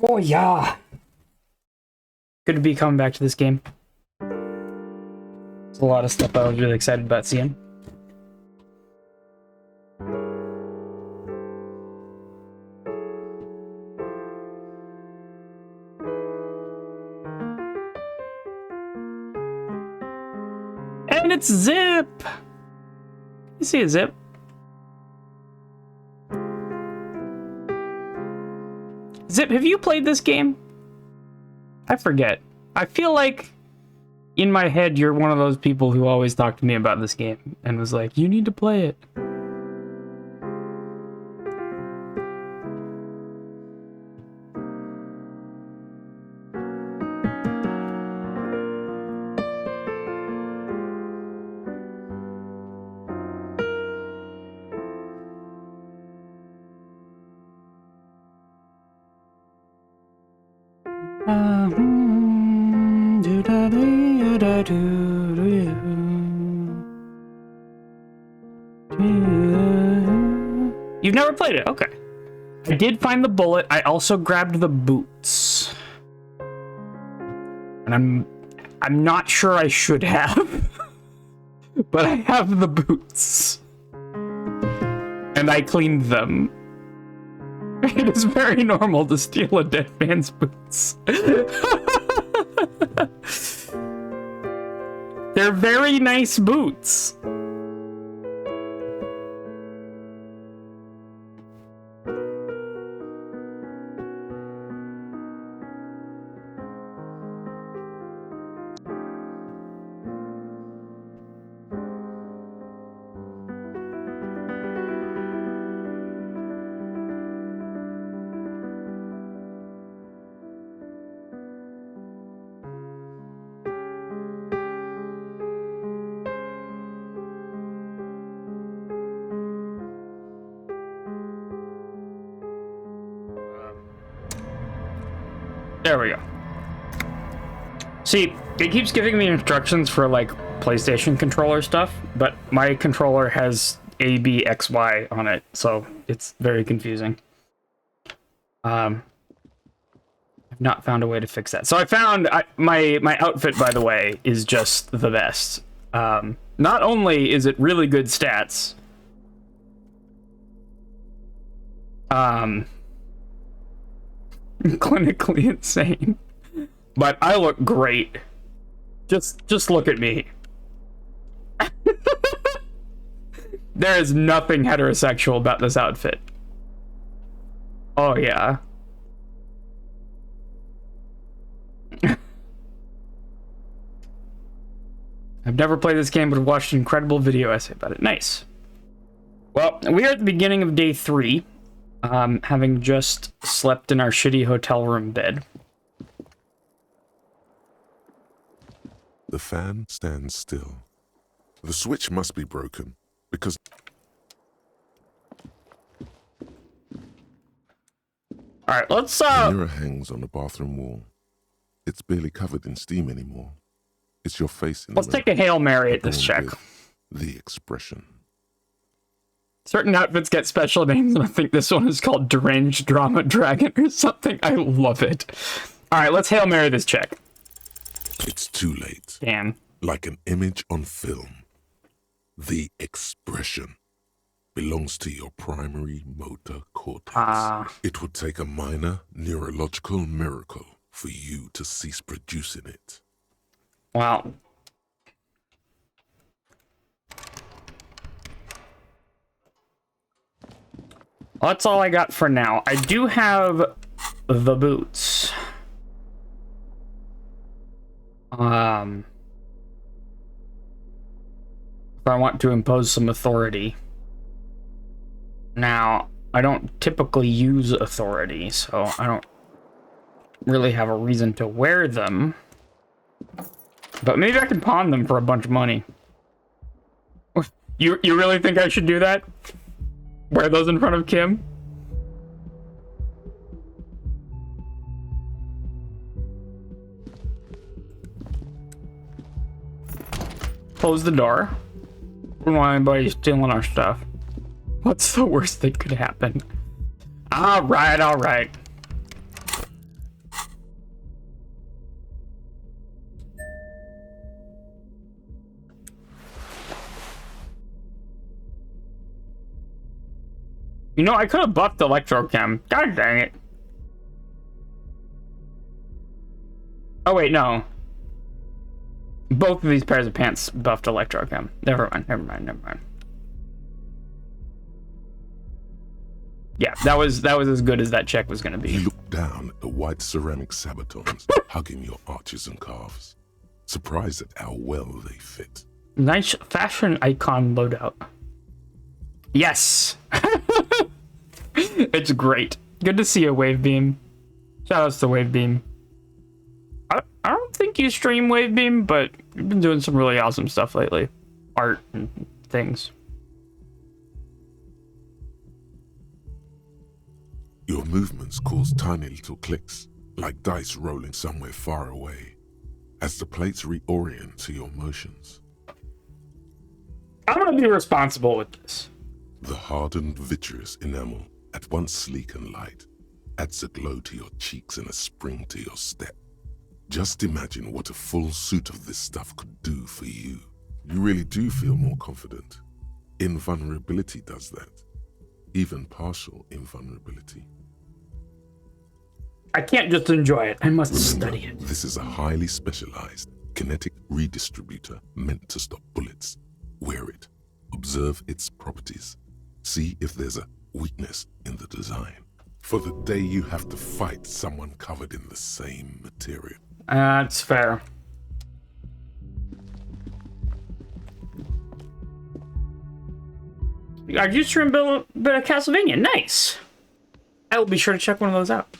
Oh yeah. Good to be coming back to this game. There's a lot of stuff I was really excited about seeing. And it's Zip! You see it, Zip? Zip, have you played this game? I forget. I feel like in my head you're one of those people who always talk to me about this game and was like, you need to play it. You've never played it? Okay. I did find the bullet. I also grabbed the boots. And I'm not sure I should have. But I have the boots. And I cleaned them. It is very normal to steal a dead man's boots. They're very nice boots. There we go. See, it keeps giving me instructions for like PlayStation controller stuff, but my controller has A, B, X, Y on it, so it's very confusing. I've not found a way to fix that. So I found my outfit, by the way, is just the best. Not only is it really good stats, clinically insane, but I look great. Just look at me. There is nothing heterosexual about this outfit. Oh yeah. I've never played this game, but I've watched an incredible video essay about it. Nice. Well, we are at the beginning of day 3. Having just slept in our shitty hotel room bed. The fan stands still. The switch must be broken, because... Alright, let's, The mirror hangs on the bathroom wall. It's barely covered in steam anymore. It's your face in let's the take a Hail Mary at this check. The expression. Certain outfits get special names, and I think this one is called Deranged Drama Dragon or something. I love it. Alright, let's Hail Mary this check. It's too late. Damn. Like an image on film. The expression belongs to your primary motor cortex. It would take a minor neurological miracle for you to cease producing it. Wow. That's all I got for now. I do have the boots. If I want to impose some authority. Now, I don't typically use authority, so I don't really have a reason to wear them. But maybe I can pawn them for a bunch of money. You really think I should do that? Wear those in front of Kim? Close the door. Wouldn't want anybody stealing our stuff. What's the worst that could happen? Alright, alright. You know, I could have buffed Electrochem. God dang it. Oh, wait, no. Both of these pairs of pants buffed Electrochem. Never mind. Yeah, that was as good as that check was going to be. You look down at the white ceramic sabatons hugging your arches and calves, surprised at how well they fit. Nice fashion icon loadout. Yes! It's great. Good to see you, Wavebeam. Shoutouts to Wavebeam. I don't think you stream Wavebeam, but you've been doing some really awesome stuff lately. Art and things. Your movements cause tiny little clicks, like dice rolling somewhere far away, as the plates reorient to your motions. I'm gonna be responsible with this. The hardened vitreous enamel, at once sleek and light, adds a glow to your cheeks and a spring to your step. Just imagine what a full suit of this stuff could do for you. You really do feel more confident. Invulnerability does that. Even partial invulnerability. I can't just enjoy it. I must study it. This is a highly specialized kinetic redistributor meant to stop bullets. Wear it. Observe its properties. See if there's a weakness in the design. For the day you have to fight someone covered in the same material. That's fair. I just streamed a bit of Castlevania. Nice. I will be sure to check one of those out.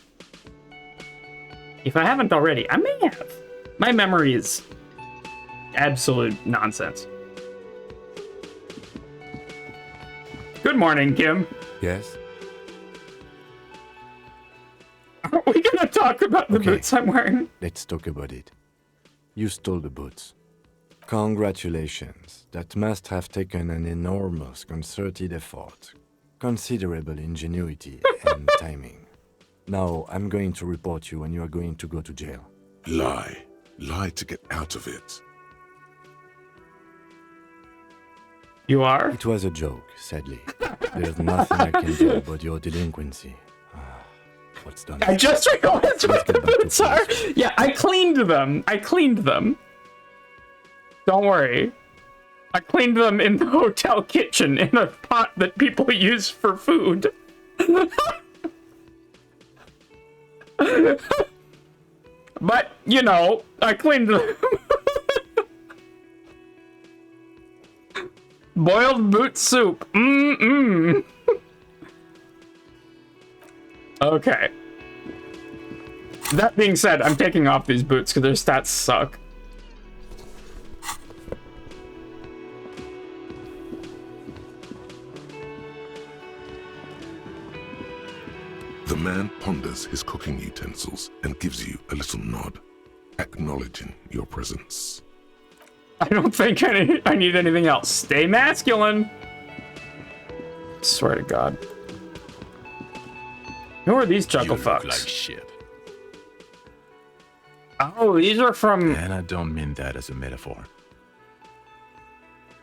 If I haven't already, I may have. My memory is absolute nonsense. Good morning, Kim. Yes? Are we gonna talk about the boots I'm wearing? Let's talk about it. You stole the boots. Congratulations. That must have taken an enormous concerted effort, considerable ingenuity, and timing. Now, I'm going to report you and you are going to go to jail. Lie. Lie to get out of it. You are? It was a joke, sadly. There's nothing I can do about your delinquency. What's done? I just realized what the boots are. Yeah, I cleaned them. Don't worry. I cleaned them in the hotel kitchen in a pot that people use for food. But, you know, I cleaned them. Boiled boot soup. Okay. That being said, I'm taking off these boots because their stats suck. The man ponders his cooking utensils and gives you a little nod, acknowledging your presence. I don't think I need anything else. Stay masculine. Swear to God. Who are these chuckle You fucks? look like shit. Oh, these are from... And I don't mean that as a metaphor.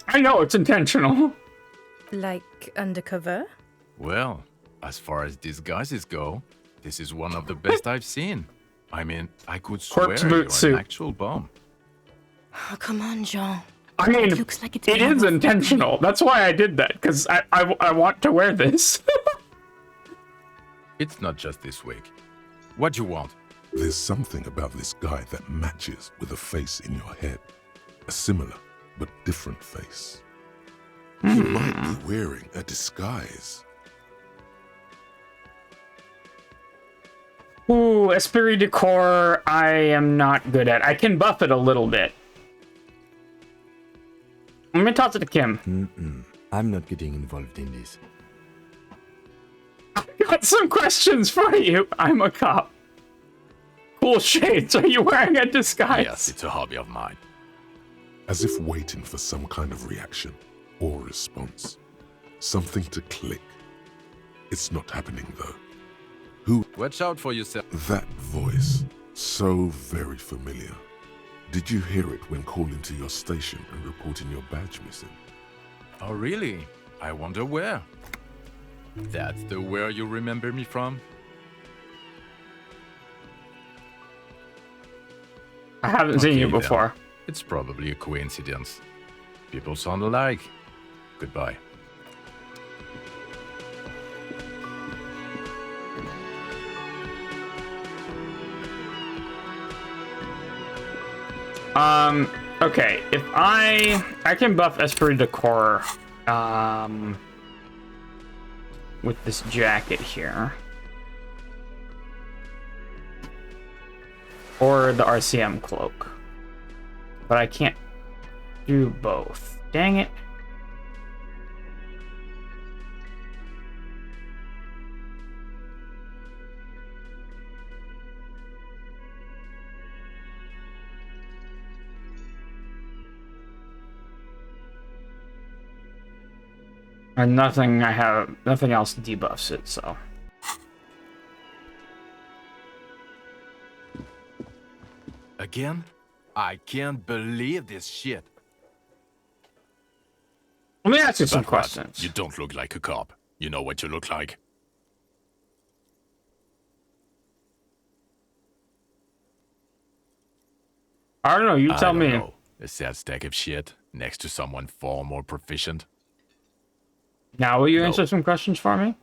I know, it's intentional. Like undercover? Well, as far as disguises go, this is one of the best I've seen. I mean, I could swear Corpse you're boot an suit. actual bum. Oh, come on, Jean. I mean, It looks like it's it is intentional. That's why I did that, because I want to wear this. It's not just this week. What you want? There's something about this guy that matches with a face in your head. A similar but different face. He might be wearing a disguise. Ooh, Esprit de Corps, I am not good at. I can buff it a little bit. I'm gonna toss it to Kim. I'm not getting involved in this. I got some questions for you. I'm a cop. Cool shades. Are you wearing a disguise? Yes, it's a hobby of mine. As if waiting for some kind of reaction or response. Something to click. It's not happening though. Who? Watch out for yourself. That voice. So very familiar. Did you hear it when calling to your station and reporting your badge missing? Oh, really? I wonder where. That's the where you remember me from? I haven't seen you Okay, then. before. It's probably a coincidence. People sound alike. Goodbye. Okay, if I can buff Esprit de Corps, with this jacket here. Or the RCM cloak. But I can't do both. Dang it. And nothing else debuffs it, so. Again? I can't believe this shit. Let me ask you some But what? questions. You don't look like a cop. You know what you look like. I don't know, you I tell don't me. know. A sad stack of shit next to someone far more proficient. Now will you No. answer some questions for me?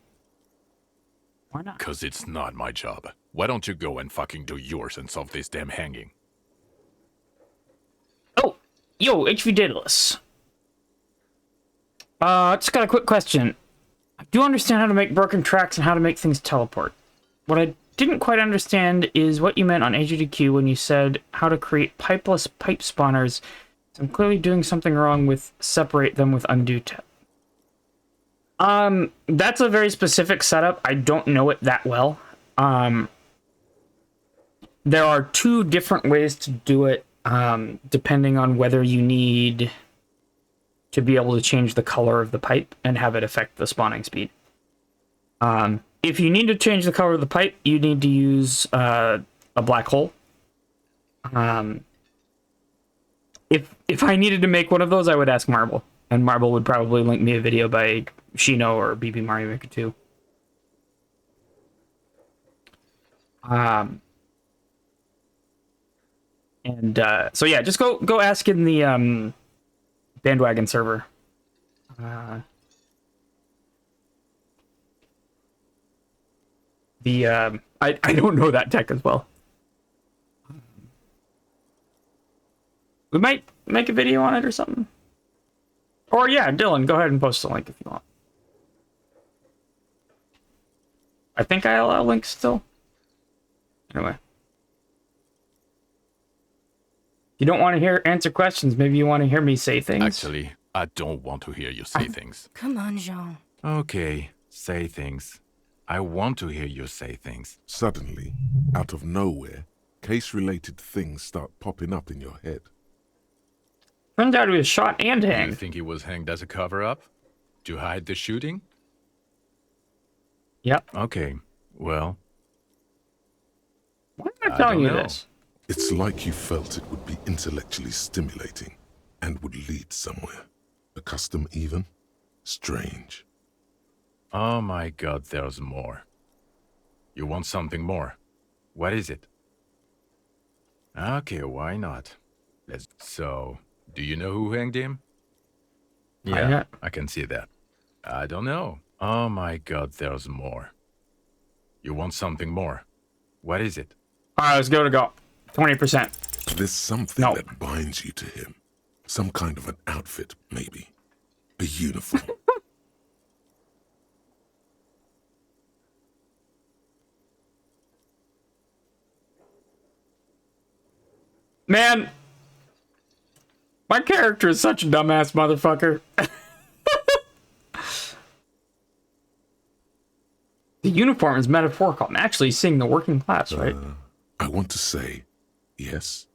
Why not? Cause it's not my job. Why don't you go and fucking do yours and solve this damn hanging? Oh, yo, HV Daedalus. Just got a quick question. I do understand how to make broken tracks and how to make things teleport. What I didn't quite understand is what you meant on AGDQ when you said how to create pipeless pipe spawners. So I'm clearly doing something wrong with separate them with undo tap. That's a very specific setup. I don't know it that well. There are two different ways to do it, depending on whether you need to be able to change the color of the pipe and have it affect the spawning speed. If you need to change the color of the pipe, you need to use a black hole. If I needed to make one of those, I would ask Marble, and Marble would probably link me a video by Shino or BB Mario Maker 2. So yeah, just go ask in the bandwagon server. I don't know that tech as well. We might make a video on it or something. Or yeah, Dylan, go ahead and post the link if you want. I think I allow links still. Anyway. You don't want to answer questions. Maybe you want to hear me say things. Actually, I don't want to hear you say things. Come on, Jean. Okay, say things. I want to hear you say things. Suddenly, out of nowhere, case-related things start popping up in your head. Turns out he was shot and Do you hanged. think he was hanged as a cover-up? To hide the shooting? Yep. Okay, well, Why am I I telling don't you know. this? It's like you felt it would be intellectually stimulating and would lead somewhere. A custom even? Strange. oh my god, there's more. You want something more? What is it? Okay, why not? So, do you know who hanged him? Yeah. I can see that. I don't know. Oh my god, there's more. You want something more? What is it? All right, let's go. 20%. There's something No. that binds you to him. Some kind of an outfit, maybe. A uniform. Man, my character is such a dumbass motherfucker. The uniform is metaphorical. I'm actually seeing the working class, right? I want to say, yes,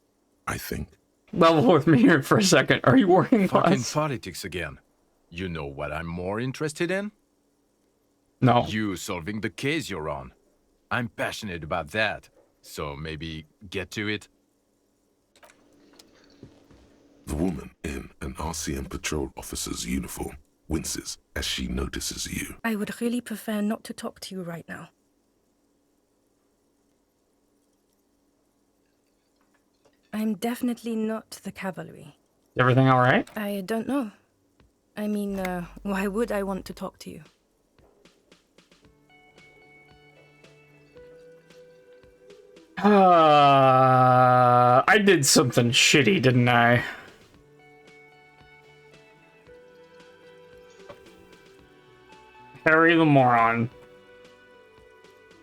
I think. Level with me here for a second. Are you working Fucking class? politics again. You know what I'm more interested in? No. You solving the case you're on. I'm passionate about that. So maybe get to it. The woman in an RCM patrol officer's uniform winces as she notices you. I would really prefer not to talk to you right now. I'm definitely not the cavalry. Everything all right? I don't know. I mean, why would I want to talk to you? I did something shitty, didn't I? Harry the moron.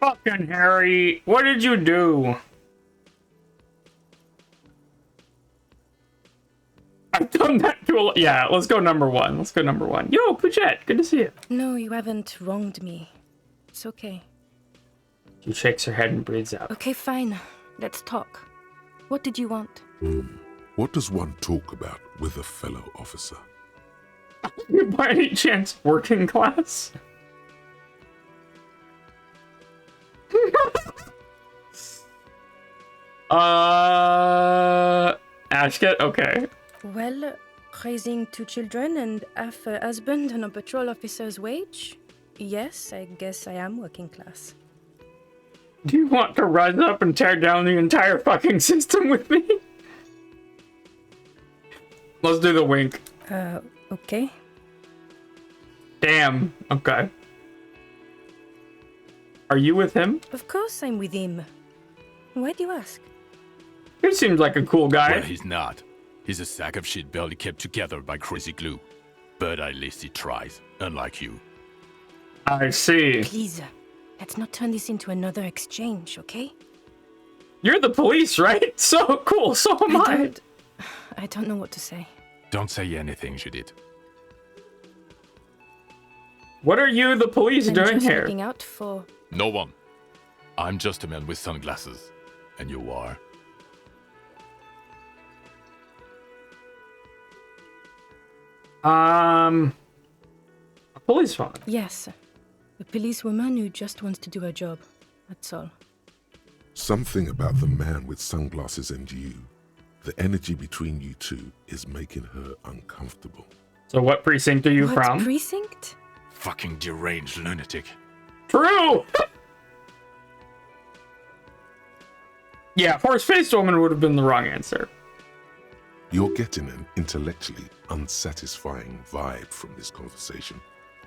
Fucking Harry, what did you do? I've done that to a lot. Yeah, let's go number one. Let's go number one. Yo, Puget, good to see you. No, you haven't wronged me. It's okay. She shakes her head and breathes out. Okay, fine. Let's talk. What did you want? What does one talk about with a fellow officer? You by any chance working class? Ashket? Okay. Well, raising 2 children and half a husband on a patrol officer's wage? Yes, I guess I am working class. Do you want to rise up and tear down the entire fucking system with me? Let's do the wink. Okay. Damn. Okay. Are you with him? Of course I'm with him. Why do you ask? He seems like a cool guy. Well, he's not. He's a sack of shit barely kept together by crazy glue. But at least he tries, unlike you. I see. Please, let's not turn this into another exchange, okay? You're the police, right? So cool, so am I. I don't know what to say. Don't say anything, Judith. What are you, the police, I'm doing just here? looking out for... No one. I'm just a man with sunglasses. And you are? A policewoman. Yes, a policewoman who just wants to do her job. That's all. Something about the man with sunglasses and you, the energy between you two, is making her uncomfortable. So what precinct are you What from? precinct? Fucking deranged lunatic. True! Yeah, horse-faced woman would have been the wrong answer. You're getting an intellectually unsatisfying vibe from this conversation.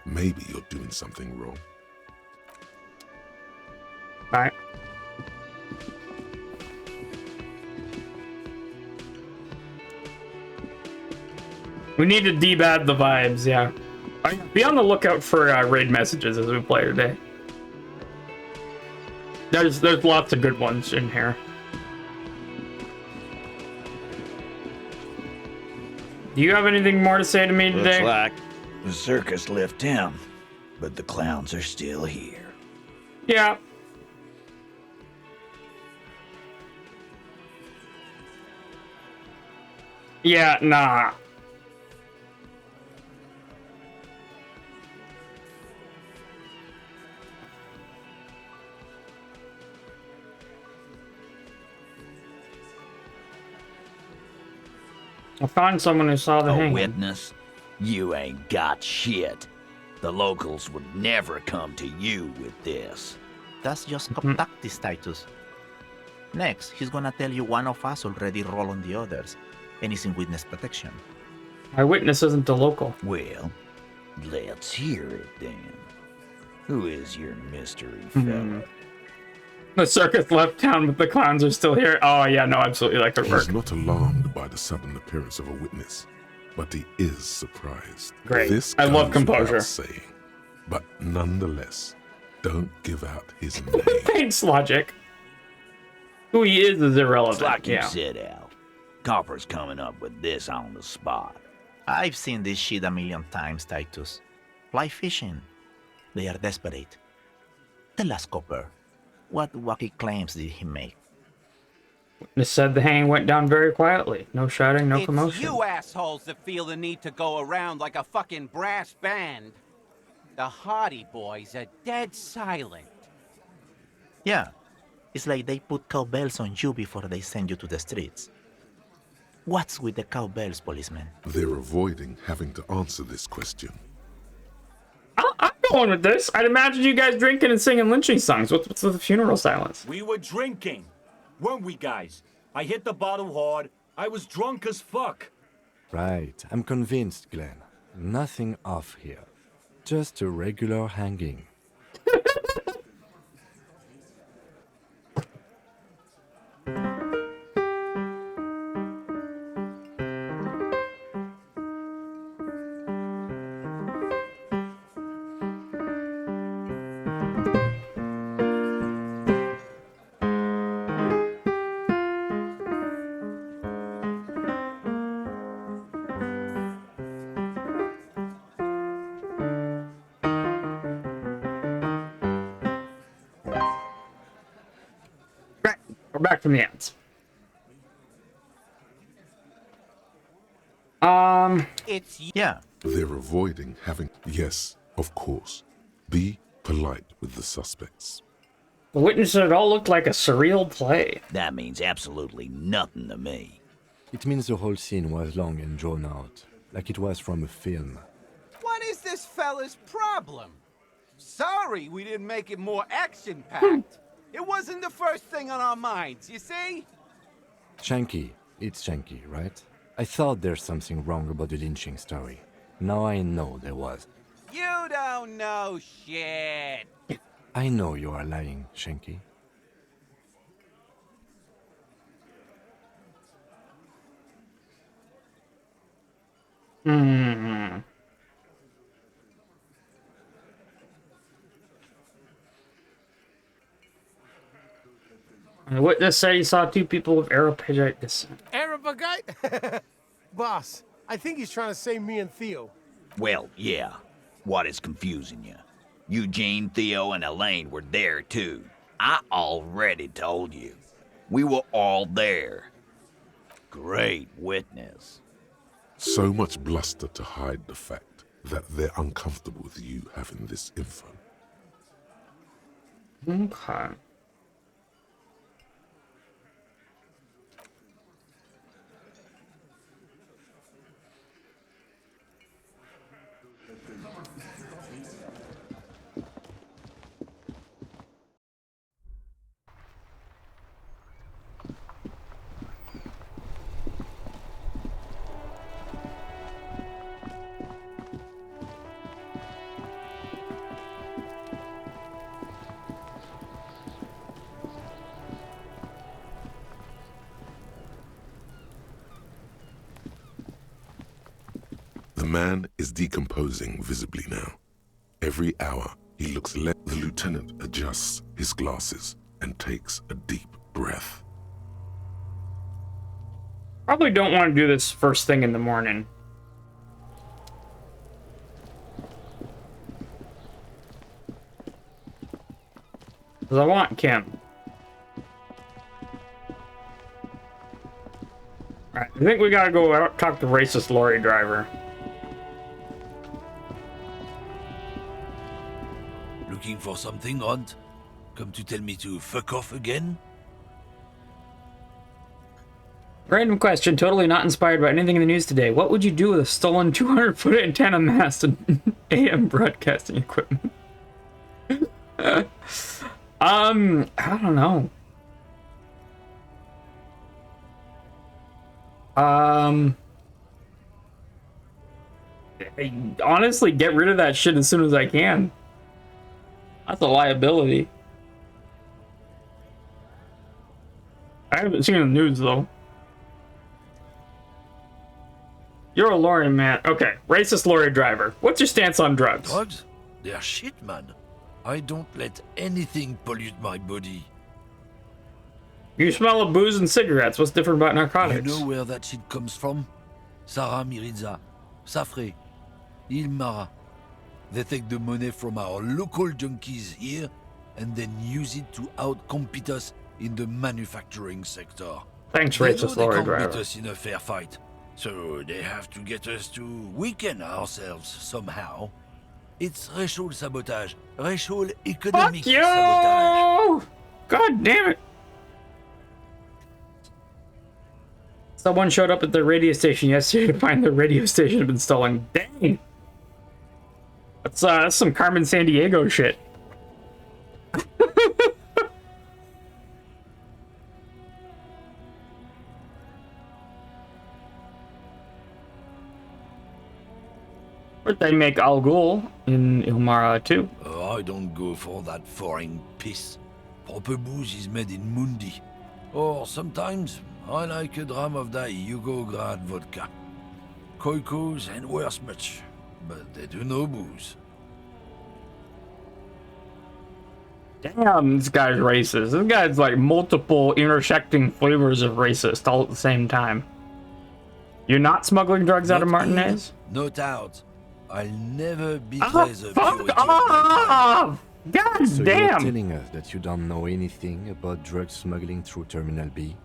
Maybe you're doing something wrong. Alright. We need to debad the vibes, yeah. Be on the lookout for raid messages as we play today. There's lots of good ones in here. Do you have anything more to say to me today? Looks like the circus left him, but the clowns are still here. Yeah. Yeah, nah. I found someone who saw the A hanging. witness? You ain't got shit. The locals would never come to you with this. That's just tactics, Titus. Next, he's gonna tell you one of us already rolled on the others, and he's in witness protection. My witness isn't the local. Well, let's hear it then. Who is your mystery fella? The circus left town, but the clowns are still here. Oh, yeah, no, absolutely, that could work. He's not alarmed by the sudden appearance of a witness, but he is surprised. Great. This I love goes without composure. saying, but nonetheless, don't give out his name. Thanks, Logic. Who he is irrelevant. It's like you yeah. said, Al. Copper's coming up with this on the spot. I've seen this shit a million times, Titus. Fly fishing. They are desperate. Tell us, Copper, what wacky claims did he make? Witness said the hanging went down very quietly. No shouting, no It's commotion. you assholes that feel the need to go around like a fucking brass band. The Hardy Boys are dead silent. Yeah, it's like they put cowbells on you before they send you to the streets. What's with the cowbells, policeman? They're avoiding having to answer this question. going with this. I'd imagine you guys drinking and singing lynching songs. What's with the funeral silence? We were drinking, weren't we, guys? I hit the bottle hard. I was drunk as fuck. Right, I'm convinced, Glenn. Nothing off here. Just a regular hanging. We're back from the ends. It's yeah. They're avoiding having... Yes, of course. Be polite with the suspects. The witnesses it all looked like a surreal play. That means absolutely nothing to me. It means the whole scene was long and drawn out, like it was from a film. What is this fella's problem? Sorry we didn't make it more action-packed. It wasn't the first thing on our minds, you see? Shanky. It's Shanky, right? I thought there's something wrong about the lynching story. Now I know there was. You don't know shit. I know you are lying, Shanky. The witness said he saw two people with Arapagite descent. Arapagite? Boss, I think he's trying to say me and Theo. Well, yeah. What is confusing you? Eugene, Theo, and Elaine were there too. I already told you. We were all there. Great witness. So much bluster to hide the fact that they're uncomfortable with you having this info. Okay. The man is decomposing visibly now. Every hour, he looks less. The lieutenant adjusts his glasses and takes a deep breath. Probably don't want to do this first thing in the morning. Because I want Kim. Alright, I think we gotta go out, talk to racist lorry driver. Looking for something, Hunt? Come to tell me to fuck off again? Random question, totally not inspired by anything in the news today. What would you do with a stolen 200-foot antenna mast and AM broadcasting equipment? I don't know. Honestly, get rid of that shit as soon as I can. That's a liability. I haven't seen the news though. You're a lorry man. Okay, racist lorry driver. What's your stance on drugs? Drugs? They're shit, man. I don't let anything pollute my body. You smell of booze and cigarettes. What's different about narcotics? You know where that shit comes from? Sarah Miriza, Safre, Ilmara. They take the money from our local junkies here and then use it to outcompete us in the manufacturing sector. Thanks, They racist know lorry they can't driver. beat us in a fair fight, so they have to get us to weaken ourselves somehow. It's racial sabotage, racial economic Fuck you! sabotage. God damn it! Someone showed up at the radio station yesterday to find the radio station had been stolen. Dang! That's some Carmen Sandiego shit. But they make Al Ghul in Ilmara too. I don't go for that foreign piss. Proper booze is made in Mundi. Or sometimes I like a dram of that Yugograd vodka. Koikos and worse much, but they do no booze. Damn, this guy's racist. This guy's like multiple intersecting flavors of racist all at the same time. You're not smuggling drugs out of Martinez? Not out. I'll never betray the fuck purity of my off! God So damn! you're telling us that you don't know anything about drug smuggling through Terminal B?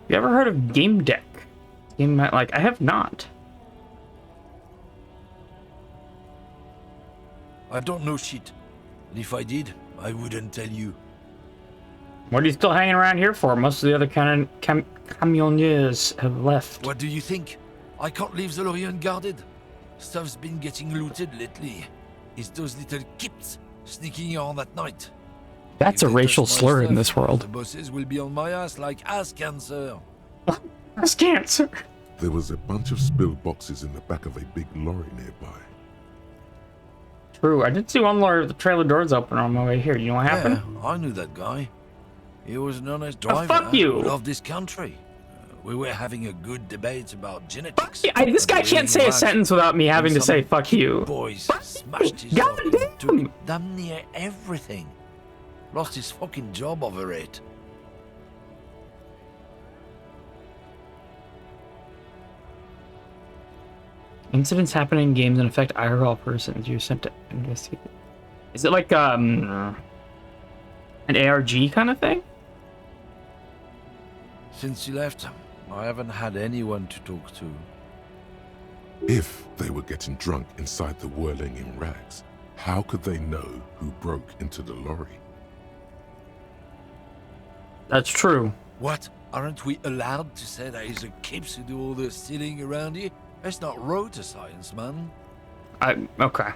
You ever heard of Game Deck? I have not. I don't know shit. And if I did, I wouldn't tell you. What are you still hanging around here for? Most of the other camionneurs have left. What do you think? I can't leave the lorry unguarded. Stuff's been getting looted lately. It's those little kips sneaking around at night. That's a racial slur in this world. The bosses will be on my ass like ass cancer. Ass cancer. There was a bunch of spilled boxes in the back of a big lorry nearby. True, I did see one lorry with the trailer doors open on my way here. You know what happened? Yeah, I knew that guy. He was an honest driver. Fuck you! Who loved this country. We were having a good debate about genetics. This guy can't say a sentence without me having to say "fuck you." Boys smashed his God up damn! and took damn near everything. Lost his fucking job over it. Incidents happen in games and affect IRL persons. You're sent to investigate. Is it like an ARG kind of thing? Since you left, I haven't had anyone to talk to. If they were getting drunk inside the whirling in rags, how could they know who broke into the lorry? That's true. What? Aren't we allowed to say that it's the kids who do all the stealing around here? That's not rotor science, man. Okay.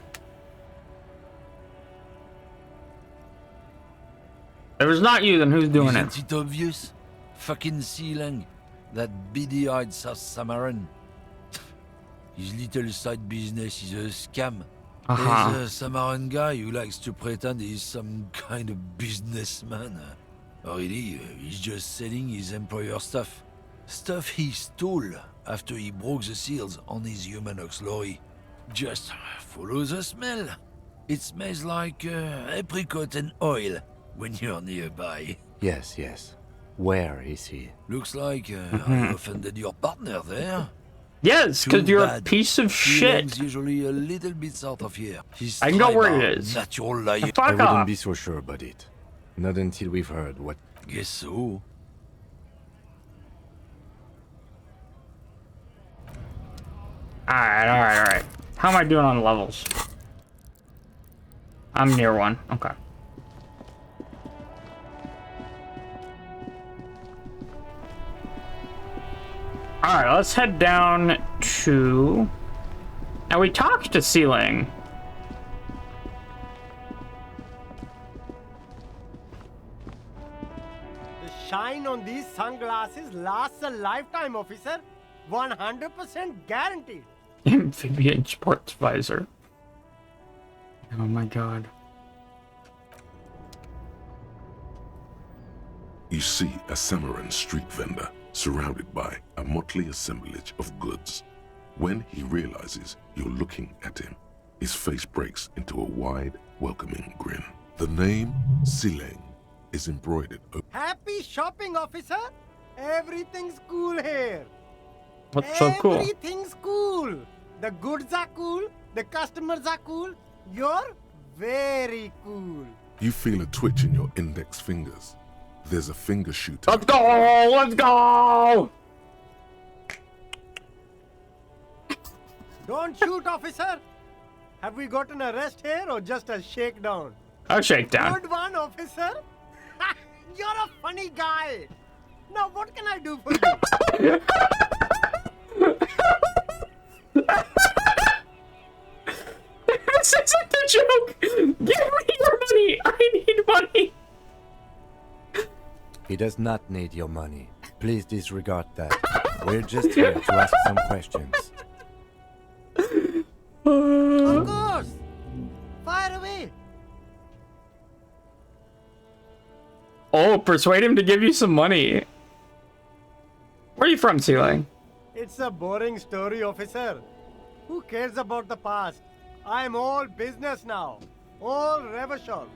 If it's not you, then who's doing Isn't it obvious? Fucking Sealang, that beady-eyed South Samaran. His little side business is a scam. There's a Samaran guy who likes to pretend he's some kind of businessman. Really, he's just selling his employer stuff. Stuff he stole after he broke the seals on his Humanox lorry. Just follow the smell. It smells like apricot and oil when you're nearby. Yes, yes. Where is he? Looks like I offended your partner there. Yes, because you're a bad. piece of shit. Sealang's usually a little bit south of here. He's I know where tribal, it is. Natural lion. I Fuck wouldn't off. be so sure about it. Not until we've heard what... Guess so. Alright. How am I doing on levels? I'm near one. Okay. Alright, let's head down to... Now, we talked to Sealang. The shine on these sunglasses lasts a lifetime, officer. 100% guaranteed. Amphibian sports visor. Oh my god. You see a Samaran street vendor surrounded by a motley assemblage of goods. When he realizes you're looking at him, his face breaks into a wide, welcoming grin. The name Sealang is embroidered over. Happy shopping, officer. Everything's cool here. What's so cool? Everything's cool. The goods are cool. The customers are cool. You're very cool. You feel a twitch in your index fingers. There's a finger shooter. Let's go! Let's go! Don't shoot, officer. Have we got an arrest here or just a shakedown? A shakedown. Good one, officer. You're a funny guy. Now, what can I do for you? a joke! Give me your money! I need money! He does not need your money. Please disregard that. We're just here to ask some questions. Of course! Fire away! Oh, persuade him to give you some money. Where are you from, Sealing? It's a boring story, officer. Who cares about the past? I'm all business now. All revolution.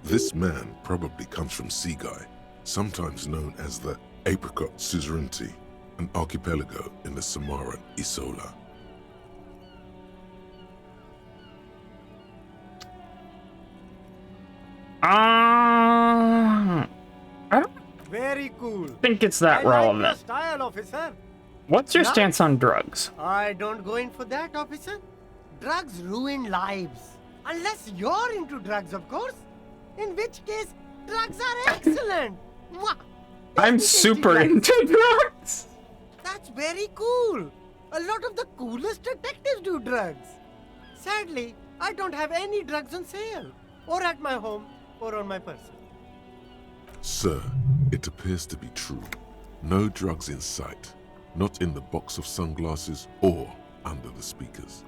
This man probably comes from Seaguy, sometimes known as the Apricot Suzerainty, an archipelago in the Samaran Isola. I don't Very cool. think it's that I relevant. like your style, officer. What's your Drugs? stance on drugs? I don't go in for that, officer. Drugs ruin lives. Unless you're into drugs, of course. In which case, drugs are excellent. Mwah! I'm Tasty, tasty super drugs. into drugs. That's very cool. A lot of the coolest detectives do drugs. Sadly, I don't have any drugs on sale. Or at my home, or on my person. Sir, it appears to be true. No drugs in sight. Not in the box of sunglasses or under the speakers.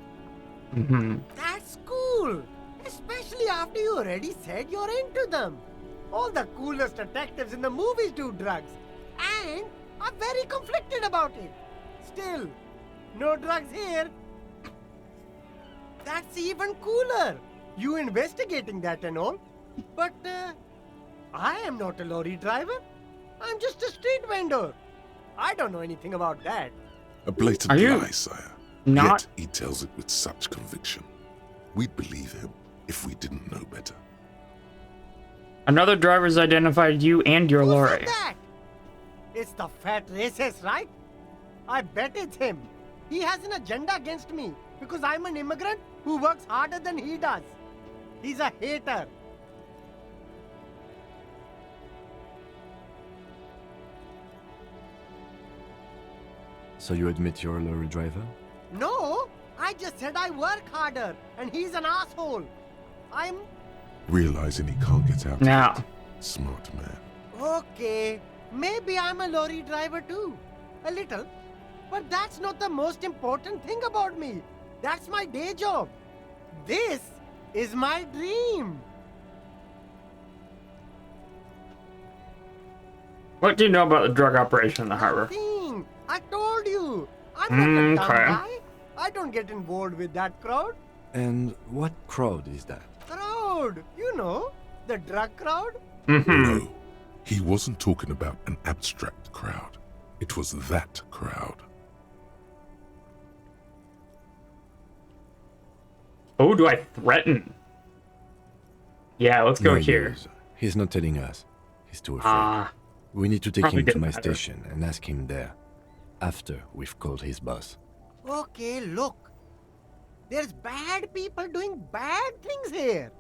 That's cool. Especially after you already said you're into them. All the coolest detectives in the movies do drugs. And I'm very conflicted about it. Still, no drugs here. That's even cooler. You investigating that and all. But I am not a lorry driver. I'm just a street vendor. I don't know anything about that. A blatant Are you lie, sire. not- Yet he tells it with such conviction. We'd believe him if we didn't know better. Another driver's identified you and your Who said lorry. that? It's the fat racist, right? I bet it's him. He has an agenda against me because I'm an immigrant who works harder than he does. He's a hater. So you admit you're a lorry driver? No, I just said I work harder and he's an asshole. I'm Realizing he can't get out Now. of it. Smart man. okay. Maybe I'm a lorry driver too. A little. But that's not the most important thing about me. That's my day job. This is my dream. What do you know about the drug operation in the harbor? Thing. I told you. I'm not a dumb Okay. guy. I don't get involved with that crowd. And what crowd is that? Crowd. You know, the drug crowd. No, he wasn't talking about an abstract crowd. It was that crowd. Oh, do I threaten? Yeah, let's go No here. use. He's not telling us. He's too afraid. We need to take probably him to didn't my matter. station and ask him there. After we've called his boss. Okay, look. There's bad people doing bad things here.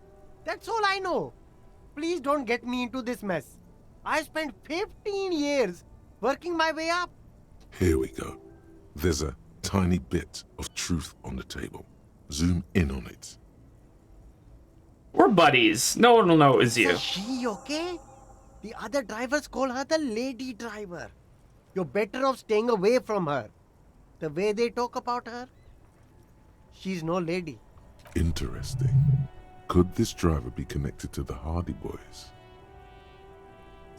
That's all I know. Please don't get me into this mess. I spent 15 years working my way up. Here we go. There's a tiny bit of truth on the table. Zoom in on it. We're buddies. No one will know it was you. Is she okay? The other drivers call her the lady driver. You're better off staying away from her. The way they talk about her, she's no lady. Interesting. Could this driver be connected to the Hardy Boys?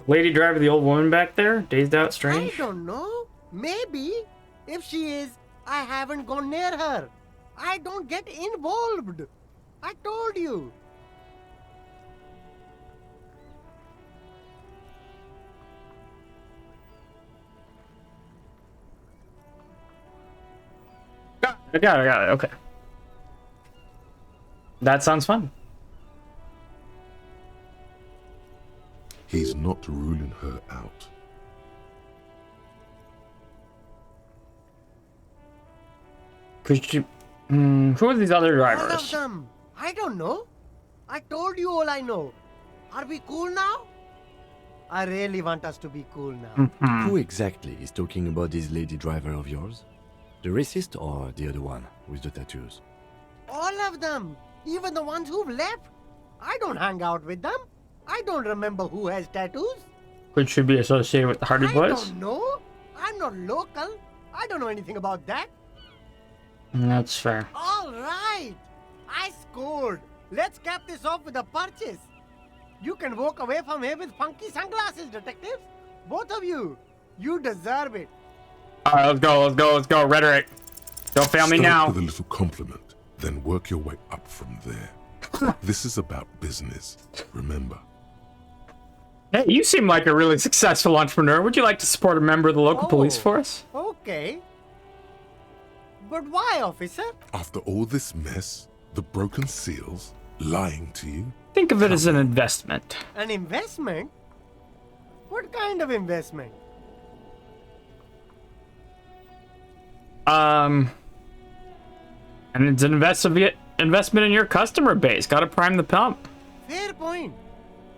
Lady driver, the old woman back there, dazed out, I strange. don't know. Maybe. If she is, I haven't gone near her. I don't get involved. I told you. I got it. Okay. That sounds fun. He's not ruling her out. Could you? Who are these other All of drivers? them. I don't know. I told you all I know. Are we cool now? I really want us to be cool now. Who exactly is talking about this lady driver of yours? The racist or the other one with the tattoos? All of them. Even the ones who've left. I don't hang out with them. I don't remember who has tattoos. Which should be associated with the Hardy I Boys? don't know. I'm not local. I don't know anything about that. That's fair. All right. I scored. Let's cap this off with a purchase. You can walk away from here with funky sunglasses, detectives. Both of you. You deserve it. Alright, let's go. Rhetoric. Don't fail me Start now. with a little compliment, then work your way up from there. This is about business, remember. Hey, you seem like a really successful entrepreneur. Would you like to support a member of the local police force? Okay. But why, officer? After all this mess, the broken seals, lying to you. Think of it as an investment. An investment? What kind of investment? And it's an investment in your customer base. Gotta prime the pump. Fair point.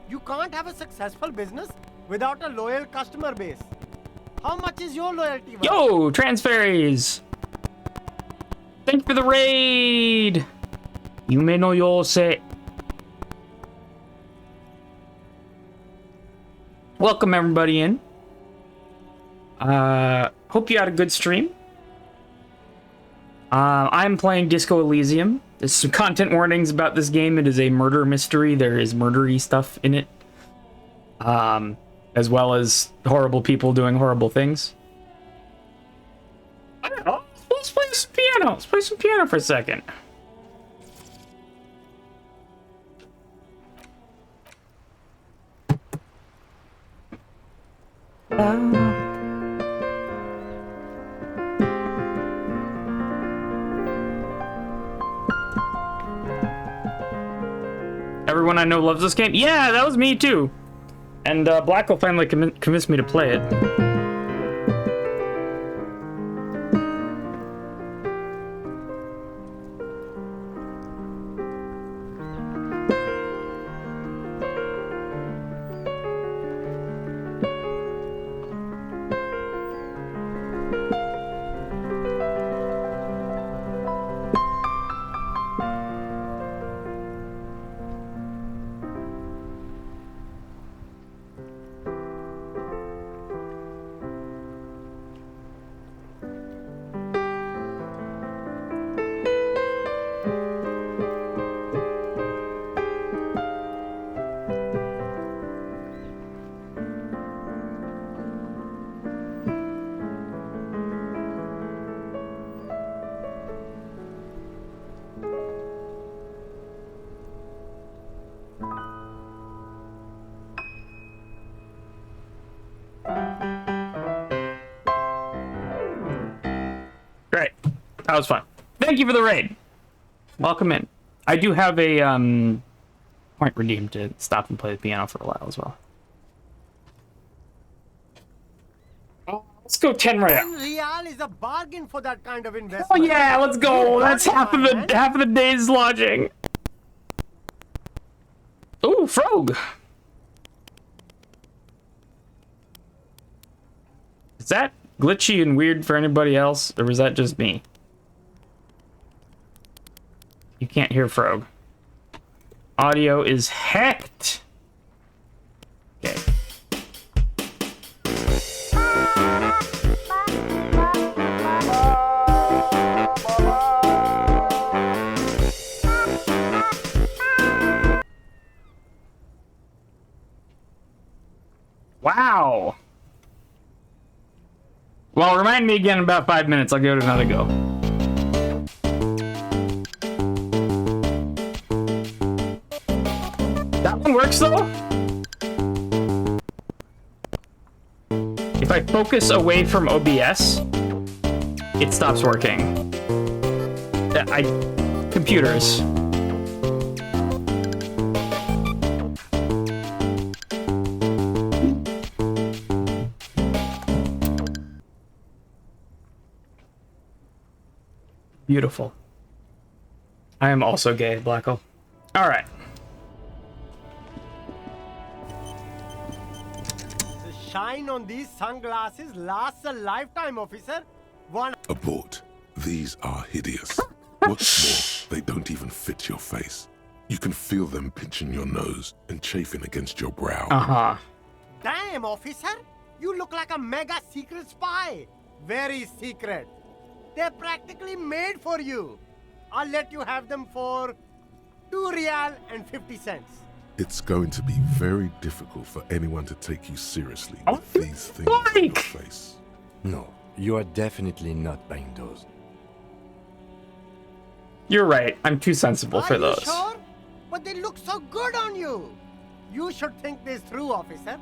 You can't have a successful business without a loyal customer base. How much is your loyalty worth? Yo, transferries! Thank you for the raid! Yume no yose. Welcome everybody in. Hope you had a good stream. I'm playing Disco Elysium. There's some content warnings about this game. It is a murder mystery. There is murdery stuff in it. As well as horrible people doing horrible things. I don't know. Let's play some piano. Let's play some piano for a second. Everyone I know loves this game. Yeah, that was me too. And Black will finally convince me to play it. Great. That was fun. Thank you for the raid. Welcome in. I do have a point redeemed to stop and play the piano for a while as well. Let's go 10 real. 10 real is a bargain for that kind of investment. Oh yeah, let's go. That's half of the day's lodging. Ooh, frog. Is that glitchy and weird for anybody else, or was that just me? You can't hear frog. Audio is hacked. Okay. Wow. Well, remind me again in about 5 minutes. I'll give it another go. That one works though. If I focus away from OBS, it stops working. Computers. Beautiful. I am also gay, Blacko. All right. The shine on these sunglasses lasts a lifetime, officer. Abort. These are hideous. What's more, they don't even fit your face. You can feel them pinching your nose and chafing against your brow. Uh-huh. Damn, officer! You look like a mega secret spy. Very secret. They're practically made for you. I'll let you have them for 2 real and 50 cents. It's going to be very difficult for anyone to take you seriously with these things in your face. No, you are definitely not buying those. You're right. I'm too sensible for Are those. you sure? But they look so good on you. You should think this through, officer.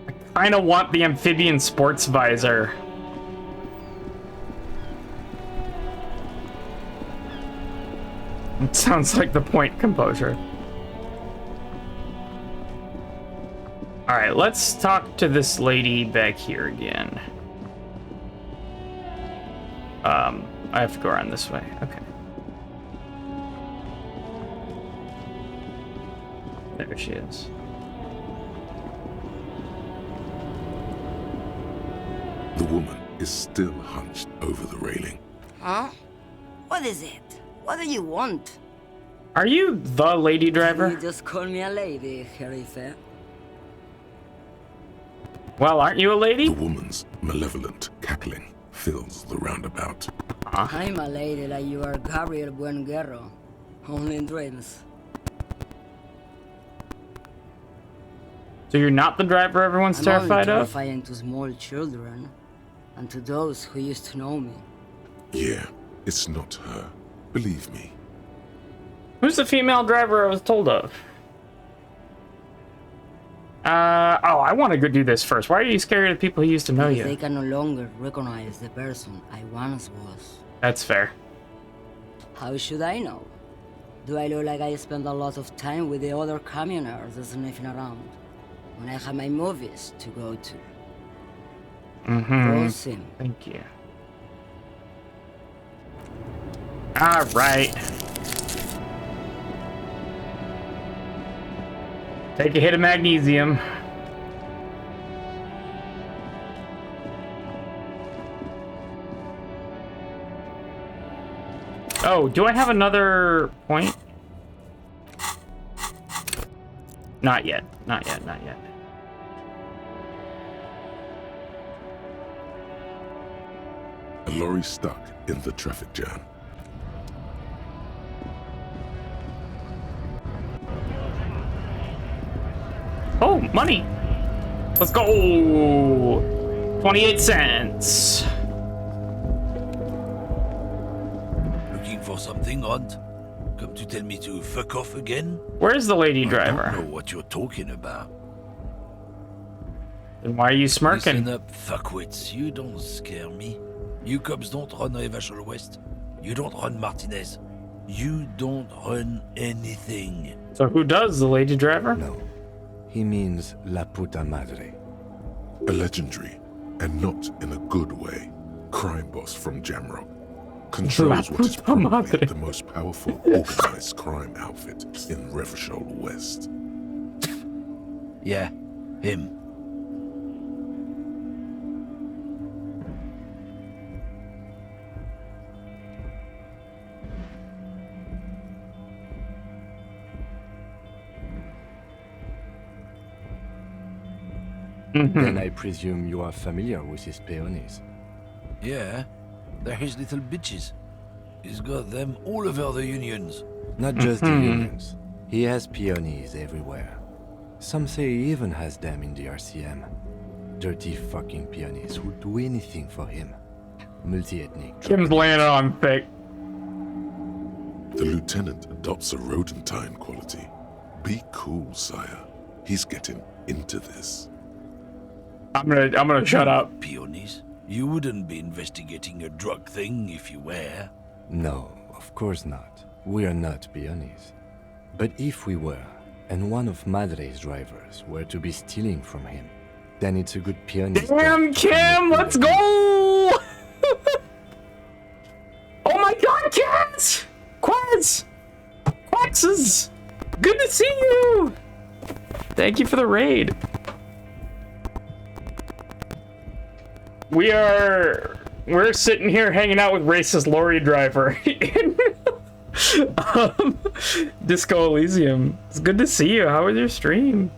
I kind of want the amphibian sports visor. It sounds like the point composure. Alright, let's talk to this lady back here again. I have to go around this way. Okay. There she is. The woman is still hunched over the railing. Huh? What is it? What do you want? Are you the lady driver? You just call me a lady, Herife. Well, aren't you a lady? The woman's malevolent cackling fills the roundabout. I'm a lady like you are Gabriel Buenguerro. Only in dreams. So you're not the driver everyone's I'm terrified only of? terrifying to small children. And to those who used to know me. Yeah, it's not her. Believe me. Who's the female driver I was told of? Oh, I want to go do this first. Why are you scared of the people who used to know Because you? they can no longer recognize the person I once was. That's fair. How should I know? Do I look like I spend a lot of time with the other communers sniffing around when I have my movies to go to? Mm-hmm. Awesome. Thank you. All right. Take a hit of magnesium. Oh, do I have another point? Not yet. Not yet. Not yet. A lorry stuck in the traffic jam. Oh, money! Let's go! 28 cents. Looking for something, Hunt? Come to tell me to fuck off again? Where's the lady I driver? don't know what you're talking about. Then why are you smirking? Listen up, fuckwits. You don't scare me. You cops don't run Revachol West. You don't run Martinez. You don't run anything. So who does, the lady driver? No. He means La Puta Madre. A legendary, and not in a good way, crime boss from Jamrock. Controls what is probably the most powerful organized crime outfit in Revachol West. Yeah, him. Then I presume you are familiar with his peonies. Yeah, they're his little bitches. He's got them all over the unions. Not just the unions. He has peonies everywhere. Some say he even has them in the RCM. Dirty fucking peonies who'd do anything for him. Multi-ethnic. Kim's laying it on thick. The lieutenant adopts a rodentine quality. Be cool, sire. He's getting into this. I'm gonna shut up. Peonies? You wouldn't be investigating a drug thing if you were. No, of course not. We are not peonies. But if we were, and one of Madre's drivers were to be stealing from him, then it's a good peony. Damn, Kim, let's go! Oh my god, Kaz! Quaz! Quaxes! Good to see you! Thank you for the raid. We are we're sitting here hanging out with racist lorry driver in Disco Elysium. It's good to see you. How was your stream?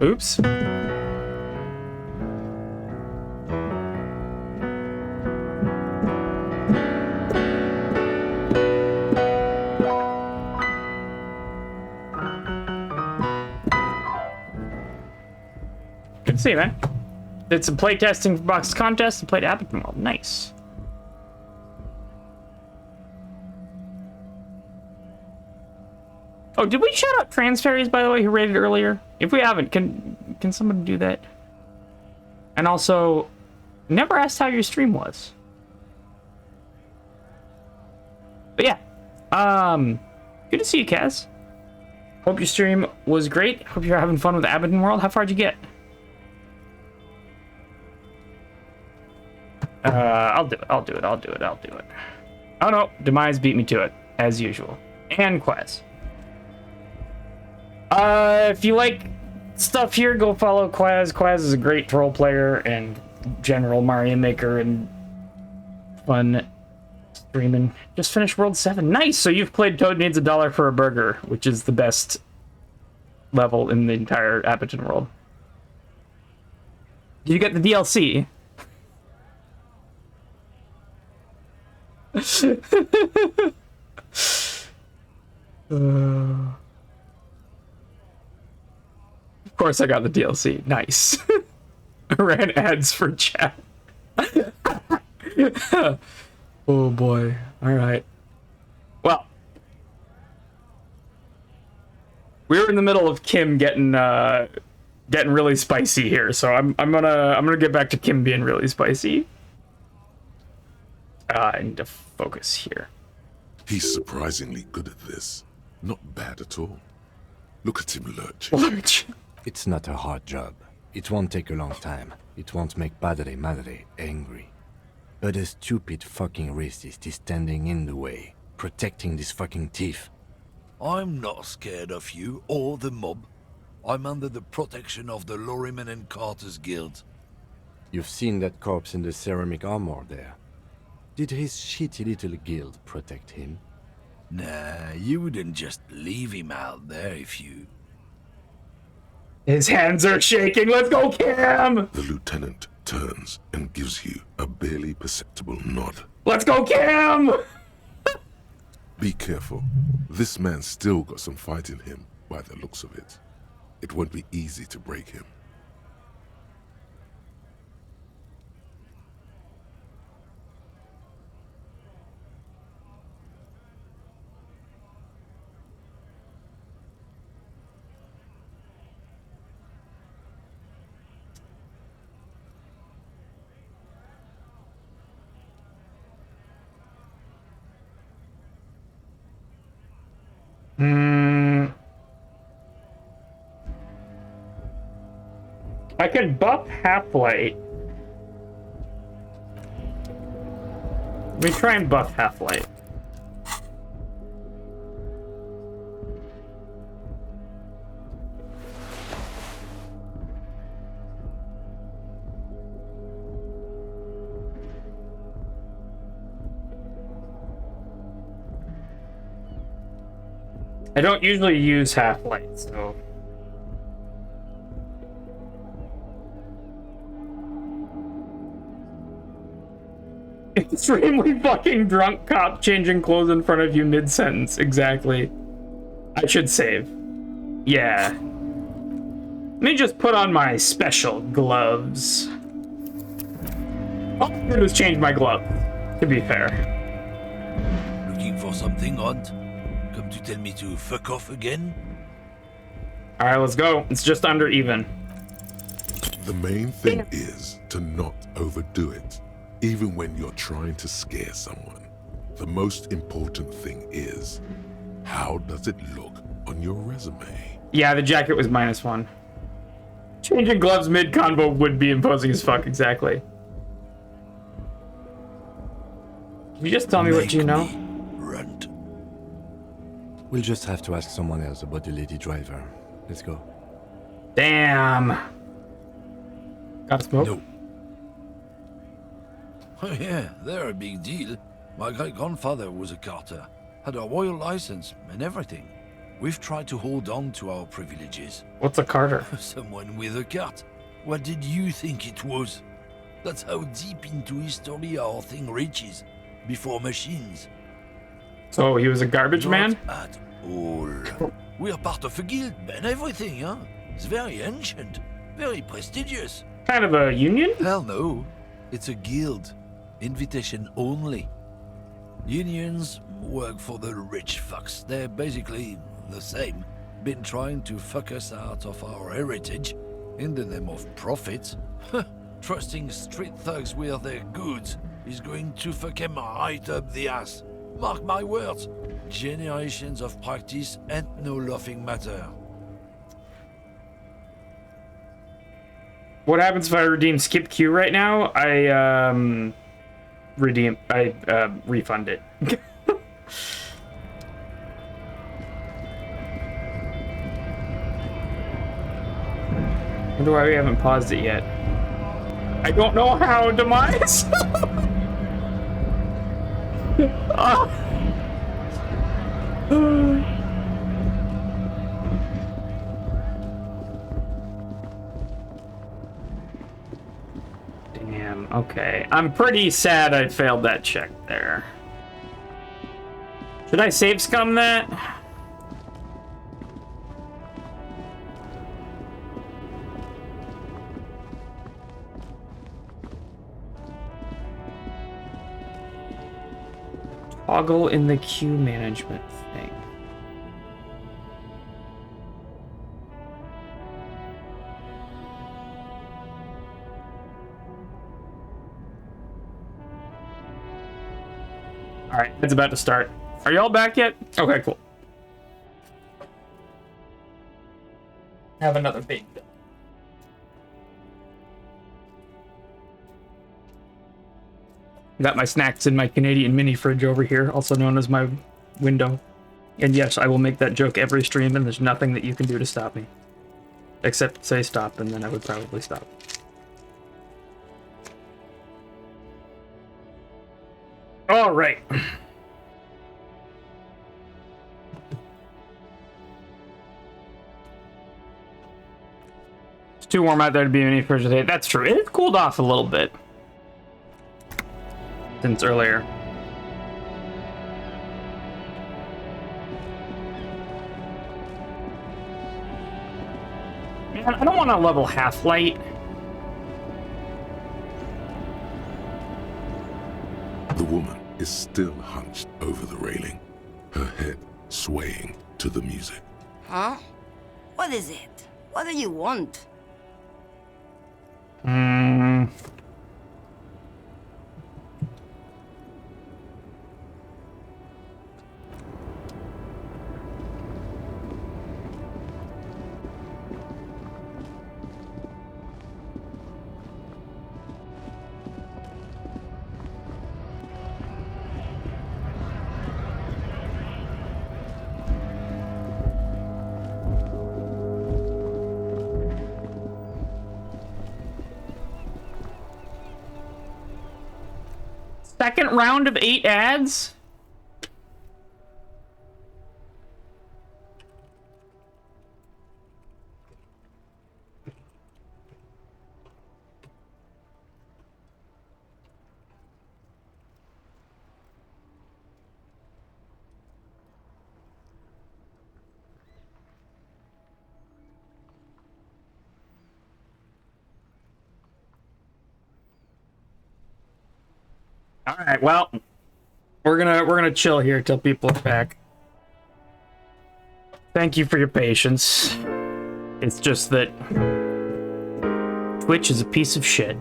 Oops. Good to see you, man. Did some playtesting for Box's contest and played Abington World. Nice. Oh, did we shout out Trans Fairies, by the way, who rated earlier? If we haven't, can somebody do that? And also, never asked how your stream was. But yeah, good to see you, Kaz. Hope your stream was great. Hope you're having fun with Abington World. How far'd you get? I'll do it. Oh no, Demise beat me to it, as usual. And Quaz. If you like stuff here, go follow Quaz. Quaz is a great troll player and general Mario Maker and fun streaming. Just finished World 7. Nice! So you've played Toad Needs a Dollar for a Burger, which is the best level in the entire Abington World. Did you get the DLC? Of course I got the DLC. Nice. I ran ads for chat. Oh boy. Alright. Well. We were in the middle of Kim getting really spicy here, so I'm gonna get back to Kim being really spicy. I need to focus here. He's surprisingly good at this. Not bad at all. Look at him lurch. It's not a hard job. It won't take a long time. It won't make Padre Madre angry. But a stupid fucking racist is standing in the way, protecting this fucking thief. I'm not scared of you or the mob. I'm under the protection of the Lorrymen and Carters Guild. You've seen that corpse in the ceramic armor there. Did his shitty little guild protect him? Nah, you wouldn't just leave him out there if you... His hands are shaking. Let's go, Cam! The lieutenant turns and gives you a barely perceptible nod. Let's go, Cam! Be careful. This man's still got some fight in him, by the looks of it. It won't be easy to break him. I can buff Half-Light. Let me try and buff Half-Light. I don't usually use Half-Light, so... Extremely fucking drunk cop changing clothes in front of you mid-sentence. Exactly. I should save. Yeah. Let me just put on my special gloves. All I did was change my glove, to be fair. Looking for for something, Hunt? Come to tell me to fuck off again? All right, let's go. It's just under even. The main thing is to not overdo it, even when you're trying to scare someone. The most important thing is, how does it look on your resume? Yeah, the jacket was -1. Changing gloves mid-convo would be imposing as fuck, exactly. Can you just tell me what you know? Runt. We'll just have to ask someone else about the lady driver. Let's go. Damn. Got a smoke? No. Oh yeah, they're a big deal. My great-grandfather was a carter, had a royal license and everything. We've tried to hold on to our privileges. What's a carter? Someone with a cart. What did you think it was? That's how deep into history our thing reaches. Before machines. So he was a garbage man? Not at all. We're part of a guild and everything, huh? It's very ancient, very prestigious. Kind of a union? Hell no. It's a guild. Invitation only. Unions work for the rich fucks. They're basically the same. Been trying to fuck us out of our heritage in the name of profit. Trusting street thugs with their goods is going to fuck him right up the ass. Mark my words. Generations of practice and no laughing matter. What happens if I redeem skip queue right now? I refund it. Wonder why we haven't paused it yet. I don't know how, Demise. Damn, okay. I'm pretty sad I failed that check there. Should I save scum that? Toggle in the queue management thing. Alright, it's about to start. Are y'all back yet? Okay, cool. Have another big. Got my snacks in my Canadian mini fridge over here, also known as my window. And yes, I will make that joke every stream, and there's nothing that you can do to stop me. Except say stop, and then I would probably stop. All right. It's too warm out there to be mini fridge today. That's true. It cooled off a little bit since earlier. Man, I don't want to level half-light. The woman is still hunched over the railing, her head swaying to the music. Huh? What is it? What do you want? Second round of 8 ads? All right, well, We're gonna chill here till people are back. Thank you for your patience. It's just that Twitch is a piece of shit.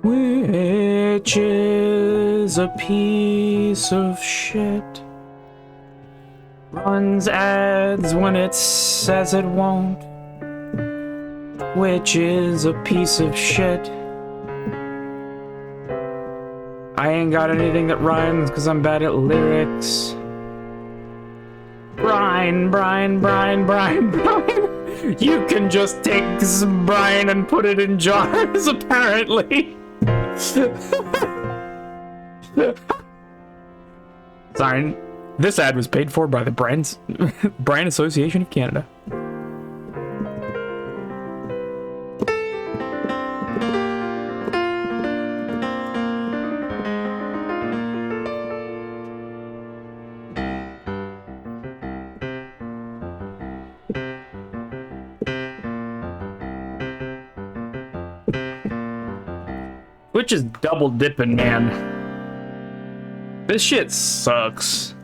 Which is a piece of shit. Runs ads when it says it won't. Which is a piece of shit. I ain't got anything that rhymes because I'm bad at lyrics. Brine. You can just take some brine and put it in jars, apparently. Sorry, this ad was paid for by the Brine Association of Canada. Which is double dipping, man. This shit sucks.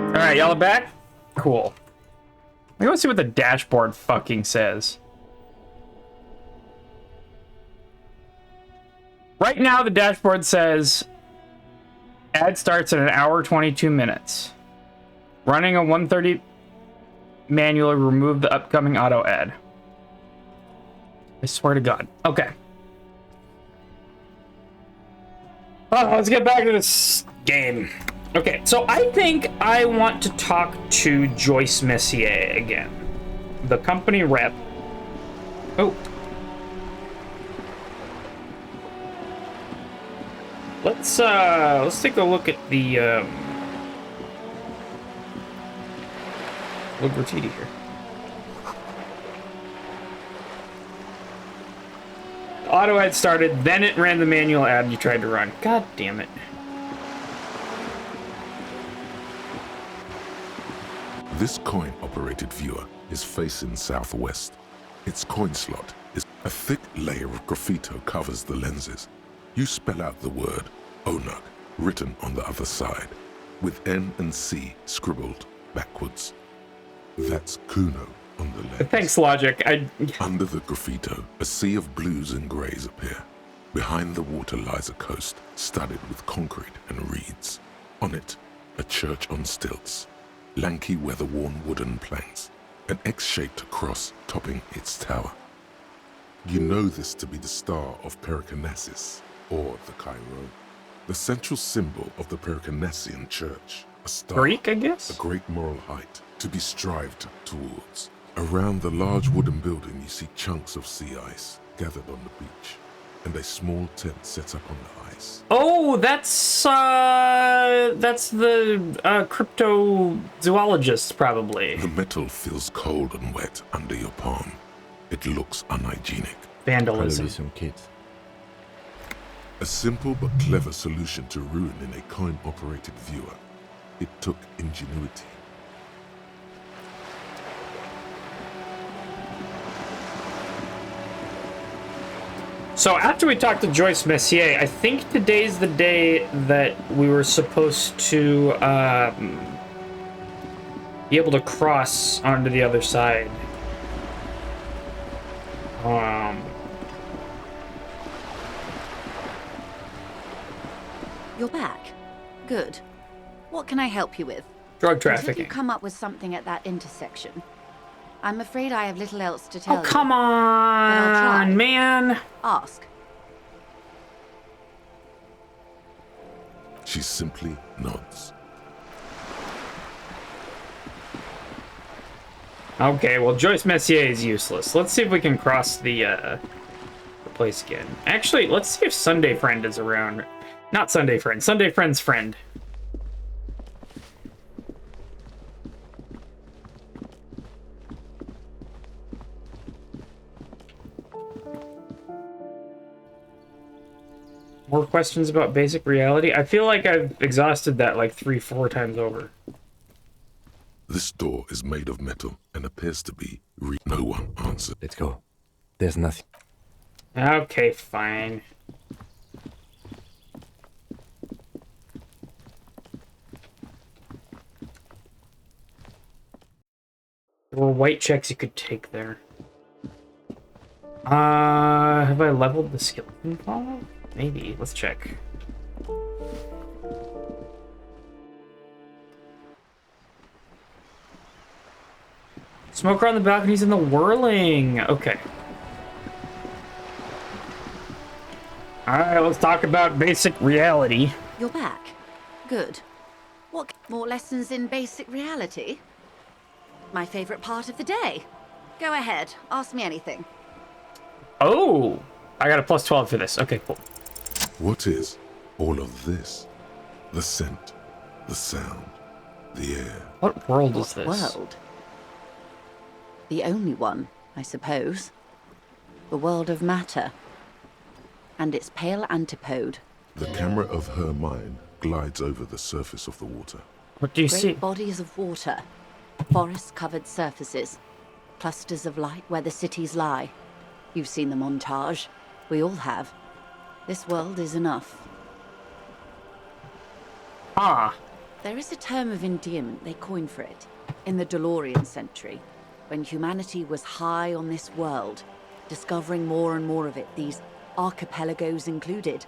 Alright, y'all are back? Cool. I want to see what the dashboard fucking says. Right now, the dashboard says ad starts at 1 hour 22 minutes. Running a 1:30 manual, remove the upcoming auto ad. I swear to God. Okay. Let's get back to this game. Okay, so I think I want to talk to Joyce Messier again. The company rep. Oh. Let's take a look at the Libertiti here. The auto ad started, then it ran the manual ad you tried to run. God damn it. This coin-operated viewer is facing southwest. Its coin slot is a thick layer of graffito covers the lenses. You spell out the word Onug written on the other side, with N and C scribbled backwards. That's Kuno on the lens. Thanks, Logic. Under the graffito, a sea of blues and greys appear. Behind the water lies a coast studded with concrete and reeds. On it, a church on stilts, lanky weather-worn wooden planks, an X-shaped cross topping its tower. You know this to be the star of Pericarnassus, or the Cairo, the central symbol of the Pericarnassian church. A star, Greek, I guess? A great moral height to be strived towards. Around the large wooden building you see chunks of sea ice gathered on the beach, and a small tent set up on the ice. Oh, that's the cryptozoologist, probably. The metal feels cold and wet under your palm. It looks unhygienic. Vandalism. Probably some kids. A simple but clever solution to ruin in a coin-operated viewer. It took ingenuity. So after we talked to Joyce Messier, I think today's the day that we were supposed to be able to cross onto the other side. You're back. Good. What can I help you with? Drug Until trafficking. you come up with something at that intersection, I'm afraid I have little else to tell you. Oh, come But I'll try. on, man. Ask. She simply nods. Okay, well, Joyce Messier is useless. Let's see if we can cross the place again. Actually, let's see if Sunday Friend is around. Not Sunday friend. Sunday friend's friend. More questions about basic reality? I feel like I've exhausted that like 3-4 times over. This door is made of metal and appears to be no one answered. Let's go. There's nothing. Okay, fine. There were white checks you could take there. Have I leveled the skeleton follow? Maybe. Let's check. Smoker on the balconies in the whirling. Okay. Alright, let's talk about basic reality. You're back. Good. What, more lessons in basic reality? My favorite part of the day. Go ahead, ask me anything. Oh! I got a plus 12 for this. Okay, cool. What is all of this? The scent, the sound, the air. What world is this? World? The only one, I suppose. The world of matter. And its pale antipode. The camera of her mind glides over the surface of the water. What do you see? Great bodies of water. Forest-covered surfaces. Clusters of light where the cities lie. You've seen the montage. We all have. This world is enough. Ah. There is a term of endearment they coined for it in the DeLorean century, when humanity was high on this world, discovering more and more of it, these archipelagos included.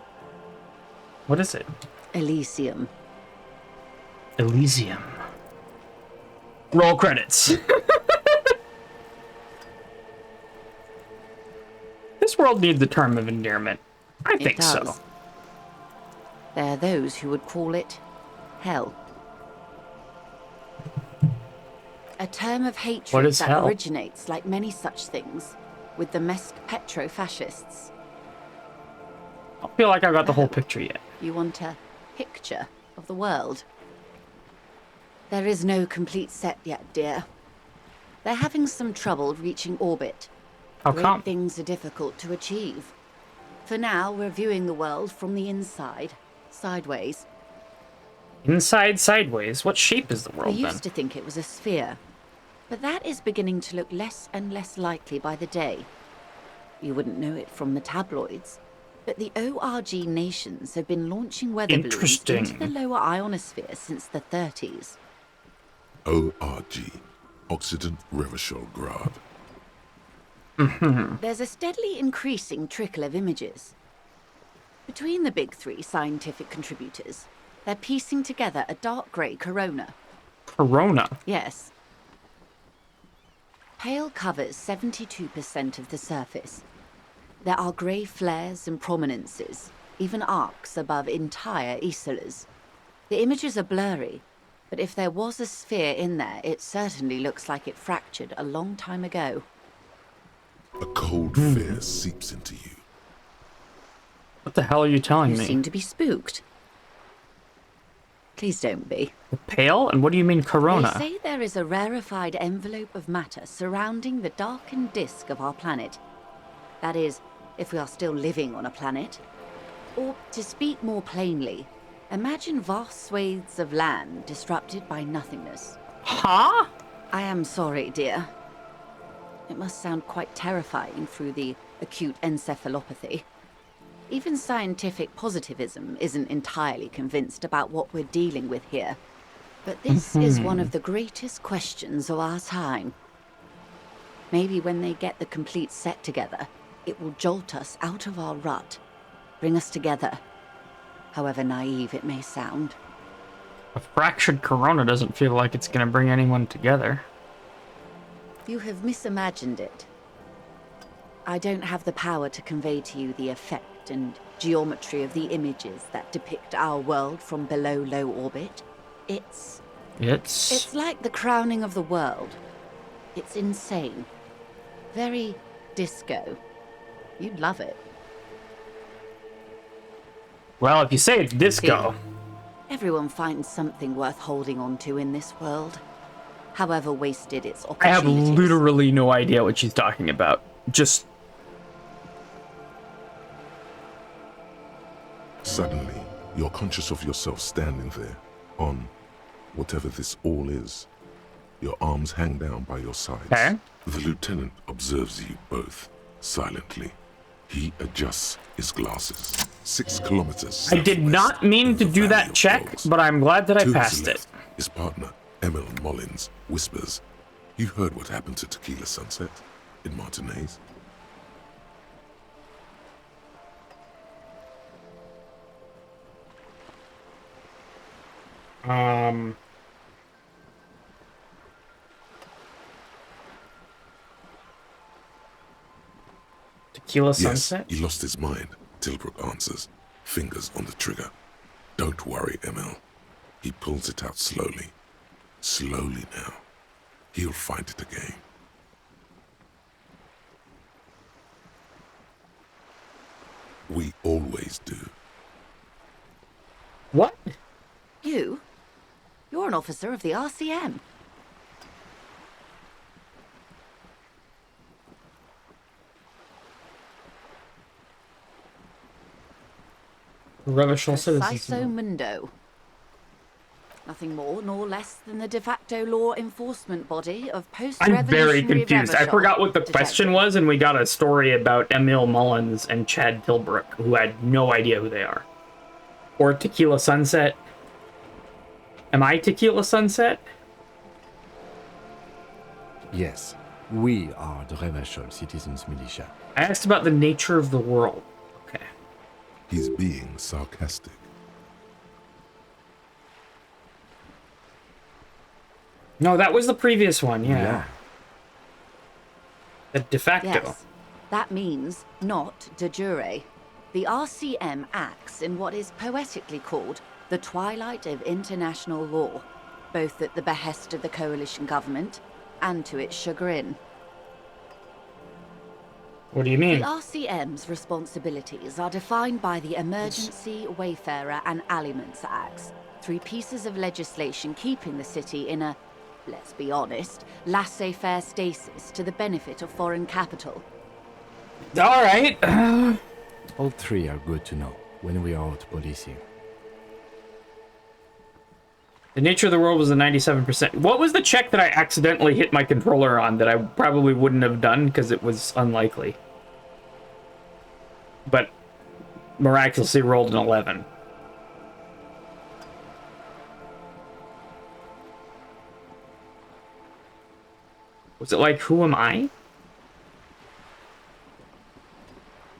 What is it? Elysium. Elysium. Roll credits. This world needs a term of endearment. I think so. There are those who would call it hell. A term of hatred that hell? originates, like many such things, with the Mesk petro-fascists. I feel like I got the whole picture yet. You want a picture of the world? There is no complete set yet, dear. They're having some trouble reaching orbit. How Great come? things are difficult to achieve. For now, we're viewing the world from the inside, sideways. Inside sideways? What shape is the We world then? used to think it was a sphere, but that is beginning to look less and less likely by the day. You wouldn't know it from the tabloids, but the ORG nations have been launching weather balloons into the lower ionosphere since the 30s. ORG, Occident Revichol-Grad. There's a steadily increasing trickle of images. Between the big three scientific contributors, they're piecing together a dark grey corona. Corona? Yes. Pale covers 72% of the surface. There are grey flares and prominences, even arcs above entire isolas. The images are blurry, but if there was a sphere in there, it certainly looks like it fractured a long time ago. A cold fear seeps into you. What the hell are you telling You me? seem to be spooked. Please don't be. Pale? And what do you mean corona? They say there is a rarefied envelope of matter surrounding the darkened disk of our planet. That is, if we are still living on a planet. Or, to speak more plainly, imagine vast swathes of land disrupted by nothingness. Huh? I am sorry, dear. It must sound quite terrifying through the acute encephalopathy. Even scientific positivism isn't entirely convinced about what we're dealing with here. But this is one of the greatest questions of our time. Maybe when they get the complete set together, it will jolt us out of our rut, bring us together, however naive it may sound. A fractured corona doesn't feel like it's gonna bring anyone together. You have misimagined it. I don't have the power to convey to you the effect and geometry of the images that depict our world from below low orbit. It's like the crowning of the world. It's insane. Very disco. You'd love it. Well, if you say it's disco. Everyone finds something worth holding on to in this world, however wasted its I have opportunities. literally no idea what she's talking about. Just... Suddenly, you're conscious of yourself standing there, on whatever this all is. Your arms hang down by your sides. Okay. The lieutenant observes you both, silently. He adjusts his glasses. 6 kilometers I did not mean to do that check, but I'm glad that I passed it. His partner, Emil Mullins, whispers, "You heard what happened to Tequila Sunset in Martinez?" Tequila Sunset? Yes, he lost his mind, Tilbrook answers, fingers on the trigger. Don't worry, Emil. He pulls it out slowly. Slowly now. He'll find it again. We always do. What? You? You're an officer of the RCM. Revachol Preciso citizens. Mundo. Nothing more nor less than the de facto law enforcement body of post-revolutionary I'm very confused. I Revachol forgot what the detective. question was, and we got a story about Emil Mullins and Chad Tilbrook, who had no idea who they are. Or Tequila Sunset. Am I Tequila Sunset? Yes, we are the Revachol Citizens Militia. I asked about the nature of the world. Okay. He's being sarcastic. No, that was the previous one, Yeah. The de facto. Yes, that means not de jure. The RCM acts in what is poetically called the twilight of international law, both at the behest of the coalition government and to its chagrin. What do you mean? The RCM's responsibilities are defined by the Emergency, Wayfarer and Aliments Acts, 3 pieces of legislation keeping the city in a, let's be honest, laissez-faire stasis to the benefit of foreign capital. All right. All 3 are good to know when we are out policing. The nature of the world was a 97%. What was the check that I accidentally hit my controller on that I probably wouldn't have done because it was unlikely? But miraculously rolled an 11. Was it like, who am I?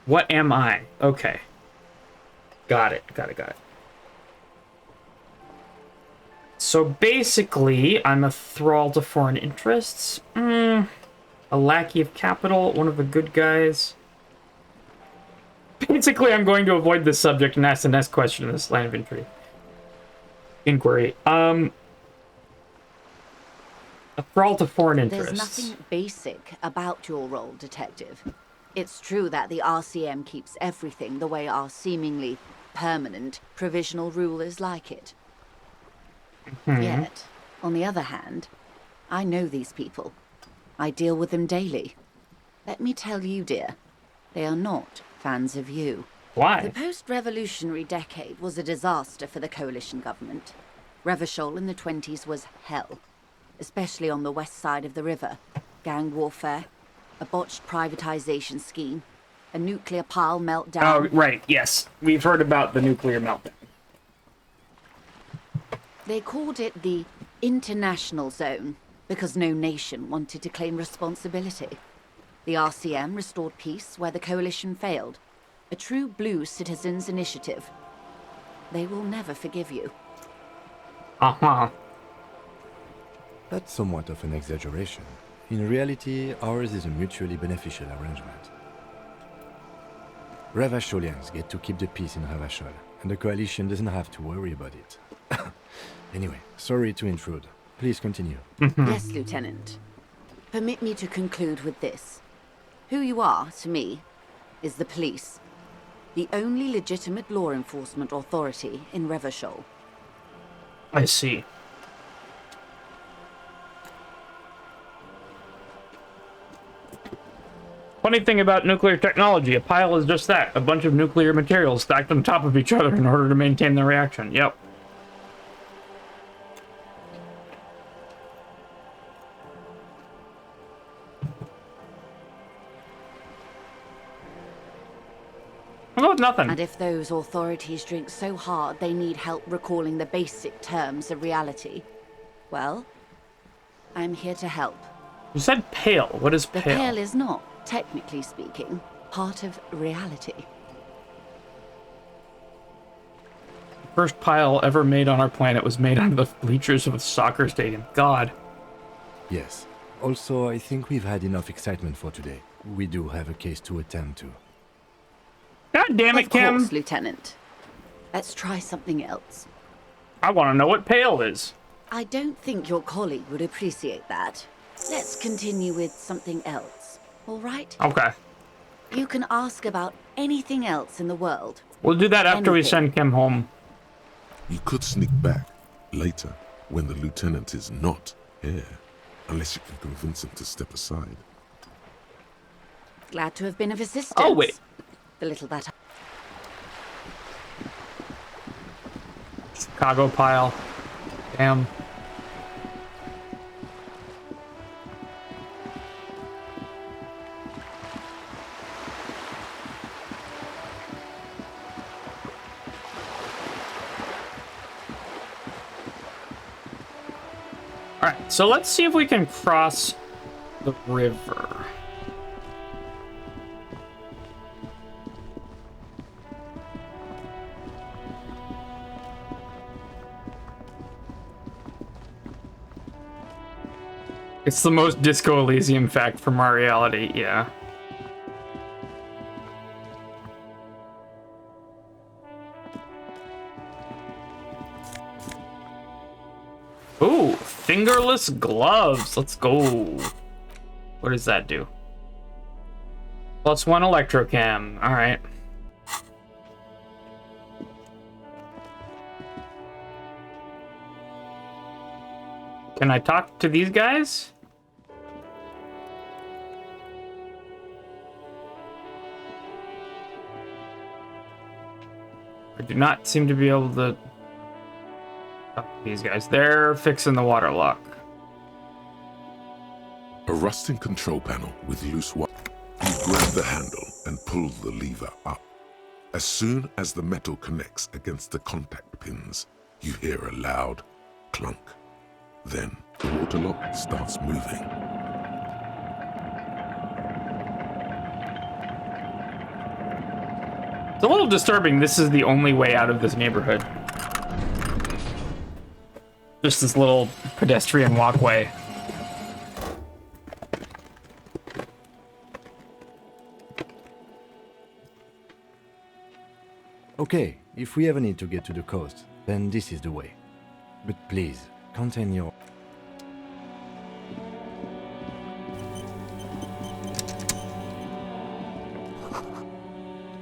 What am I? Okay. Got it. So basically, I'm a thrall to foreign interests. A lackey of capital, one of the good guys. Basically, I'm going to avoid this subject and ask the next question in this line of inquiry. A thrall to foreign interests. There's nothing basic about your role, Detective. It's true that the RCM keeps everything the way our seemingly permanent provisional rulers like it. Yet, on the other hand, I know these people. I deal with them daily. Let me tell you, dear, they are not fans of you. Why? The post-revolutionary decade was a disaster for the coalition government. Revachol in the 20s was hell, especially on the west side of the river. Gang warfare, a botched privatization scheme, a nuclear pile meltdown. Oh, right, yes. We've heard about the nuclear meltdown. They called it the international zone because no nation wanted to claim responsibility. The RCM restored peace where the coalition failed. A true blue citizens' initiative. They will never forgive you. Uh-huh. That's somewhat of an exaggeration. In reality, ours is a mutually beneficial arrangement. Revacholians get to keep the peace in Revachol, and the coalition doesn't have to worry about it. Anyway, sorry to intrude. Please continue. Yes, Lieutenant. Permit me to conclude with this. Who you are, to me, is the police. the only legitimate law enforcement authority in Revachol. I see. Funny thing about nuclear technology, a pile is just that, a bunch of nuclear materials stacked on top of each other in order to maintain the reaction. Yep. I'll go with nothing. And if those authorities drink so hard they need help recalling the basic terms of reality, well, I'm here to help. You said pale. What is pale? The pale is not, technically speaking, part of reality. The first pile ever made on our planet was made out of the bleachers of a soccer stadium. God. Yes. Also, I think we've had enough excitement for today. We do have a case to attend to. God damn it, Kim. Of course, Lieutenant. Let's try something else. I want to know what pale is. I don't think your colleague would appreciate that. Let's continue with something else, all right? Okay. You can ask about anything else in the world. We'll do that after we send Kim home. You could sneak back later when the lieutenant is not here, unless you can convince him to step aside. Glad to have been of assistance. Oh, wait. The little that... Chicago pile. Damn. Alright, so let's see if we can cross the river. It's the most Disco Elysium fact from our reality, yeah. Ooh, fingerless gloves. Let's go. What does that do? +1 electrochem. All right. Can I talk to these guys? I do not seem to be able to talk to these guys. They're fixing the water lock. A rusting control panel with loose wire. You grab the handle and pull the lever up. As soon as the metal connects against the contact pins, you hear a loud clunk. Then the water lock starts moving. It's a little disturbing. This is the only way out of this neighborhood. Just this little pedestrian walkway. Okay, if we ever need to get to the coast, then this is the way. But please, contain your...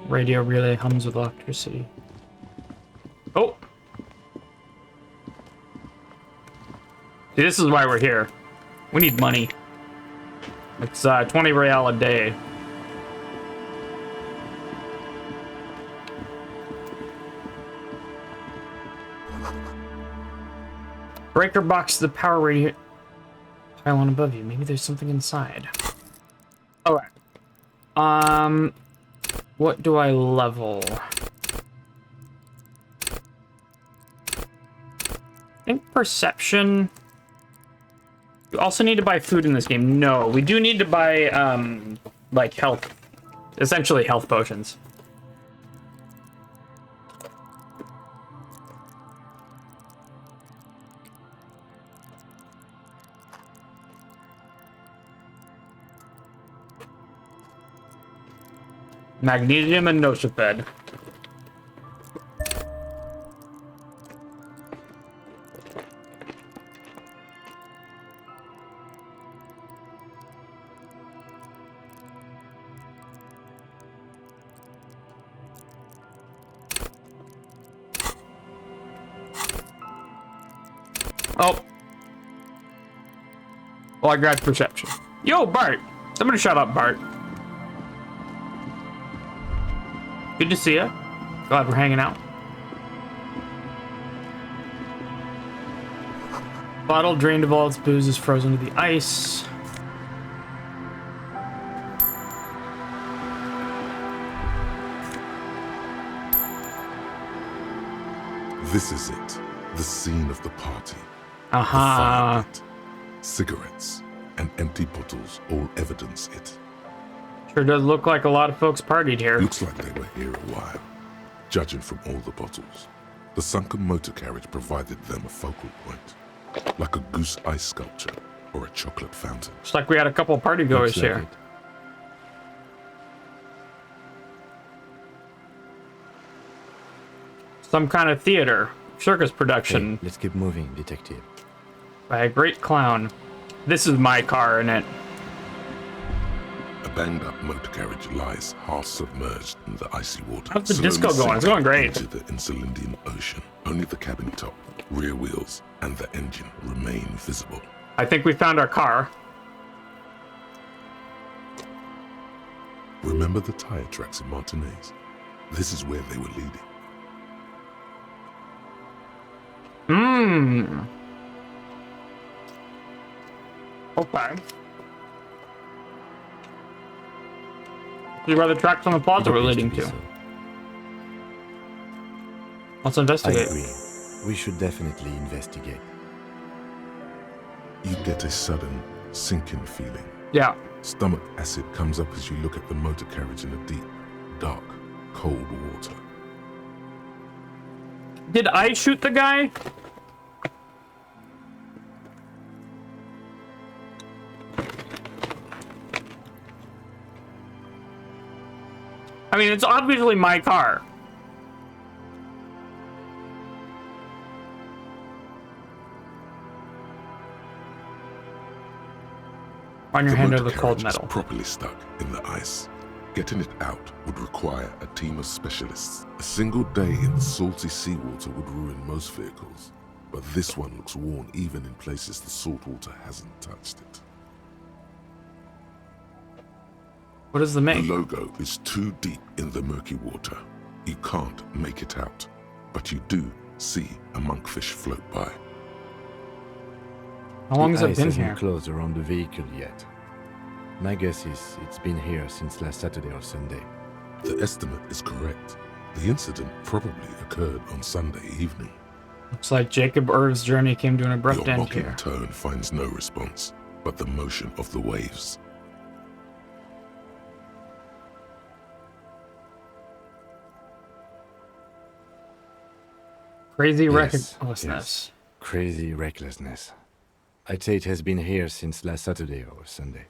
Radio relay hums with electricity. Oh! See, this is why we're here. We need money. It's 20 real a day. Breaker box to the power radio pylon above you. Maybe there's something inside. Alright. What do I level? I think perception. You also need to buy food in this game. No, we do need to buy, like health. Essentially health potions. Magnesium and Nosophed. Oh. Well, I grabbed perception. Yo, Bart! Somebody shut up, Bart. Good to see ya. Glad we're hanging out. Bottle drained of all its booze is frozen to the ice. This is it. The scene of the party. Aha. The fire pit. Cigarettes and empty bottles all evidence it. Sure does look like a lot of folks partied here. Looks like they were here a while, judging from all the bottles. The sunken motor carriage provided them a focal point, like a goose ice sculpture or a chocolate fountain. Looks like we had a couple party goers here. it. Some kind of theater, circus production. Hey, let's keep moving, detective. By a great clown. This is my car in it. A banged-up motor carriage lies half submerged in the icy water. How's the disco going? It's going great. Into the Insulindian Ocean. Only the cabin top, rear wheels, and the engine remain visible. I think we found our car. Remember the tire tracks in Martinez? This is where they were leading. Okay. See where the tracks on the plaza were leading to. Let's I investigate. agree. We should definitely investigate. You get a sudden sinking feeling. Yeah. Stomach acid comes up as you look at the motor carriage in a deep, dark, cold water. Did I shoot the guy? I mean, it's obviously my car. On your hand motor over the cold carriage is metal. properly stuck in the ice. Getting it out would require a team of specialists. A single day in the salty seawater would ruin most vehicles, but this one looks worn even in places the salt water hasn't touched it. What does the make? The logo is too deep in the murky water. You can't make it out, but you do see a monkfish float by. How long has The it ice been hasn't here? closed around the vehicle yet. My guess is it's been here since last Saturday or Sunday. The estimate is correct. The incident probably occurred on Sunday evening. Looks like Jacob Irv's journey came to an abrupt Your end mocking here. tone finds no response, but the motion of the waves. Crazy Yes, recklessness. yes. Crazy recklessness. I'd say it has been here since last Saturday or Sunday.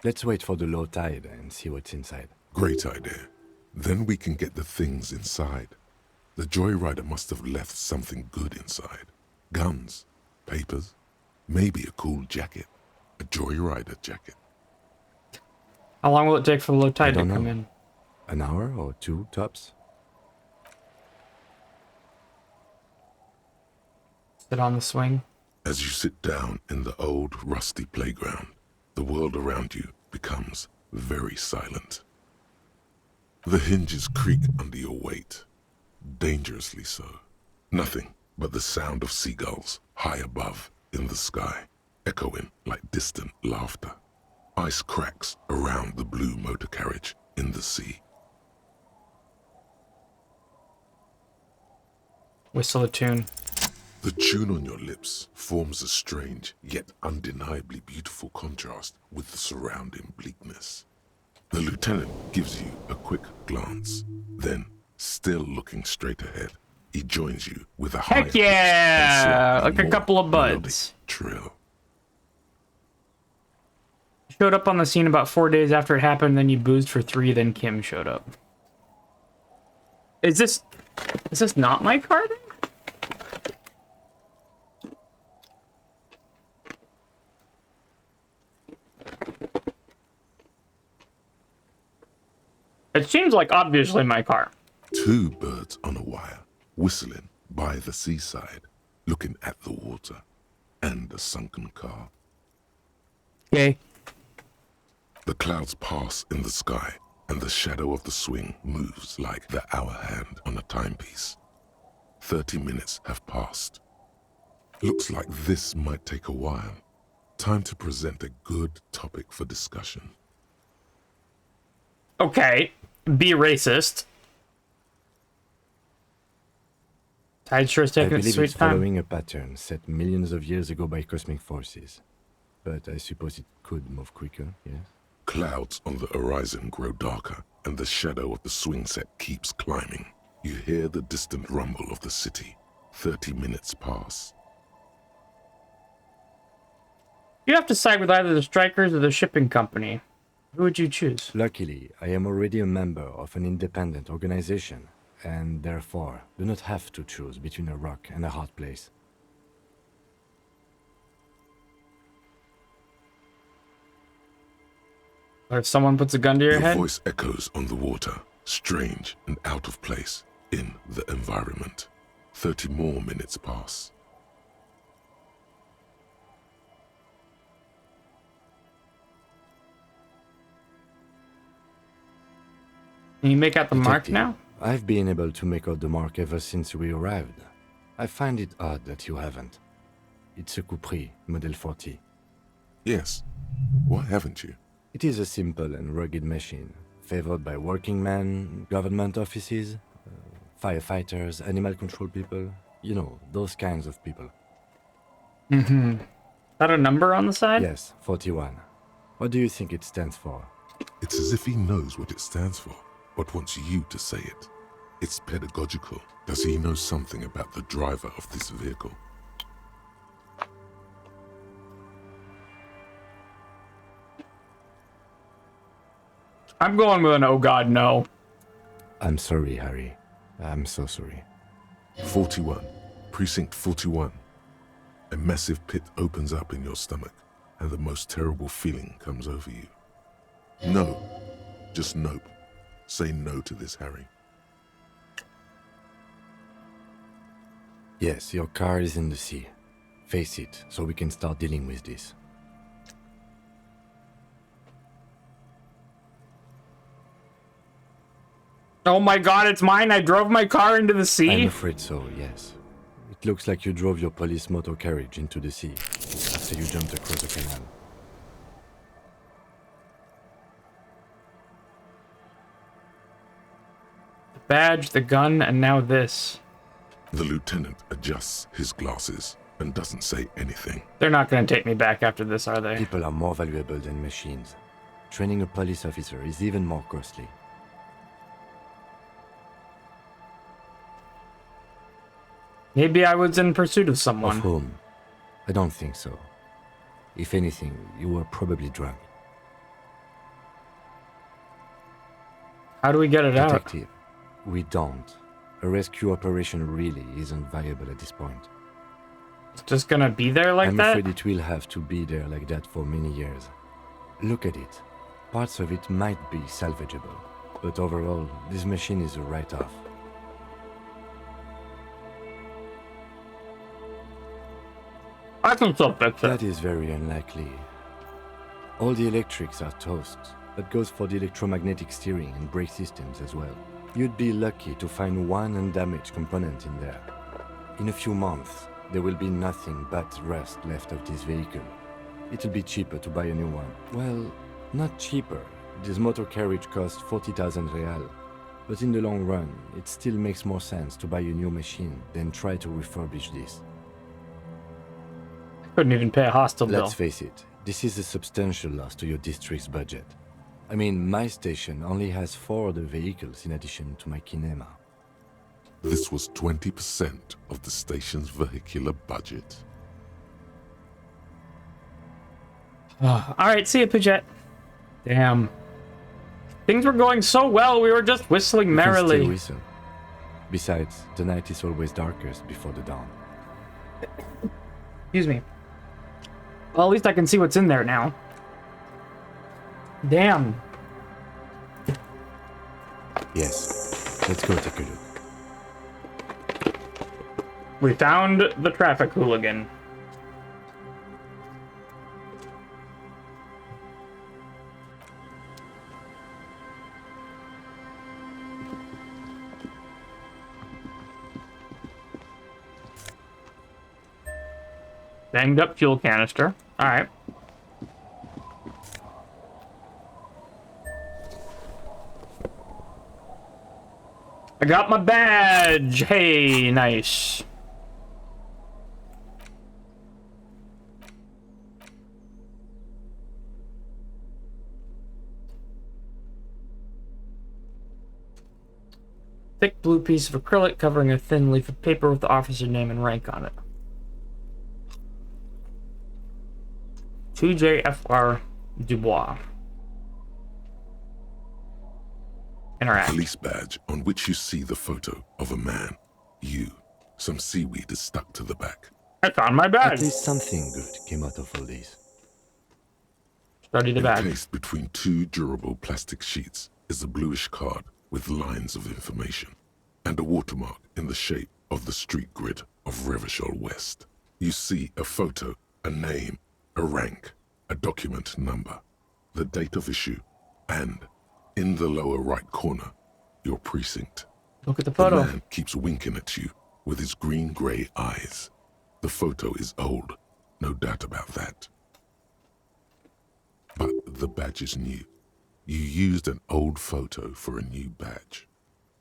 Let's wait for the low tide and see what's inside. Great idea. Then we can get the things inside. The joyrider must have left something good inside. Guns, papers, maybe a cool jacket. A joyrider jacket. How long will it take for the low I tide to don't come know. in? An hour or two, tops? Sit on the swing. As you sit down in the old rusty playground, the world around you becomes very silent. The hinges creak under your weight, dangerously so. Nothing but the sound of seagulls high above in the sky, echoing like distant laughter. Ice cracks around the blue motor carriage in the sea. Whistle a tune. The tune on your lips forms a strange yet undeniably beautiful contrast with the surrounding bleakness. The lieutenant gives you a quick glance, then, still looking straight ahead, he joins you with a high Heck yeah! and Like a slightly couple of more buds. melodic trill. Showed up on the scene about 4 days after it happened, then you boozed for 3, then Kim showed up. Is this not my car then? It seems like obviously my car. 2 birds on a wire, whistling by the seaside. looking at the water and the sunken car. Okay. The clouds pass in the sky, and the shadow of the swing moves like the hour hand on a timepiece. 30 minutes have passed. Looks like this might take a while. Time to present a good topic for discussion. Okay. Be racist. Tide sure is I taking its believe sweet it's time. following a pattern set millions of years ago by cosmic forces. But I suppose it could move quicker, yes? Clouds on the horizon grow darker, and the shadow of the swing set keeps climbing. You hear the distant rumble of the city. 30 minutes pass. You have to side with either the strikers or the shipping company. Who would you choose? Luckily, I am already a member of an independent organization, and therefore do not have to choose between a rock and a hard place. Or if someone puts a gun to your Your head? voice echoes on the water, strange and out of place in the environment. 30 more minutes pass. Can you make out the mark Detective, now? I've been able to make out the mark ever since we arrived. I find it odd that you haven't. It's a Capri, Model 40. Yes. Why haven't you? It is a simple and rugged machine, favored by working men, government offices, firefighters, animal control people. You know, those kinds of people. Mm-hmm. Is that a number on the side? Yes, 41. What do you think it stands for? It's as if he knows what it stands for, but wants you to say it. It's pedagogical. Does he know something about the driver of this vehicle? I'm going with an oh god no. I'm sorry, Harry. I'm so sorry. 41. Precinct 41. A massive pit opens up in your stomach, and the most terrible feeling comes over you. No. Just nope. Say no to this, Harry. Yes, your car is in the sea. Face it, so we can start dealing with this. Oh my god, it's mine! I drove my car into the I'm sea? afraid so, yes. It looks like you drove your police motor carriage into the sea after you jumped across the canal. The badge, the gun, and now this. The lieutenant adjusts his glasses and doesn't say anything. They're not going to take me back after this, are they? People are more valuable than machines. Training a police officer is even more costly. Maybe I was in pursuit of someone. Of whom? I don't think so. If anything, you were probably drunk. How do we get it out? Detective, we don't. A rescue operation really isn't viable at this point. It's just gonna be there like I'm that? afraid it will have to be there like that for many years. Look at it. Parts of it might be salvageable, but overall, this machine is a write-off. I can still fix it. That is very unlikely. All the electrics are toast. That goes for the electromagnetic steering and brake systems as well. You'd be lucky to find one undamaged component in there. In a few months, there will be nothing but rust left of this vehicle. It'll be cheaper to buy a new one. Well, not cheaper. This motor carriage costs 40,000 real. But in the long run, it still makes more sense to buy a new machine than try to refurbish this. Couldn't even pay a hostel bill. Let's face it, this is a substantial loss to your district's budget. I mean, my station only has 4 other vehicles in addition to my kinema. This was 20% of the station's vehicular budget. Alright, see you, Paget. Damn. Things were going so well, we were just whistling You can merrily. still whistle. Besides, the night is always darkest before the dawn. Excuse me. Well, at least I can see what's in there now. Damn. Yes, let's go take a look. We found the traffic hooligan. Banged up fuel canister. Alright. I got my badge! Hey, nice. Thick blue piece of acrylic covering a thin leaf of paper with the officer name and rank on it. 2JFR Dubois. Interact. Police badge on which you see the photo of a man. You. Some seaweed is stuck to the back. I found my badge. At least something good came out of all these. Study the badge. Encased between two durable plastic sheets is a bluish card with lines of information and a watermark in the shape of the street grid of Revachol West. You see a photo, a name, a rank, a document number, the date of issue, and in the lower right corner, your precinct. Look at the photo. The man keeps winking at you with his green-gray eyes. The photo is old, no doubt about that. But the badge is new. You used an old photo for a new badge.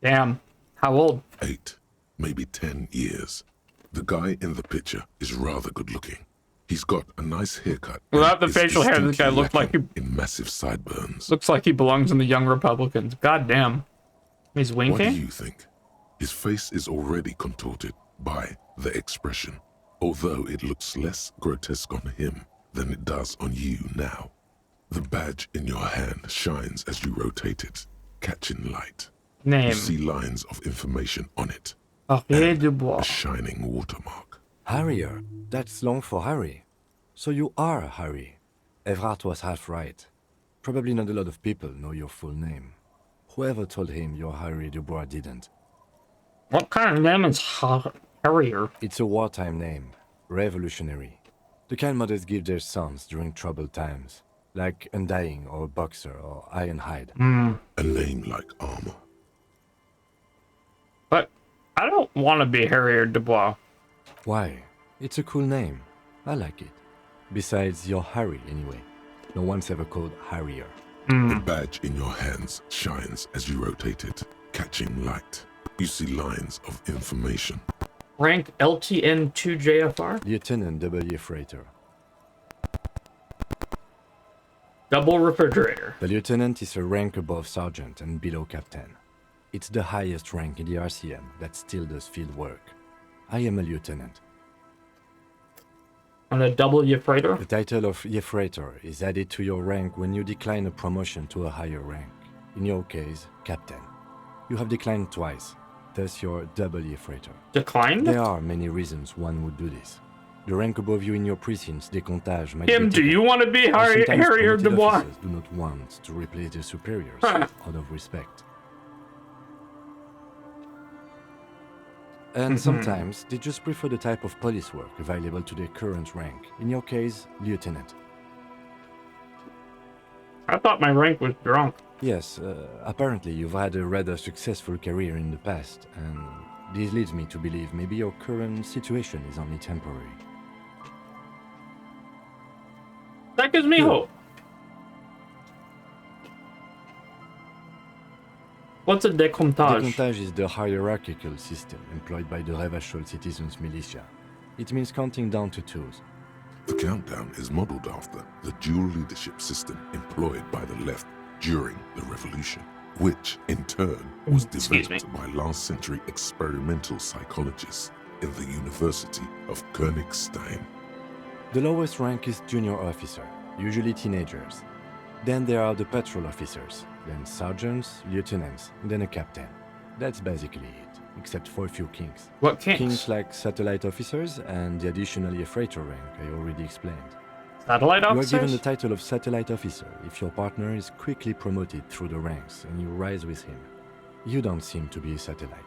Damn. How old? 8, maybe 10 years. The guy in the picture is rather good looking. He's got a nice haircut. Without the facial hair, this guy looked like he... in massive sideburns. Looks like he belongs in the Young Republicans. God damn. He's winking? What do you think? His face is already contorted by the expression, although it looks less grotesque on him than it does on you now. The badge in your hand shines as you rotate it, catching light. Name. You see lines of information on it. Henri Dubois. A shining watermark. Harrier. That's long for Harry. So you are Harry. Evrard was half right. Probably not a lot of people know your full name. Whoever told him you're Harry Dubois didn't. What kind of name is Harrier? It's a wartime name. Revolutionary. The kind mothers give their sons during troubled times. Like Undying or Boxer or Ironhide. A name like armor. But I don't want to be Harrier Dubois. Why? It's a cool name. I like it. Besides, you're Harry anyway. No one's ever called Harrier. The badge in your hands shines as you rotate it, catching light. You see lines of information. Rank LTN2JFR? Lieutenant W. Freighter. Double refrigerator. The lieutenant is a rank above sergeant and below captain. It's the highest rank in the RCM that still does field work. I am a lieutenant. On a double Yefreighter? The title of Yefreighter is added to your rank when you decline a promotion to a higher rank. In your case, captain. You have declined twice, thus you're double Yefreighter. Declined? There are many reasons one would do this. The rank above you in your precinct's décomptage might Kim, be do you want to be Harrier Dubois? Officers do not want to replace their superiors out of respect. And sometimes they just prefer the type of police work available to their current rank. In your case, lieutenant. I thought my rank was drunk. Yes, apparently you've had a rather successful career in the past, and this leads me to believe maybe your current situation is only temporary. That gives me hope. What's a décomptage? Décomptage is the hierarchical system employed by the Revachol citizens militia. It means counting down to twos. The countdown is modeled after the dual leadership system employed by the left during the revolution, which in turn was developed by last century experimental psychologists in the University of Königstein. The lowest rank is junior officer, usually teenagers. Then there are the patrol officers, then sergeants, lieutenants, then a captain. That's basically it, except for a few kinks. What kinks? Kinks like satellite officers and the additional Yefreighter rank I already explained. Satellite officers? You are given the title of satellite officer if your partner is quickly promoted through the ranks and you rise with him. You don't seem to be a satellite.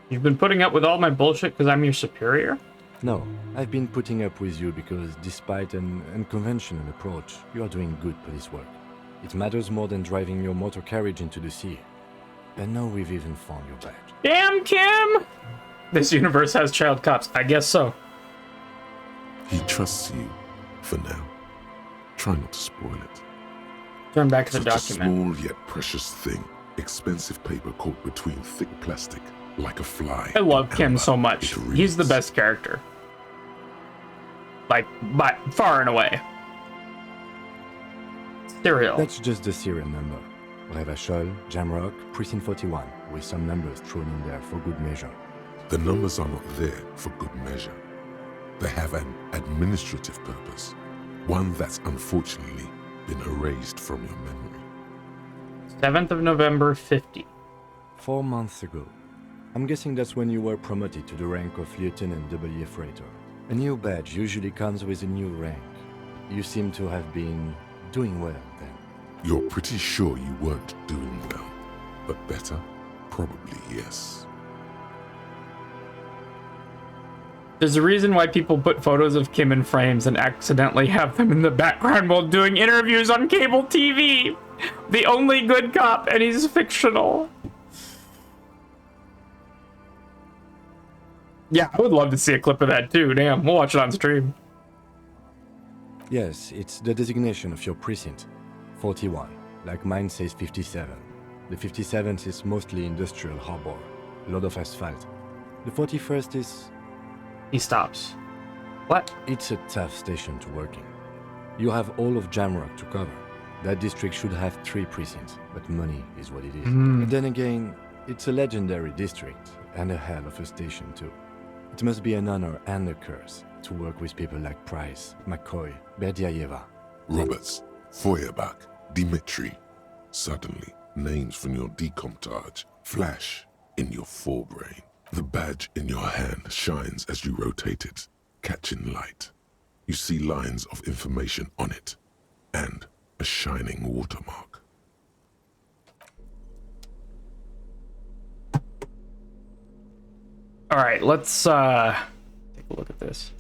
You've been putting up with all my bullshit because I'm your superior? No, I've been putting up with you because despite an unconventional approach, you are doing good police work. It matters more than driving your motor carriage into the sea. And now we've even found your badge. Damn, Kim! This universe has child cops. I guess so. He trusts you, for now. Try not to spoil it. Turn back to the Such document. a small yet precious thing. Expensive paper caught between thick plastic, like a fly. I love Kim amber. so much. He's the best character. Like, by far and away. Serial. That's just the serial number. Revachol, Jamrock, Precinct 41, with some numbers thrown in there for good measure. The numbers are not there for good measure. They have an administrative purpose, one that's unfortunately been erased from your memory. 7th of November, 50. 4 months ago. I'm guessing that's when you were promoted to the rank of Lieutenant W. Freighter. A new badge usually comes with a new rank. You seem to have been doing well then. You're pretty sure you weren't doing well, but better? Probably yes. There's a reason why people put photos of Kim in frames and accidentally have them in the background while doing interviews on cable TV. The only good cop, and he's fictional. Yeah, I would love to see a clip of that too. Damn, we'll watch it on stream. Yes, it's the designation of your precinct. 41, like mine says 57. The 57th is mostly industrial harbor, a lot of asphalt. The 41st is... He stops. What? It's a tough station to work in. You have all of Jamrock to cover. That district should have 3 precincts, but money is what it is. But then again, it's a legendary district, and a hell of a station too. It must be an honor and a curse to work with people like Price, McCoy, Berdiayeva. Roberts, Feuerbach, Dimitri. Suddenly, names from your decomptage flash in your forebrain. The badge in your hand shines as you rotate it, catching light. You see lines of information on it, and a shining watermark. All right, let's take a look at this.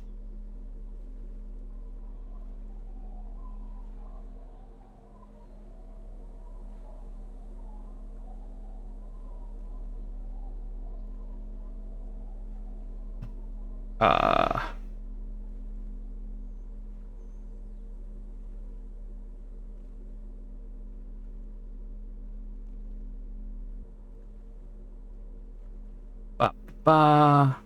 Ba.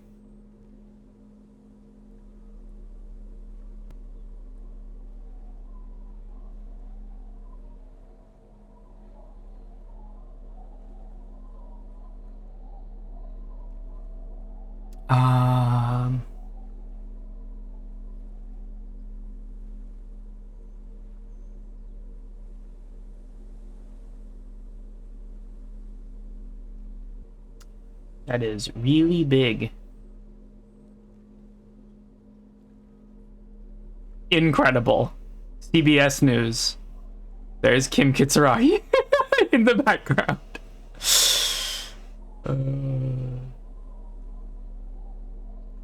That is really big. Incredible. CBS News. There's Kim Kitsuragi in the background.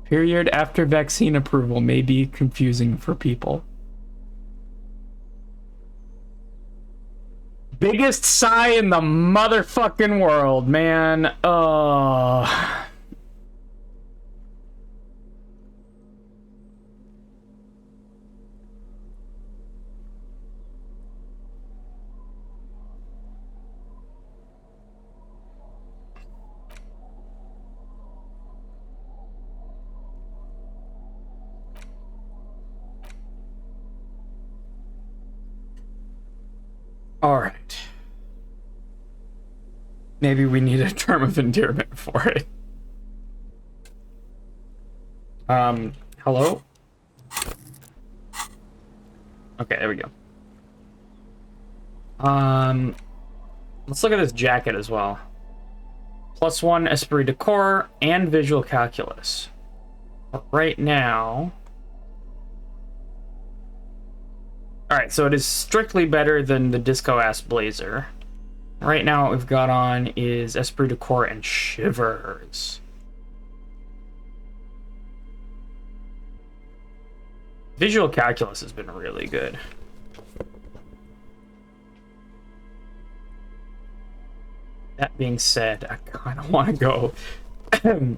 Period after vaccine approval may be confusing for people. Biggest sigh in the motherfucking world, man. All right. Maybe we need a term of endearment for it. Hello? Okay, there we go. Let's look at this jacket as well. +1 Esprit de Corps and Visual Calculus. But right now... Alright, so it is strictly better than the Disco-ass Blazer. Right now what we've got on is Esprit de Corps and Shivers. Visual calculus has been really good. That being said, I kind of want to go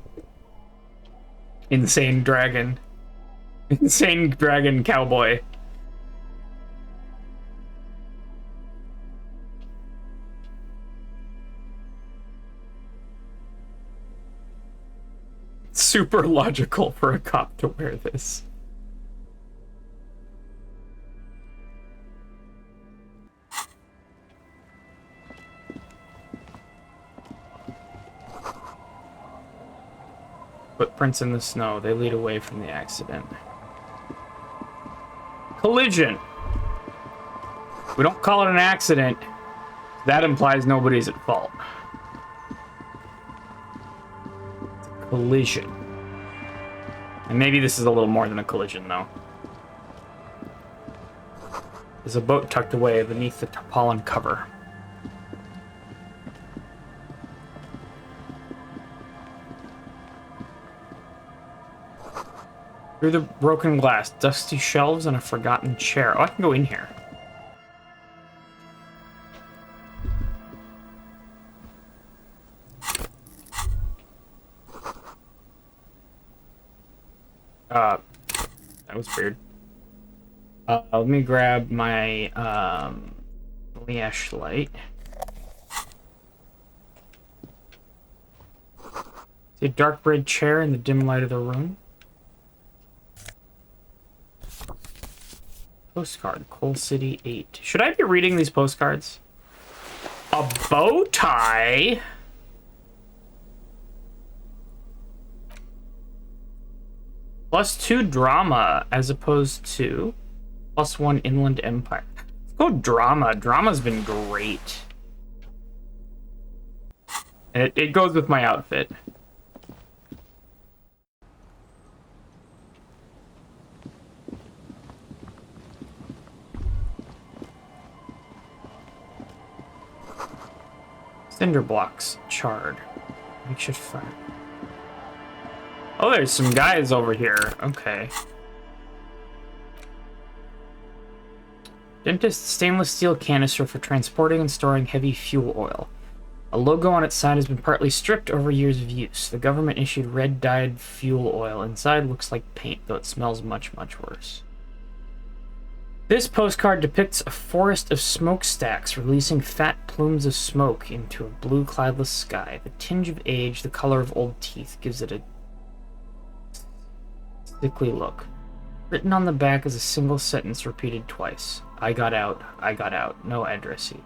insane dragon cowboy. Super logical for a cop to wear this. Footprints in the snow. They lead away from the accident. Collision. We don't call it an accident. That implies nobody's at fault. Collision. And maybe this is a little more than a collision, though. There's a boat tucked away beneath the tarpaulin cover. Through the broken glass, dusty shelves, and a forgotten chair. Oh, I can go in here. That was weird. Let me grab my flashlight. See a dark red chair in the dim light of the room. Postcard, Coal City 8. Should I be reading these postcards? A bow tie? +2 drama as opposed to +1 Inland Empire. Let's go drama. Drama's been great. And it goes with my outfit. Cinder blocks, charred. Makeshift fire. Oh, there's some guys over here. Okay. Dentist stainless steel canister for transporting and storing heavy fuel oil. A logo on its side has been partly stripped over years of use. The government issued red dyed fuel oil. Inside looks like paint, though it smells much, much worse. This postcard depicts a forest of smokestacks releasing fat plumes of smoke into a blue cloudless sky. The tinge of age, the color of old teeth, gives it a sickly look. Written on the back is a single sentence repeated twice. I got out, no address sheet.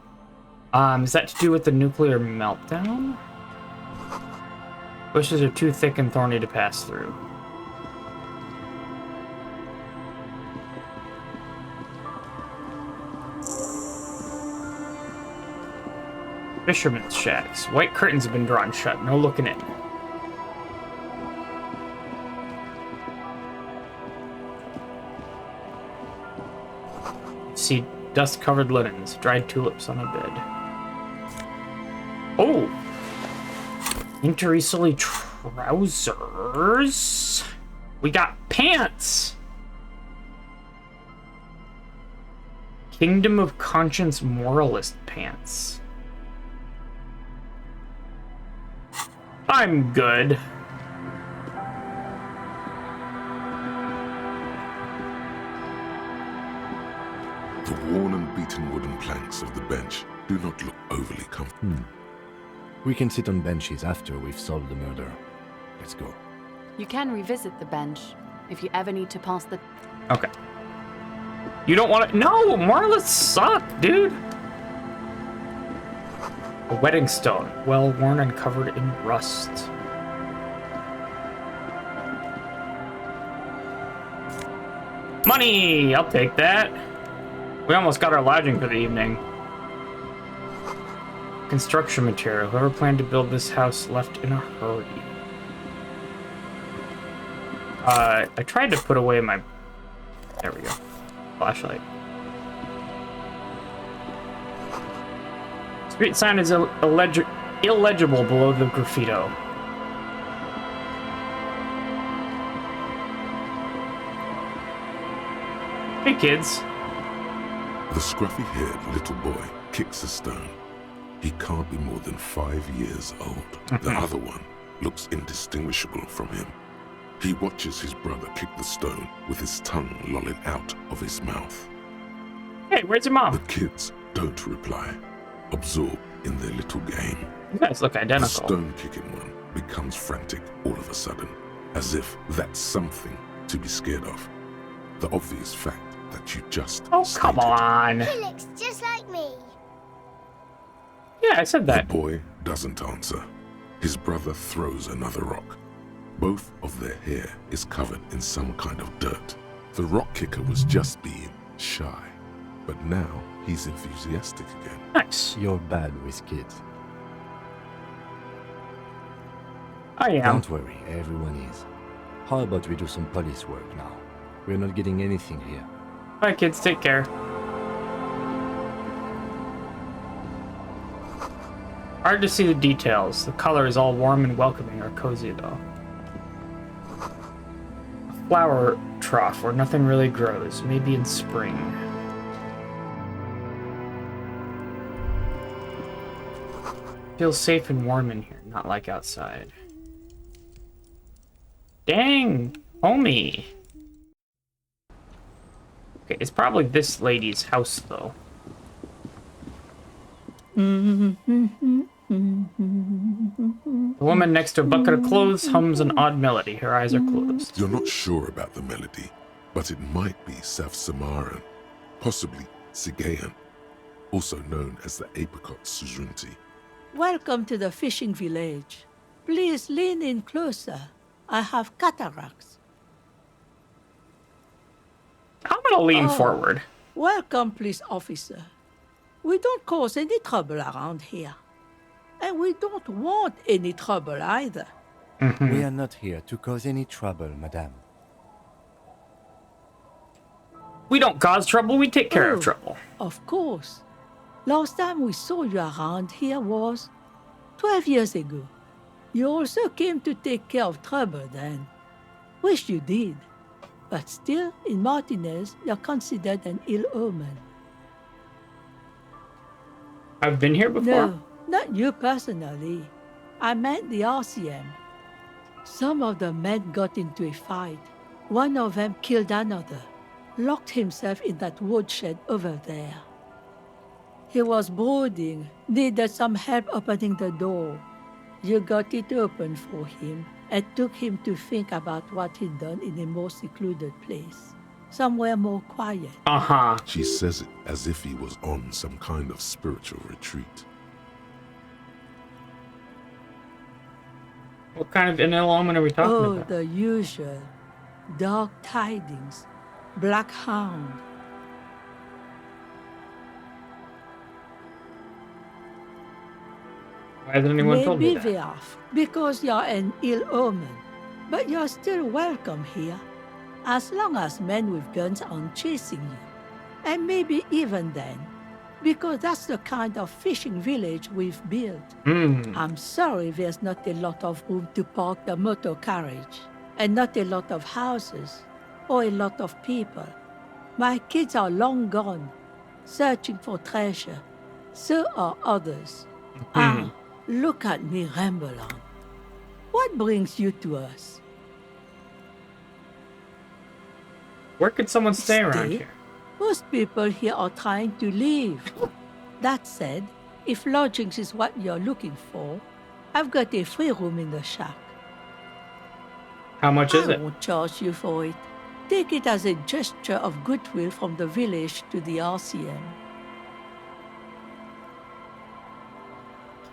Is that to do with the nuclear meltdown? Bushes are too thick and thorny to pass through. Fishermen's shacks. White curtains have been drawn shut. No looking in. See dust-covered linens, dried tulips on a bed. Oh! Interrecently trousers. We got pants! Kingdom of Conscience Moralist pants. I'm good. The worn and beaten wooden planks of the bench do not look overly comfortable. We can sit on benches after we've solved the murder. Let's go. You can revisit the bench if you ever need to pass the... Okay. You don't want to... No! Moralists suck, dude! A wedding stone, well worn and covered in rust. Money! I'll take that. We almost got our lodging for the evening. Construction material. Whoever planned to build this house left in a hurry. I tried to put away my... There we go. Flashlight. Street sign is illegible below the graffito. Hey, kids. The scruffy-haired little boy kicks a stone. He can't be more than 5 years old. The other one looks indistinguishable from him. He watches his brother kick the stone with his tongue lolling out of his mouth. Hey, where's your mom? The kids don't reply, absorbed in their little game. You guys look identical. The stone-kicking one becomes frantic all of a sudden, as if that's something to be scared of. The obvious fact that you just Oh, stated. come on. He looks just like me. Yeah, I said that. The boy doesn't answer. His brother throws another rock. Both of their hair is covered in some kind of dirt. The rock kicker was just being shy, but now he's enthusiastic again. Nice. You're bad with kids. I am. Don't worry, everyone is. How about we do some police work now? We're not getting anything here. Bye, kids. Take care. Hard to see the details. The color is all warm and welcoming or cozy, though. A flower trough where nothing really grows. Maybe in spring. Feels safe and warm in here, not like outside. Dang, homie. Okay, it's probably this lady's house, though. The woman next to a bucket of clothes hums an odd melody. Her eyes are closed. You're not sure about the melody, but it might be South Samaran, possibly Sigayan, also known as the apricot sujunti. Welcome to the fishing village. Please lean in closer. I have cataracts. I'm gonna lean forward. Welcome, police officer. We don't cause any trouble around here. And we don't want any trouble either. We are not here to cause any trouble, madame. We don't cause trouble, we take care of trouble. Of course. Last time we saw you around here was 12 years ago. You also came to take care of trouble then. Wish you did. But still, in Martinez, you're considered an ill omen. I've been here before? No, not you personally. I meant the RCM. Some of the men got into a fight. One of them killed another, locked himself in that woodshed over there. He was brooding, needed some help opening the door. You got it open for him and took him to think about what he'd done in a more secluded place, somewhere more quiet. She says it as if he was on some kind of spiritual retreat. What kind of ill omen are we talking about? The usual. Dark tidings. Black hound. Why hasn't anyone told me Maybe that? they are, because you're an ill omen. But you're still welcome here, as long as men with guns aren't chasing you. And maybe even then, because that's the kind of fishing village we've built. I'm sorry there's not a lot of room to park the motor carriage, and not a lot of houses, or a lot of people. My kids are long gone, searching for treasure. So are others. Look at me ramble on. What brings you to us? Where could someone stay around here? Most people here are trying to leave. That said, if lodgings is what you're looking for, I've got a free room in the shack. How much is I it? won't charge you for it. Take it as a gesture of goodwill from the village to the RCM.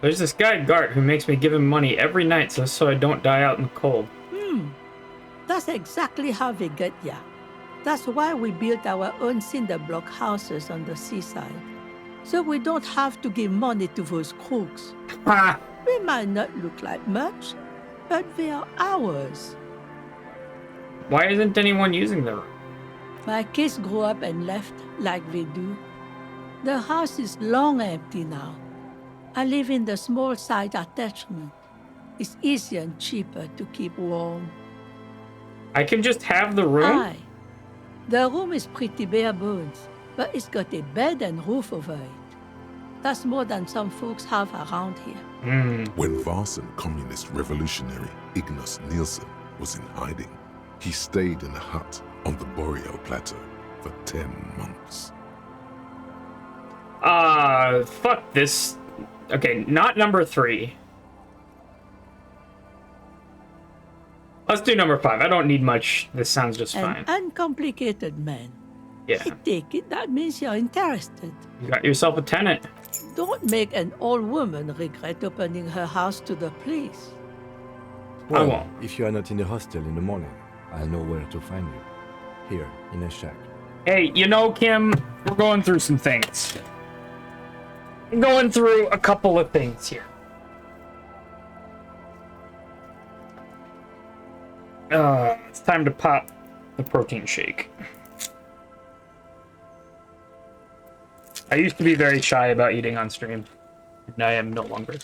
There's this guy, Gart, who makes me give him money every night so I don't die out in the cold. That's exactly how they get ya. That's why we built our own cinder block houses on the seaside. So we don't have to give money to those crooks. They might not look like much, but they are ours. Why isn't anyone using the room? My kids grew up and left like they do. The house is long empty now. I live in the small side attachment. It's easier and cheaper to keep warm. I can just have the room? Aye. The room is pretty bare bones, but it's got a bed and roof over it. That's more than some folks have around here. When Varson communist revolutionary Ignaz Nielsen was in hiding, he stayed in a hut on the Boreal Plateau for 10 months. Fuck this. Okay, not number 3. Let's do number 5. I don't need much. This sounds just fine. An uncomplicated man. Yeah. I take it that means you're interested. You got yourself a tenant. Don't make an old woman regret opening her house to the police. Well, I won't. If you are not in the hostel in the morning, I'll know where to find you. Here, in a shack. Hey, you know, Kim, we're going through some things. I'm going through a couple of things here. It's time to pop the protein shake. I used to be very shy about eating on stream, and I am no longer.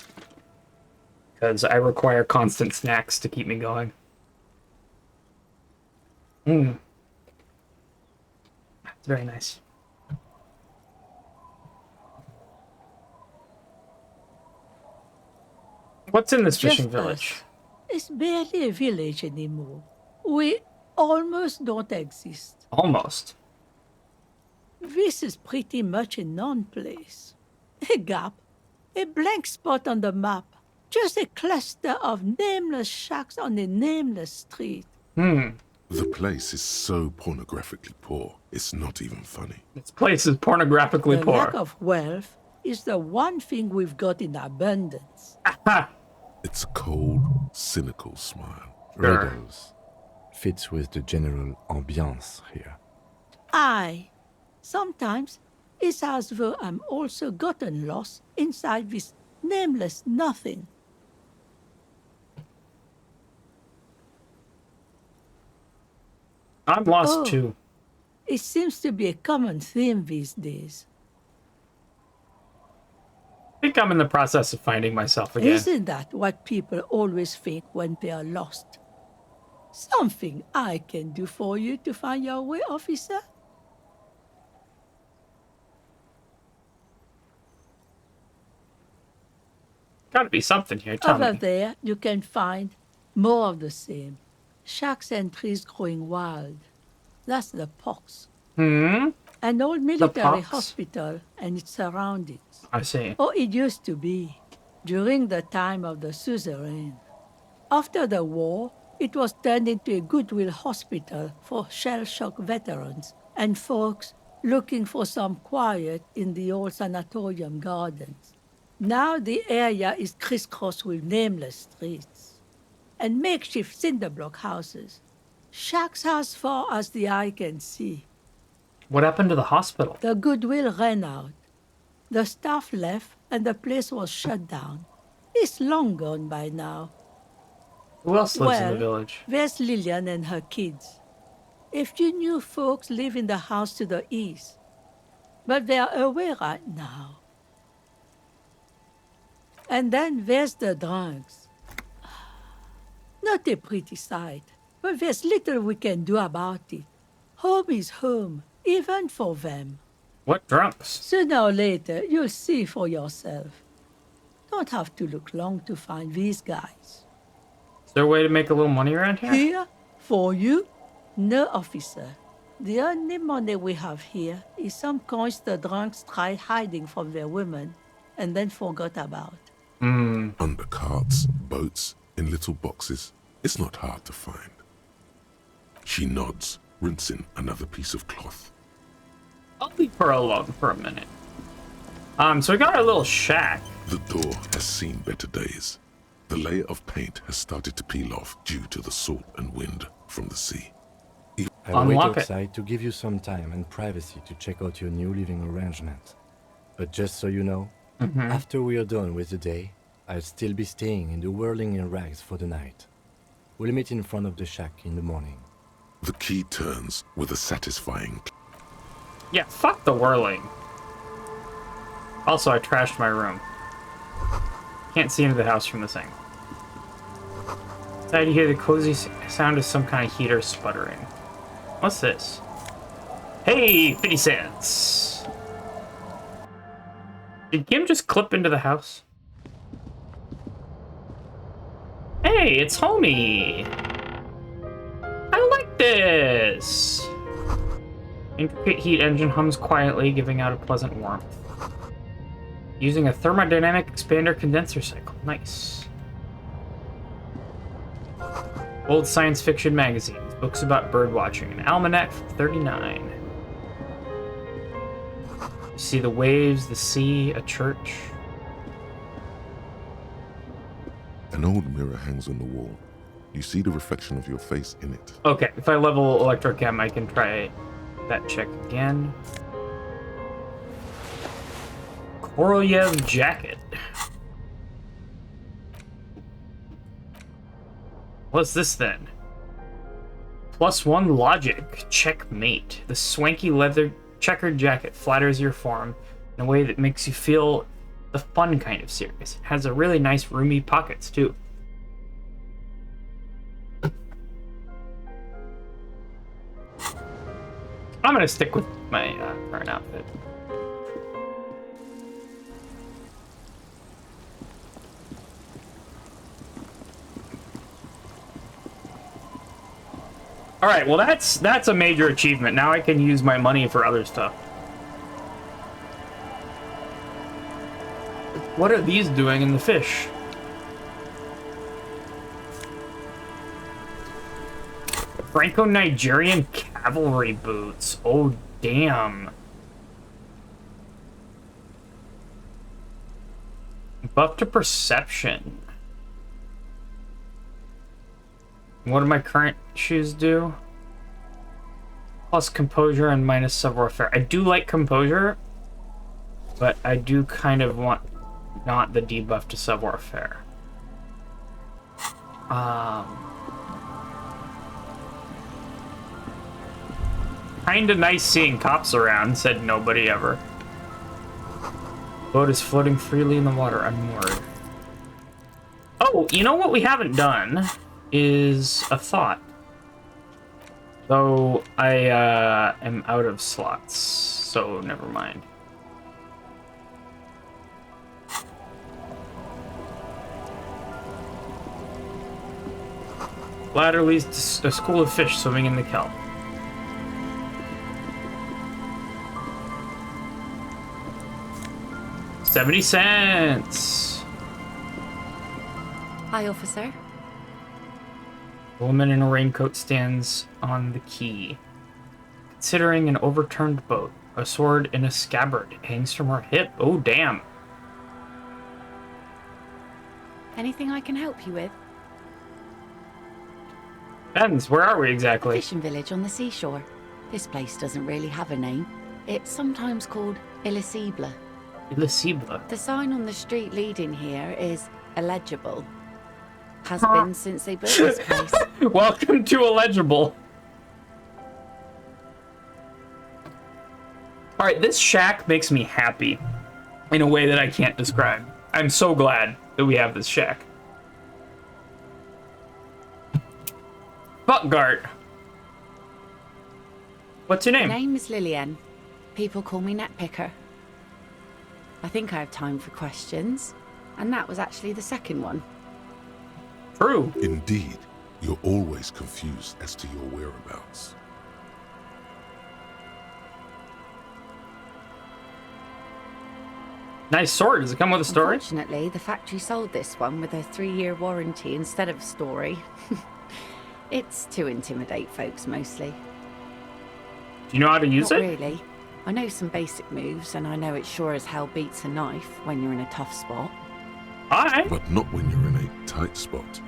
Because I require constant snacks to keep me going. That's very nice. What's in this fishing village? It's barely a village anymore. We almost don't exist. Almost. This is pretty much a non-place. A gap, a blank spot on the map, just a cluster of nameless shacks on a nameless street. The place is so pornographically poor, it's not even funny. This place is pornographically The poor. lack of wealth is the one thing we've got in abundance. It's a cold, cynical smile. Riddles. Fits with the general ambiance here. Aye. Sometimes it's as though I'm also gotten lost inside this nameless nothing. I'm lost too. It seems to be a common theme these days. I think I'm in the process of finding myself again. Isn't that what people always think when they are lost? Something I can do for you to find your way, officer? Gotta be something here. Tell Over me. there, you can find more of the same. Shacks and trees growing wild. That's the pox. An old military pox? hospital and its surroundings. I see. Or it used to be, during the time of the suzerain. After the war, it was turned into a goodwill hospital for shell-shock veterans and folks looking for some quiet in the old sanatorium gardens. Now the area is crisscrossed with nameless streets and makeshift cinder block houses. Shacks as far as the eye can see. What happened to the hospital? The goodwill ran out. The staff left and the place was shut down. It's long gone by now. Who else lives in the village? There's Lillian and her kids. A few new folks live in the house to the east, but they're away right now. And then there's the drunks. Not a pretty sight, but there's little we can do about it. Home is home, even for them. What drunks? Sooner or later, you'll see for yourself. Don't have to look long to find these guys. Is there a way to make a little money around here? Here? For you? No, officer. The only money we have here is some coins the drunks tried hiding from their women and then forgot about. Under carts, boats, in little boxes. It's not hard to find. She nods, rinsing another piece of cloth. I'll leave her alone for a minute. So we got our little shack. The door has seen better days. The layer of paint has started to peel off due to the salt and wind from the sea. I'll wait outside to give you some time and privacy to check out your new living arrangement. But just so you know, after we are done with the day, I'll still be staying in the whirling in rags for the night. We'll meet in front of the shack in the morning. The key turns with a satisfying... Yeah, fuck the whirling. Also, I trashed my room. Can't see into the house from this angle. Inside you hear the cozy sound of some kind of heater sputtering. What's this? Hey, 50 cents. Did Kim just clip into the house? Hey, it's homie. I like this. Intricate heat engine hums quietly, giving out a pleasant warmth. Using a thermodynamic expander condenser cycle. Nice. Old science fiction magazines, books about birdwatching, an almanac from 39. You see the waves, the sea, a church. An old mirror hangs on the wall. You see the reflection of your face in it. Okay, if I level Electrochem, I can try that check again. Korolev jacket. What's this then? +1 logic. Checkmate. The swanky leather checkered jacket flatters your form in a way that makes you feel the fun kind of serious. It has a really nice roomy pockets too. I'm gonna stick with my current outfit. All right, well that's a major achievement. Now I can use my money for other stuff. What are these doing in the fish? Franco-Nigerian cavalry boots. Oh, damn. Buff to perception. What do my current shoes do? Plus composure and minus savoir-faire. I do like composure, but I do kind of want not the debuff to savoir-faire. Kinda nice seeing cops around, said nobody ever. Boat is floating freely in the water, unmoored. Oh, you know what we haven't done is a thought. Though I am out of slots, so never mind. Ladder leads to a school of fish swimming in the kelp. $0.70. Hi, officer. A woman in a raincoat stands on the quay, considering an overturned boat. A sword in a scabbard hangs from her hip. Oh, damn. Anything I can help you with? Benz, where are we exactly? A fishing village on the seashore. This place doesn't really have a name. It's sometimes called Elysible. Elysible. The sign on the street leading here is illegible. Has been since they built this place. Welcome to illegible. All right, this shack makes me happy in a way that I can't describe. I'm so glad that we have this shack. Buckgart. What's your name? My name is Lillian. People call me Netpicker. I think I have time for questions, and that was actually the second one. True. Indeed, you're always confused as to your whereabouts. Nice sword. Does it come with a story? Unfortunately, the factory sold this one with a 3-year warranty instead of story. It's to intimidate folks, mostly. Do you know how to use Not it? really. I know some basic moves, and I know it sure as hell beats a knife when you're in a tough spot. Alright. But not when you're in a tight spot.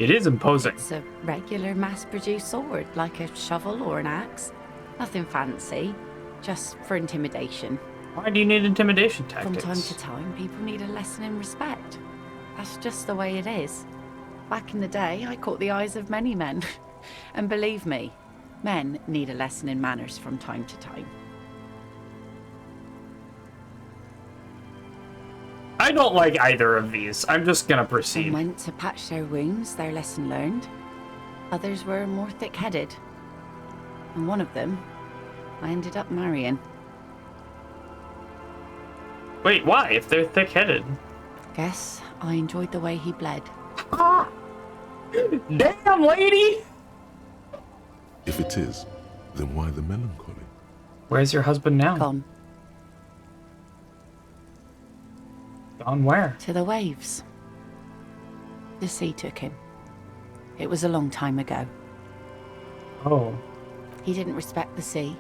It is imposing. It's a regular mass-produced sword, like a shovel or an axe. Nothing fancy, just for intimidation. Why do you need intimidation tactics? From time to time, people need a lesson in respect. That's just the way it is. Back in the day, I caught the eyes of many men. And believe me, men need a lesson in manners from time to time. I don't like either of these. I'm just gonna Some proceed. went to patch their wounds, their lesson learned. Others were more thick-headed. And one of them, I ended up marrying. Wait, why? If they're thick-headed. Guess I enjoyed the way he bled. Damn, lady! If it is, then why the melancholy? Where's your husband now? Gone. Gone where? To the waves. The sea took him. It was a long time ago. Oh. He didn't respect the sea.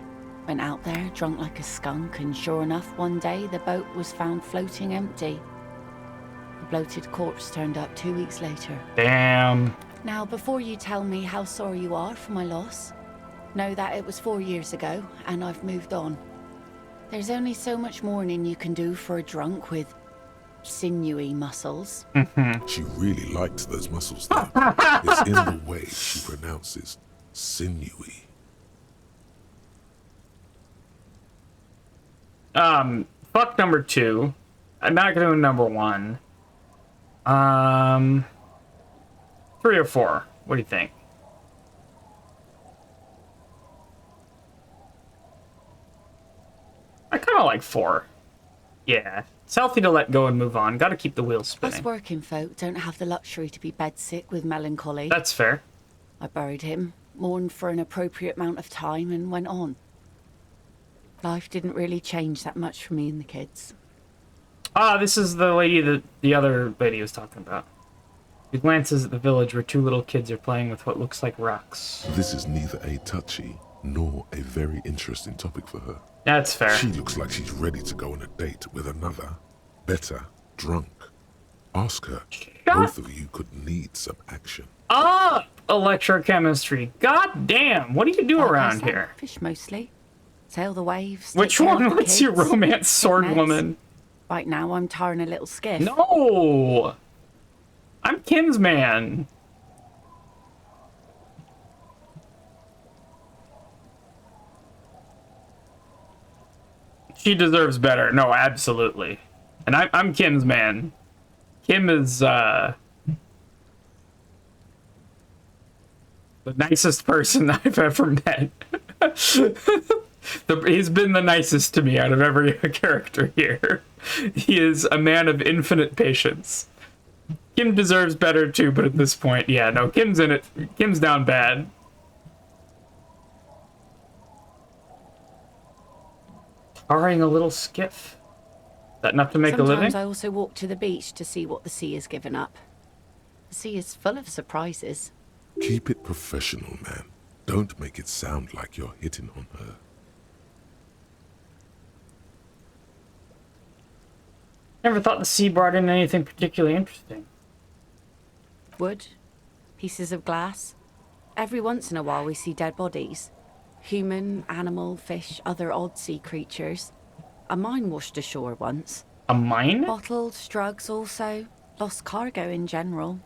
Went out there, drunk like a skunk, and sure enough, one day the boat was found floating empty. A bloated corpse turned up 2 weeks later. Damn. Now, before you tell me how sorry you are for my loss, know that it was 4 years ago, and I've moved on. There's only so much mourning you can do for a drunk with sinewy muscles. She really liked those muscles, though. It's in the way she pronounces sinewy. Fuck number 2. I'm not gonna do number 1. 3 or 4. What do you think? I kind of like 4. Yeah. It's healthy to let go and move on. Gotta keep the wheels spinning. Us working folk don't have the luxury to be bedsick with melancholy. That's fair. I buried him, mourned for an appropriate amount of time, and went on. Life didn't really change that much for me and the kids. Ah, this is the lady that the other lady was talking about. He glances at the village where 2 little kids are playing with what looks like rocks. This is neither a touchy nor a very interesting topic for her. That's fair. She looks like she's ready to go on a date with another, better, drunk. Ask her. Both of you could need some action. Ah, electrochemistry. God damn, what do you do around here? Fish mostly. Sail the waves. Which one lets you romance sword woman? Right now I'm tarring a little skiff. No! I'm Kim's man. She deserves better. No, absolutely. And I'm Kim's man. Kim is, the nicest person I've ever met. He's been the nicest to me out of every character here. He is a man of infinite patience. Kim deserves better too, but at this point, yeah, no, Kim's in it. Kim's down bad. Tarring a little skiff. Is that enough to make a living? Sometimes I also walk to the beach to see what the sea has given up. The sea is full of surprises. Keep it professional, man. Don't make it sound like you're hitting on her. Never thought the sea brought in anything particularly interesting. Wood, pieces of glass. Every once in a while we see dead bodies. Human, animal, fish, other odd sea creatures. A mine washed ashore once. A mine? Bottles, drugs also. Lost cargo in general.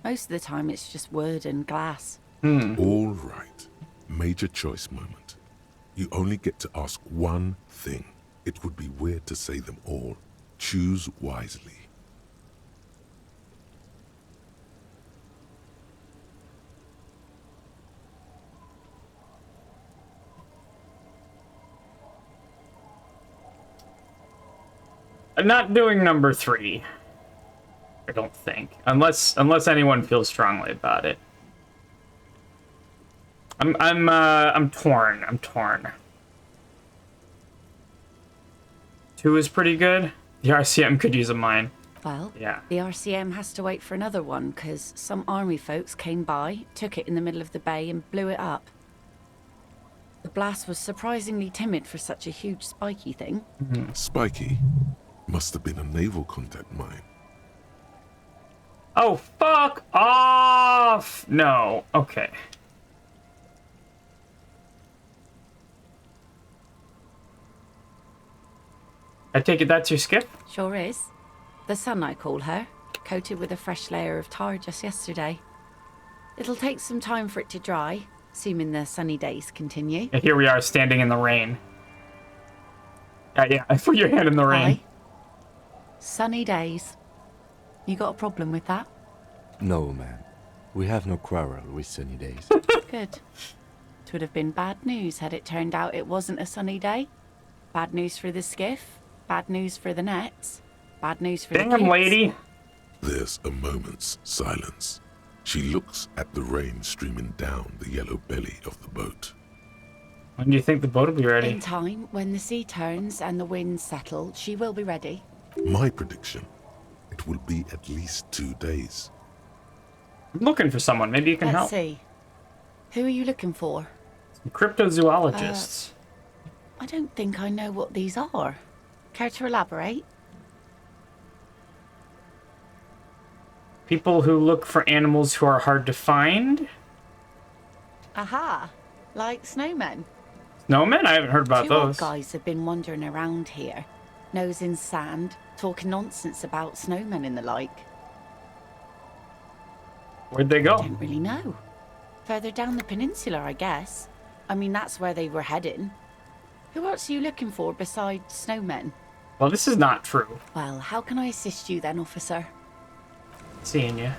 Most of the time it's just wood and glass. All right. Major choice moment. You only get to ask one thing. It would be weird to say them all. Choose wisely. I'm not doing number 3. I don't think. Unless anyone feels strongly about it. I'm torn. I'm torn. 2 is pretty good. The RCM could use a mine. Well, yeah. The RCM has to wait for another one, because some army folks came by, took it in the middle of the bay, and blew it up. The blast was surprisingly timid for such a huge spiky thing. Spiky? Must have been a naval contact mine. Oh, fuck off! No. Okay. I take it that's your skiff? Sure is. The Sun, I call her, coated with a fresh layer of tar just yesterday. It'll take some time for it to dry, assuming the sunny days continue. And here we are standing in the rain. Yeah, I put your hand in the rain. Aye. Sunny days. You got a problem with that? No, man. We have no quarrel with sunny days. Good. 'Twould have been bad news had it turned out it wasn't a sunny day. Bad news for the skiff, bad news for the nets, bad news for the kids. Damn, lady. There's a moment's silence. She looks at the rain streaming down the yellow belly of the boat. When do you think the boat will be ready? In time, when the sea turns and the winds settle, she will be ready. My prediction, it will be at least 2 days. I'm looking for someone. Maybe you can help. Let's see. Who are you looking for? Some cryptozoologists. I don't think I know what these are. Care to elaborate? People who look for animals who are hard to find. Aha! Like snowmen. Snowmen? I haven't heard about Two old those. guys have been wandering around here, nose in sand, talking nonsense about snowmen and the like. Where'd they go? I don't really know. Further down the peninsula, I guess. I mean, that's where they were heading. Who else are you looking for besides snowmen? Well, this is not true. Well, how can I assist you then, officer? Seeing you.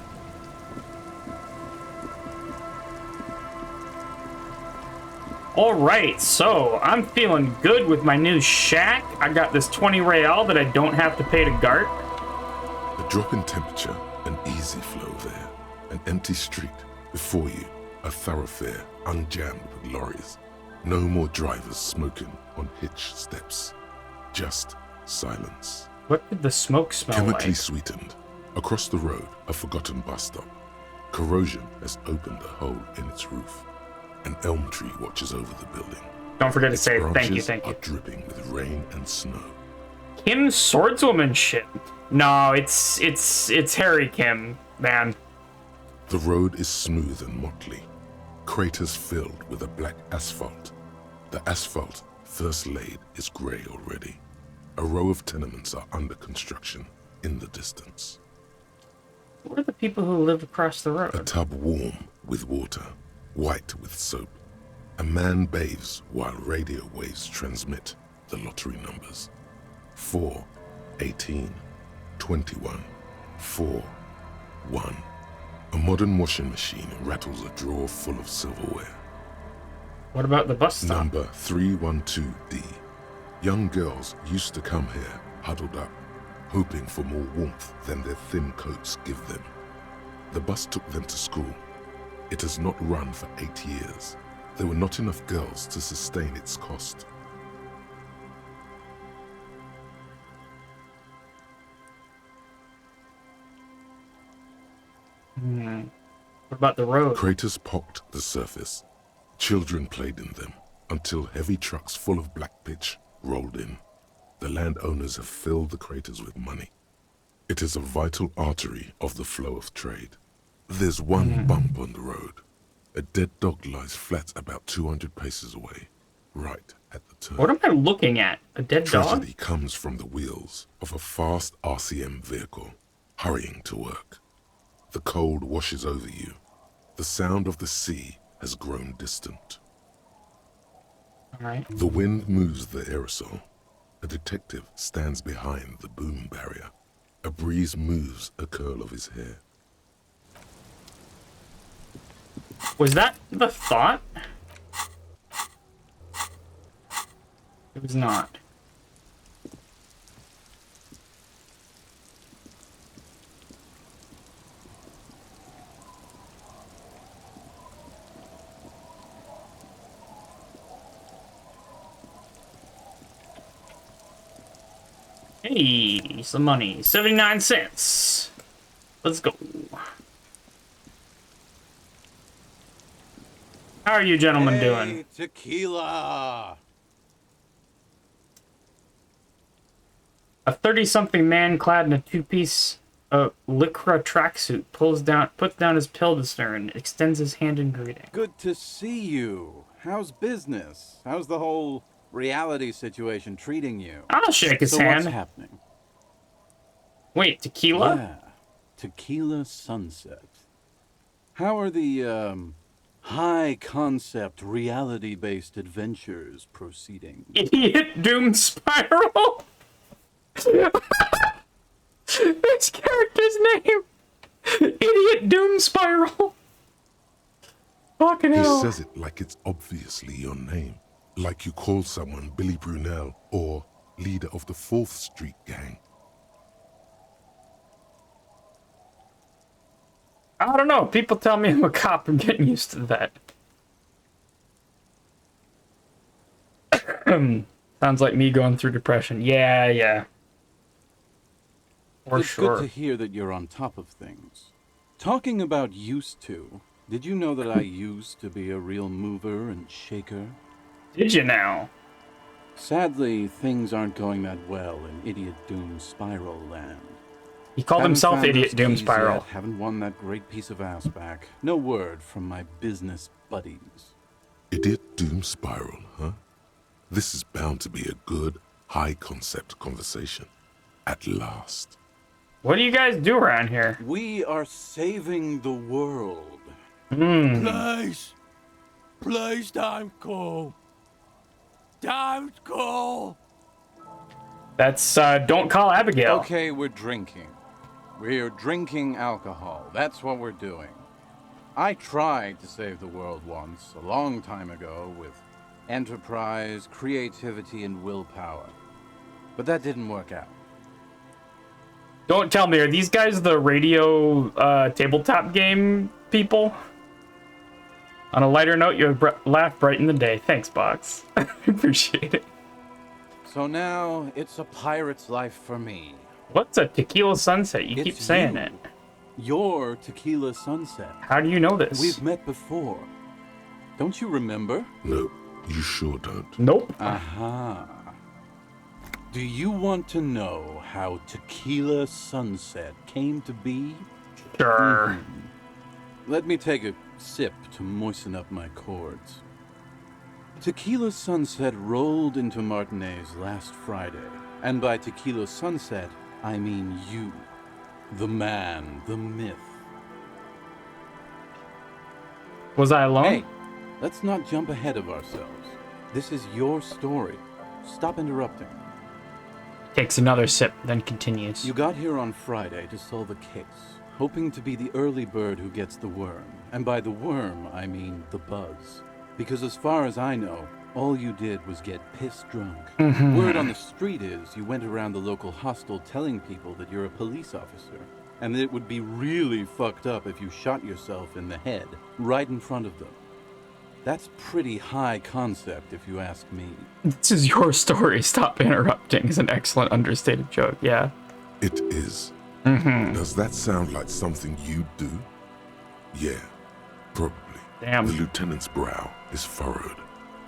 Alright, so I'm feeling good with my new shack. I got this 20 real that I don't have to pay to guard. A drop in temperature, an easy flow there. An empty street. Before you, a thoroughfare unjammed with lorries. No more drivers smoking on hitch steps. Just silence. What did the smoke smell Chemically like? sweetened. Across the road, a forgotten bus stop. Corrosion has opened a hole in its roof. An elm tree watches over the building. Don't forget to Its say thank you, branches thank you. are dripping with rain and snow. Kim swordswoman shit. No, it's Harry Kim, man. The road is smooth and motley. Craters filled with a black asphalt. The asphalt, first laid, is grey already. A row of tenements are under construction in the distance. What are the people who live across the road? A tub warm with water, white with soap. A man bathes while radio waves transmit the lottery numbers. 4, 18, 21, 4, 1. A modern washing machine rattles a drawer full of silverware. What about the bus stop? Number 312D. Young girls used to come here, huddled up, hoping for more warmth than their thin coats give them. The bus took them to school. It has not run for 8 years. There were not enough girls to sustain its cost. What about the road? Craters pocked the surface. Children played in them until heavy trucks full of black pitch rolled in. The landowners have filled the craters with money. It is a vital artery of the flow of trade. There's one bump on the road. A dead dog lies flat about 200 paces away, right at the turn. What am I looking at? A dead dog? Tragedy comes from the wheels of a fast RCM vehicle, hurrying to work. The cold washes over you. The sound of the sea has grown distant. All right. The wind moves the aerosol. A detective stands behind the boom barrier. A breeze moves a curl of his hair. Was that the thought? It was not. Hey, some money. 79 cents. Let's go. How are you gentlemen doing? Tequila! A 30-something man clad in a two-piece lycra tracksuit puts down his pilsner and extends his hand in greeting. Good to see you. How's business? How's the whole reality situation treating you? I'll shake his hand. What's happening? Wait, tequila? Yeah, Tequila Sunset. How are the, high-concept, reality-based adventures proceeding? Idiot Doom Spiral? This character's name! Idiot Doom Spiral! Fucking hell. He says it like it's obviously your name. Like you call someone Billy Brunel or leader of the 4th Street gang. I don't know. People tell me I'm a cop. I'm getting used to that. Sounds like me going through depression. Yeah. For It's sure. good to hear that you're on top of things. Talking about used to, did you know that I used to be a real mover and shaker? Did you now? Sadly, things aren't going that well in Idiot Doom Spiral land. He called himself Haven't found Idiot those Doom keys Spiral. yet, haven't won that great piece of ass back. No word from my business buddies. Idiot Doom Spiral, huh? This is bound to be a good, high-concept conversation. At last. What do you guys do around here? We are saving the world. Please don't go. Don't go. That's, don't call Abigail. Okay, we're drinking. We're drinking alcohol. That's what we're doing. I tried to save the world once, a long time ago, with enterprise, creativity, and willpower. But that didn't work out. Don't tell me, are these guys the radio tabletop game people? On a lighter note, your laugh brightened the day. Thanks, Box. I appreciate it. So now, it's a pirate's life for me. What's a tequila sunset? You keep saying it. Your tequila sunset. How do you know this? We've met before. Don't you remember? No, you sure don't. Nope. Aha. Do you want to know how Tequila Sunset came to be? Sure. Let me take a sip to moisten up my chords. Tequila Sunset rolled into Martinez last Friday, and by Tequila Sunset, I mean you. The man, the myth. Was I alone? Hey, let's not jump ahead of ourselves. This is your story. Stop interrupting. Takes another sip, then continues. You got here on Friday to solve a case, hoping to be the early bird who gets the worm. And by the worm, I mean the buzz. Because as far as I know, all you did was get piss drunk. Word on the street is you went around the local hostel telling people that you're a police officer, and that it would be really fucked up if you shot yourself in the head, right in front of them. That's pretty high concept, if you ask me. This is your story. Stop interrupting is an excellent understated joke. Yeah. It is. Does that sound like something you do? Yeah, probably. Damn. The lieutenant's brow is furrowed.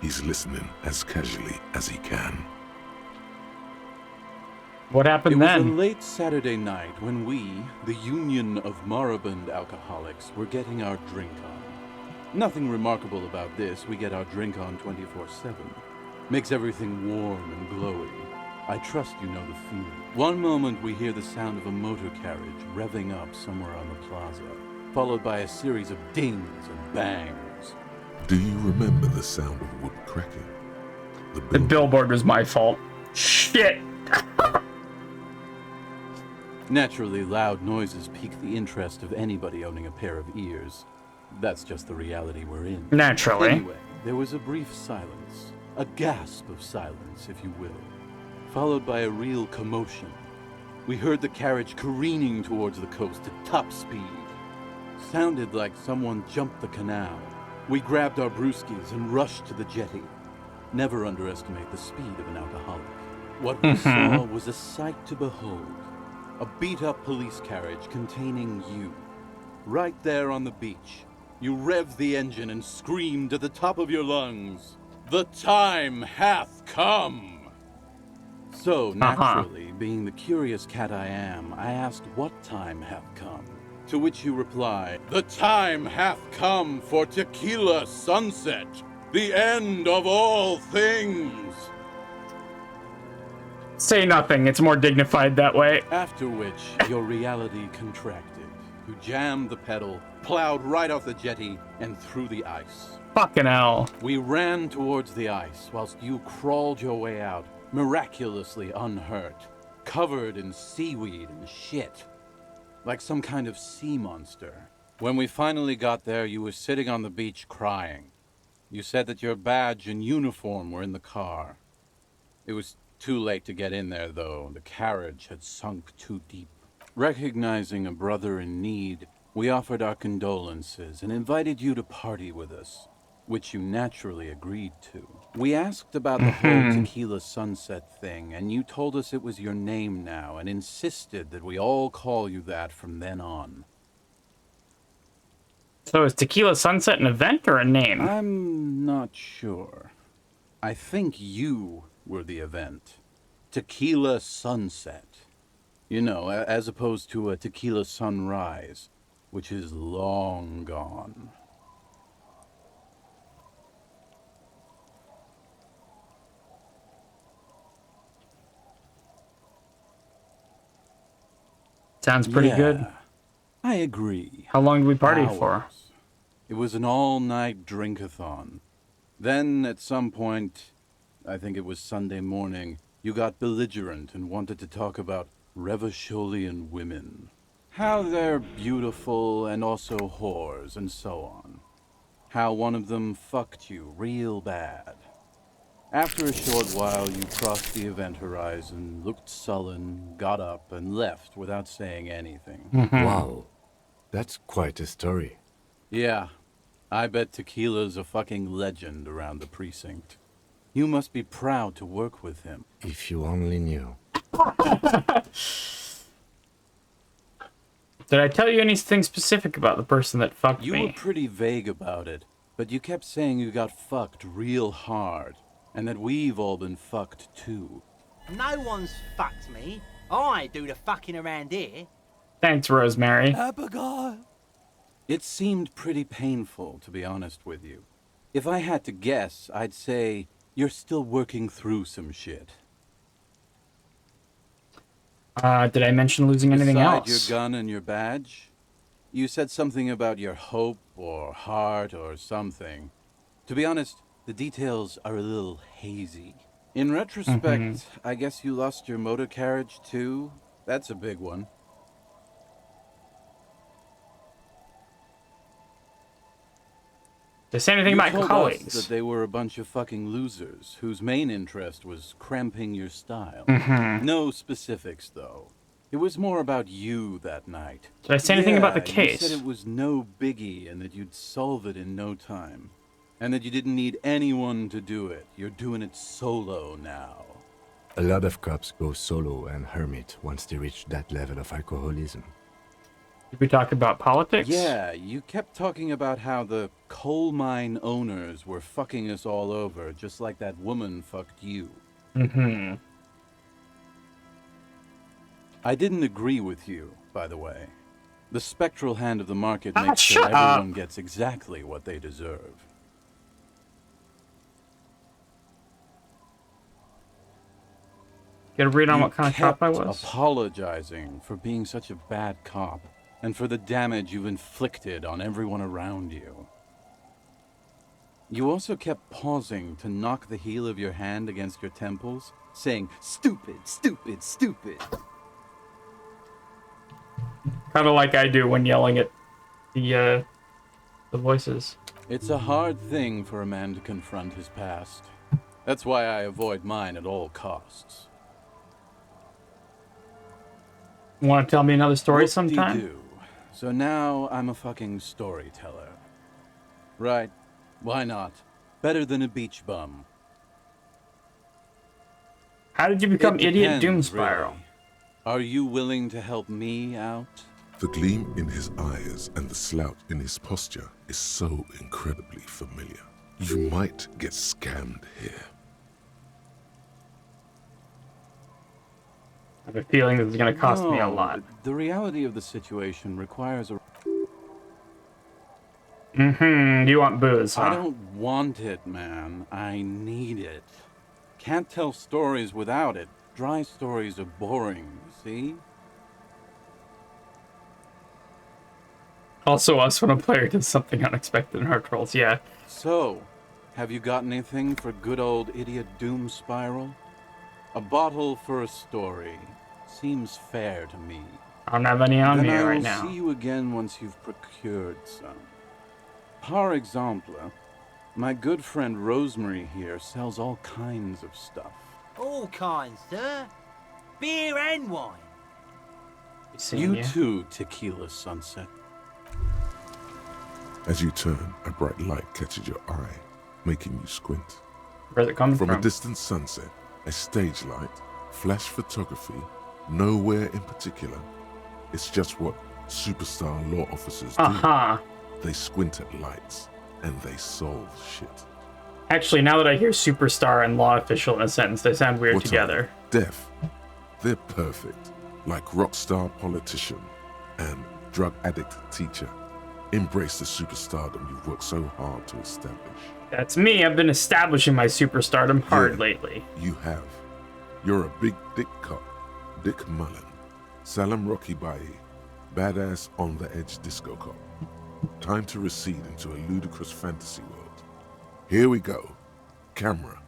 He's listening as casually as he can. What happened It then? was a late Saturday night when we, the Union of Moribund Alcoholics, were getting our drink on. Nothing remarkable about this. We get our drink on 24/7. Makes everything warm and glowy. I trust you know the feeling. One moment we hear the sound of a motor carriage revving up somewhere on the plaza, followed by a series of dings and bangs. Do you remember the sound of wood cracking? The billboard was my fault. Shit! Naturally, loud noises pique the interest of anybody owning a pair of ears. That's just the reality we're in. Naturally. Anyway, there was a brief silence. A gasp of silence, if you will. Followed by a real commotion. We heard the carriage careening towards the coast at top speed. Sounded like someone jumped the canal. We grabbed our brewskis and rushed to the jetty. Never underestimate the speed of an alcoholic. What we saw was a sight to behold. A beat-up police carriage containing you. Right there on the beach. You revved the engine and screamed at the top of your lungs, "The time hath come!" So, naturally, being the curious cat I am, I asked what time hath come. To which you reply, "The time hath come for Tequila Sunset, the end of all things." Say nothing. It's more dignified that way. After which, your reality contracted. You jammed the pedal, plowed right off the jetty, and through the ice. Fucking hell. We ran towards the ice, whilst you crawled your way out, miraculously unhurt, covered in seaweed and shit. Like some kind of sea monster. When we finally got there, you were sitting on the beach crying. You said that your badge and uniform were in the car. It was too late to get in there, though. The carriage had sunk too deep. Recognizing a brother in need, we offered our condolences and invited you to party with us, which you naturally agreed to. We asked about the whole Tequila Sunset thing, and you told us it was your name now and insisted that we all call you that from then on. So is Tequila Sunset an event or a name? I'm not sure. I think you were the event. Tequila Sunset. You know, as opposed to a Tequila Sunrise, which is long gone. Sounds pretty good. I agree. How long did we party for? It was an all-night drink-a-thon. Then, at some point, I think it was Sunday morning, you got belligerent and wanted to talk about Revacholian women. How they're beautiful and also whores and so on. How one of them fucked you real bad. After a short while, you crossed the event horizon, looked sullen, got up, and left without saying anything. Wow. That's quite a story. Yeah. I bet Tequila's a fucking legend around the precinct. You must be proud to work with him. If you only knew. Did I tell you anything specific about the person that fucked me? You were pretty vague about it, but you kept saying you got fucked real hard, and that we've all been fucked too. No one's fucked me. I do the fucking around here. Thanks, Rosemary. Abigail! It seemed pretty painful, to be honest with you. If I had to guess, I'd say you're still working through some shit. Did I mention losing anything Beside else? your gun and your badge? You said something about your hope or heart or something. To be honest, the details are a little hazy. In retrospect, I guess you lost your motor carriage too? That's a big one. Did I say anything about told colleagues? us that they were a bunch of fucking losers whose main interest was cramping your style. No specifics, though. It was more about you that night. Did I say anything about the case? You said it was no biggie and that you'd solve it in no time. And that you didn't need anyone to do it. You're doing it solo now. A lot of cops go solo and hermit once they reach that level of alcoholism. Did we talk about politics? Yeah, you kept talking about how the coal mine owners were fucking us all over, just like that woman fucked you. I didn't agree with you, by the way. The spectral hand of the market makes sure everyone gets exactly what they deserve. Get a read on what kind of cop I kept was? Apologizing for being such a bad cop, and for the damage you've inflicted on everyone around you. You also kept pausing to knock the heel of your hand against your temples, saying, "Stupid, stupid, stupid." Kind of like I do when yelling at the voices. It's a hard thing for a man to confront his past. That's why I avoid mine at all costs. Want to tell me another story sometime? Do. So now I'm a fucking storyteller. Right. Why not? Better than a beach bum. How did you become It Idiot depends, Doomspiral? really. Are you willing to help me out? The gleam in his eyes and the slouch in his posture is so incredibly familiar. You might get scammed here. I have a feeling this is going to cost me a lot. The reality of the situation requires a... You want booze, huh? I don't want it, man. I need it. Can't tell stories without it. Dry stories are boring, see? Also us when a player does something unexpected in Heart Rolls, yeah. So, have you got anything for good old Idiot Doomspiral? A bottle for a story. Seems fair to me. I don't have any on Then me I right will now. see you again once you've procured some. Par exemple, my good friend Rosemary here sells all kinds of stuff. All kinds, sir. Beer and wine. You too, Tequila Sunset. As you turn, a bright light catches your eye, making you squint. Where's it coming from? From a distant sunset, a stage light, flash photography, nowhere in particular. It's just what superstar law officers do. They squint at lights, and they solve shit. Actually, now that I hear superstar and law official in a sentence, they sound weird together. Deaf. They're perfect. Like rock star politician and drug addict teacher. Embrace the superstardom you've worked so hard to establish. That's me. I've been establishing my superstardom hard lately. You have. You're a big dick cop. Dick Mullen. Salem Rocky Baye. Badass on the edge disco cop. Time to recede into a ludicrous fantasy world. Here we go. Camera.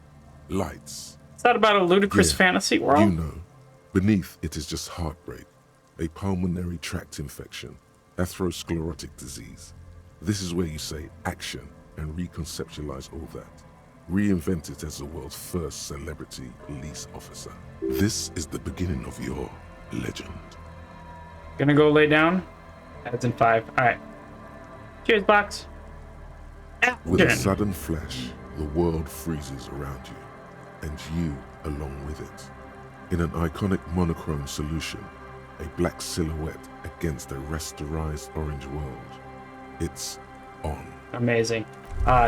Lights. Is that about a ludicrous fantasy world? You know. Beneath it is just heartbreak. A pulmonary tract infection. Atherosclerotic disease. This is where you say action and reconceptualize all that. Reinvent it as the world's first celebrity police officer. This is the beginning of your legend. Gonna go lay down? That's in 5. Alright. Cheers, box. With a sudden flash, the world freezes around you, and you along with it. In an iconic monochrome solution, a black silhouette against a rasterized orange world. It's on. Amazing.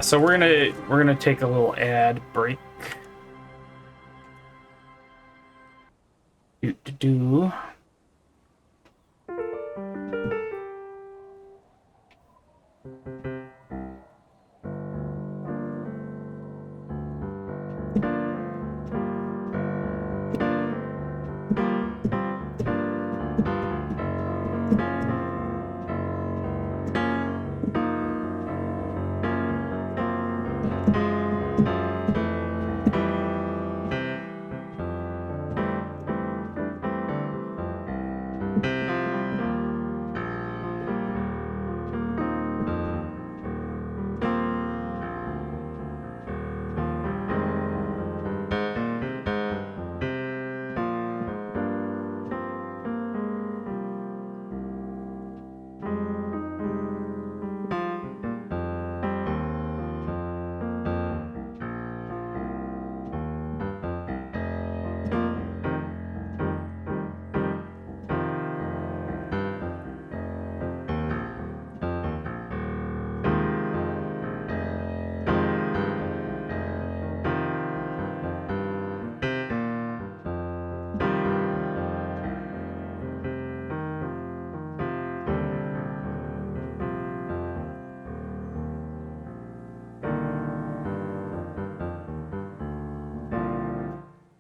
So we're gonna take a little ad break. Do.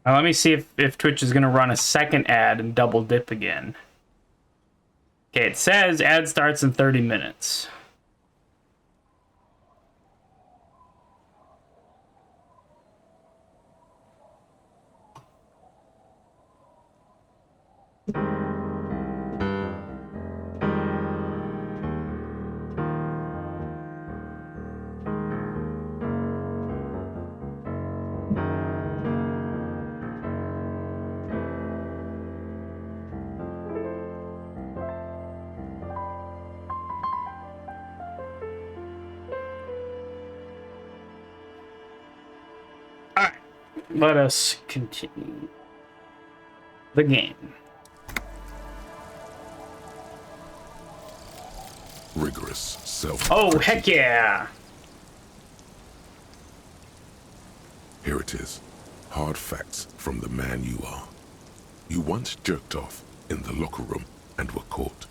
Now let me see if Twitch is going to run a second ad and double dip again. Okay, it says ad starts in 30 minutes. Let us continue the game. Rigorous self. Oh, heck yeah! Here it is. Hard facts from the man you are. You once jerked off in the locker room and were caught.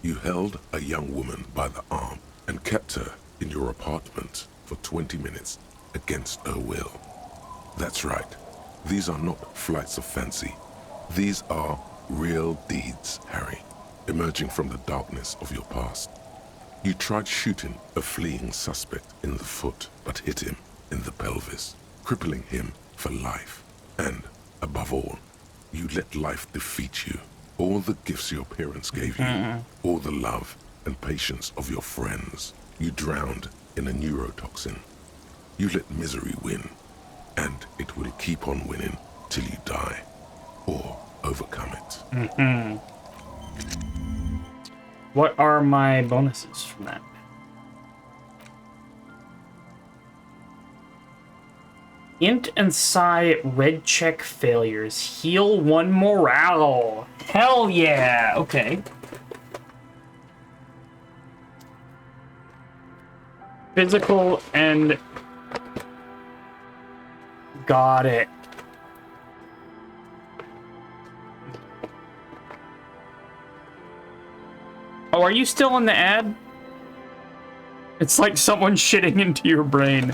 You held a young woman by the arm and kept her in your apartment for 20 minutes against her will. That's right. These are not flights of fancy. These are real deeds, Harry, emerging from the darkness of your past. You tried shooting a fleeing suspect in the foot, but hit him in the pelvis, crippling him for life. And, above all, you let life defeat you, All the gifts your parents gave you, all the love and patience of your friends, you drowned in a neurotoxin. You let misery win, and it will keep on winning till you die, or overcome it. What are my bonuses from that? Int and Psi red check failures. Heal 1 morale. Hell yeah! Okay. Physical and... Got it. Oh, are you still in the ad? It's like someone shitting into your brain.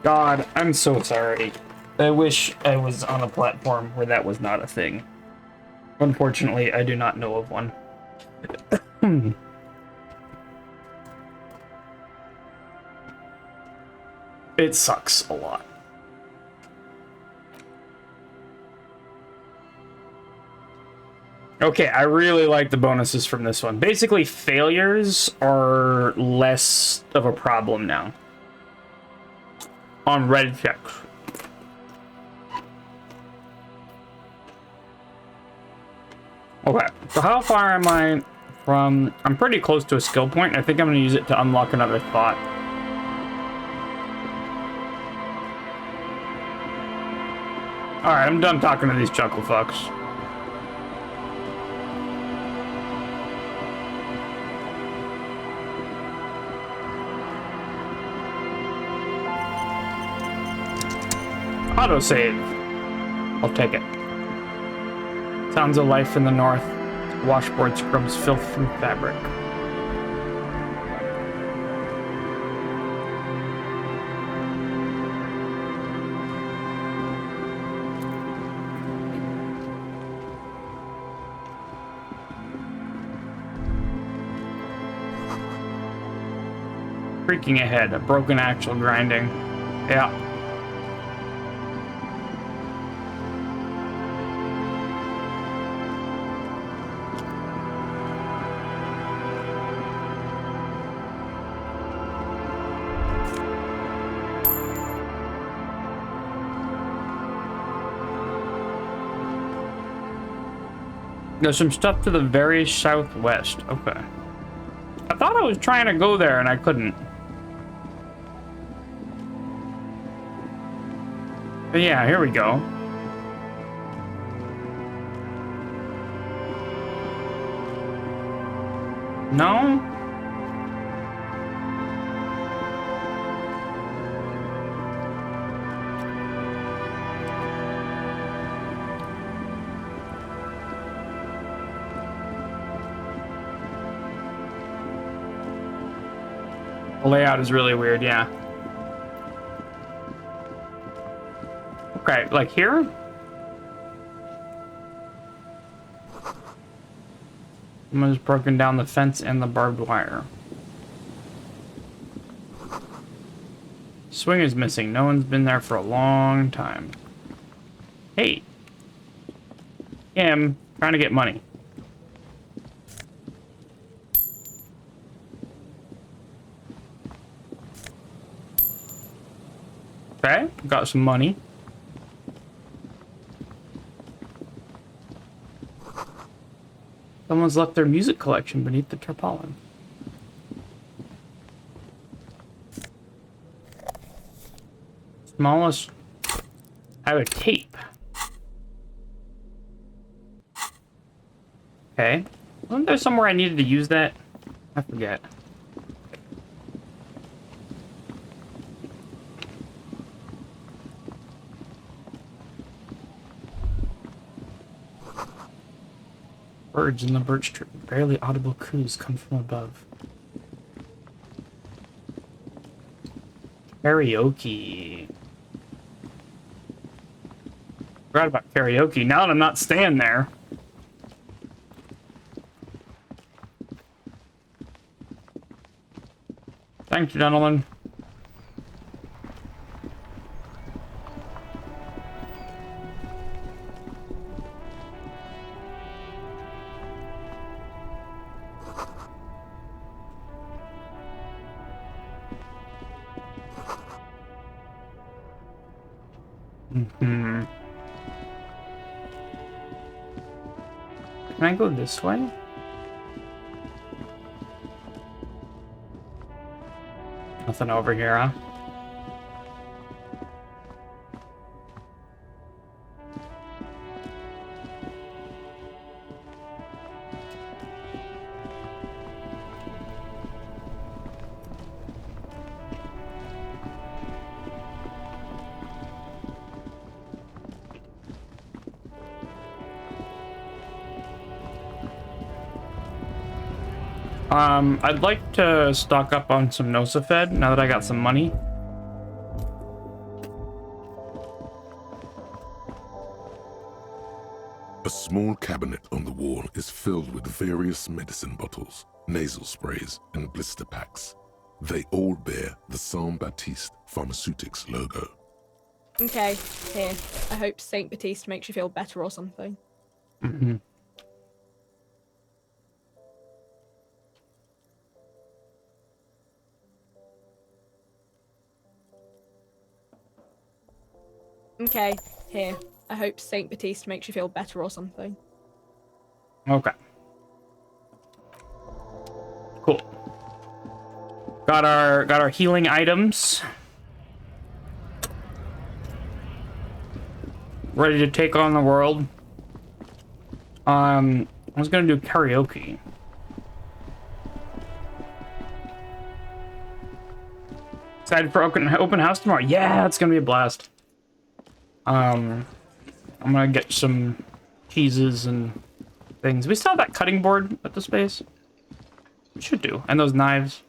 God, I'm so sorry. I wish I was on a platform where that was not a thing. Unfortunately, I do not know of one. It sucks a lot. Okay, I really like the bonuses from this one. Basically, failures are less of a problem now. On red checks. Okay, so how far am I from... I'm pretty close to a skill point. I think I'm going to use it to unlock another thought. Alright, I'm done talking to these chuckle fucks. Autosave. I'll take it. Sounds of life in the north. Washboard scrubs filth from fabric. Creaking ahead, a broken axle grinding. Yeah. There's some stuff to the very southwest. Okay. I thought I was trying to go there and I couldn't. But yeah, here we go. No? The layout is really weird, yeah. Okay, like here? Someone's broken down the fence and the barbed wire. Swing is missing. No one's been there for a long time. Hey. Yeah, I'm trying to get money. Okay, got some money. Someone's left their music collection beneath the tarpaulin. Smallest... I have a tape. Okay. Wasn't there somewhere I needed to use that? I forget. Birds in the birch tree. Barely audible coos come from above. Karaoke. Forgot about karaoke. Now that I'm not staying there. Thanks, gentlemen. Hmm. Can I go this way? Nothing over here, huh? I'd like to stock up on some Nosafed now that I got some money. A small cabinet on the wall is filled with various medicine bottles, nasal sprays, and blister packs. They all bear the Saint Baptiste Pharmaceutics logo. Okay, here. I hope Saint Baptiste makes you feel better or something. Mm-hmm. Okay, here. I hope Saint Baptiste makes you feel better or something. Okay. Cool. Got our healing items. Ready to take on the world. I was gonna do karaoke. Excited for open house tomorrow? Yeah, it's gonna be a blast. I'm gonna get some cheeses and things. We still have that cutting board at the space. We should do. And those knives.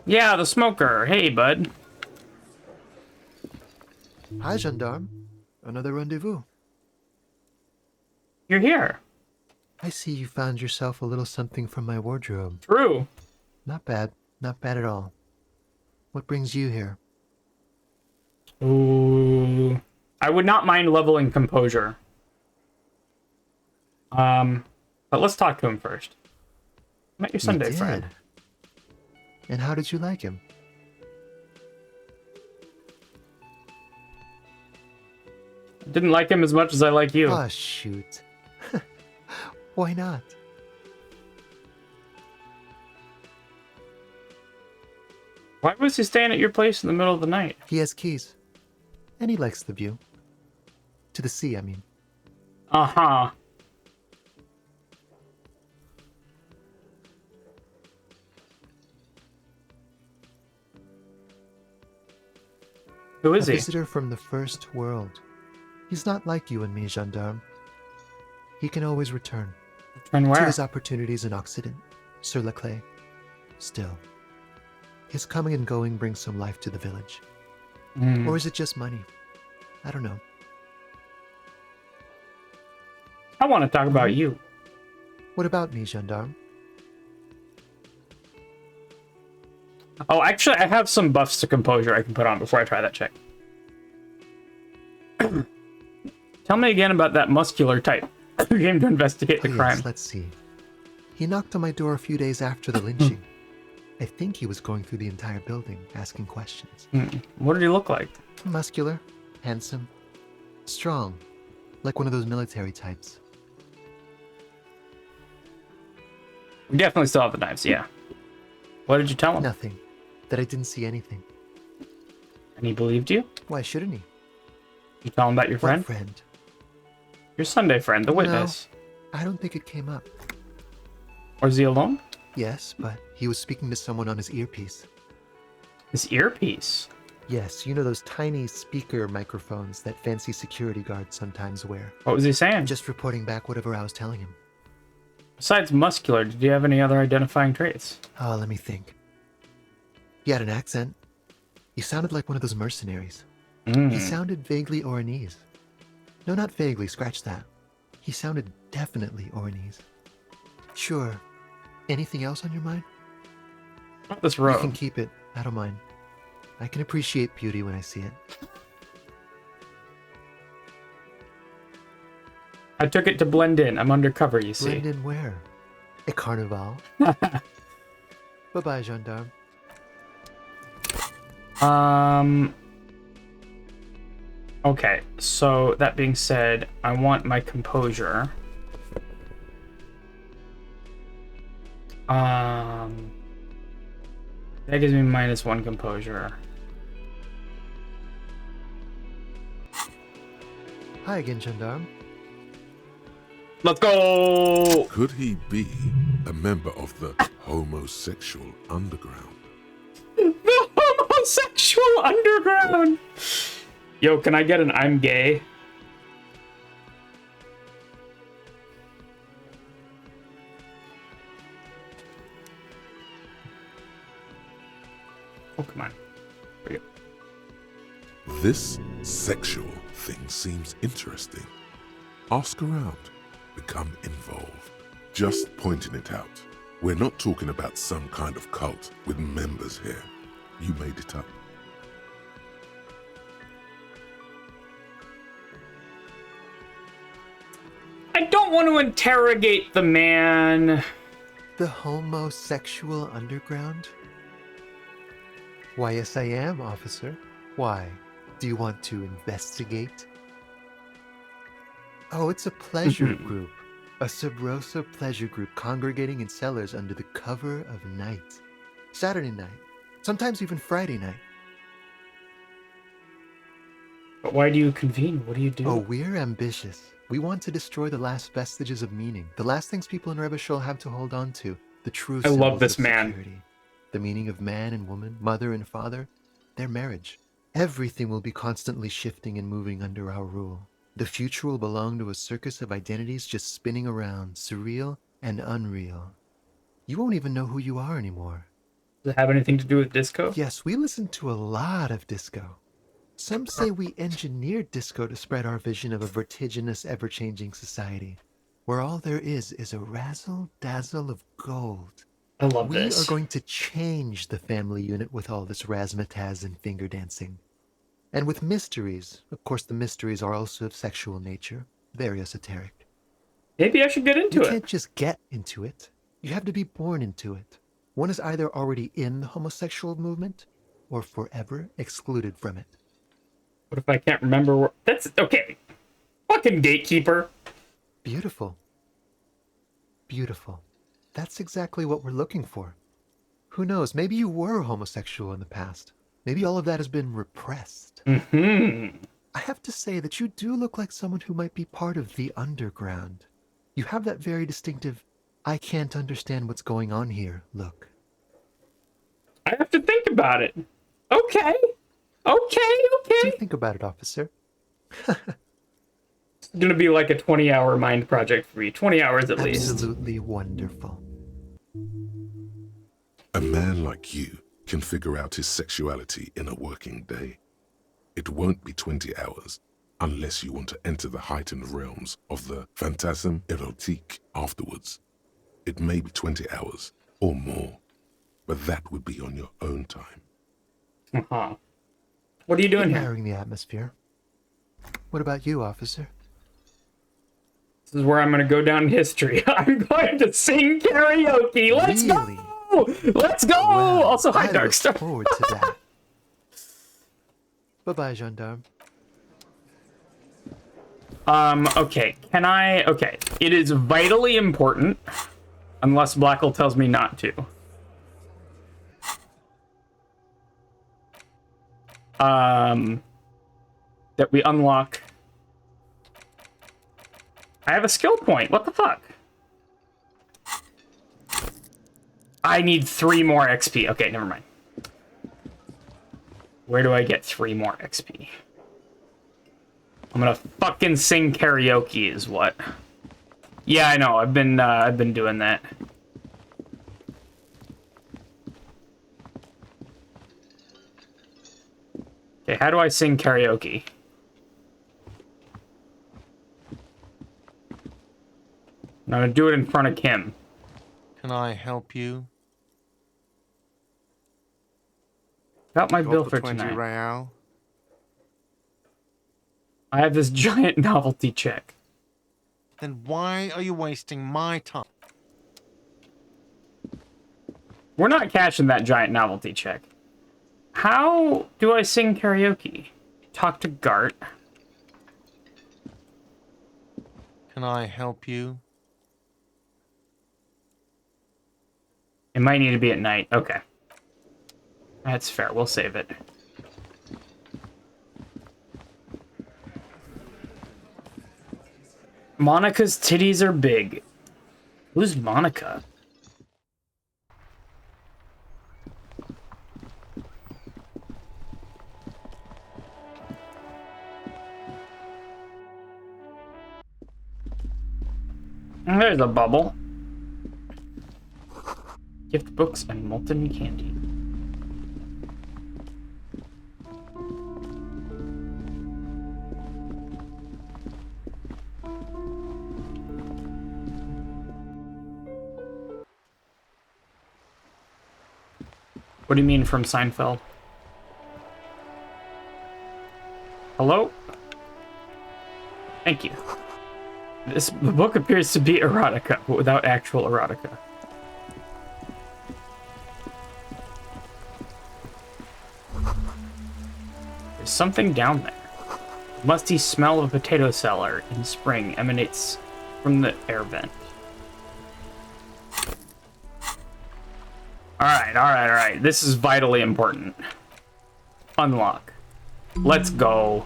Yeah, the smoker. Hey, bud. Hi, gendarme. Another rendezvous. You're here. I see you found yourself a little something from my wardrobe. True. Not bad. Not bad at all. What brings you here? Ooh. I would not mind leveling composure. But let's talk to him first. Met your Sunday friend. And how did you like him? Didn't like him as much as I like you. Oh, shoot. Why not? Why was he staying at your place in the middle of the night? He has keys. And he likes the view. To the sea, I mean. Uh-huh. Who is A he? visitor from the first world. He's not like you and me, gendarme. He can always return. Return where? To his opportunities in Occident, sur la clé. Still, his coming and going brings some life to the village. Or is it just money? I don't know. I want to talk about you. What about me, gendarme? Oh, actually, I have some buffs to composure I can put on before I try that check. Tell me again about that muscular type who came to investigate the crime. Let's see. He knocked on my door a few days after the lynching. I think he was going through the entire building, asking questions. What did he look like? Muscular, handsome, strong, like one of those military types. We definitely still have the knives, yeah. What did you tell him? Nothing. That I didn't see anything. And he believed you? Why shouldn't he? You tell him about your friend? What friend? Your Sunday friend, the witness. No, I don't think it came up. Was he alone? Yes, but he was speaking to someone on his earpiece. His earpiece? Yes, you know those tiny speaker microphones that fancy security guards sometimes wear. What was he saying? Just reporting back whatever I was telling him. Besides muscular, did you have any other identifying traits? Oh, let me think. He had an accent. He sounded like one of those mercenaries. He sounded vaguely Oranese. No, not vaguely, scratch that. He sounded definitely Oranese. Sure. Anything else on your mind? Not this row. You can keep it. I don't mind. I can appreciate beauty when I see it. I took it to blend in. I'm undercover, you see. Blend in where? A carnival? Bye-bye, gendarme. Okay, so that being said, I want my composure. That gives me -1 composure. Hi again, gendarme. Let's go! Could he be a member of the homosexual underground? The homosexual underground! Yo, can I get an I'm gay? Oh, come on. Here we go. This sexual thing seems interesting. Ask around. Become involved. Just pointing it out. We're not talking about some kind of cult with members here. You made it up. I don't want to interrogate the man. The homosexual underground? Why, yes, I am, officer. Why? Do you want to investigate? Oh, it's a pleasure group. A sub rosa pleasure group congregating in cellars under the cover of night. Saturday night. Sometimes even Friday night. But why do you convene? What do you do? Oh, we're ambitious. We want to destroy the last vestiges of meaning. The last things people in Rebishol have to hold on to. The true I love symbols this of man. security. The meaning of man and woman, mother and father, their marriage. Everything will be constantly shifting and moving under our rule. The future will belong to a circus of identities just spinning around, surreal and unreal. You won't even know who you are anymore. Does it have anything to do with disco? Yes, we listen to a lot of disco. Some say we engineered disco to spread our vision of a vertiginous, ever-changing society, where all there is a razzle-dazzle of gold. I love this. We are going to change the family unit with all this razzmatazz and finger dancing. And with mysteries. Of course, the mysteries are also of sexual nature, very esoteric. Maybe I should get into it. You can't just get into it. You have to be born into it. One is either already in the homosexual movement or forever excluded from it. What if I can't remember where... That's... Okay. Fucking gatekeeper. Beautiful. Beautiful. That's exactly what we're looking for. Who knows, maybe you were homosexual in the past. Maybe all of that has been repressed. Mm-hmm. I have to say that you do look like someone who might be part of the underground. You have that very distinctive, I can't understand what's going on here look. I have to think about it. Okay. Do think about it, officer. It's gonna be like a 20-hour mind project for me. 20 hours at least. Absolutely wonderful. A man like you can figure out his sexuality in a working day. It won't be 20 hours unless you want to enter the heightened realms of the phantasme erotique afterwards. It may be 20 hours or more, but that would be on your own time. Uh-huh. What are you doing here? Admiring the atmosphere. What about you, officer? This is where I'm going to go down in history. I'm going to sing karaoke. Let's go! Let's go! Well, also, hi, I look Darkstar. forward to that. Bye-bye, gendarme. Okay. Can I... Okay. It is vitally important, unless Blackle tells me not to. That we unlock... I have a skill point. What the fuck? I need 3 more XP. Okay, never mind. Where do I get 3 more XP? I'm gonna fucking sing karaoke is what. Yeah, I know. I've been doing that. Okay, how do I sing karaoke? I'm gonna do it in front of Kim. Can I help you? Got my Got bill the for 20 tonight. real? I have this giant novelty check. Then why are you wasting my time? We're not cashing that giant novelty check. How do I sing karaoke? Talk to Gart. Can I help you? It might need to be at night. Okay. That's fair. We'll save it. Monica's titties are big. Who's Monica? There's a bubble. Gift books and molten candy. What do you mean from Seinfeld? Hello? Thank you. This book appears to be erotica, but without actual erotica. There's something down there. The musty smell of a potato cellar in spring emanates from the air vent. Alright. This is vitally important. Unlock. Let's go.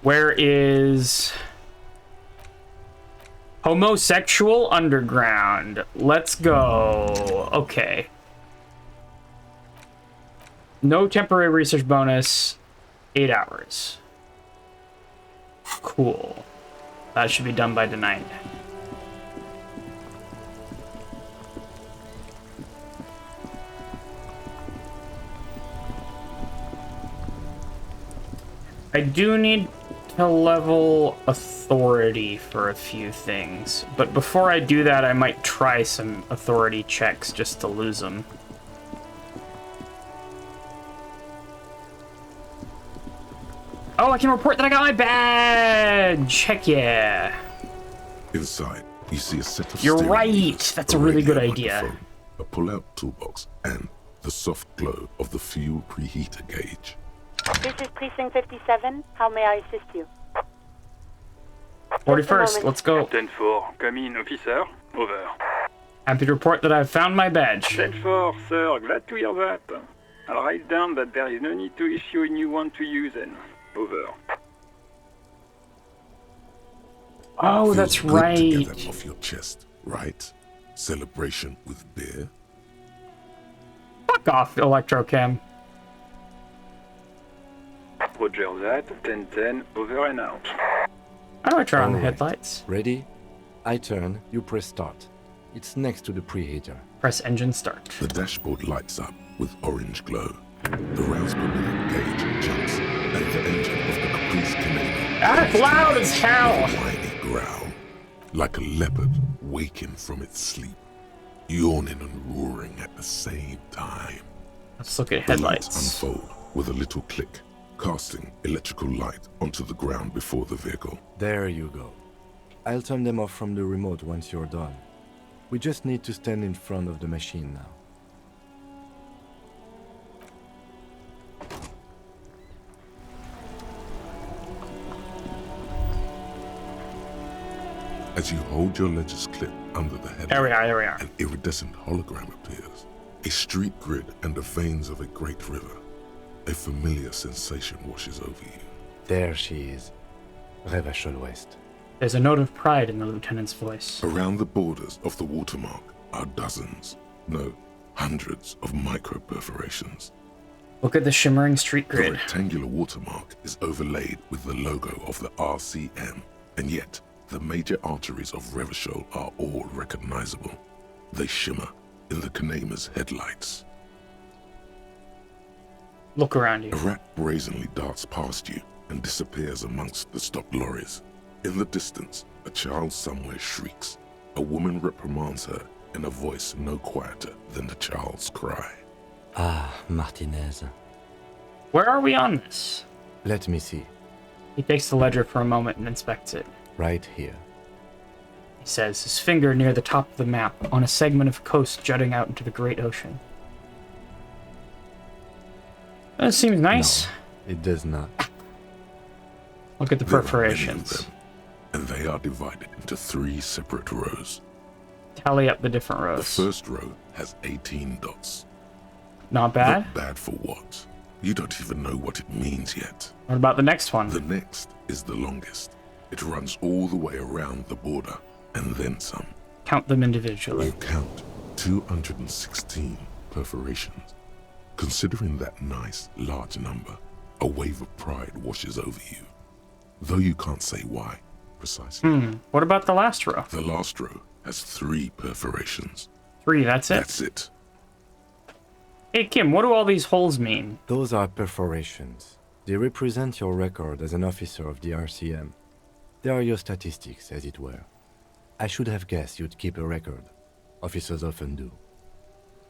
Where is... Homosexual Underground. Let's go. Okay. No temporary research bonus. 8 hours. Cool. That should be done by tonight. I do need to level authority for a few things, but before I do that, I might try some authority checks just to lose them. Oh, I can report that I got my badge! Heck yeah! Inside, you see a set of You're steering right! wheels, That's a really good radio idea. microphone, a pull-out toolbox, and the soft glow of the fuel preheater gauge. This is Precinct 57. How may I assist you? 41st, let's go. 10-4, come in, officer. Over. Happy to report that I've found my badge. 10-4, sir. Glad to hear that. I'll write down that there is no need to issue a new one to you then. Over. Oh, Feels that's good right. to get them off your chest, right? Celebration with beer. Fuck off, Electrochem. Roger that. 10-10, over and out. How do I turn on the Alright. headlights? Ready? I turn, you press start. It's next to the preheater. Press engine start. The dashboard lights up with orange glow. The rounds per minute gauge jumps, and the engine of the Caprice Canadian That's loud as hell! with a whiny growl, like a leopard waking from its sleep, yawning and roaring at the same time. Let's look at The headlights. lights unfold with a little click, casting electrical light onto the ground before the vehicle. There you go. I'll turn them off from the remote once you're done. We just need to stand in front of the machine now. As you hold your ledger's clip under the headlight, There we are. an iridescent hologram appears. A street grid and the veins of a great river. A familiar sensation washes over you. There she is. Revachol West. There's a note of pride in the lieutenant's voice. Around the borders of the watermark are dozens, no, hundreds of micro-perforations. Look at the shimmering street The grid. rectangular watermark is overlaid with the logo of the RCM, and yet the major arteries of Revachol are all recognizable. They shimmer in the Kanema's headlights. Look around you. A rat brazenly darts past you and disappears amongst the stopped lorries. In the distance, a child somewhere shrieks. A woman reprimands her in a voice no quieter than the child's cry. Ah, Martinez. Where are we on this? Let me see. He takes the ledger for a moment and inspects it. Right here. He says, his finger near the top of the map, on a segment of coast jutting out into the great ocean. That seems nice. No, it does not. Look at the There are many of perforations. them, and they are divided into 3 separate rows. Tally up the different The rows. first row has 18 dots. Not bad. Not bad for what? You don't even know what it means yet. What about the next one? The next is the longest. It runs all the way around the border, and then some. Count them individually. You count 216 perforations. Considering that nice, large number, a wave of pride washes over you. Though you can't say why, precisely. What about the last row? The last row has 3 perforations. 3, that's it? That's it. Hey, Kim, what do all these holes mean? Those are perforations. They represent your record as an officer of the RCM. They are your statistics, as it were. I should have guessed you'd keep a record. Officers often do.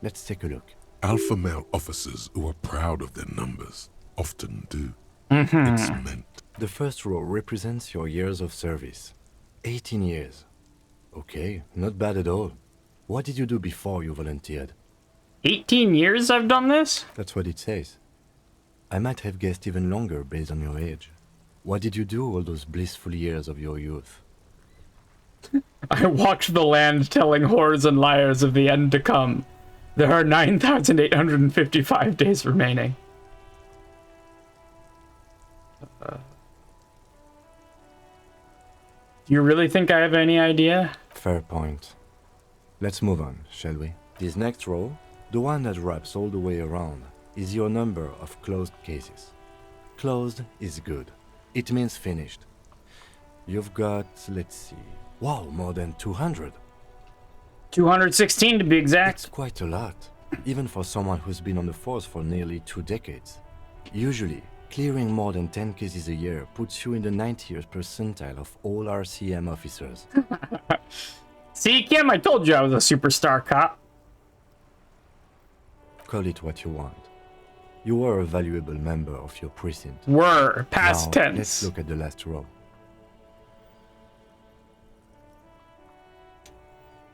Let's take a look. Alpha male officers who are proud of their numbers often do. Mm-hmm. It's meant. The first row represents your years of service. 18 years. Okay, not bad at all. What did you do before you volunteered? 18 years I've done this? That's what it says. I might have guessed even longer based on your age. What did you do all those blissful years of your youth? I walked the land telling whores and liars of the end to come. There are 9,855 days remaining. Do you really think I have any idea? Fair point. Let's move on, shall we? This next row, the one that wraps all the way around, is your number of closed cases. Closed is good. It means finished. You've got, let's see, wow, more than 200. 216 to be exact. It's quite a lot, even for someone who's been on the force for nearly 2 decades. Usually, clearing more than 10 cases a year puts you in the 90th percentile of all RCM officers. See, Kim, I told you I was a superstar cop. Call it what you want. You were a valuable member of your precinct. Were, past Now, tense. Let's look at the last row.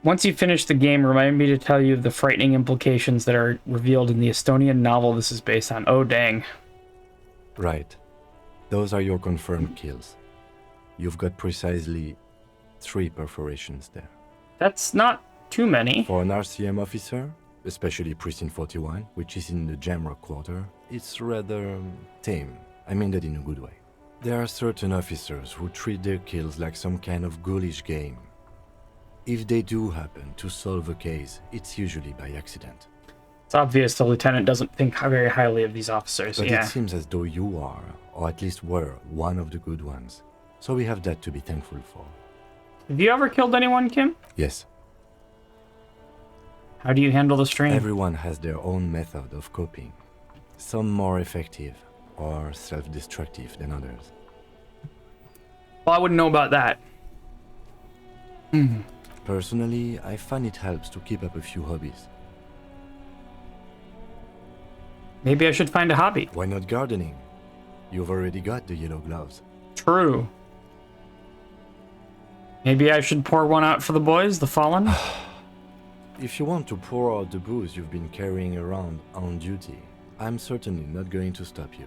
Once you finish the game, remind me to tell you of the frightening implications that are revealed in the Estonian novel this is based on. Oh, dang. Right. Those are your confirmed kills. You've got precisely 3 perforations there. That's not too many. For an RCM officer, especially Precinct 41, which is in the Jamrock quarter, it's rather tame. I mean that in a good way. There are certain officers who treat their kills like some kind of ghoulish game. If they do happen to solve a case, it's usually by accident. It's obvious the lieutenant doesn't think very highly of these officers. But yeah. it seems as though you are, or at least were, one of the good ones. So we have that to be thankful for. Have you ever killed anyone, Kim? Yes. How do you handle the strain? Everyone has their own method of coping. Some more effective or self-destructive than others. Well, I wouldn't know about that. Personally, I find it helps to keep up a few hobbies. Maybe I should find a hobby. Why not gardening? You've already got the yellow gloves. True. Maybe I should pour one out for the boys, the fallen? If you want to pour out the booze you've been carrying around on duty, I'm certainly not going to stop you.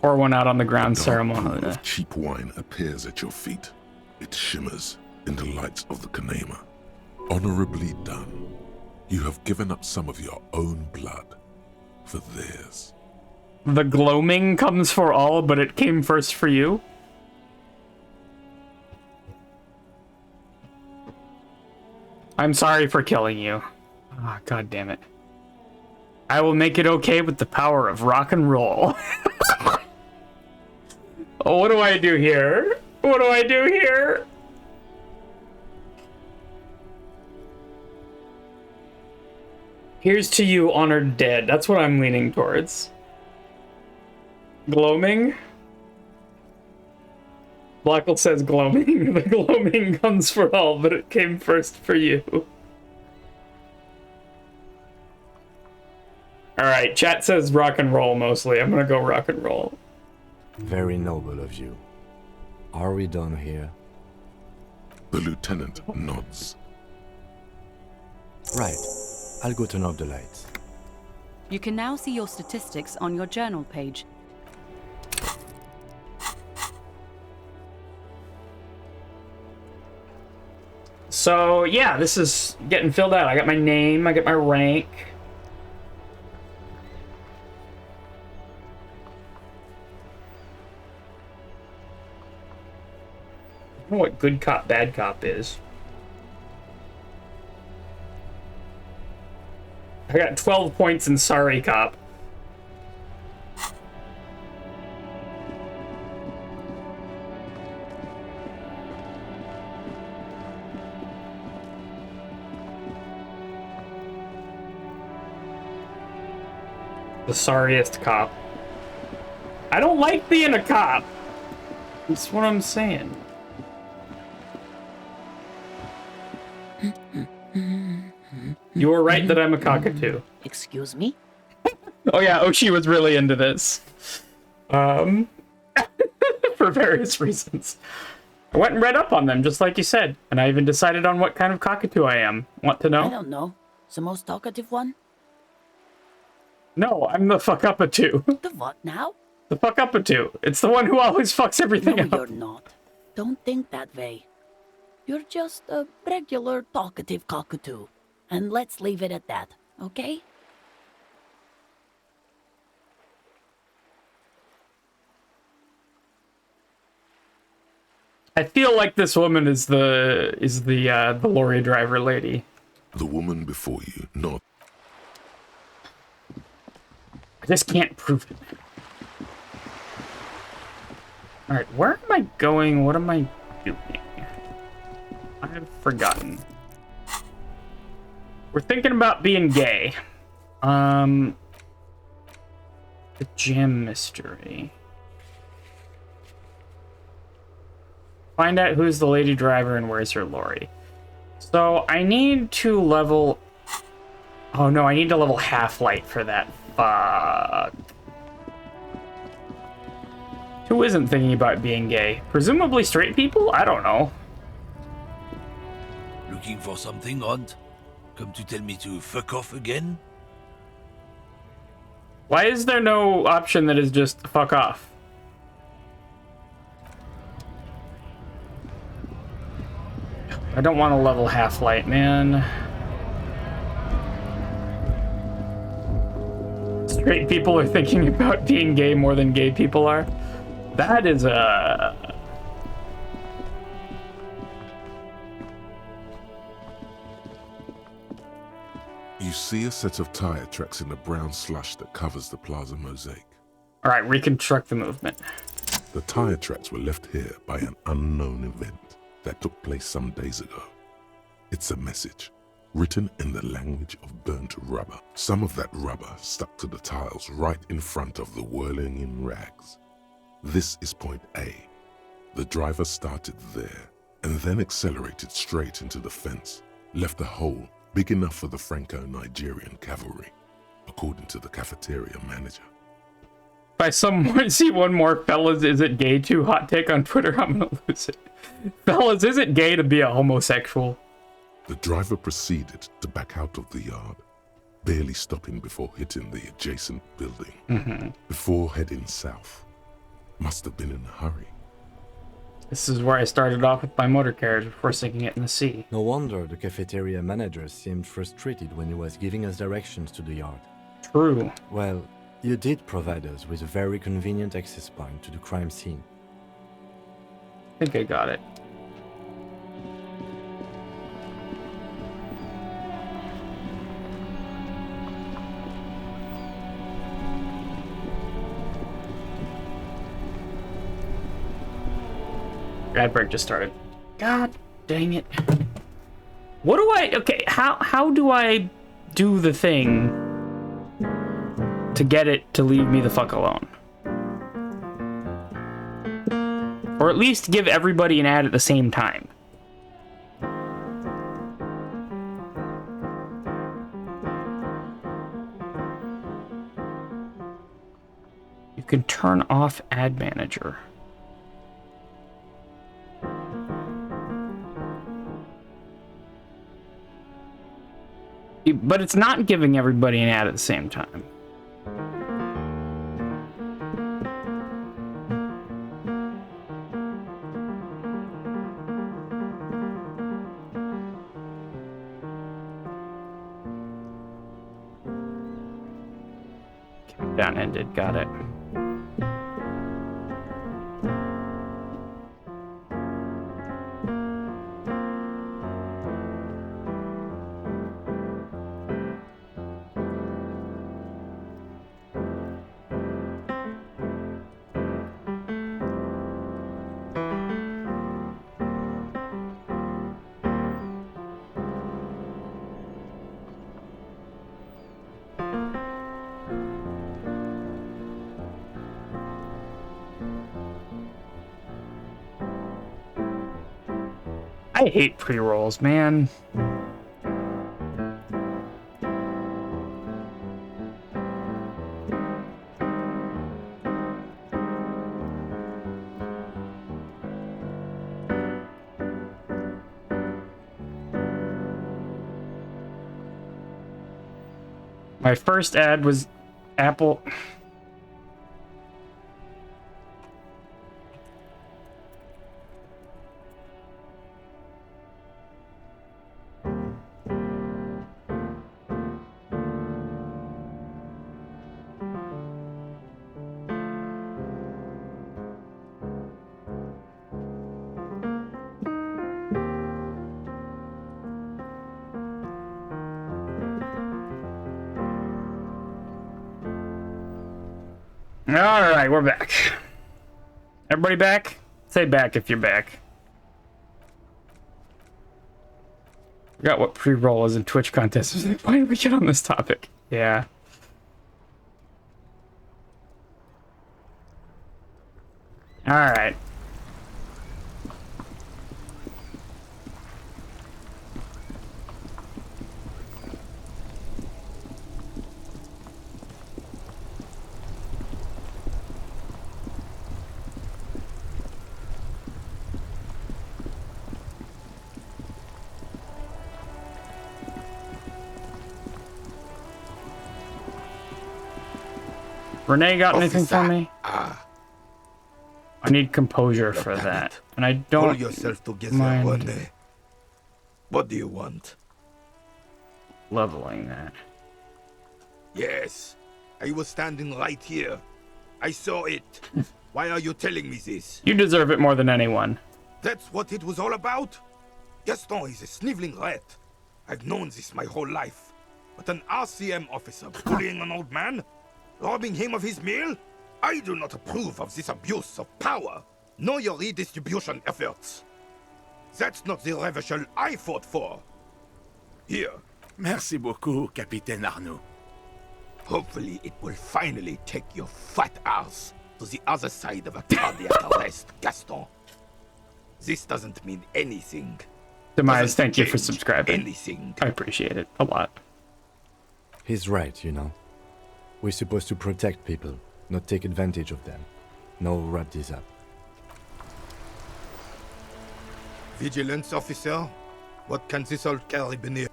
Pour one out on the ground A dark ceremonially. pool of cheap wine appears at your feet. It shimmers in the lights of the Kanema. Honorably done. You have given up some of your own blood for theirs. The gloaming comes for all, but it came first for you? I'm sorry for killing you. Ah, God damn it. I will make it okay with the power of rock and roll. Oh, what do I do here? What do I do here? Here's to you, honored dead. That's what I'm leaning towards. Gloaming? Blackle says gloaming. The gloaming comes for all, but it came first for you. Alright, chat says rock and roll mostly. I'm gonna go rock and roll. Very noble of you. Are we done here? The lieutenant nods. Right. I'll go turn off the lights. You can now see your statistics on your journal page. So, yeah, this is getting filled out. I got my name, I got my rank. I don't know what good cop, bad cop is. I got 12 points in sorry cop. The sorriest cop. I don't like being a cop. That's what I'm saying. You were right that I'm a cockatoo. Excuse me? Oh yeah, Oshi was really into this. For various reasons. I went and read up on them, just like you said. And I even decided on what kind of cockatoo I am. Want to know? I don't know. The most talkative one? No, I'm the fuck-up-a-two. The what now? The fuck-up-a-two. It's the one who always fucks everything up. No, you're not. Don't think that way. You're just a regular talkative cockatoo. And let's leave it at that, okay? I feel like this woman is the lorry driver lady. The woman before you, not. I just can't prove it. Alright, where am I going? What am I doing? I've forgotten. We're thinking about being gay. The gem mystery. Find out who's the lady driver and where's her lorry. So I need to level... Oh no, I need to level Half-Light for that. Fuck. Who isn't thinking about being gay? Presumably straight people? I don't know. Looking for something, Hunt? Come to tell me to fuck off again? Why is there no option that is just fuck off? I don't want to level Half-Light, man. Straight people are thinking about being gay more than gay people are. That is a... You see a set of tire tracks in the brown slush that covers the plaza mosaic. Alright, reconstruct the movement. The tire tracks were left here by an unknown event that took place some days ago. It's a message, written in the language of burnt rubber. Some of that rubber stuck to the tiles right in front of the whirling in rags. This is point A. The driver started there and then accelerated straight into the fence, left a hole big enough for the Franco-Nigerian cavalry, according to the cafeteria manager. If I see one more, fellas, is it gay to hot take on Twitter, I'm gonna lose it. Fellas, is it gay to be a homosexual? The driver proceeded to back out of the yard, barely stopping before hitting the adjacent building, before heading south. Must have been in a hurry. This is where I started off with my motor carriage before sinking it in the sea. No wonder the cafeteria manager seemed frustrated when he was giving us directions to the yard. True. Well, you did provide us with a very convenient access point to the crime scene. I think I got it. Ad break just started. God dang it. What do I... Okay, how do I do the thing to get it to leave me the fuck alone? Or at least give everybody an ad at the same time. You can turn off ad manager. But it's not giving everybody an ad at the same time. Down-ended, got it. I hate pre-rolls, man. My first ad was Apple. Alright, we're back. Everybody back? Say back if you're back. Forgot what pre-roll is in Twitch contests. Why did we get on this topic? Yeah. Alright. Renee got anything for me? I need composure for that. And I don't Pull yourself together, mind Renee. What do you want? leveling that. Yes. I was standing right here. I saw it. Why are you telling me this? You deserve it more than anyone. That's what it was all about? Gaston is a sniveling rat. I've known this my whole life. But an RCM officer bullying an old man? Robbing him of his meal? I do not approve of this abuse of power. Know your redistribution efforts. That's not the Revachol I fought for. Here. Merci beaucoup, Capitaine Arnaud. Hopefully it will finally take your fat ass to the other side of a cardiac arrest, Gaston. This doesn't mean anything. Demise, thank you for subscribing. Anything. I appreciate it a lot. He's right, you know. We're supposed to protect people, not take advantage of them. Now wrap this up. Vigilance officer, what can this old carabiner?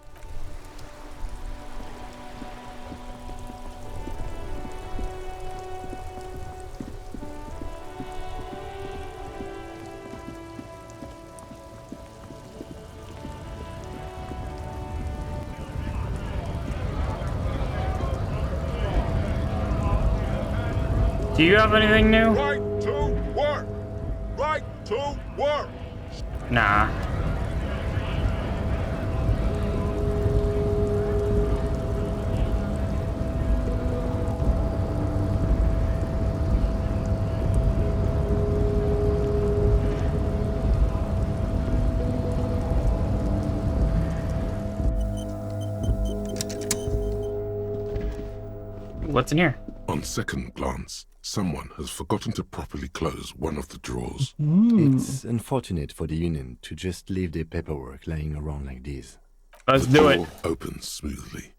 Do you have anything new? Right to work! Right to work! Nah. What's in here? On second glance, someone has forgotten to properly close one of the drawers. It's unfortunate for the Union to just leave their paperwork lying around like this. Let's the do it. door opens smoothly.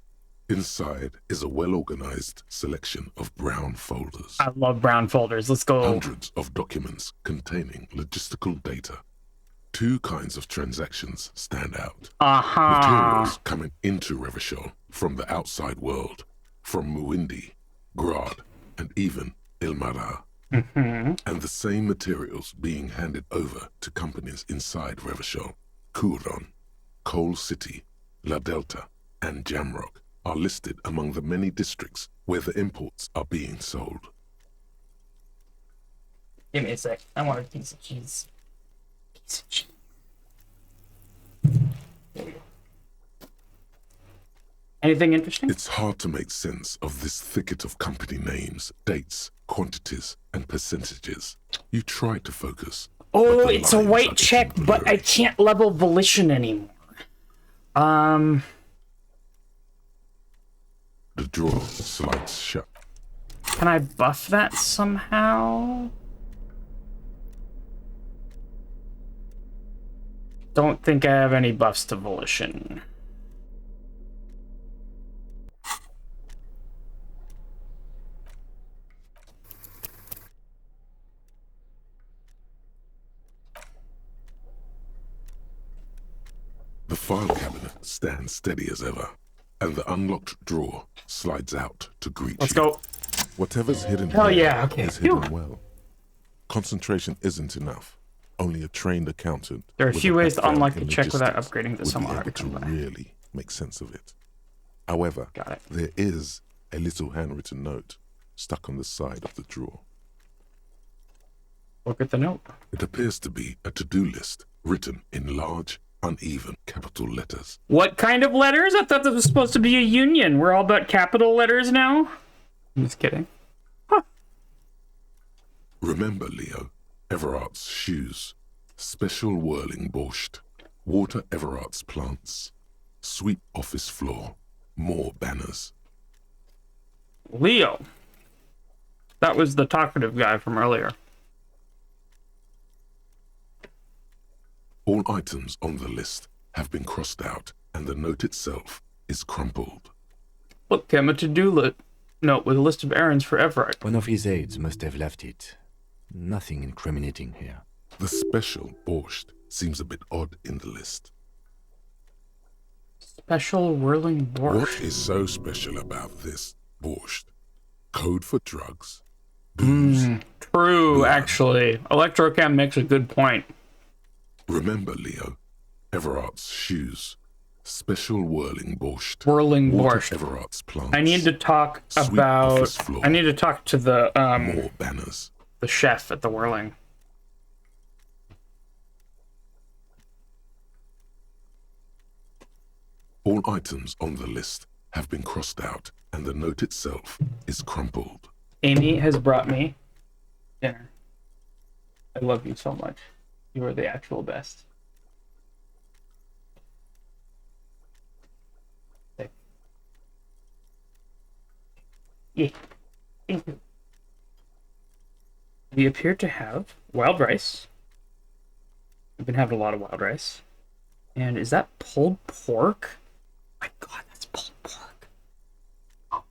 Inside is a well-organized selection of brown folders. I love brown folders. Let's go. Hundreds of documents containing logistical data. Two kinds of transactions stand out. Materials coming into Revachol from the outside world, from Muindi, Grad, and even Ilmara. And the same materials being handed over to companies inside Revachol, Couron, Coal City, La Delta, and Jamrock, are listed among the many districts where the imports are being sold. Give me a sec. I want a piece of cheese. Piece of cheese. There we go. Anything interesting? It's hard to make sense of this thicket of company names, dates, quantities, and percentages. You try to focus. Oh, it's a white check, but I can't level volition anymore. The drawer slides shut. Can I buff that somehow? Don't think I have any buffs to volition. The file cabinet stands steady as ever, and the unlocked drawer slides out to greet Let's you. go. Whatever's hidden Hell here yeah, okay. is hidden well. Concentration isn't enough. Only a trained accountant. There are a with few a ways to background unlock in the check without logistics upgrading to would some be able hard to combat. really make sense of it. However, there is a little handwritten note stuck on the side of the drawer. Look at the note. It appears to be a to-do list written in large, uneven capital letters. What kind of letters? I thought this was supposed to be a union. We're all about capital letters now? I'm just kidding. Remember, Leo, Everard's shoes, special whirling borscht, water Everard's plants, sweep office floor, more banners. Leo. That was the talkative guy from earlier. All items on the list have been crossed out, and the note itself is crumpled. Look, Tim, a to-do note with a list of errands for Everard. One of his aides must have left it. Nothing incriminating here. The special borscht seems a bit odd in the list. Special whirling borscht. What is so special about this borscht? Code for drugs? Booze? True, actually. Electrocam makes a good point. Remember, Leo, Everard's shoes, special whirling borscht. Whirling water borscht. Everard's plants. I need to talk sweep about... office floor, I need to talk to the, more banners. The chef at the Whirling. All items on the list have been crossed out, and the note itself is crumpled. Amy has brought me dinner. I love you so much. You are the actual best. Yeah. Thank you. We appear to have wild rice. We've been having a lot of wild rice. And is that pulled pork? My God, that's pulled pork. Oh.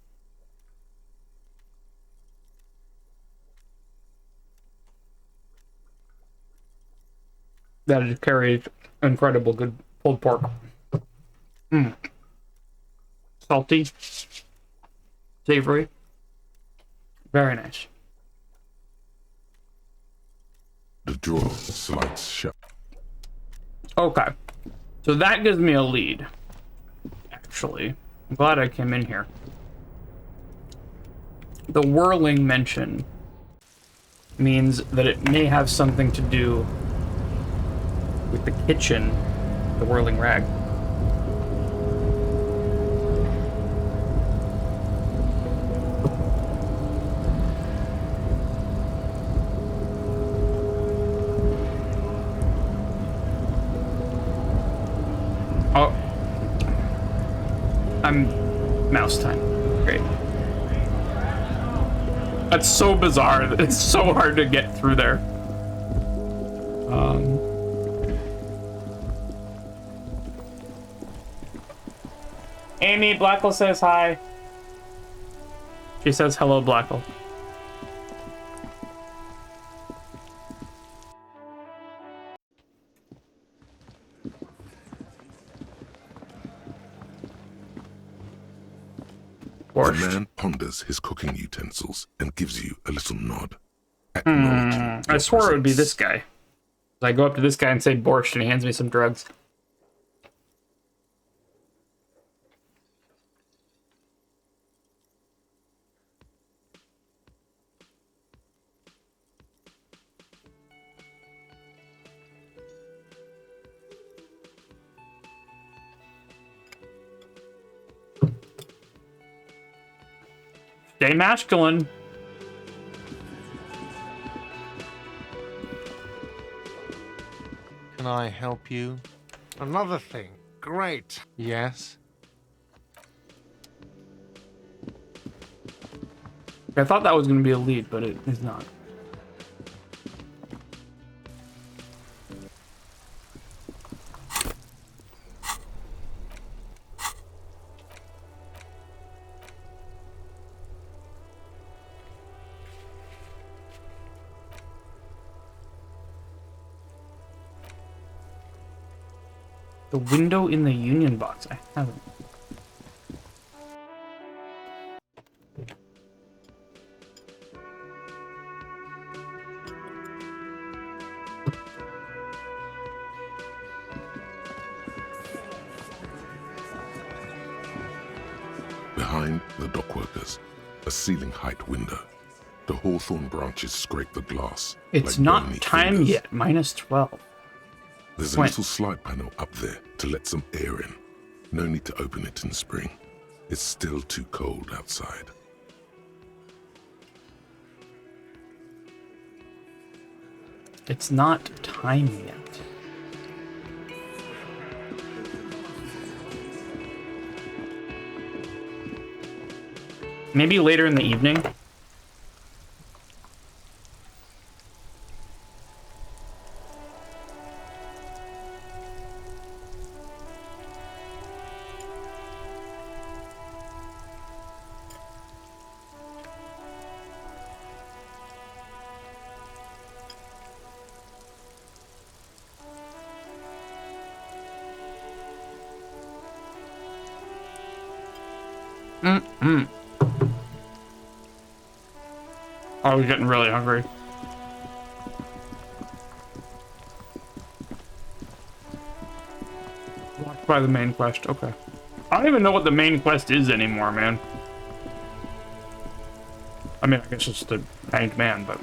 That carries incredible good pulled pork. Salty. Savory. Very nice. The drawer slides shut. Okay. So that gives me a lead. Actually. I'm glad I came in here. The whirling mention means that it may have something to do with the kitchen, the whirling rag. Oh. I'm mouse time. Great. That's so bizarre. It's so hard to get through there. Amy, Blackle says hi. She says hello, Blackle. The man ponders his cooking utensils and gives you a little nod. Acknowledging I swore it would be this guy. I go up to this guy and say borscht, and he hands me some drugs. Stay masculine. Can I help you? Another thing. Great. Yes? I thought that was going to be a lead, but it is not. The window in the union box. I haven't. Behind the dockworkers, a ceiling height window. The hawthorn branches scrape the glass. It's like not bony time fingers. yet. -12. There's a little slide panel up there to let some air in. No need to open it in spring. It's still too cold outside. It's not time yet. Maybe later in the evening. I was getting really hungry. Walked by the main quest. Okay. I don't even know what the main quest is anymore, man. I mean, I guess it's the hanged man, but...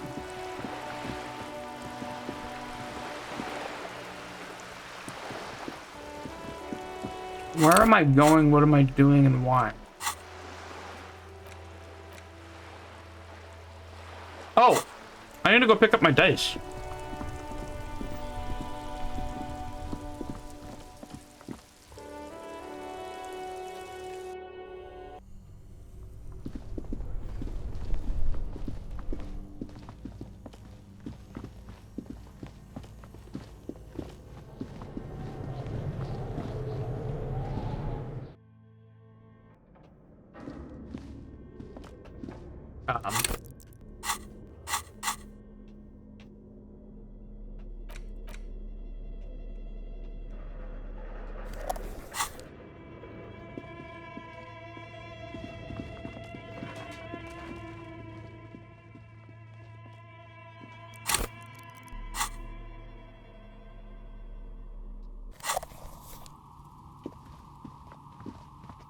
Where am I going? What am I doing? And why? Oh! I need to go pick up my dice.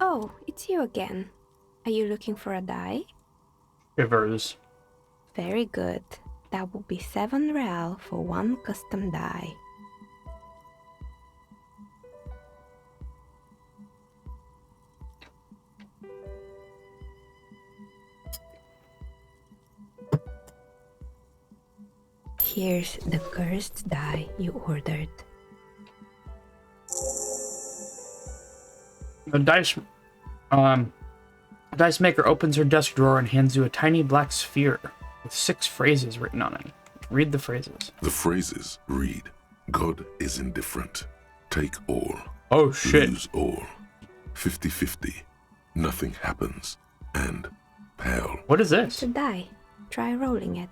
Oh, it's you again. Are you looking for a die? Shivers. Very good. That will be 7 real for 1 custom die. Here's the cursed die you ordered. The dice maker opens her desk drawer and hands you a tiny black sphere with 6 phrases written on it. Read the phrases. The phrases read, God is indifferent. Take all. Oh, shit. Lose all. 50-50. Nothing happens. And pale. What is this? It's a die. Try rolling it.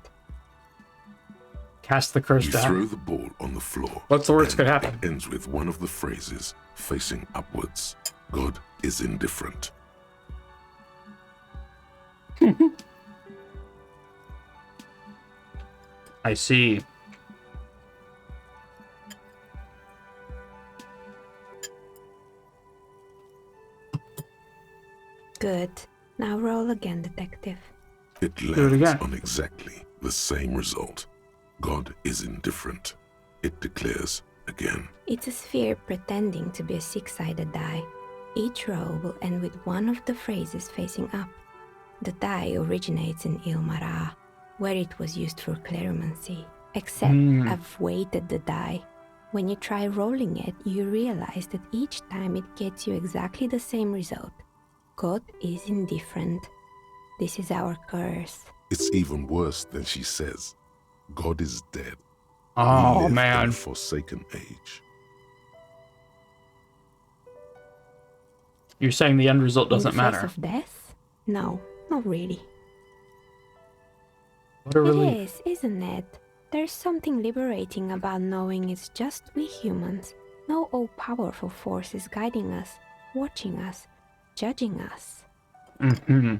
Cast the cursed You die. throw the ball on the floor. What's the worst and could happen? It ends with one of the phrases facing upwards. God is indifferent. I see. Good. Now roll again, detective. It lands on exactly the same result. God is indifferent. It declares again. It's a sphere pretending to be a 6-sided die. Each roll will end with one of the phrases facing up. The die originates in Ilmara, where it was used for cleromancy. Except I've weighted the die. When you try rolling it, you realize that each time it gets you exactly the same result. God is indifferent. This is our curse. It's even worse than she says. God is dead. Oh, we live man. in a forsaken age. You're saying the end result doesn't In the face matter. of death? No, not really. What a relief. It is, isn't it? There's something liberating about knowing it's just we humans. No all-powerful forces guiding us, watching us, judging us. Mm-hmm.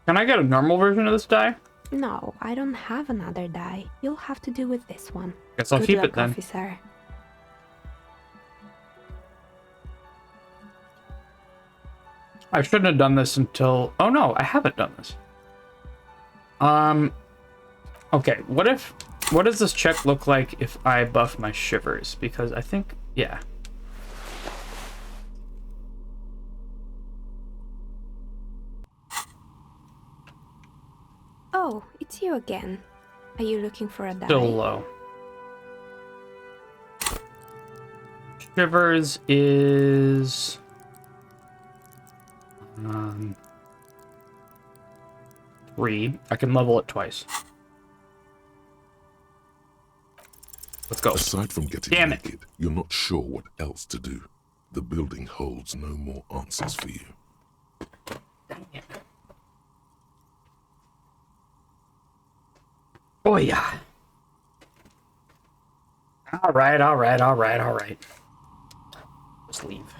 Can I get a normal version of this die? No, I don't have another die. You'll have to do with this one. Guess I'll Good keep luck, it then. Officer. I shouldn't have done this until... Oh no, I haven't done this. Okay, what does this check look like if I buff my shivers? Because I think, yeah. Oh, it's you again. Are you looking for a die? Still low. Shivers is... 3. I can level it twice. Let's go. Aside from getting naked, you're not sure what else to do. The building holds no more answers for you. Oh yeah. All right. Let's leave.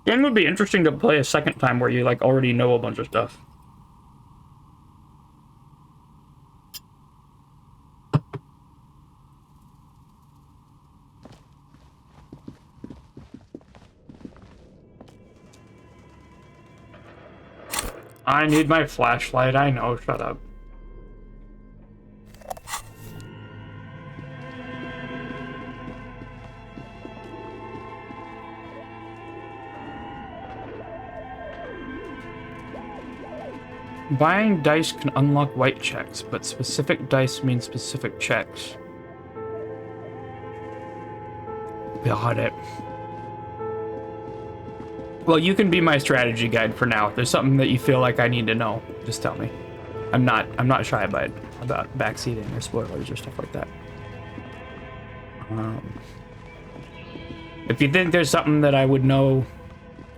Game would be interesting to play a second time where you like already know a bunch of stuff. I need my flashlight, I know, shut up. Buying dice can unlock white checks, but specific dice mean specific checks. Got it. Well, you can be my strategy guide for now. If there's something that you feel like I need to know, just tell me. I'm not shy about backseating or spoilers or stuff like that. If you think there's something that I would know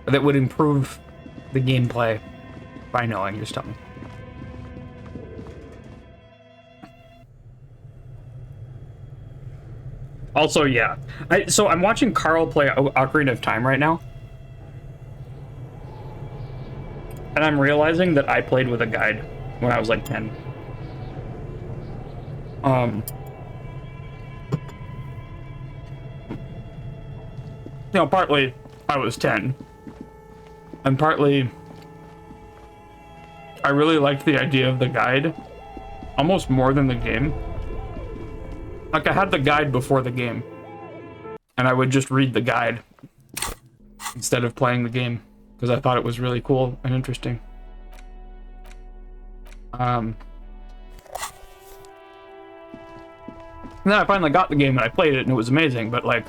that would improve the gameplay by knowing, just tell me. Also, yeah. So I'm watching Carl play Ocarina of Time right now. And I'm realizing that I played with a guide when I was like 10. You know, partly I was 10. And partly I really liked the idea of the guide almost more than the game. Like, I had the guide before the game, and I would just read the guide instead of playing the game, because I thought it was really cool and interesting. And then I finally got the game and I played it and it was amazing, but like,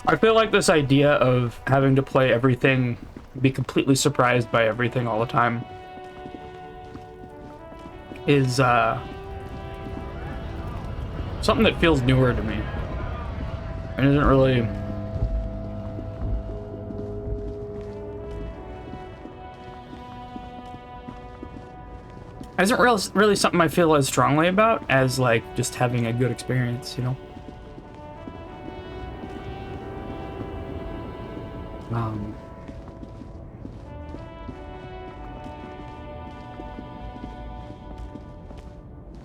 I feel like this idea of having to play everything, be completely surprised by everything all the time is something that feels newer to me and isn't really really something I feel as strongly about as like just having a good experience, you know.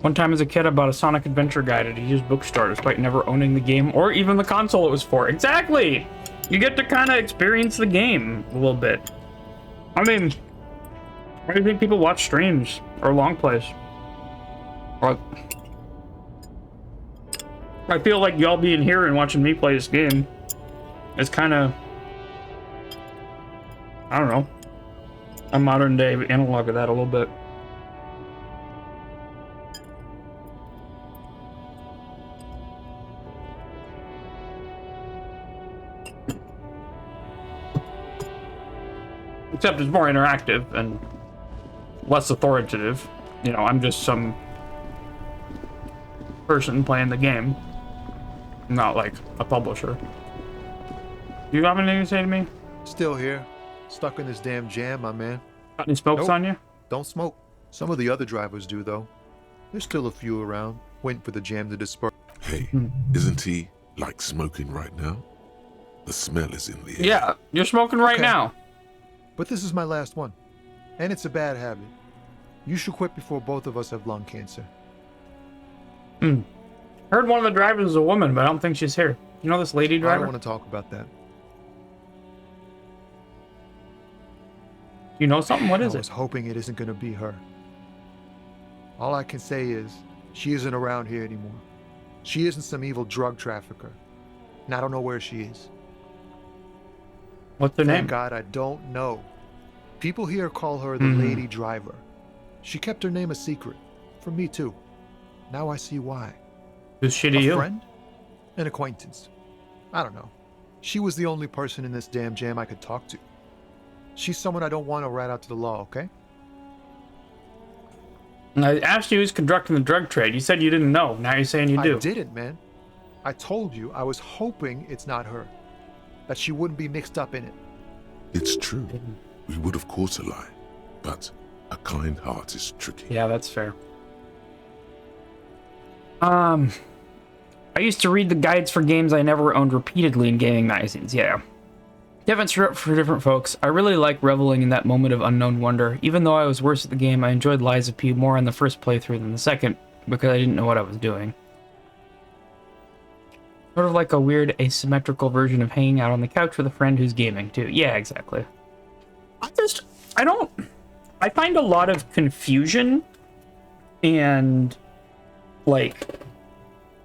One time as a kid, I bought a Sonic Adventure guide at a used bookstore despite never owning the game or even the console it was for. Exactly! You get to kind of experience the game a little bit. I mean, why do you think people watch streams or long plays? Or, I feel like y'all being here and watching me play this game is kind of, I don't know, a modern day analog of that a little bit. Except it's more interactive and less authoritative. You know, I'm just some person playing the game, not like a publisher. You have anything to say to me? Still here. Stuck in this damn jam, my man. Got any smokes on you? Don't smoke. Some of the other drivers do, though. There's still a few around, waiting for the jam to disperse. Hey, isn't he, like, smoking right now? The smell is in the air. Yeah, you're smoking right now. But this is my last one. And it's a bad habit. You should quit before both of us have lung cancer. Heard one of the drivers is a woman, but I don't think she's here. You know this lady driver? I don't want to talk about that. You know something? What is I was hoping it isn't going to be her. All I can say is, she isn't around here anymore. She isn't some evil drug trafficker. And I don't know where she is. What's her name? Thank God I don't know. People here call her the Lady Driver. She kept her name a secret. From me, too. Now I see why. Who's she to a you? Friend? An acquaintance. I don't know. She was the only person in this damn jam I could talk to. She's someone I don't want to rat out to the law, okay? I asked you who's conducting the drug trade. You said you didn't know. Now you're saying you do. I didn't, man. I told you I was hoping it's not her. That she wouldn't be mixed up in it. It's true. We would of course lie. But a kind heart is tricky. Yeah, that's fair. I used to read the guides for games I never owned repeatedly in gaming magazines, yeah. Different for different folks. I really like reveling in that moment of unknown wonder. Even though I was worse at the game, I enjoyed Lies of P more on the first playthrough than the second, because I didn't know what I was doing. Sort of like a weird asymmetrical version of hanging out on the couch with a friend who's gaming too. Yeah, exactly. I find a lot of confusion and, like,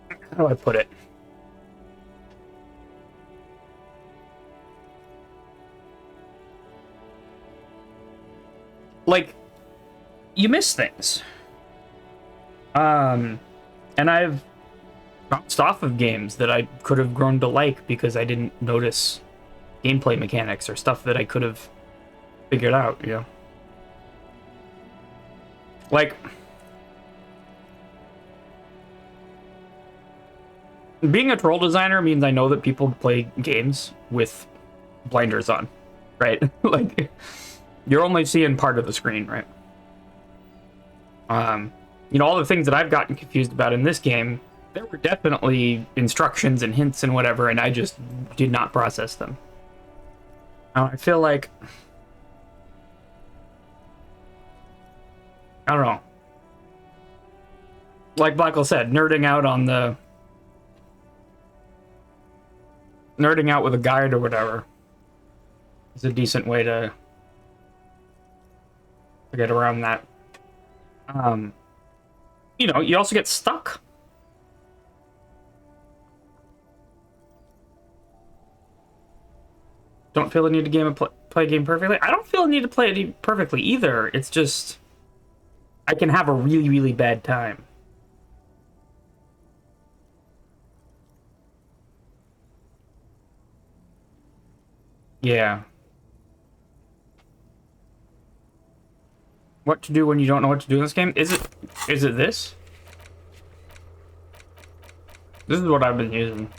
how do I put it? Like, you miss things. And I've bounced off of games that I could have grown to like because I didn't notice gameplay mechanics or stuff that I could have figured out, you know? Like, being a troll designer means I know that people play games with blinders on, right? Like, you're only seeing part of the screen, right? You know, all the things that I've gotten confused about in this game, there were definitely instructions and hints and whatever, and I just did not process them. I feel like, I don't know. Like Michael said, nerding out with a guide or whatever is a decent way to get around that. You know, you also get stuck. Don't feel the need to play a game perfectly. I don't feel the need to play it perfectly either. It's just I can have a really, really bad time. Yeah. What to do when you don't know what to do in this game? Is it this? This is what I've been using.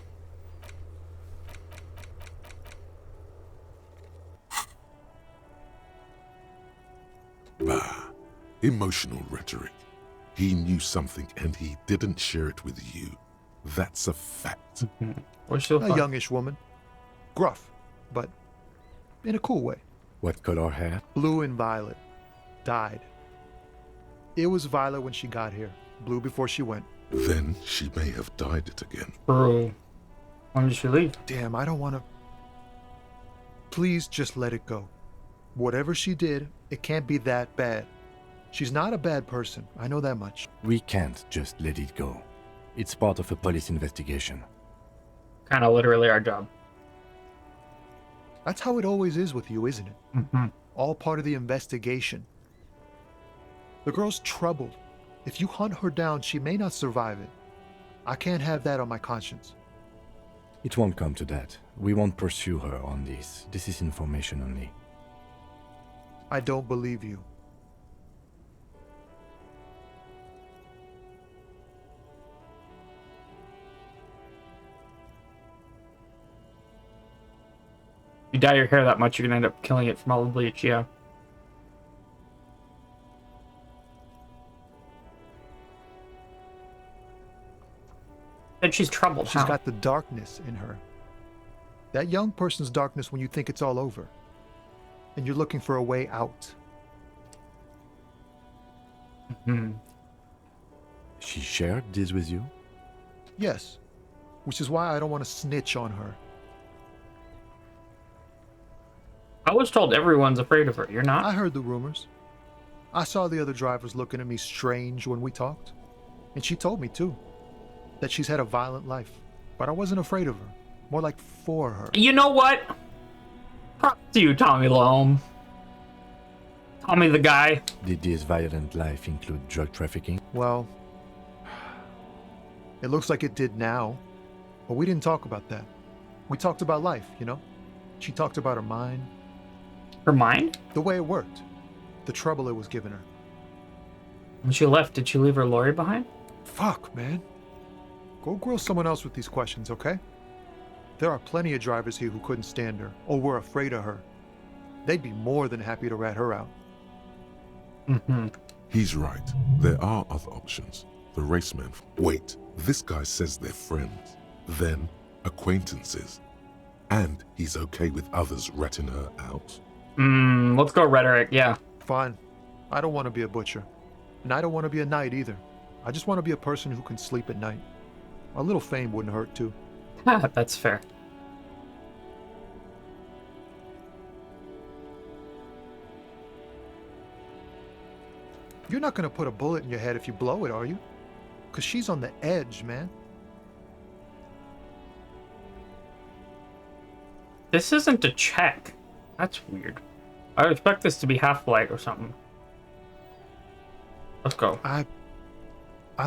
Bah. Emotional rhetoric. He knew something and he didn't share it with you. That's a fact. A youngish woman. Gruff, but in a cool way. What color hair? Blue and violet. Died. It was violet when she got here. Blew before she went. Then she may have dyed it again. Bro. When did she leave? Damn, I don't want to... Please just let it go. Whatever she did, it can't be that bad. She's not a bad person, I know that much. We can't just let it go. It's part of a police investigation. Kind of literally our job. That's how it always is with you, isn't it? Mm-hmm. All part of the investigation. The girl's troubled. If you hunt her down, she may not survive it. I can't have that on my conscience. It won't come to that. We won't pursue her on this. This is information only. I don't believe you. You dye your hair that much, you're gonna end up killing it from all the bleach, yeah. And she's troubled. She's How? got the darkness in her. That young person's darkness when you think it's all over. And you're looking for a way out. Mm-hmm. She shared this with you? Yes. Which is why I don't want to snitch on her. I was told everyone's afraid of her. You're not? I heard the rumors. I saw the other drivers looking at me strange when we talked. And she told me, too, that she's had a violent life. But I wasn't afraid of her. More like for her. You know what? Props to you, Tommy Loam. Tommy the guy. Did this violent life include drug trafficking? Well, it looks like it did now. But we didn't talk about that. We talked about life, you know? She talked about her mind. Her mind? The way it worked. The trouble it was giving her. When she left, did she leave her lorry behind? Fuck, man. Go grill someone else with these questions, okay? There are plenty of drivers here who couldn't stand her, or were afraid of her. They'd be more than happy to rat her out. Mm-hmm. He's right. There are other options. The racemen. Wait, this guy says they're friends. Then, acquaintances. And he's okay with others ratting her out. Let's go rhetoric, yeah. Fine. I don't want to be a butcher. And I don't want to be a knight either. I just want to be a person who can sleep at night. A little fame wouldn't hurt, too. That's fair. You're not going to put a bullet in your head if you blow it, are you? Because she's on the edge, man. This isn't a check. That's weird. I would expect this to be half-light or something. Let's go. I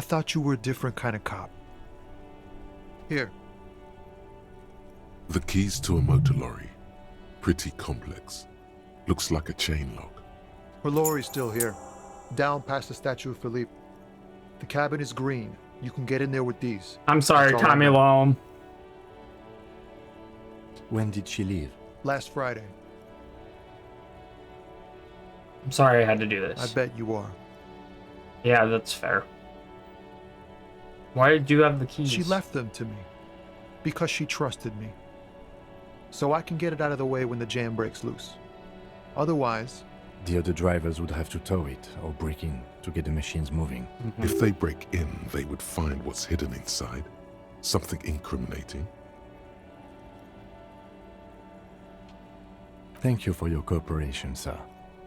thought you were a different kind of cop. Here. The keys to a motor lorry. Pretty complex. Looks like a chain lock. Her lorry's still here. Down past the statue of Philippe. The cabin is green. You can get in there with these. I'm sorry, Tommy Loam. When did she leave? Last Friday. I'm sorry I had to do this. I bet you are. Yeah, that's fair. Why did you have the keys? She left them to me. Because she trusted me. So I can get it out of the way when the jam breaks loose. Otherwise... The other drivers would have to tow it or break in to get the machines moving. Mm-hmm. If they break in, they would find what's hidden inside. Something incriminating. Thank you for your cooperation, sir.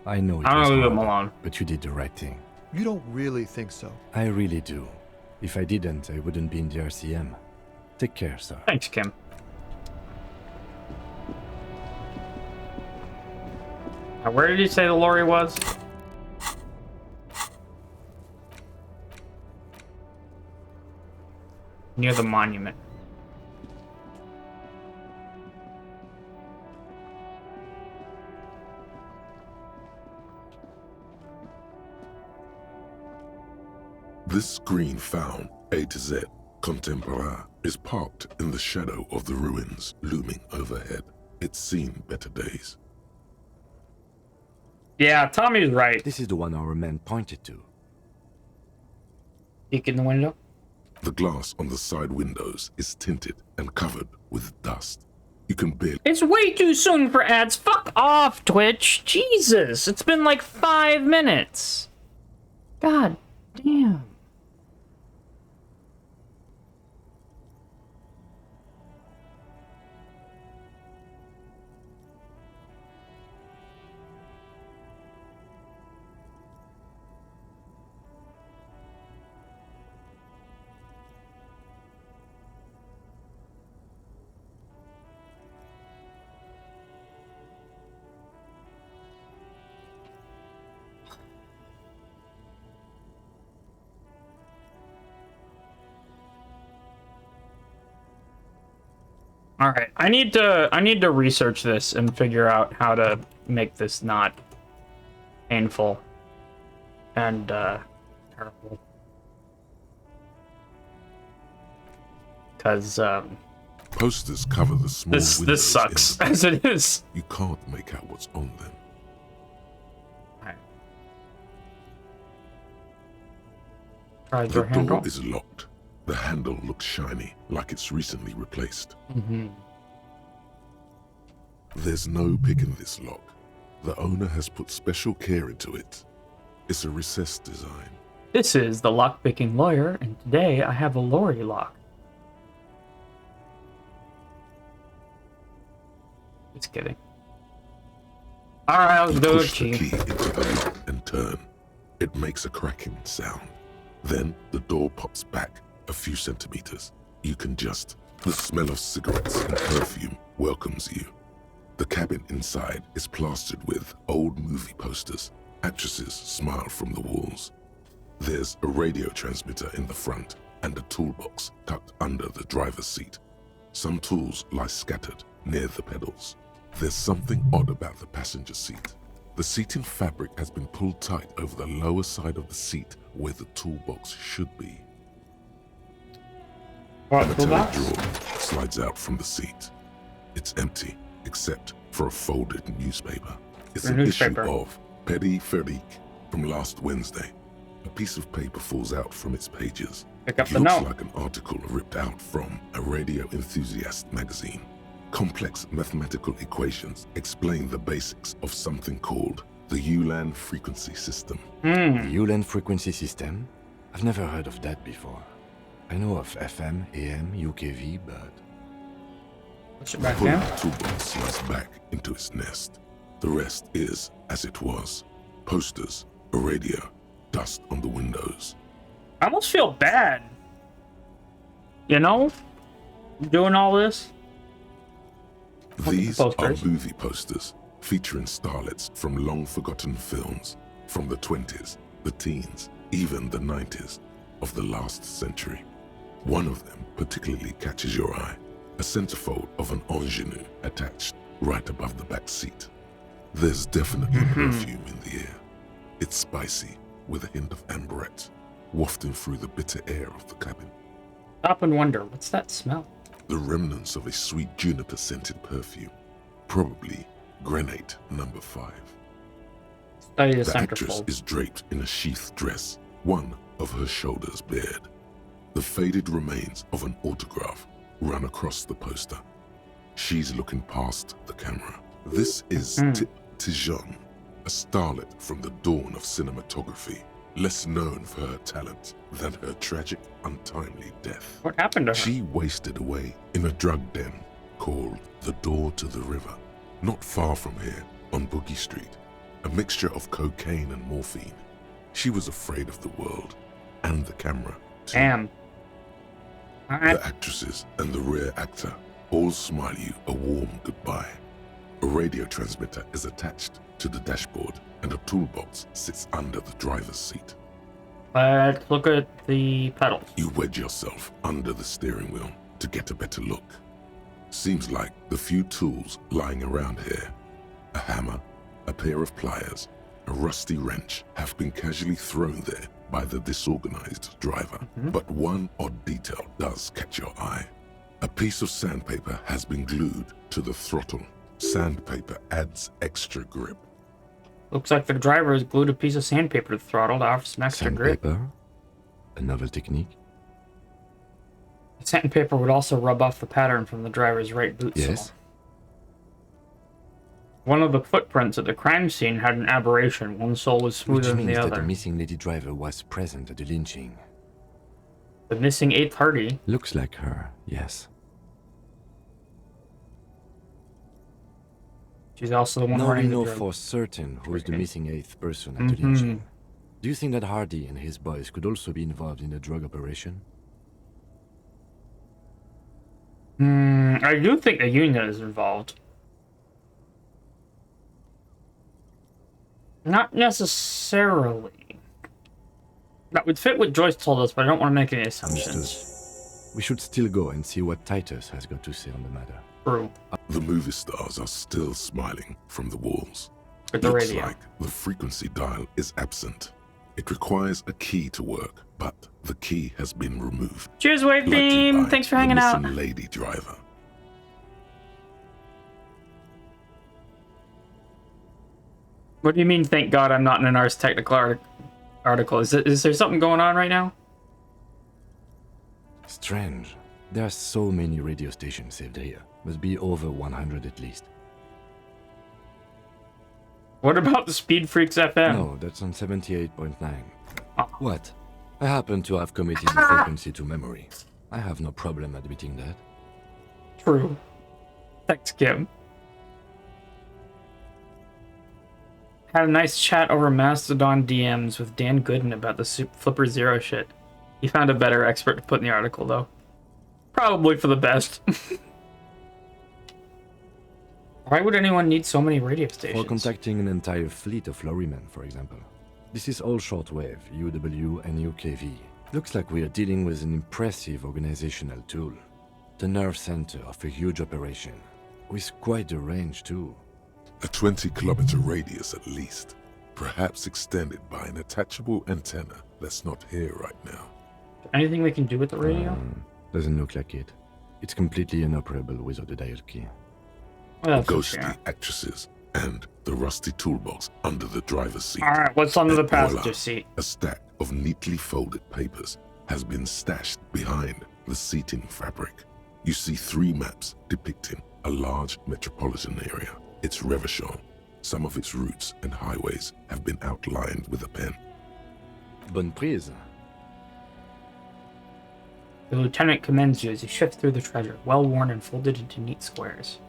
I know it I'm was gonna leave him hard, alone. but you did the right thing. You don't really think so? I really do. If I didn't, I wouldn't be in the RCM. Take care, sir. Thanks, Kim. Now, where did you say the lorry was? Near the monument. This screen found, A to Z, Contemporain, is parked in the shadow of the ruins looming overhead. It's seen better days. Yeah, Tommy's right. This is the one our man pointed to. Peek in the window. The glass on the side windows is tinted and covered with dust. You can barely... It's way too soon for ads. Fuck off, Twitch. Jesus, it's been like 5 minutes. God damn. All right, I need to research this and figure out how to make this not painful and terrible. Because posters cover the small windows. This sucks as it is. You can't make out what's on them. Try the your handle. door is locked. The handle looks shiny, like it's recently replaced. There's no pick in this lock. The owner has put special care into it. It's a recessed design. This is the lock-picking lawyer, and today I have a lorry lock. Just kidding. Alright, let's do it. Push the key into the lock and turn. It makes a cracking sound. Then the door pops back a few centimeters. You can just... The smell of cigarettes and perfume welcomes you. The cabin inside is plastered with old movie posters. Actresses smile from the walls. There's a radio transmitter in the front and a toolbox tucked under the driver's seat. Some tools lie scattered near the pedals. There's something odd about the passenger seat. The seating fabric has been pulled tight over the lower side of the seat where the toolbox should be. A metallic drawer slides out from the seat. It's empty, except for a folded newspaper. It's an issue of Petit Férique from last Wednesday. A piece of paper falls out from its pages. Pick up it the looks note. like an article ripped out from a radio enthusiast magazine. Complex mathematical equations explain the basics of something called the Ulan frequency system. The Ulan frequency system? I've never heard of that before. I know of FM, AM, UKV, but... Pull the toolbox slides back into its nest. The rest is as it was. Posters, a radio, dust on the windows. I almost feel bad. You know? Doing all this. These are movie posters featuring starlets from long-forgotten films from the 20s, the teens, even the 90s of the last century. One of them particularly catches your eye, a centerfold of an ingenue attached right above the back seat. There's definitely perfume in the air. It's spicy, with a hint of amberette, wafting through the bitter air of the cabin. Stop and wonder, what's that smell? The remnants of a sweet juniper-scented perfume, probably Grenade number 5. Study the The actress centerfold. is draped in a sheath dress, one of her shoulders bared. The faded remains of an autograph run across the poster. She's looking past the camera. This is Tijon, a starlet from the dawn of cinematography, less known for her talent than her tragic, untimely death. What happened to her? She wasted away in a drug den called the Door to the River, not far from here on Boogie Street, a mixture of cocaine and morphine. She was afraid of the world and the camera. Damn. The actresses and the rear actor all smile you a warm goodbye. A radio transmitter is attached to the dashboard and a toolbox sits under the driver's seat. Let's look at the pedals. You wedge yourself under the steering wheel to get a better look. Seems like the few tools lying around here, a hammer, a pair of pliers, a rusty wrench, have been casually thrown there by the disorganized driver. But one odd detail does catch your eye. A piece of sandpaper has been glued to the throttle. Sandpaper adds extra grip. Looks like the driver has glued a piece of sandpaper to the throttle to offer some extra grip. Sandpaper? A novel technique? The sandpaper would also rub off the pattern from the driver's right boot sole. Yes. One of the footprints at the crime scene had an aberration. One sole was smoother Which than means the that other. the missing lady driver was present at the lynching. The missing 8th Hardy. Looks like her, yes. She's also the one Now we running know the drug. for certain who is the missing 8th person at the lynching. Do you think that Hardy and his boys could also be involved in the drug operation? I do think the union is involved. Not necessarily. That would fit what Joyce told us, but I don't want to make any assumptions. We should still go and see what Titus has got to say on the matter. True. The movie stars are still smiling from the walls. With the Looks radio. like the frequency dial is absent. It requires a key to work, but the key has been removed. Cheers, Wave likely Beam! by Thanks for the hanging out. missing lady driver. What do you mean, thank God I'm not in an Ars Technical article? Is there something going on right now? Strange. There are so many radio stations saved here. Must be over 100 at least. What about the Speed Freaks FM? No, that's on 78.9. What? I happen to have committed the frequency to memory. I have no problem admitting that. True. Thanks, Kim. Had a nice chat over Mastodon DMs with Dan Gooden about the Flipper Zero shit. He found a better expert to put in the article, though. Probably for the best. Why would anyone need so many radio stations? For contacting an entire fleet of lorrymen, for example. This is all shortwave, UW and UKV. Looks like we are dealing with an impressive organizational tool. The nerve center of a huge operation. With quite a range, too. A 20-kilometer radius at least, perhaps extended by an attachable antenna that's not here right now. Anything we can do with the radio? Doesn't look like it. It's completely inoperable without a dial key. Well, Ghostly actresses and the rusty toolbox under the driver's seat. Alright, what's under the And passenger voila, seat? A stack of neatly folded papers has been stashed behind the seating fabric. You see 3 maps depicting a large metropolitan area. It's Revachol. Some of its routes and highways have been outlined with a pen. Bonne prise. The lieutenant commends you as you shift through the treasure, well worn and folded into neat squares.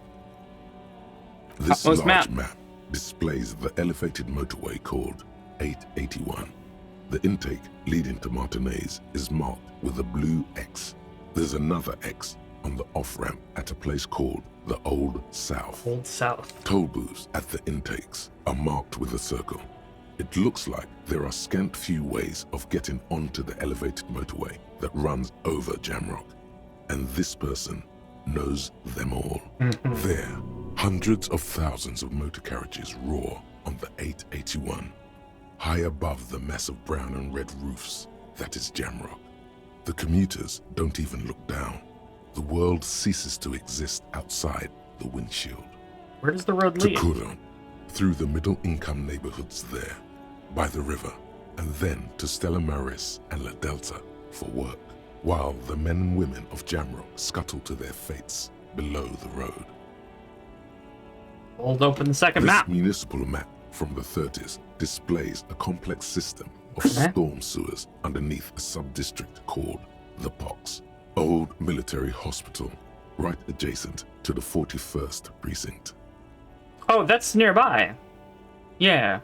This Topmost large map. map displays the elevated motorway called 881. The intake leading to Martinez is marked with a blue X. There's another X on the off-ramp at a place called the Old South. Old South. Toll booths at the intakes are marked with a circle. It looks like there are scant few ways of getting onto the elevated motorway that runs over Jamrock. And this person knows them all. There, hundreds of thousands of motor carriages roar on the 881. High above the massive brown and red roofs, that is Jamrock. The commuters don't even look down. The world ceases to exist outside the windshield. Where does the road To lead? Kuron, through the middle-income neighborhoods there, by the river, and then to Stella Maris and La Delta for work, while the men and women of Jamrock scuttle to their fates below the road. Hold open the second This map. municipal map from the 30s displays a complex system of storm sewers underneath a sub-district called the Pox, old military hospital, right adjacent to the 41st precinct. Oh, that's nearby. Yeah.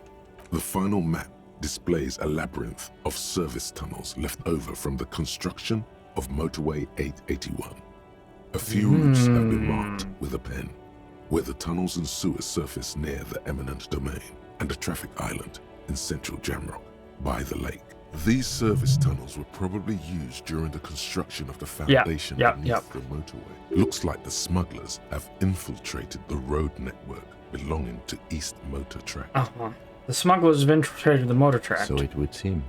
The final map displays a labyrinth of service tunnels left over from the construction of Motorway 881. A few routes have been marked with a pen, where the tunnels and sewers surface near the eminent domain and a traffic island in central Jamrock by the lake. These service tunnels were probably used during the construction of the foundation beneath the motorway. Looks like the smugglers have infiltrated the road network belonging to East Motor Track. The smugglers have infiltrated the motor track. So it would seem.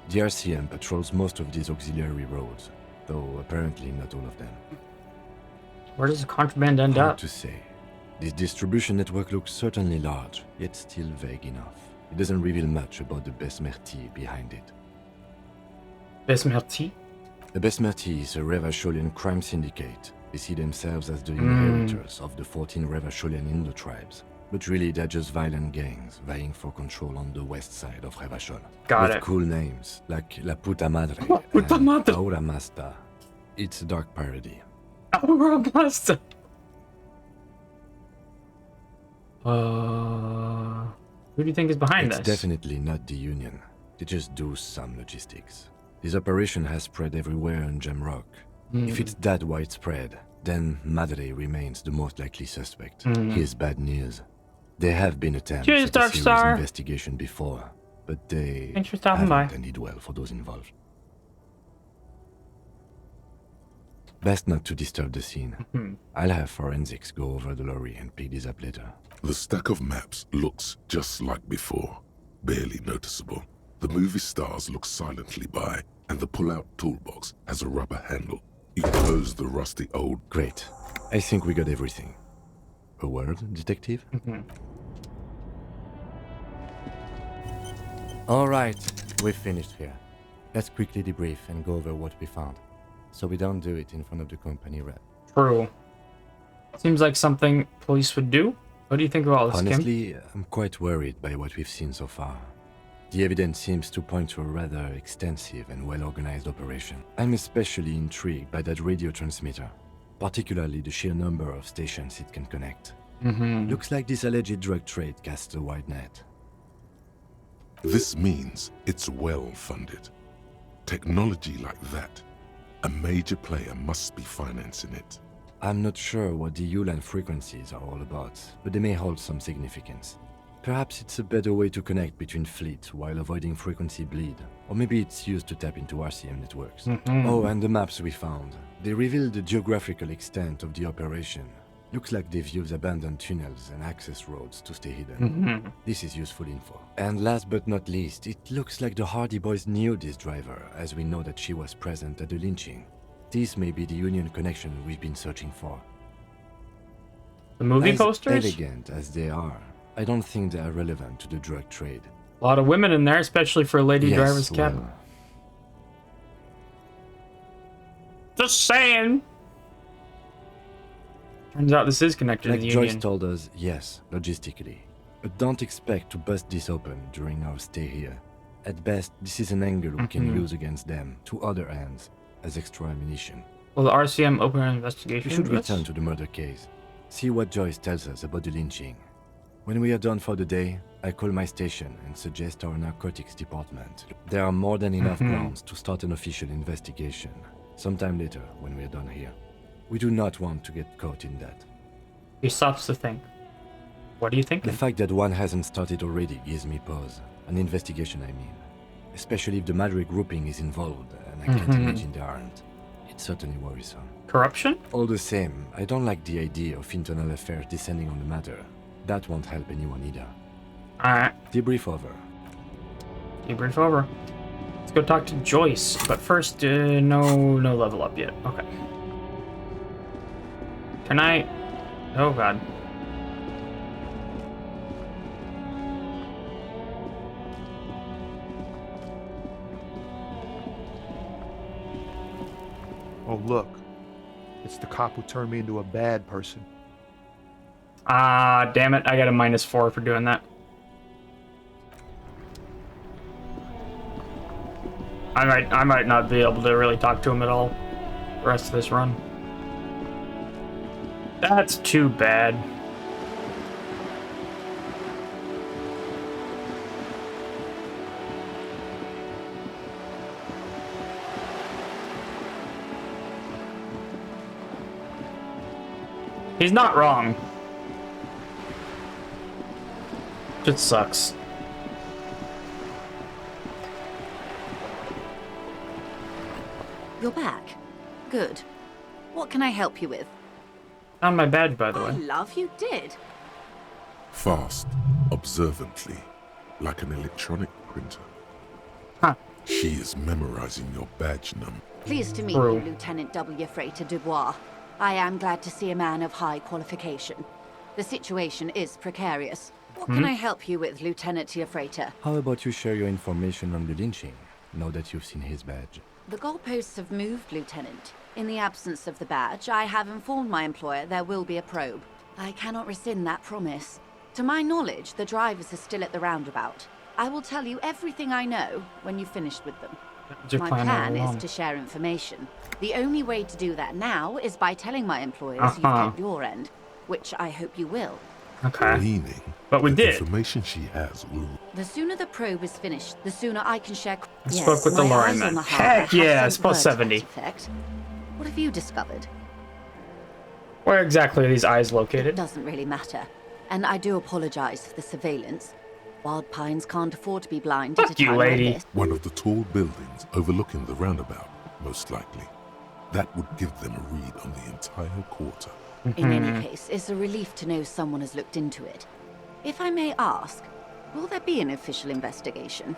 The RCM patrols most of these auxiliary roads, though apparently not all of them. Where does the contraband end Hard up? to say. This distribution network looks certainly large, yet still vague enough. It doesn't reveal much about the Besmerti behind it. Besmerti? The Besmerti is a Revacholian crime syndicate. They see themselves as the inheritors of the 14 Revacholian Indo-tribes. But really, they're just violent gangs vying for control on the west side of Revachol. Got With it. cool names, like La Puta Madre Puta and Madre. Aura Masta. It's a dark parody. Aura Masta. Who do you think is behind It's this? definitely not the Union. They just do some logistics. This operation has spread everywhere in Jamrock. If it's that widespread, then Madre remains the most likely suspect. Here's bad news. There have been attempts Cheers, at a Dark serious Star. investigation before, but they Thanks for stopping haven't by. ended well for those involved. Best not to disturb the scene. I'll have forensics go over the lorry and pick these up later. The stack of maps looks just like before, barely noticeable. The movie stars look silently by, and the pull-out toolbox has a rubber handle. You close the rusty old... Great. I think we got everything. A word, detective? All right, we've finished here. Let's quickly debrief and go over what we found, so we don't do it in front of the company rep. True. Seems like something police would do. What do you think of all this, Kim? Honestly, I'm quite worried by what we've seen so far. The evidence seems to point to a rather extensive and well-organized operation. I'm especially intrigued by that radio transmitter, particularly the sheer number of stations it can connect. Looks like this alleged drug trade casts a wide net. This means it's well-funded. Technology like that, a major player must be financing it. I'm not sure what the ULAN frequencies are all about, but they may hold some significance. Perhaps it's a better way to connect between fleets while avoiding frequency bleed, or maybe it's used to tap into RCM networks. Oh, and the maps we found. They reveal the geographical extent of the operation. Looks like they've used abandoned tunnels and access roads to stay hidden. This is useful info. And last but not least, it looks like the Hardy Boys knew this driver, as we know that she was present at the lynching. This may be the Union connection we've been searching for. The movie as posters? elegant as they are, I don't think they are relevant to the drug trade. A lot of women in there, especially for a lady Yes, driver's cabin. well, Just saying. Turns out this is connected like to the Joyce Union. told us, yes, logistically. But don't expect to bust this open during our stay here. At best, this is an angle we can use against them, to other ends, as extra ammunition. Will the RCM open an investigation? We should into this? return to the murder case. See what Joyce tells us about the lynching. When we are done for the day, I call my station and suggest our narcotics department. There are more than enough grounds to start an official investigation. Sometime later, when we are done here. We do not want to get caught in that. He stops to think. What do you think? The fact that one hasn't started already gives me pause. An investigation, I mean. Especially if the Madrid grouping is involved, and I can't imagine they aren't. It's certainly worrisome. Corruption? All the same, I don't like the idea of internal affairs descending on the matter. That won't help anyone either. Alright. Debrief over. Debrief over. Let's go talk to Joyce. But first, no level up yet. Okay. Can I... Oh god. Oh, look. It's the cop who turned me into a bad person. Ah, damn it. I got a -4 for doing that. I might not be able to really talk to him at all the rest of this run. That's too bad. He's not wrong. It sucks. You're back. Good. What can I help you with? Found my badge, by the way. Love, you did. Fast, observantly, like an electronic printer. Huh. She is memorizing your badge number. Pleased to meet you, Lieutenant W. Freighter Dubois. I am glad to see a man of high qualification. The situation is precarious. What can I help you with, Lieutenant Freighter? How about you share your information on the lynching, now that you've seen his badge? The goalposts have moved, Lieutenant. In the absence of the badge, I have informed my employer there will be a probe. I cannot rescind that promise. To my knowledge, the drivers are still at the roundabout. I will tell you everything I know when you've finished with them. My plan is to share information. The only way to do that now is by telling my employers you've kept your end, which I hope you will. Okay. Meaning, but we the did. information she has will... The sooner the probe is finished, the sooner I can share... I spoke with the Lauren then. Heck yeah, it's plus 70. What have you discovered? Where exactly are these eyes located? It doesn't really matter. And I do apologize for the surveillance. Wild Pines can't afford to be blind at a time like this. One of the tall buildings overlooking the roundabout, most likely. That would give them a read on the entire quarter. In any case, it's a relief to know someone has looked into it. If I may ask, will there be an official investigation?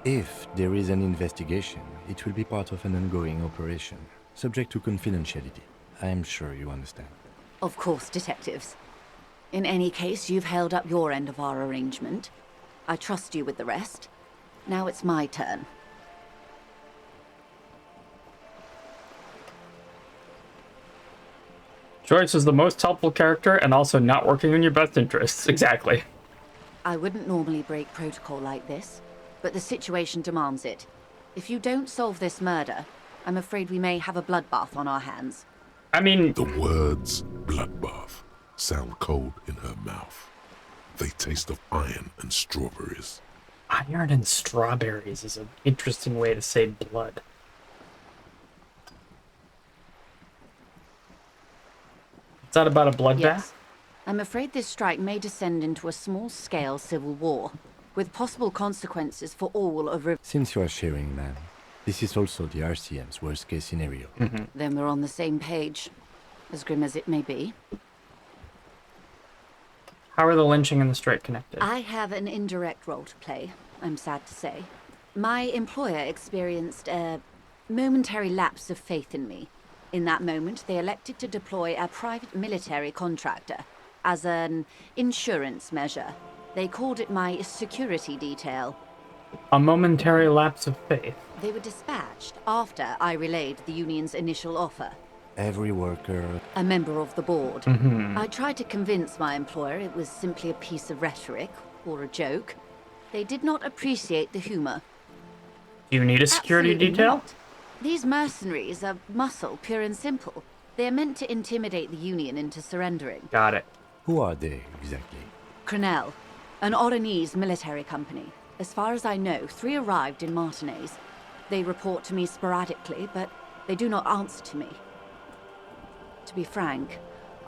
If there is an investigation, it will be part of an ongoing operation, subject to confidentiality. I am sure you understand. Of course, detectives. In any case, you've held up your end of our arrangement. I trust you with the rest. Now it's my turn. Joyce is the most helpful character and also not working in your best interests. Exactly. I wouldn't normally break protocol like this, but the situation demands it. If you don't solve this murder, I'm afraid we may have a bloodbath on our hands. I mean... The words bloodbath sound cold in her mouth. They taste of iron and strawberries. Iron and strawberries is an interesting way to say blood. Is that about a bloodbath? Yes. I'm afraid this strike may descend into a small-scale civil war, with possible consequences for all of Since you are sharing, ma'am, this is also the RCM's worst-case scenario. Then we're on the same page, as grim as it may be. How are the lynching and the strike connected? I have an indirect role to play, I'm sad to say. My employer experienced a momentary lapse of faith in me. In that moment, they elected to deploy a private military contractor as an insurance measure. They called it my security detail. A momentary lapse of faith. They were dispatched after I relayed the union's initial offer. Every worker... A member of the board. Mm-hmm. I tried to convince my employer it was simply a piece of rhetoric, or a joke. They did not appreciate the humor. Do you need a security Absolutely detail? not. These mercenaries are muscle, pure and simple. They are meant to intimidate the Union into surrendering. Got it. Who are they, exactly? Crenel, an Oranese military company. As far as I know, 3 arrived in Martinez. They report to me sporadically, but they do not answer to me. To be frank,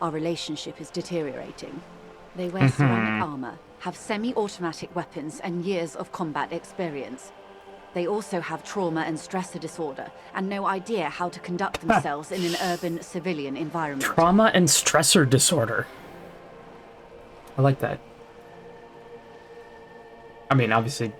our relationship is deteriorating. They wear ceramic armor, have semi-automatic weapons, and years of combat experience. They also have trauma and stressor disorder, and no idea how to conduct themselves in an urban civilian environment. Trauma and stressor disorder. I like that. I mean, obviously,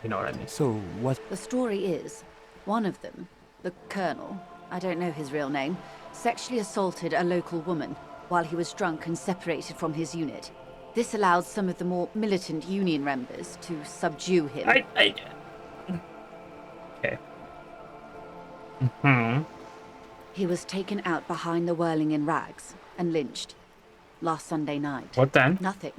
you know what I mean. So, what? The story is, one of them, the Colonel, I don't know his real name, sexually assaulted a local woman while he was drunk and separated from his unit. This allowed some of the more militant Union members to subdue him. Okay. He was taken out behind the whirling in rags and lynched last Sunday night. What then? Nothing.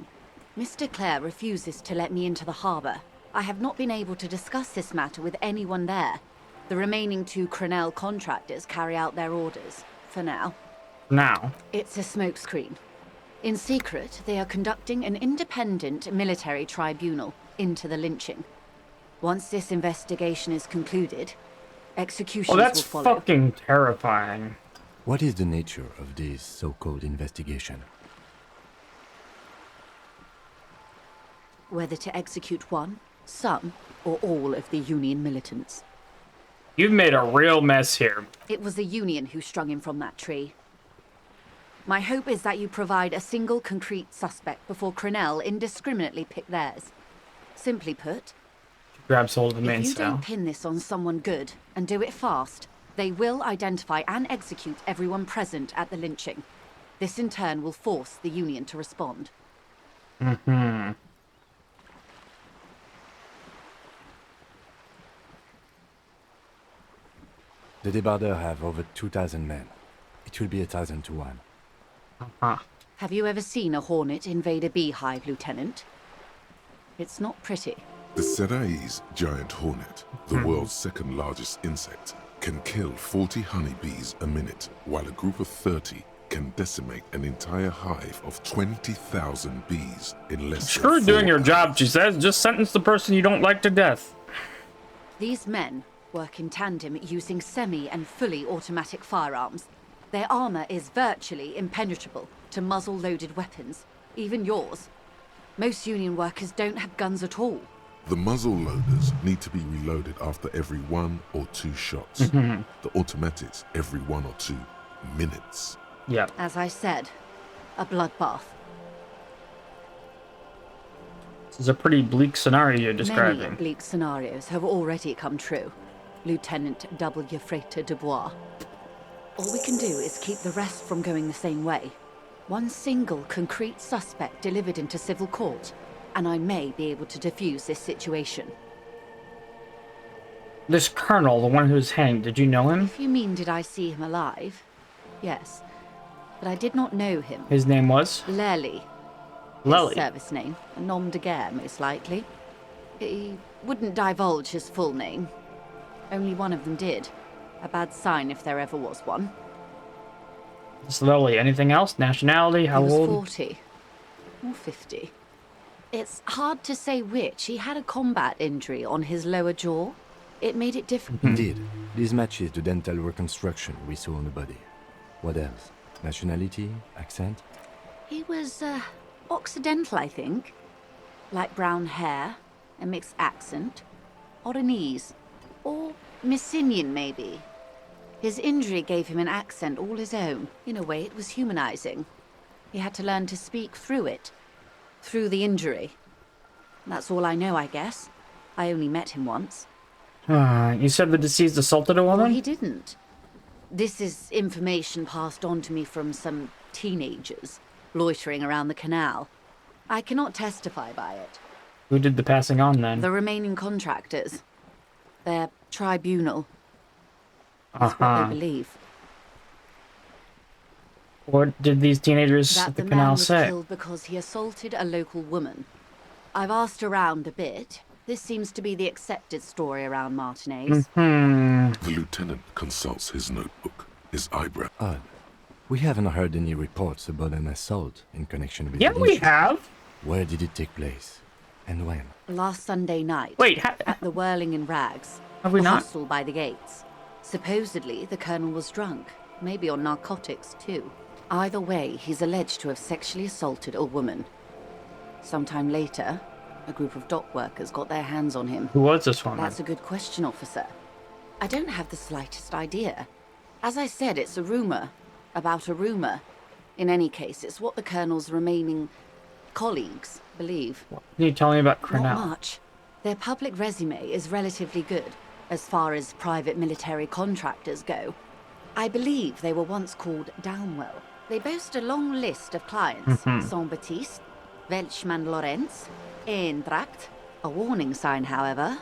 Mr. Clare refuses to let me into the harbour. I have not been able to discuss this matter with anyone there. The remaining 2 Crenel contractors carry out their orders, for now. Now? It's a smokescreen. In secret, they are conducting an independent military tribunal into the lynching. Once this investigation is concluded, executions that's will follow. fucking terrifying. What is the nature of this so-called investigation? Whether to execute one, some, or all of the Union militants. You've made a real mess here. It was the Union who strung him from that tree. My hope is that you provide a single concrete suspect before Crenel indiscriminately pick theirs. Simply put, Grabs hold of the if you mainsail. don't pin this on someone good, and do it fast, they will identify and execute everyone present at the lynching. This in turn will force the Union to respond. The Débardeurs have over 2,000 men. It will be 1,000 to 1. Have you ever seen a hornet invade a beehive, Lieutenant? It's not pretty. The Serai's giant hornet, the world's 2nd largest insect, can kill 40 honeybees a minute, while a group of 30 can decimate an entire hive of 20,000 bees in less than 4 Screw doing your job, she says. Just sentence the person you don't like to death. These men work in tandem using semi- and fully automatic firearms. Their armor is virtually impenetrable to muzzle-loaded weapons, even yours. Most Union workers don't have guns at all. The muzzle loaders need to be reloaded after every 1 or 2 shots. The automatics every 1 or 2 minutes. Yeah. As I said, a bloodbath. This is a pretty bleak scenario you're describing. Many bleak scenarios have already come true, Lieutenant W. Frater Dubois. All we can do is keep the rest from going the same way. One single concrete suspect delivered into civil court, and I may be able to defuse this situation. This colonel, the one who's hanged, did you know him? If you mean did I see him alive? Yes. But I did not know him. His name was? Lely. Lely. His service name. A nom de guerre, most likely. He wouldn't divulge his full name. Only one of them did. A bad sign if there ever was one. Slowly. Anything else? Nationality? How old? He was 40. Or 50. It's hard to say which. He had a combat injury on his lower jaw. It made it difficult. Indeed. This matches the dental reconstruction we saw on the body. What else? Nationality? Accent? He was, Occidental, I think. Light brown hair, a mixed accent. Oranese. Or Messinian, maybe. His injury gave him an accent all his own. In a way, it was humanizing. He had to learn to speak through it. Through the injury. That's all I know, I guess. I only met him once. You said the deceased assaulted a woman? Well, he didn't. This is information passed on to me from some teenagers loitering around the canal. I cannot testify by it. Who did the passing on, then? The remaining contractors. Their tribunal. That's what they believe. What did these teenagers at the canal say? That the man was killed because he assaulted a local woman. I've asked around a bit. This seems to be the accepted story around Martinez. The lieutenant consults his notebook, his eyebrow. Odd. We haven't heard any reports about an assault in connection with Yeah, we have. Where did it take place? And when? Last Sunday night. Wait, at the Whirling in Rags. Have we not? Hostel by the gates. Supposedly, the colonel was drunk. Maybe on narcotics, too. Either way, he's alleged to have sexually assaulted a woman. Sometime later, a group of dock workers got their hands on him. Who was this woman? That's a good question, officer. I don't have the slightest idea. As I said, it's a rumor. About a rumor. In any case, it's what the colonel's remaining colleagues believe. What can you tell me about Cornell? Not much. Their public resume is relatively good, as far as private military contractors go. I believe they were once called Downwell. They boast a long list of clients. Saint-Baptiste, Welchman-Lorenz, Eintracht. A warning sign, however.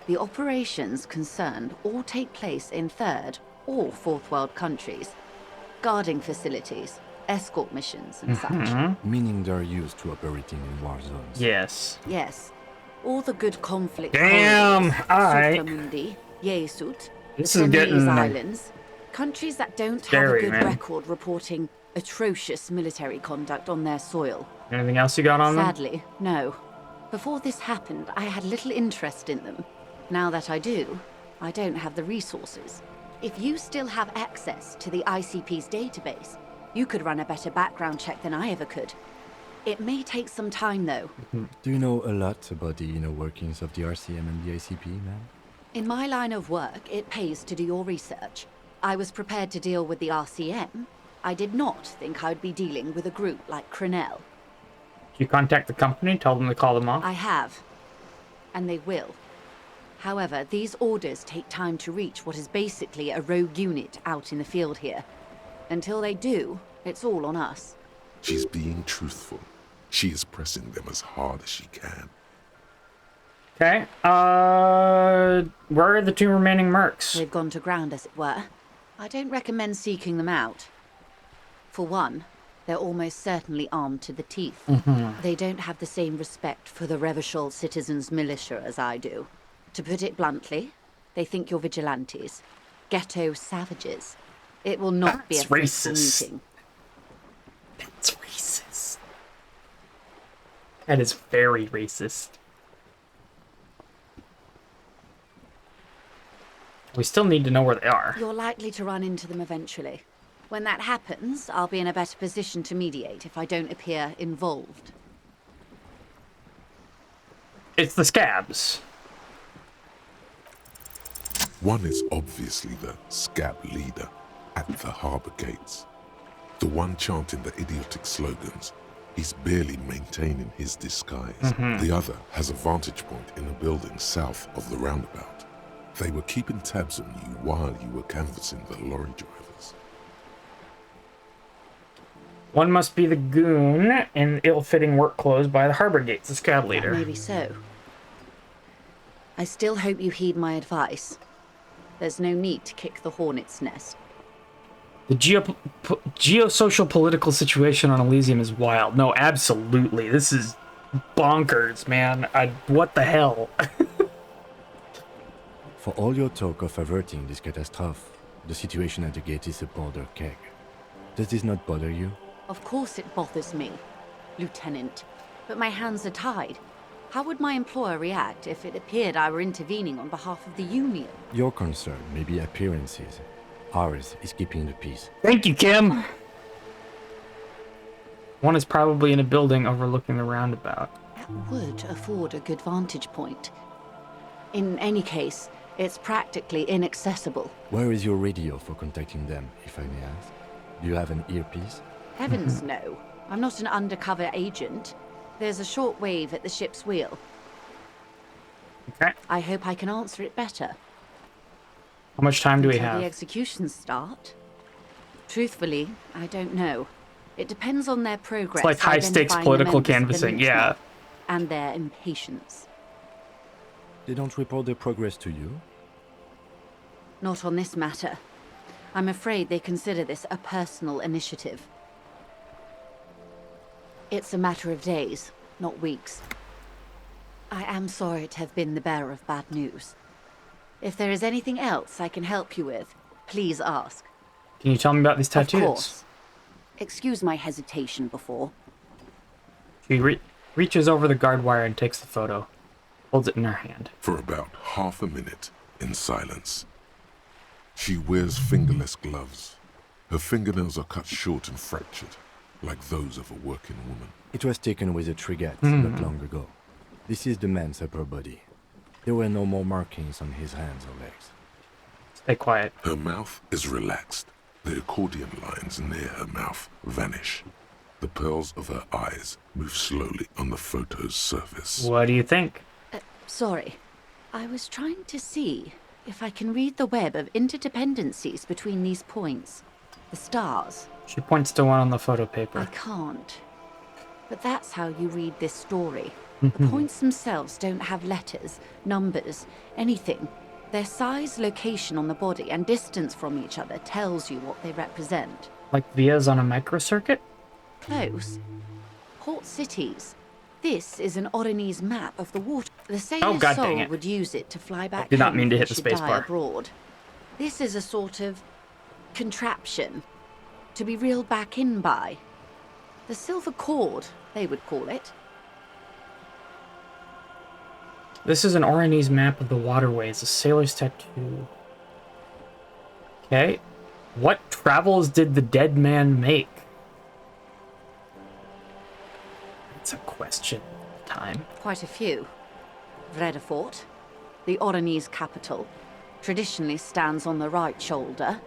The operations concerned all take place in third or fourth world countries. Guarding facilities, escort missions, and such. Meaning they're used to operating in war zones. Yes. Yes. All the good conflict Damn! Alright. Supramundi, Yesut, This is getting Islands. Countries that don't scary, have a good man. record reporting atrocious military conduct on their soil. Anything else you got on them? Sadly, no. Before this happened, I had little interest in them. Now that I do, I don't have the resources. If you still have access to the ICP's database, you could run a better background check than I ever could. It may take some time, though. Do you know a lot about the inner workings of the RCM and the ICP, ma'am? In my line of work, it pays to do your research. I was prepared to deal with the RCM. I did not think I'd be dealing with a group like Crenell. Did you contact the company, tell them to call them off? I have. And they will. However, these orders take time to reach what is basically a rogue unit out in the field here. Until they do, it's all on us. She's being truthful. She is pressing them as hard as she can. Okay, where are the 2 remaining mercs? They've gone to ground, as it were. I don't recommend seeking them out. For one, they're almost certainly armed to the teeth. They don't have the same respect for the Revachol citizens' militia as I do. To put it bluntly, they think you're vigilantes. Ghetto savages. It will not be a fruitful meeting. That's racist. That is very racist. We still need to know where they are. You're likely to run into them eventually. When that happens, I'll be in a better position to mediate if I don't appear involved. It's the scabs. One is obviously the scab leader at the harbor gates. The one chanting the idiotic slogans. He's barely maintaining his disguise. The other has a vantage point in a building south of the roundabout. They were keeping tabs on you while you were canvassing the lorry drivers. One must be the goon in ill-fitting work clothes by the harbor gates, the scab leader. Maybe so. I still hope you heed my advice. There's no need to kick the hornet's nest. The geosocial political situation on Elysium is wild. No, absolutely. This is bonkers, man. What the hell? For all your talk of averting this catastrophe, the situation at the gate is a powder keg. Does this not bother you? Of course it bothers me, Lieutenant. But my hands are tied. How would my employer react if it appeared I were intervening on behalf of the Union? Your concern may be appearances. Ours is keeping the peace. Thank you, Kim. One is probably in a building overlooking the roundabout. That would afford a good vantage point. In any case, it's practically inaccessible. Where is your radio for contacting them, if I may ask? Do you have an earpiece? Heavens no. I'm not an undercover agent. There's a short wave at the ship's wheel. Okay. I hope I can answer it better. How much time do we Until have? the executions start? Truthfully, I don't know. It depends on their progress. It's like high-stakes identifying the political members of the canvassing, lynch yeah. mob and their impatience. They don't report their progress to you? Not on this matter. I'm afraid they consider this a personal initiative. It's a matter of days, not weeks. I am sorry to have been the bearer of bad news. If there is anything else I can help you with, please ask. Can you tell me about these tattoos? Of course. Excuse my hesitation before. She reaches over the guard wire and takes the photo. Holds it in her hand. For about half a minute, in silence. She wears fingerless gloves. Her fingernails are cut short and fractured, like those of a working woman. It was taken with a trigger not long ago. This is the man's upper body. There were no more markings on his hands or legs. Stay quiet. Her mouth is relaxed. The accordion lines near her mouth vanish. The pearls of her eyes move slowly on the photo's surface. What do you think? Sorry. I was trying to see if I can read the web of interdependencies between these points. The stars. She points to one on the photo paper. I can't. But that's how you read this story. The points themselves don't have letters, numbers, anything. Their size, location on the body, and distance from each other tells you what they represent. Like vias on a microcircuit? Close. Port cities. This is an Oronese map of the water. The sailor's God dang soul it. would use it to fly back did not home mean to if hit he the should space die bar. abroad. This is a sort of contraption to be reeled back in by. The silver cord, they would call it. This is an Oronese map of the waterways, a sailor's tattoo. Okay. What travels did the dead man make? That's a question. Time. Quite a few. Vredefort, the Oronese capital, traditionally stands on the right shoulder.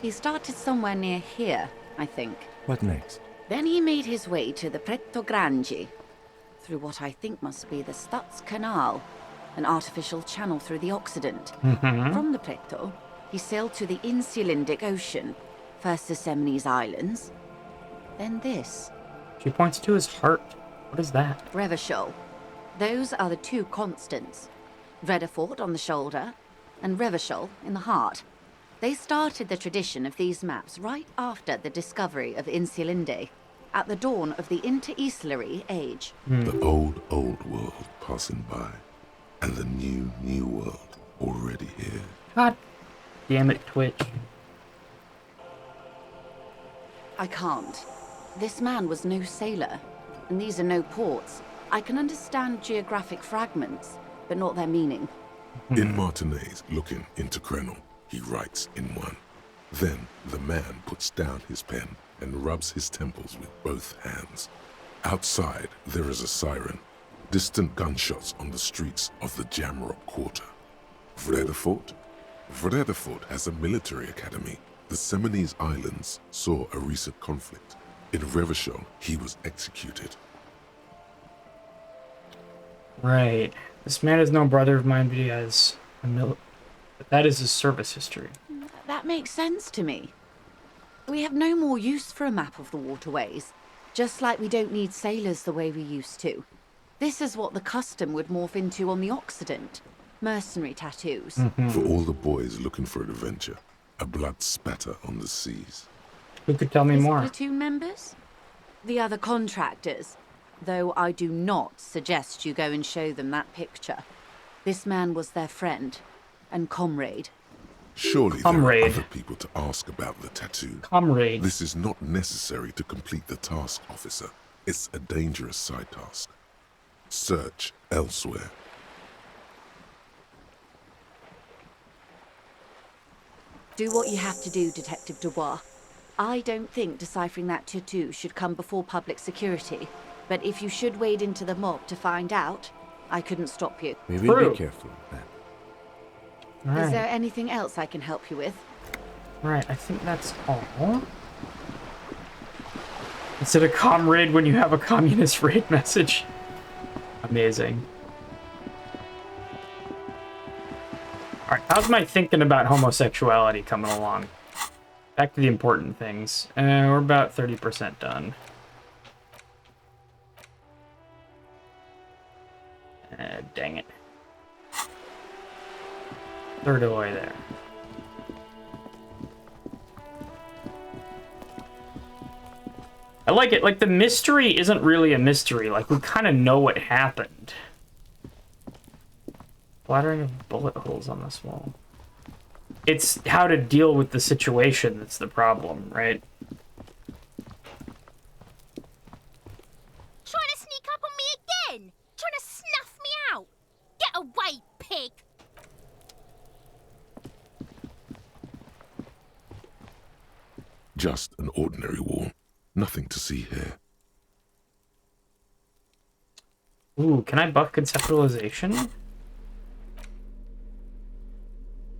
He started somewhere near here, I think. What next? Then he made his way to the Pretto Grande, through what I think must be the Stutz Canal, an artificial channel through the Occident. From the Pretto, he sailed to the Insulindic Ocean, first the Semines Islands, then this. She points to his heart. What is that? Revachol. Those are the two constants. Vredefort on the shoulder, and Revachol in the heart. They started the tradition of these maps right after the discovery of Insulinde, at the dawn of the Interinsulary Age. The old world passing by, and the new world already here. God damn it, Twitch. I can't. This man was no sailor, and these are no ports. I can understand geographic fragments, but not their meaning. In Martinez, looking into Krenel, he writes in one. Then the man puts down his pen and rubs his temples with both hands. Outside, there is a siren. Distant gunshots on the streets of the Jamrock Quarter. Vredefort? Vredefort has a military academy. The Seminese Islands saw a recent conflict. In Revachol, he was executed. Right. This man is no brother of mine, but he has that is his service history. That makes sense to me. We have no more use for a map of the waterways, just like we don't need sailors the way we used to. This is what the custom would morph into on the Occident. Mercenary tattoos. For all the boys looking for adventure, a blood spatter on the seas. Who could tell me His more? platoon members? The other contractors. Though I do not suggest you go and show them that picture. This man was their friend and comrade. Surely there are other people to ask about the tattoo. Comrade. This is not necessary to complete the task, officer. It's a dangerous side task. Search elsewhere. Do what you have to do, Detective Dubois. I don't think deciphering that tattoo should come before public security. But if you should wade into the mob to find out, I couldn't stop you. We will be careful, then. Is there anything else I can help you with? Right, I think that's all. Instead of comrade when you have a communist raid message. Amazing. Alright, how's my thinking about homosexuality coming along? Back to the important things. We're about 30% done. Dang it. Third away there. I like it. Like, the mystery isn't really a mystery. Like, we kind of know what happened. Flattering of bullet holes on this wall. It's how to deal with the situation that's the problem, right? Trying to sneak up on me again? Trying to snuff me out? Get away, pig! Just an ordinary wall. Nothing to see here. Ooh, can I buff conceptualization?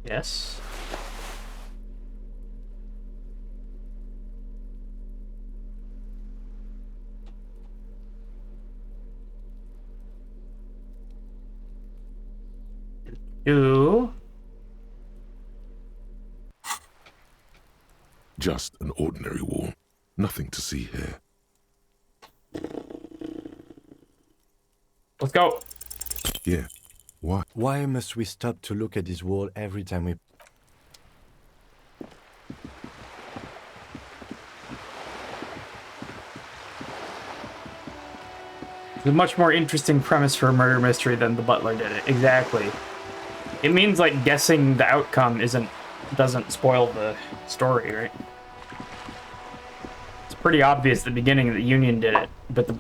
Yes. Do. Just an ordinary wall. Nothing to see here. Let's go. Yeah. Why? Why must we stop to look at this wall every time we... It's a much more interesting premise for a murder mystery than the butler did it. Exactly. It means, like, guessing the outcome doesn't spoil the story, right? It's pretty obvious at the beginning that the Union did it, but the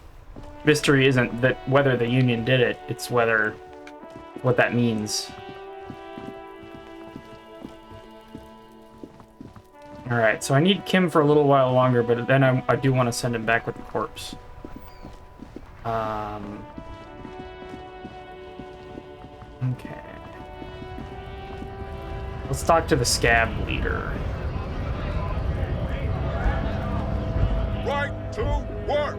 mystery isn't that whether the Union did it, it's what that means. Alright, so I need Kim for a little while longer, but then I do want to send him back with the corpse. Okay. Let's talk to the scab leader. Right to work!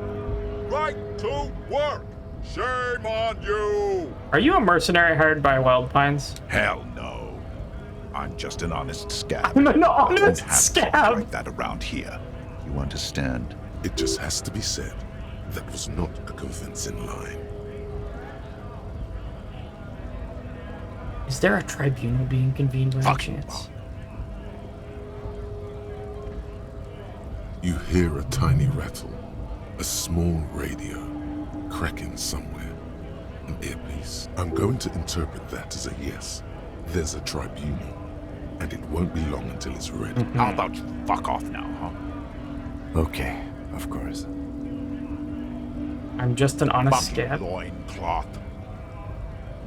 Right to work! Shame on you! Are you a mercenary hired by Wild Pines? Hell no. I'm just an honest scab. I'm an honest Don't have scab! like that around here. You understand? It just has to be said. That was not a convincing line. Is there a tribunal being convened by any chance? You hear a tiny rattle, a small radio, cracking somewhere, an earpiece. I'm going to interpret that as a yes. There's a tribunal, and it won't be long until it's ready. How about you fuck off now, huh? Okay, of course. I'm just an honest scab. Loincloth.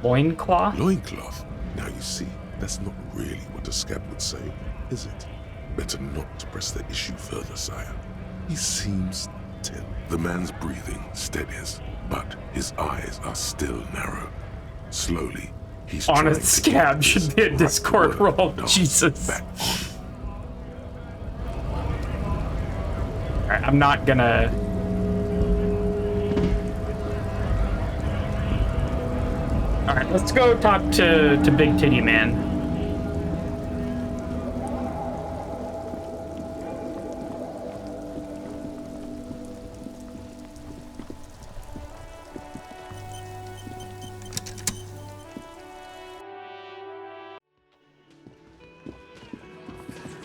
Loincloth? Loincloth? Now you see, that's not really what a scab would say, is it? Better not to press the issue further, sire. He seems him. The man's breathing steadies, but his eyes are still narrow. Slowly, he's Honest scab should be a Discord role. Jesus. Alright, I'm not gonna... Alright, let's go talk to Big Titty Man.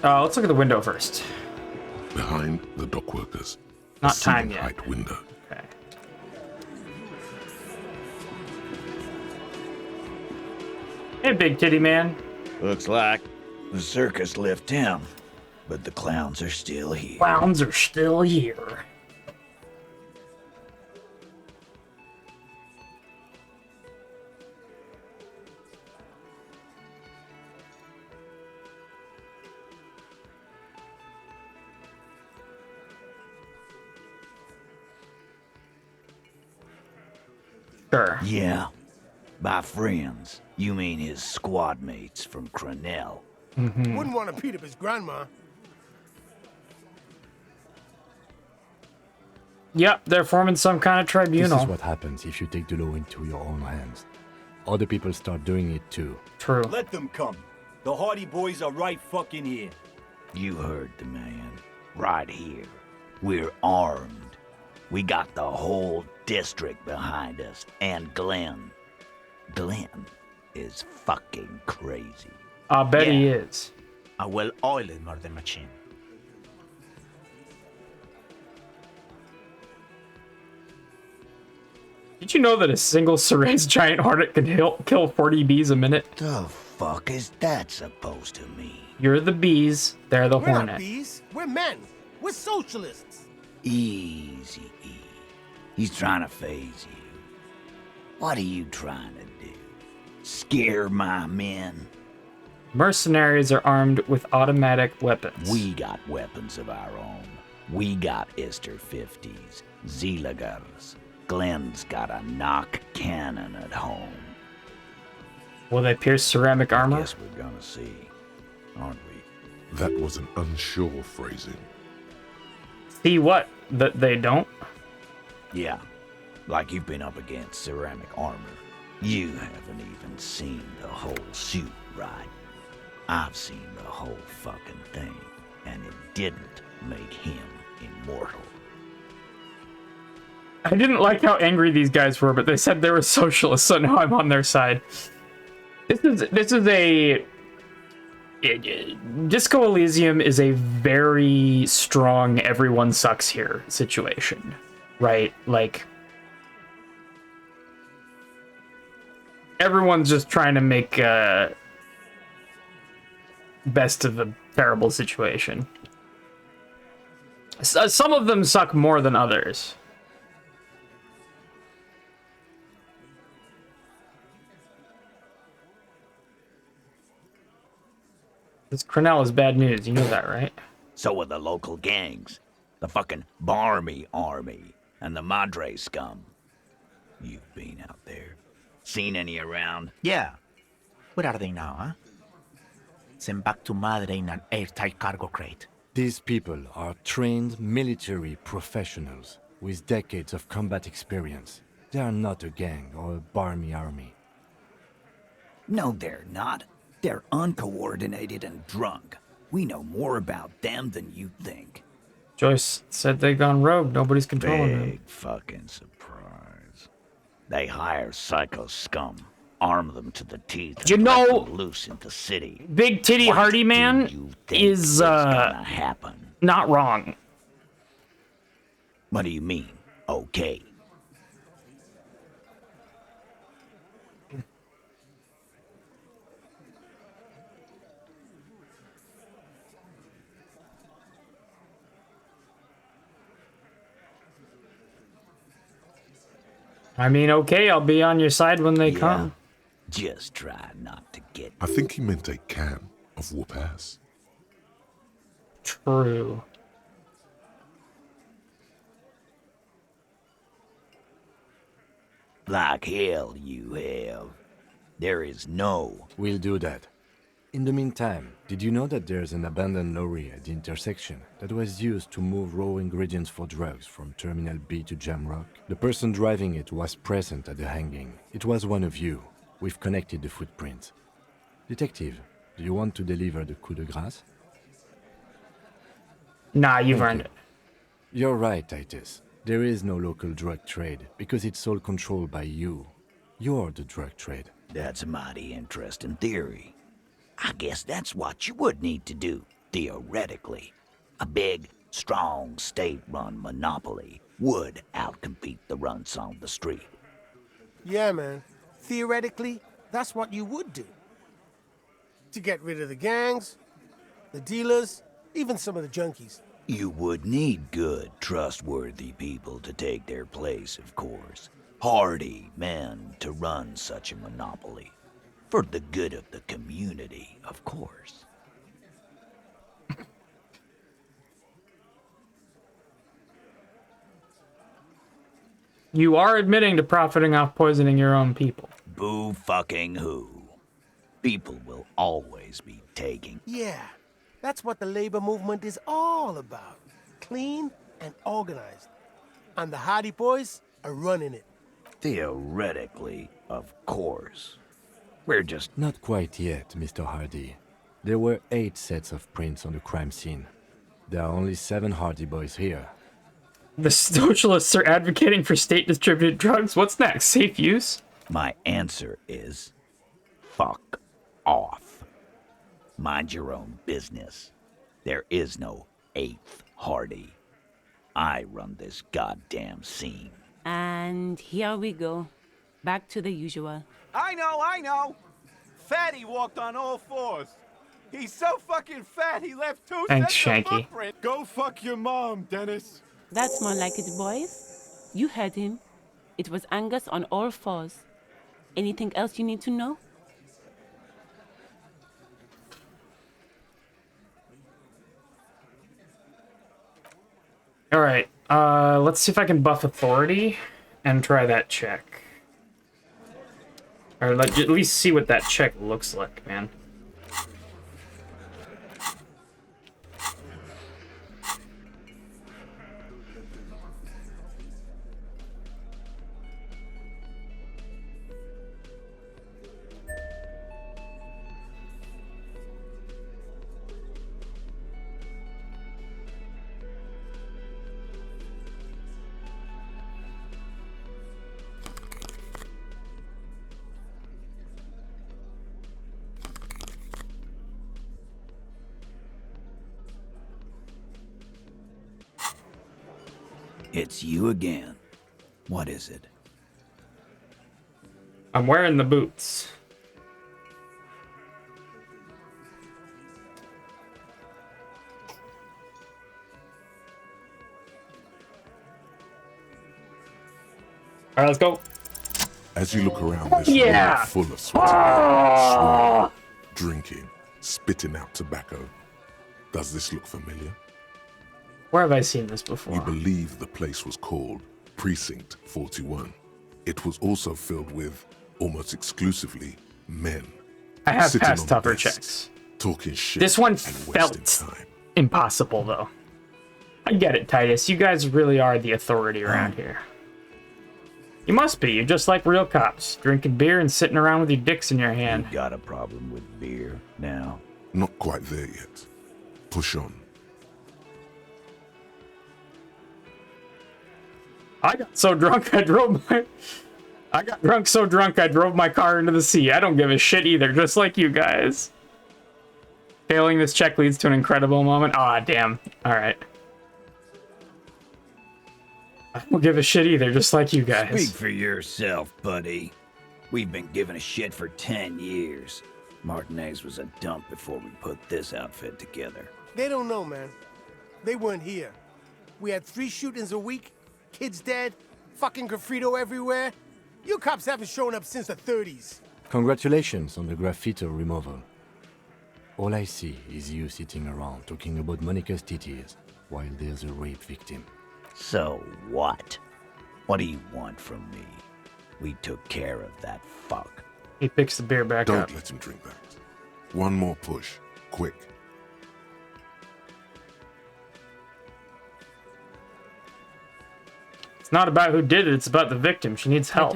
Let's look at the window first. Behind the dock workers. Not time yet. Height window. Okay. Hey, Big Titty Man. Looks like the circus left town, but the clowns are still here. Clowns are still here. Sure. Yeah. By friends, you mean his squad mates from Cronell. Wouldn't want to beat up his grandma. Yep, they're forming some kind of tribunal. This is what happens if you take the law into your own hands. Other people start doing it too. True. Let them come. The Hardy Boys are right fucking here. You heard the man. Right here. We're armed. We got the whole district behind us. And Glenn. Glenn is fucking crazy. I bet he is. A well-oiled murder machine. Did you know that a single Syringe giant hornet can kill 40 bees a minute? The fuck is that supposed to mean? You're the bees, they're the We're hornet. not bees. We're men. We're socialists. Easy, E. He's trying to phase you. What are you trying to do? Scare my men? Mercenaries are armed with automatic weapons. We got weapons of our own. We got Ister 50s, Zeelagers. Glenn's got a knock cannon at home. Will they pierce ceramic armor? Guess we're gonna see, aren't we? That was an unsure phrasing. See what? That they don't? Yeah, like you've been up against ceramic armor. You haven't even seen the whole suit, right? I've seen the whole fucking thing, and it didn't make him immortal. I didn't like how angry these guys were, but they said they were socialists, so now I'm on their side. This is a... Disco Elysium is a very strong everyone sucks here situation, right? Like, everyone's just trying to make best of a terrible situation. Some of them suck more than others. This Cronell is bad news, you know that, right? So are the local gangs. The fucking Barmy Army and the Madre scum. You've been out there. Seen any around? Yeah. Where are they now, huh? Sent back to Madre in an airtight cargo crate. These people are trained military professionals with decades of combat experience. They are not a gang or a Barmy army. No, they're not. They're uncoordinated and drunk. We know more about them than you think. Joyce said they've gone rogue. Nobody's controlling them. Big fucking surprise. They hire psycho scum, arm them to the teeth, and You know, let them loose in the city. Big Titty What Hardy do Man you think is gonna happen? not wrong. What do you mean? Okay. I mean, okay, I'll be on your side when they come. Just try not to get... I think he meant a can of whoop ass. True. Like hell you have. There is no... We'll do that. In the meantime, did you know that there's an abandoned lorry at the intersection that was used to move raw ingredients for drugs from Terminal B to Jamrock? The person driving it was present at the hanging. It was one of you. We've connected the footprints. Detective, do you want to deliver the coup de grâce? Nah, you've earned it. You're right, Titus. There is no local drug trade because it's all controlled by you. You're the drug trade. That's a mighty interesting theory. I guess that's what you would need to do, theoretically. A big, strong, state-run monopoly would outcompete the runts on the street. Yeah, man. Theoretically, that's what you would do. To get rid of the gangs, the dealers, even some of the junkies. You would need good, trustworthy people to take their place, of course. Hardy men to run such a monopoly. For the good of the community, of course. You are admitting to profiting off poisoning your own people. Boo fucking who. People will always be taking. Yeah, that's what the labor movement is all about. Clean and organized. And the Hardy Boys are running it. Theoretically, of course. We're just... Not quite yet, Mr. Hardy. There were 8 sets of prints on the crime scene. There are only 7 Hardy Boys here. The socialists are advocating for state-distributed drugs. What's next? Safe use? My answer is... fuck off. Mind your own business. There is no 8th Hardy. I run this goddamn scene. And here we go. Back to the usual. I know! Fatty walked on all 4s. He's so fucking fat he left 2 Thanks, sets of Shanky. footprint. Go fuck your mom, Dennis. That's more like it, boys. You heard him. It was Angus on all 4s. Anything else you need to know? Alright, let's see if I can buff authority and try that check. Or let's at least see what that check looks like, man. It's you again. What is it? I'm wearing the boots. Alright, let's go. As you look around this Yeah. room full of sweating, swearing, drinking, spitting out tobacco, does this look familiar? Where have I seen this before? You believe the place was called Precinct 41. It was also filled with, almost exclusively, men. I have sitting passed on tougher desks, checks. talking shit. This one and felt wasting time. impossible, though. I get it, Titus. You guys really are the authority around here. You must be. You're just like real cops, drinking beer and sitting around with your dicks in your hand. You got a problem with beer now? Not quite there yet. Push on. I got so drunk I drove my car into the sea. I don't give a shit either, just like you guys. Failing this check leads to an incredible moment. Ah, damn. Alright. I don't give a shit either, just like you guys. Speak for yourself, buddy. We've been giving a shit for 10 years. Martinez was a dump before we put this outfit together. They don't know, man. They weren't here. We had 3 shootings a week, kids dead, fucking graffito everywhere. You cops haven't shown up since the 30s. Congratulations on the graffito removal. All I see is you sitting around talking about Monica's titties while there's a rape victim. So what? What do you want from me? We took care of that fuck. He picks the beer back up. Don't let him drink that. One more push. Quick. It's not about who did it, it's about the victim. She needs help.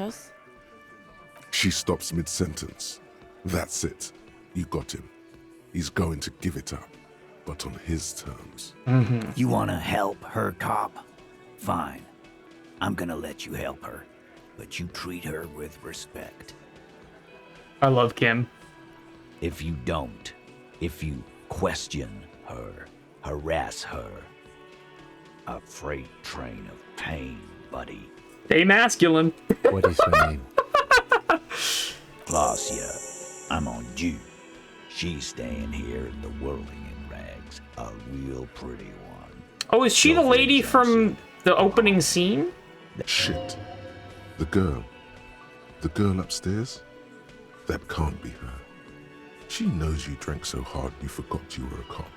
She stops mid-sentence. That's it. You got him. He's going to give it up, but on his terms. You want to help her, cop? Fine. I'm gonna let you help her, but you treat her with respect. I love Kim. If you don't, if you question her, harass her, a freight train of pain, buddy. Stay masculine. What is her name? Glacia, I'm on due. She's staying here in the whirling in rags, a real pretty one. Oh, is she the lady from the opening scene? Shit. The girl. The girl upstairs? That can't be her. She knows you drank so hard you forgot you were a cop.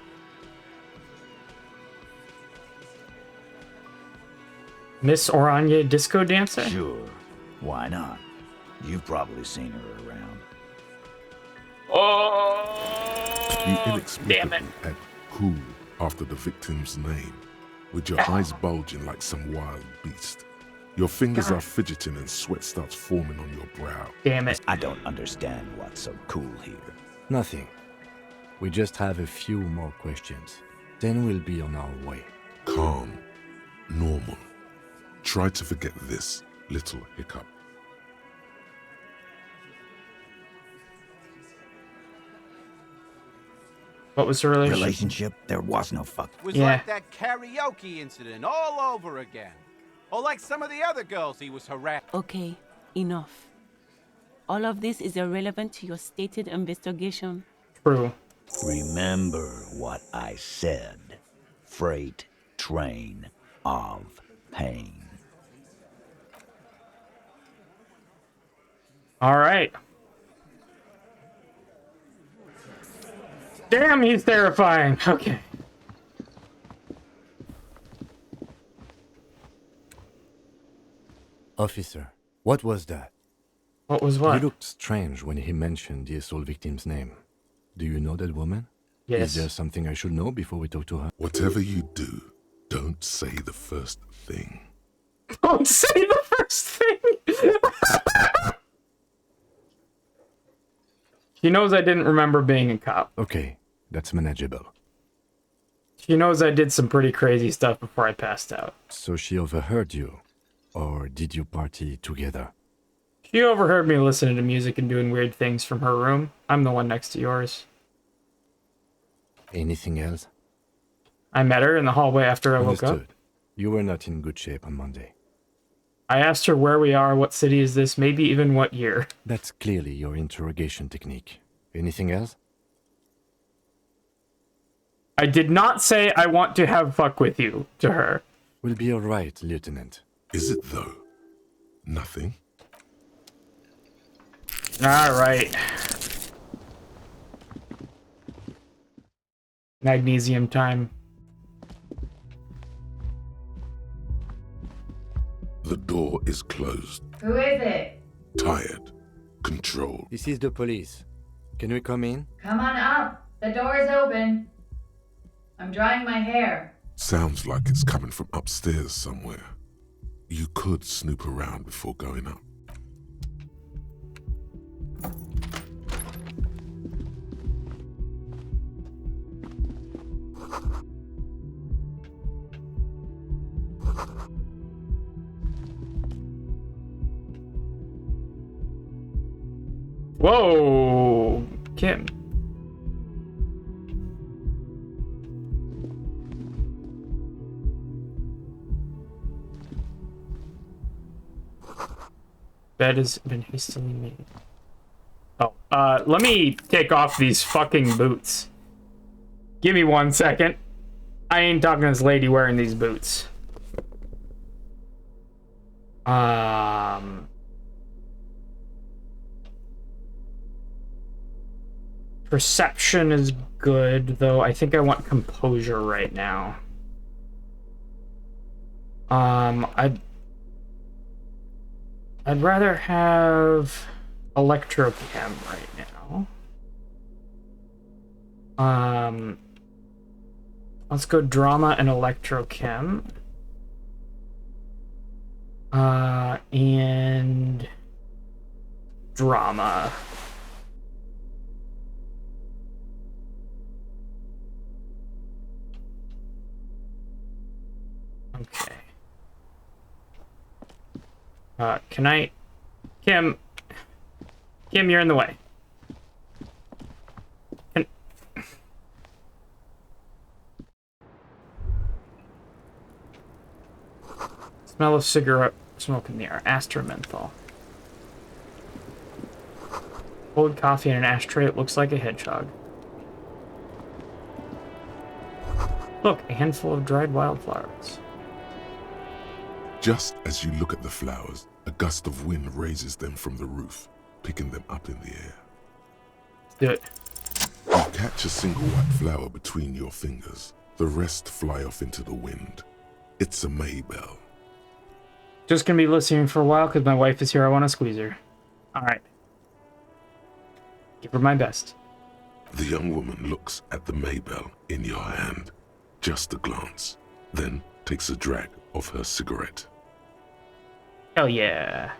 Miss Oranje disco dancer? Sure. Why not? You've probably seen her around. Oh, You inexplicably damn it. add cool after the victim's name, with your eyes bulging like some wild beast. Your fingers are fidgeting and sweat starts forming on your brow. Damn it. I don't understand what's so cool here. Nothing. We just have a few more questions. Then we'll be on our way. Calm. Normal. Try to forget this little hiccup. What was the relationship? Relationship? There was no fuck. It was like that karaoke incident all over again. Or like some of the other girls he was harassing. Okay, enough. All of this is irrelevant to your stated investigation. True. Remember what I said. Freight train of pain. All right. Damn, he's terrifying. Okay. Officer, what was that? What was what? You looked strange when he mentioned the assault victim's name. Do you know that woman? Yes. Is there something I should know before we talk to her? Whatever you do, don't say the first thing. Don't say the first thing. She knows I didn't remember being a cop. Okay, that's manageable. She knows I did some pretty crazy stuff before I passed out. So she overheard you? Or did you party together? She overheard me listening to music and doing weird things from her room. I'm the one next to yours. Anything else? I met her in the hallway after I woke up. Understood. You were not in good shape on Monday. I asked her where we are, what city is this, maybe even what year. That's clearly your interrogation technique. Anything else? I did not say I want to have fuck with you to her. We'll be all right, Lieutenant. Is it though? Nothing? All right. Magnesium time. The door is closed. Who is it? Tired. Control. This is the police. Can we come in? Come on up. The door is open. I'm drying my hair. Sounds like it's coming from upstairs somewhere. You could snoop around before going up. Whoa, Kim. Bed has been hastily made. Oh, let me take off these fucking boots. Give me 1 second. I ain't talking to this lady wearing these boots. Perception is good, though I think I want composure right now. I I'd rather have electrochem right now. Let's go drama and electrochem. And drama. Okay. Can I... Kim, you're in the way. Smell of cigarette smoke in the air. Aster menthol. Cold coffee in an ashtray. It looks like a hedgehog. Look, a handful of dried wildflowers. Just as you look at the flowers, a gust of wind raises them from the roof, picking them up in the air. Do it. You catch a single white flower between your fingers. The rest fly off into the wind. It's a Maybell. Just gonna be listening for a while because my wife is here. I want to squeeze her. Alright. Give her my best. The young woman looks at the Maybell in your hand. Just a glance. Then takes a drag of her cigarette. Hell yeah.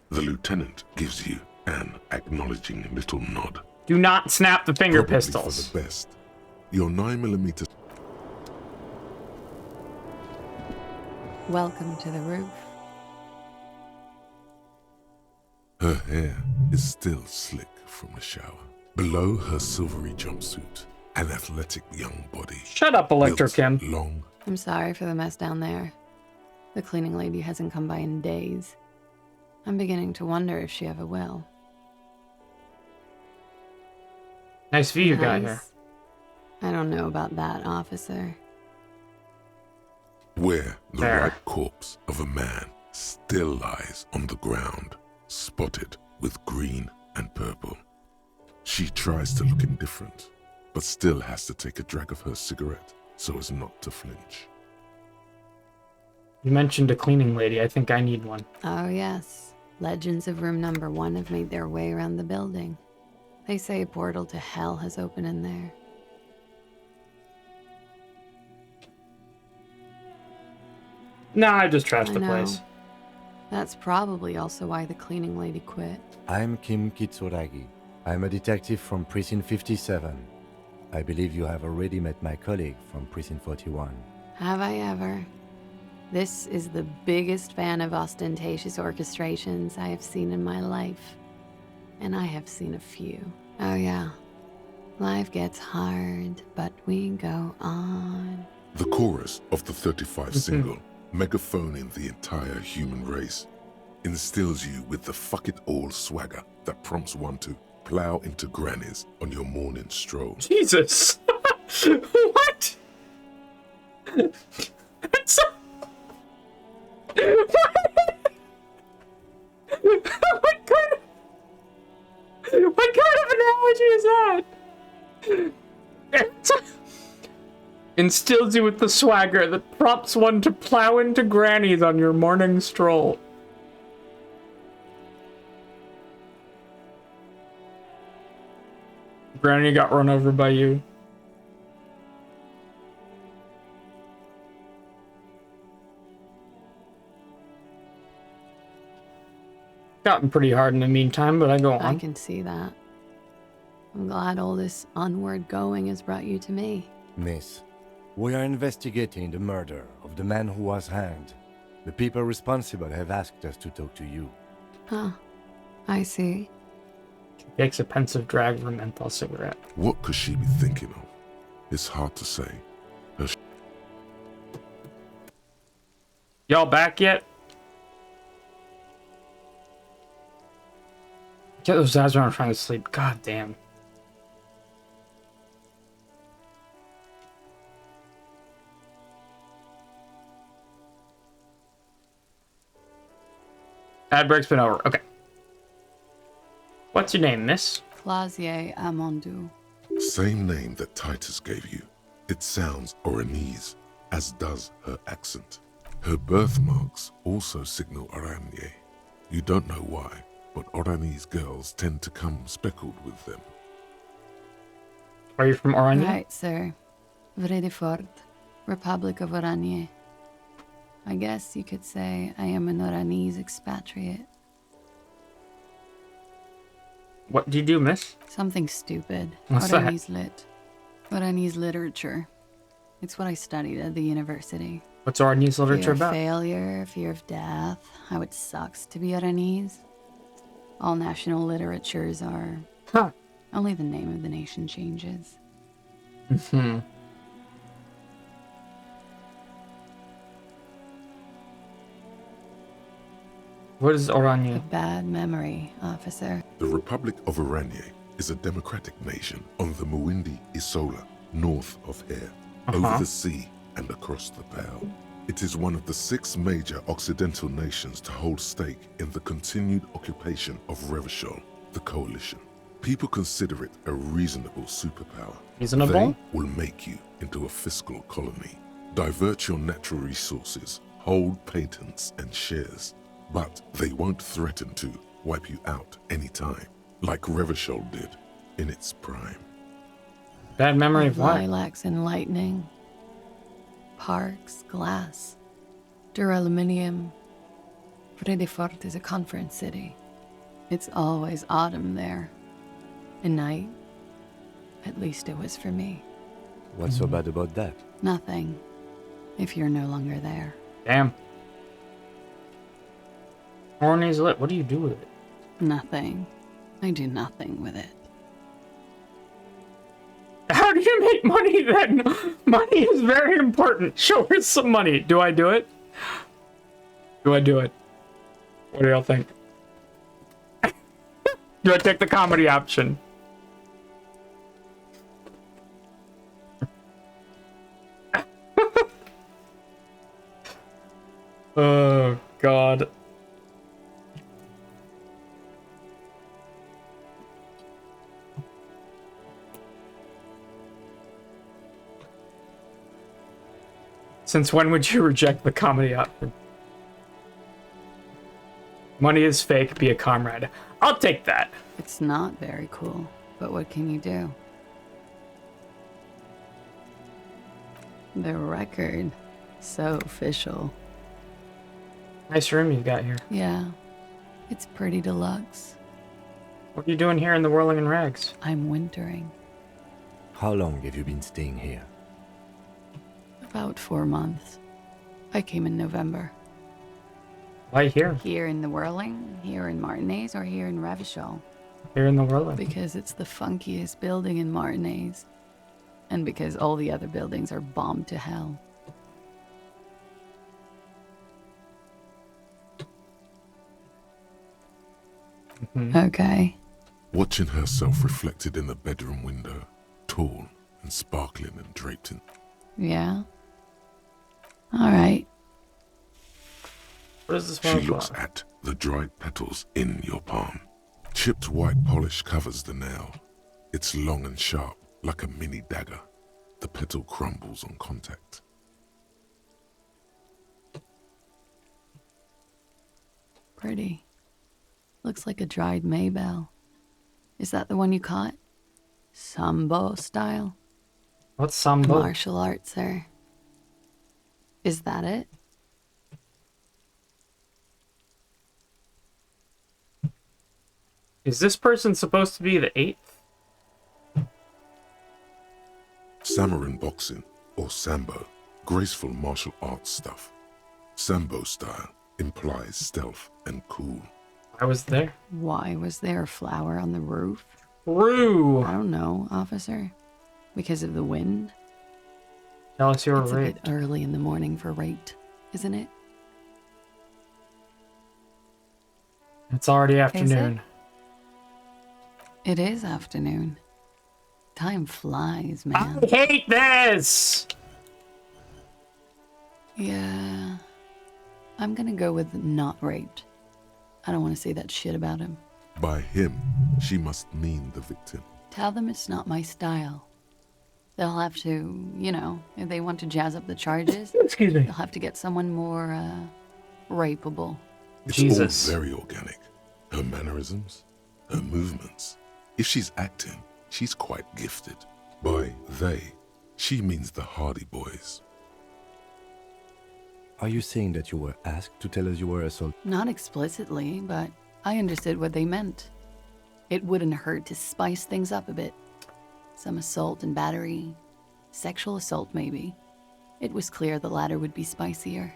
The lieutenant gives you an acknowledging little nod. Do not snap the finger Probably pistols. for the best. Your 9mm. Welcome to the roof. Her hair is still slick from the shower. Below her silvery jumpsuit, an athletic young body. Shut up, Electrochem. Long. I'm sorry for the mess down there. The cleaning lady hasn't come by in days. I'm beginning to wonder if she ever will. Nice view you got here. I don't know about that, officer. Where the There. white corpse of a man still lies on the ground, spotted with green and purple. She tries to look indifferent, but still has to take a drag of her cigarette so as not to flinch. You mentioned a cleaning lady. I think I need one. Oh, yes. Legends of room number 1 have made their way around the building. They say a portal to hell has opened in there. Nah, I just trashed the know. place. That's probably also why the cleaning lady quit. I'm Kim Kitsuragi. I'm a detective from Precinct 57. I believe you have already met my colleague from Precinct 41. Have I ever? This is the biggest fan of ostentatious orchestrations I have seen in my life. And I have seen a few. Oh yeah. Life gets hard, but we go on. The chorus of the 35 single, megaphoning the entire human race, instills you with the fuck it all swagger that prompts one to plow into grannies on your morning stroll. Jesus! What? That's so... What kind of analogy is that? Instills you with the swagger that prompts one to plow into grannies on your morning stroll. Granny got run over by you. Gotten pretty hard in the meantime, but I go on. I can see that. I'm glad all this onward going has brought you to me. Miss, we are investigating the murder of the man who was hanged. The people responsible have asked us to talk to you. Huh. I see. Takes a pensive drag of a menthol cigarette. What could she be thinking of? It's hard to say. Y'all back yet? Get those eyes when I'm trying to sleep. God damn. Ad break's been over. Okay. What's your name, miss? Clausier Amondu. Same name that Titus gave you. It sounds Oranese, as does her accent. Her birthmarks also signal Oranje. You don't know why, but Oranese girls tend to come speckled with them. Are you from Oranje? Right, sir. Vredefort, Republic of Oranje. I guess you could say I am an Oranese expatriate. What do you do, miss? Something stupid. What's Oranese lit. Oranese literature. It's what I studied at the university. What's Oranese literature Fear of about? failure, fear of death, how it sucks to be Oranese. All national literatures are... Huh. Only the name of the nation changes. Mm-hmm. What is Oranje? A bad memory, officer. The Republic of Oranje is a democratic nation on the Muindi Isola, north of here, over the sea and across the Pale. It is one of the 6 major Occidental nations to hold stake in the continued occupation of Revachol, the coalition. People consider it a reasonable superpower. Reasonable? They will make you into a fiscal colony, divert your natural resources, hold patents and shares, but they won't threaten to wipe you out anytime, like Revachol did in its prime. Bad memory of what? Lilacs and lightning. Parks, glass, duraluminium. Vredefort is a conference city. It's always autumn there. And night. At least it was for me. What's so bad about that? Nothing. If you're no longer there. Damn. Oranese lit, what do you do with it? Nothing. I do nothing with it. How do you make money then? Money is very important. Show her some money. Do I do it? Do I do it? What do y'all think? Do I take the comedy option? Oh, God. Since when would you reject the comedy option? Money is fake, be a comrade. I'll take that. It's not very cool, but what can you do? The record. So official. Nice room you got here. Yeah, it's pretty deluxe. What are you doing here in the Whirling in Rags? I'm wintering. How long have you been staying here? About 4 months. I came in November. Why here? Here in the Whirling, here in Martinez, or here in Revachol? Here in the Whirling. Because it's the funkiest building in Martinez. And because all the other buildings are bombed to hell. Okay. Watching herself reflected in the bedroom window, tall and sparkling and draped in. Yeah? Alright. What is this She one looks for? at the dried petals in your palm. Chipped white polish covers the nail. It's long and sharp, like a mini dagger. The petal crumbles on contact. Pretty. Looks like a dried maybell. Is that the one you caught? Sambo style? What's sambo? Martial arts, sir. Is that it? Is this person supposed to be the 8th? Samurai boxing, or sambo, graceful martial arts stuff. Sambo style implies stealth and cool. I was there. Why was there a flower on the roof? Roo! I don't know, officer. Because of the wind? Tell us you were It's a raped. bit early in the morning for rape, isn't it? It's already afternoon. It is afternoon. Time flies, man. I hate this! Yeah. I'm gonna go with not raped. I don't want to say that shit about him. By him, she must mean the victim. Tell them it's not my style. They'll have to, you know, if they want to jazz up the charges, excuse me, they'll have to get someone more, rapeable. It's Jesus. all very organic. Her mannerisms, her movements. If she's acting, she's quite gifted. By they, she means the Hardy Boys. Are you saying that you were asked to tell us you were assaulted? Not explicitly, but I understood what they meant. It wouldn't hurt to spice things up a bit. Some assault and battery, sexual assault maybe. It was clear the latter would be spicier.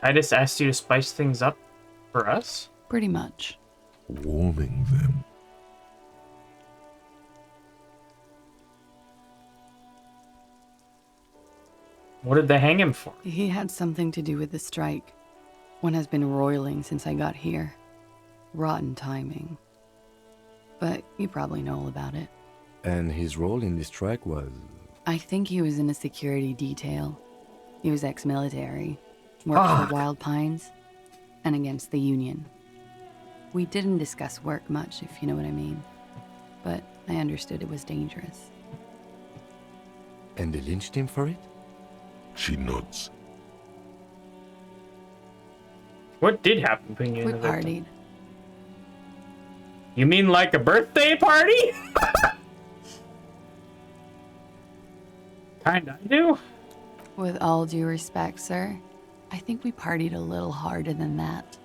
Titus asked you to spice things up for us? Pretty much. Warming them. What did they hang him for? He had something to do with the strike. One has been roiling since I got here. Rotten timing. But you probably know all about it. And his role in this strike was... I think he was in a security detail. He was ex-military. Worked for Wild Pines. And against the Union. We didn't discuss work much, if you know what I mean. But I understood it was dangerous. And they lynched him for it? She nods. What did happen between you We and the victim? partied. You mean like a birthday party? Kinda, I do. With all due respect, sir, I think we partied a little harder than that.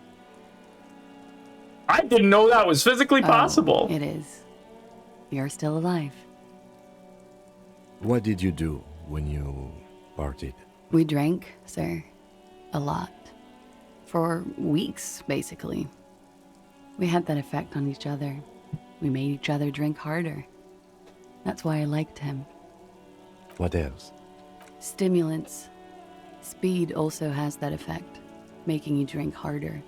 I didn't know that was physically possible. It is. You're still alive. What did you do when you partied? We drank, sir. A lot. For weeks, basically. We had that effect on each other. We made each other drink harder. That's why I liked him. What else? Stimulants. Speed also has that effect, making you drink harder.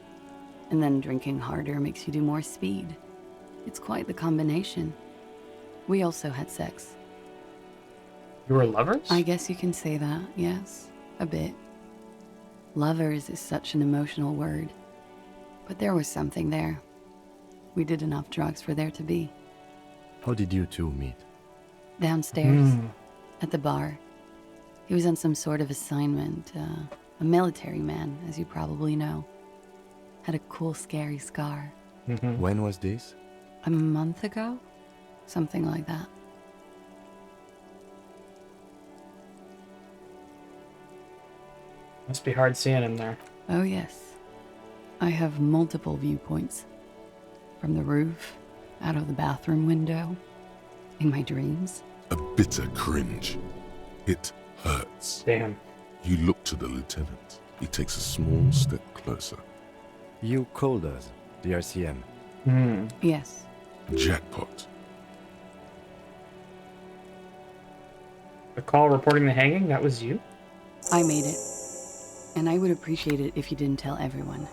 And then drinking harder makes you do more speed. It's quite the combination. We also had sex. You were lovers? I guess you can say that, yes. A bit. Lovers is such an emotional word. But there was something there. We did enough drugs for there to be. How did you two meet? Downstairs, at the bar. He was on some sort of assignment. A military man, as you probably know. Had a cool, scary scar. When was this? A month ago? Something like that. Must be hard seeing him there. Oh, yes. I have multiple viewpoints. From the roof, out of the bathroom window, in my dreams. A bitter cringe. It hurts. Damn. You look to the lieutenant. He takes a small step closer. You called us, the RCM. Yes. Jackpot. The call reporting the hanging, that was you? I made it. And I would appreciate it if you didn't tell everyone.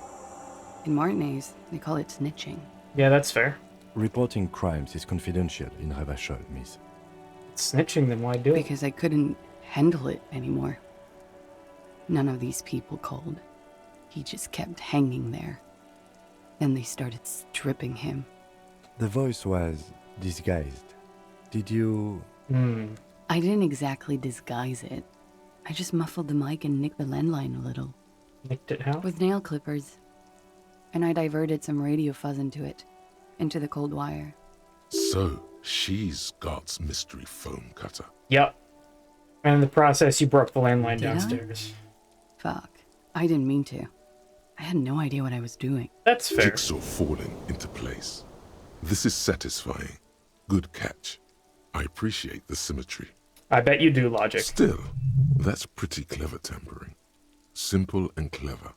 In Martinez, they call it snitching. Yeah, that's fair. Reporting crimes is confidential in Ravachol, miss. Snitching, then why do it? Because I couldn't handle it anymore. None of these people called. He just kept hanging there. Then they started stripping him. The voice was disguised. Did you... I didn't exactly disguise it. I just muffled the mic and nicked the landline a little. Nicked it how? With nail clippers. And I diverted some radio fuzz into it. Into the cold wire. So, she's God's mystery foam cutter. Yep. And in the process, you broke the landline Did I? downstairs. Fuck. I didn't mean to. I had no idea what I was doing. That's fair. Jigsaw falling into place. This is satisfying. Good catch. I appreciate the symmetry. I bet you do, Logic. Still, that's pretty clever tampering. Simple and clever.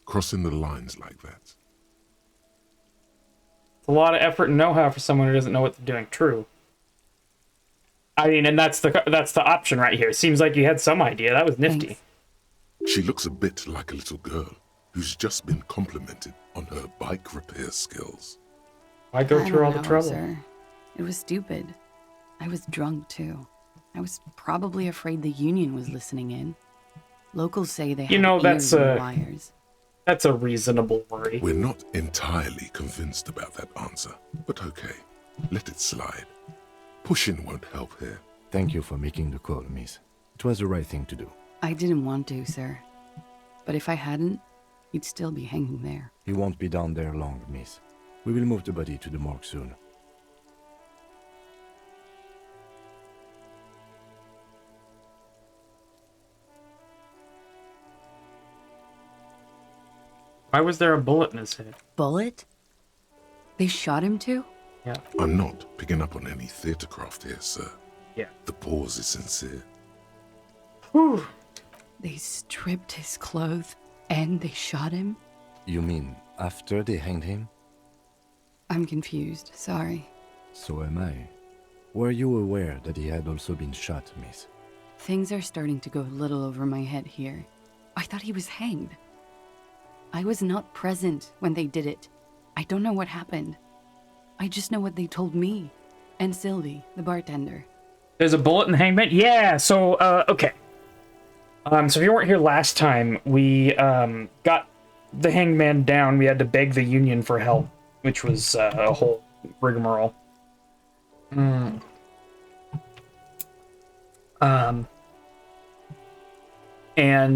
Crossing the lines like that. It's a lot of effort and know-how for someone who doesn't know what they're doing. True. I mean, and that's the option right here. Seems like you had some idea. That was nifty. Thanks. She looks a bit like a little girl who's just been complimented on her bike repair skills. Why go I through all don't the know, trouble? Sir. It was stupid. I was drunk too. I was probably afraid the Union was listening in. Locals say they You have know, that's ears and wires. That's a reasonable worry. We're not entirely convinced about that answer, but okay. Let it slide. Pushing won't help here. Thank you for making the call, miss. It was the right thing to do. I didn't want to, sir. But if I hadn't, he'd still be hanging there. He won't be down there long, miss. We will move the body to the morgue soon. Why was there a bullet in his head? Bullet? They shot him too? Yeah. I'm not picking up on any theatercraft here, sir. Yeah. The pause is sincere. Whew. They stripped his clothes and they shot him? You mean after they hanged him? I'm confused, sorry. So am I. Were you aware that he had also been shot, miss? Things are starting to go a little over my head here. I thought he was hanged. I was not present when they did it. I don't know what happened. I just know what they told me. And Sylvie, the bartender. There's a bullet in the hangman? Yeah, so, okay. So if you weren't here last time, we, got the hangman down. We had to beg the union for help, which was, a whole rigmarole. And,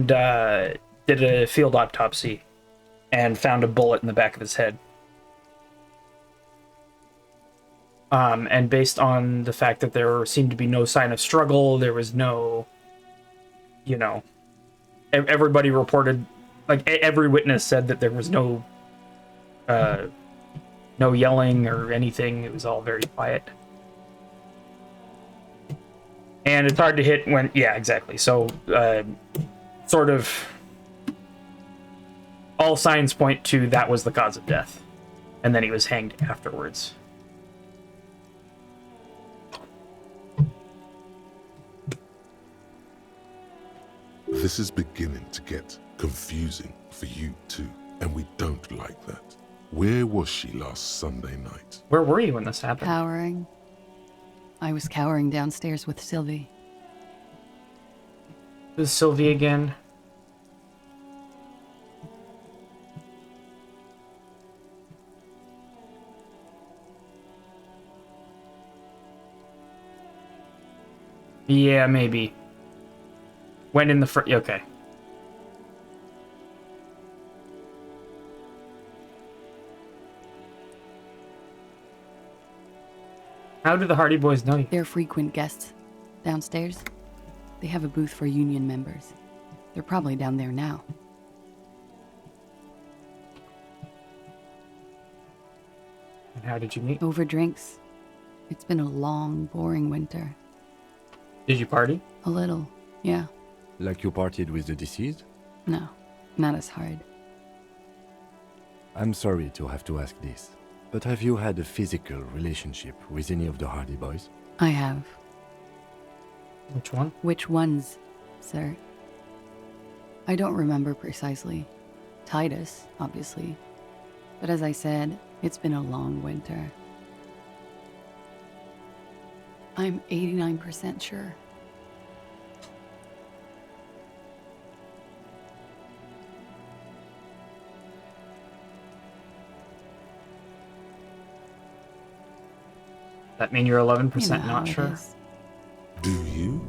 did a field autopsy and found a bullet in the back of his head. And based on the fact that there seemed to be no sign of struggle, there was no, you know, everybody reported, like every witness said that there was no yelling or anything. It was all very quiet. And it's hard to hit when, yeah, exactly. So, sort of, all signs point to that was the cause of death. And then he was hanged afterwards. This is beginning to get confusing for you too, and we don't like that. Where was she last Sunday night? Where were you when this happened? Cowering. I was cowering downstairs with Sylvie. Who's Sylvie again? Yeah, maybe. Went in the front. Okay. How do the Hardy Boys know you? They're frequent guests downstairs. They have a booth for union members. They're probably down there now. And how did you meet? Over drinks. It's been a long, boring winter. Did you party? A little, yeah. Like you partied with the deceased? No, not as hard. I'm sorry to have to ask this, but have you had a physical relationship with any of the Hardy Boys? I have. Which one? Which ones, sir? I don't remember precisely. Titus, obviously. But as I said, it's been a long winter. I'm 89% sure. That mean you're 11% You know how not it sure? is. Do you?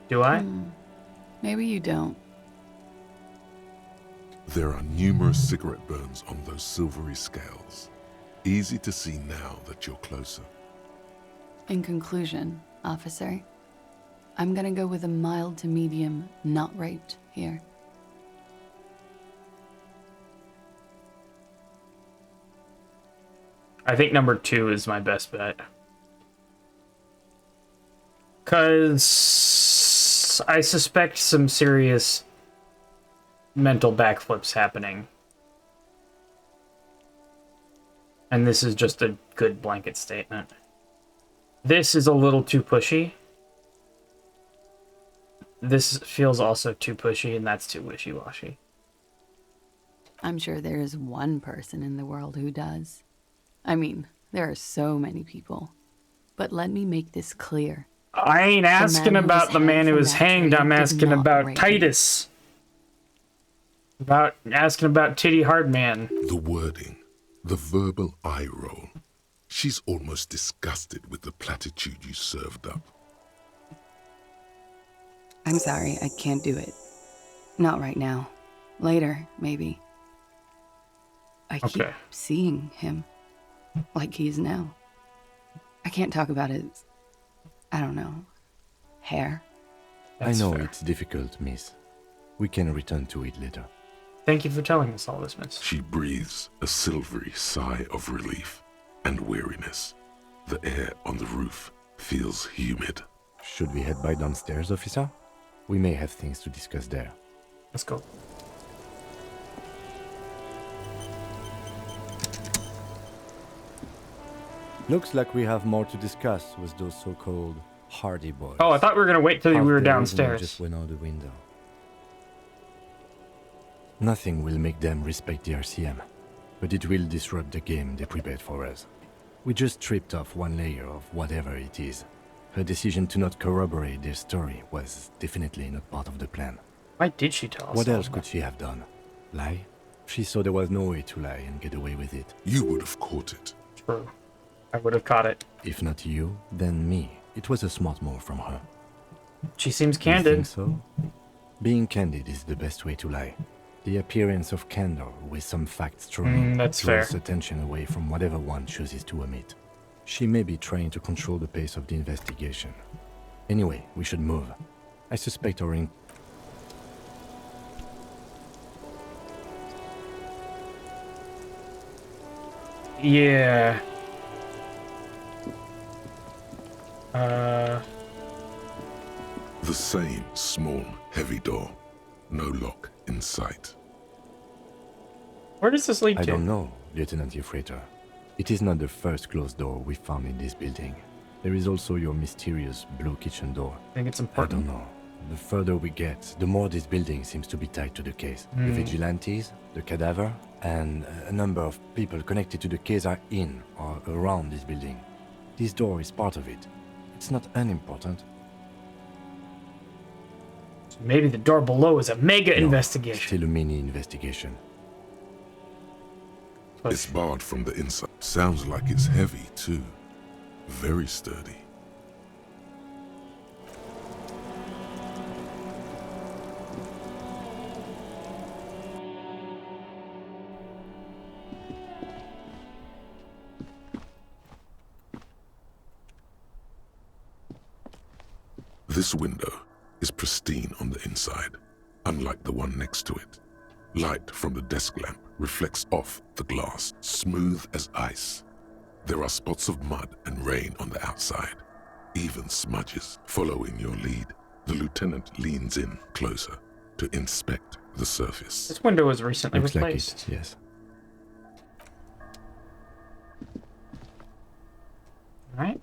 Do I? Maybe you don't. There are numerous cigarette burns on those silvery scales. Easy to see now that you're closer. In conclusion, officer, I'm gonna go with a mild to medium not raped here. I think number 2 is my best bet. Because I suspect some serious mental backflips happening. And this is just a good blanket statement. This is a little too pushy. This feels also too pushy, and that's too wishy-washy. I'm sure there is one person in the world who does. I mean, there are so many people. But let me make this clear. I ain't asking about the man who was hanged. I'm asking about Titus. About asking about Titty Hardman. The wording, the verbal eye roll. She's almost disgusted with the platitude you served up. I'm sorry, I can't do it. Not right now. Later, maybe. I keep seeing him like he is now. I can't talk about his, I don't know, hair. I know it's difficult, miss. We can return to it later. Thank you for telling us all this, miss. She breathes a silvery sigh of relief and weariness. The air on the roof feels humid. Should we head by downstairs, officer? We may have things to discuss there. Let's go. Looks like we have more to discuss with those so-called Hardy boys. Oh, I thought we were gonna wait till we were downstairs. Just went out the window. Nothing will make them respect the RCM, but it will disrupt the game they prepared for us. We just stripped off one layer of whatever it is. Her decision to not corroborate their story was definitely not part of the plan. Why did she tell us? What else could she have done? Lie? She saw there was no way to lie and get away with it. You would have caught it. True. I would have caught it. If not you, then me. It was a smart move from her. She seems You candid. think so? Being candid is the best way to lie. The appearance of candor with some facts thrown that's fair. draws attention away from whatever one chooses to omit. She may be trying to control the pace of the investigation. Anyway, we should move. I suspect our Yeah. The same small, heavy door. No lock in sight. Where does this lead I to? don't know, Lieutenant Yefreiter. It is not the first closed door we found in this building. There is also your mysterious blue kitchen door. I think it's important. I don't know. The further we get, the more this building seems to be tied to the case. The vigilantes, the cadaver, and a number of people connected to the case are in or around this building. This door is part of it. It's not unimportant. So maybe the door below is a mega investigation. Still a mini investigation. It's barred from the inside. Sounds like it's heavy, too. Very sturdy. This window is pristine on the inside, unlike the one next to it. Light from the desk lamp reflects off the glass, smooth as ice. There are spots of mud and rain on the outside, even smudges. Following your lead, the lieutenant leans in closer to inspect the surface. This window was recently Looks replaced. like it, yes. Alright.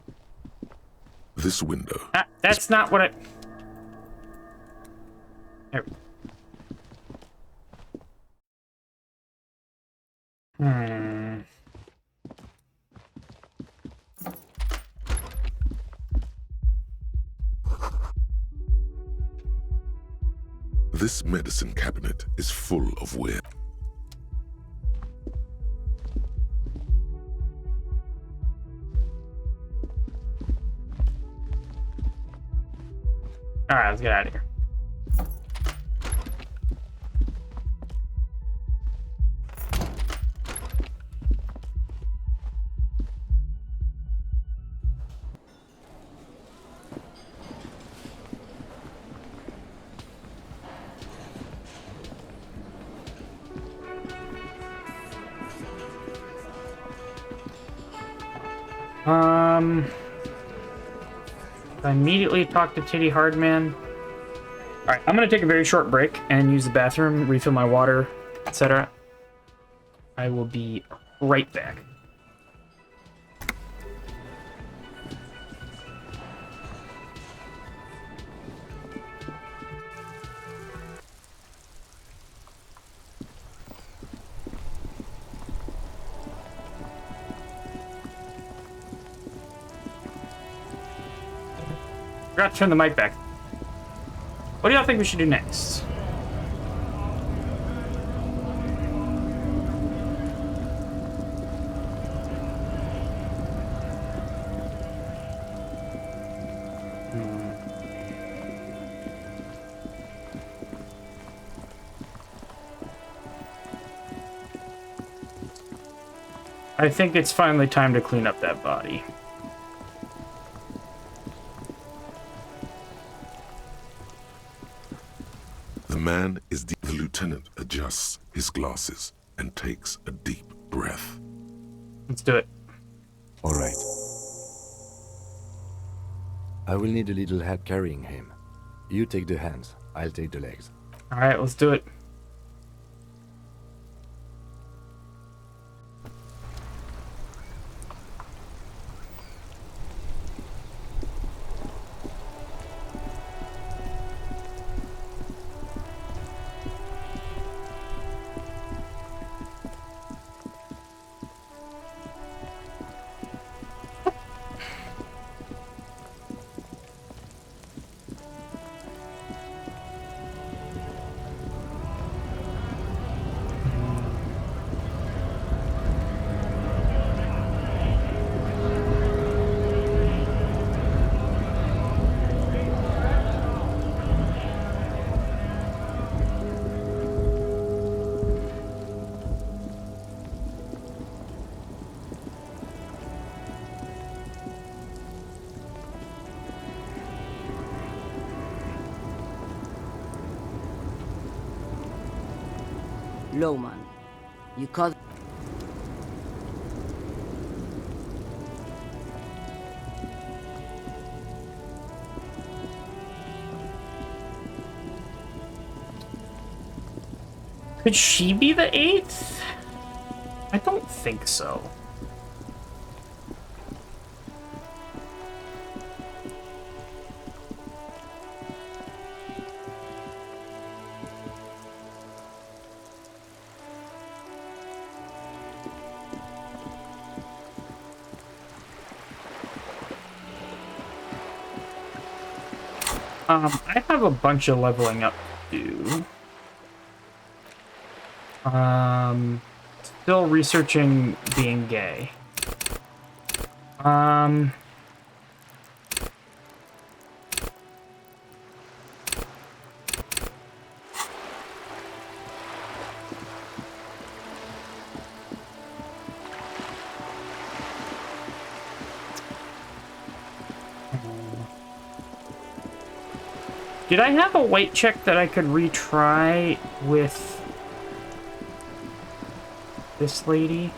This window. That's not what I... There. This medicine cabinet is full of weird. Alright, let's get out of here. I immediately talk to Titty Hardman. Alright, I'm gonna take a very short break and use the bathroom, refill my water, etc. I will be right back. Forgot to turn the mic back. What do y'all think we should do next? I think it's finally time to clean up that body. The man is the lieutenant adjusts his glasses and takes a deep breath. Let's do it. All right. I will need a little help carrying him. You take the hands, I'll take the legs. All right, let's do it. Lowman, you call... Could she be the 8th? I don't think so. I have a bunch of leveling up to do. Still researching being gay. Did I have a white check that I could retry with this lady?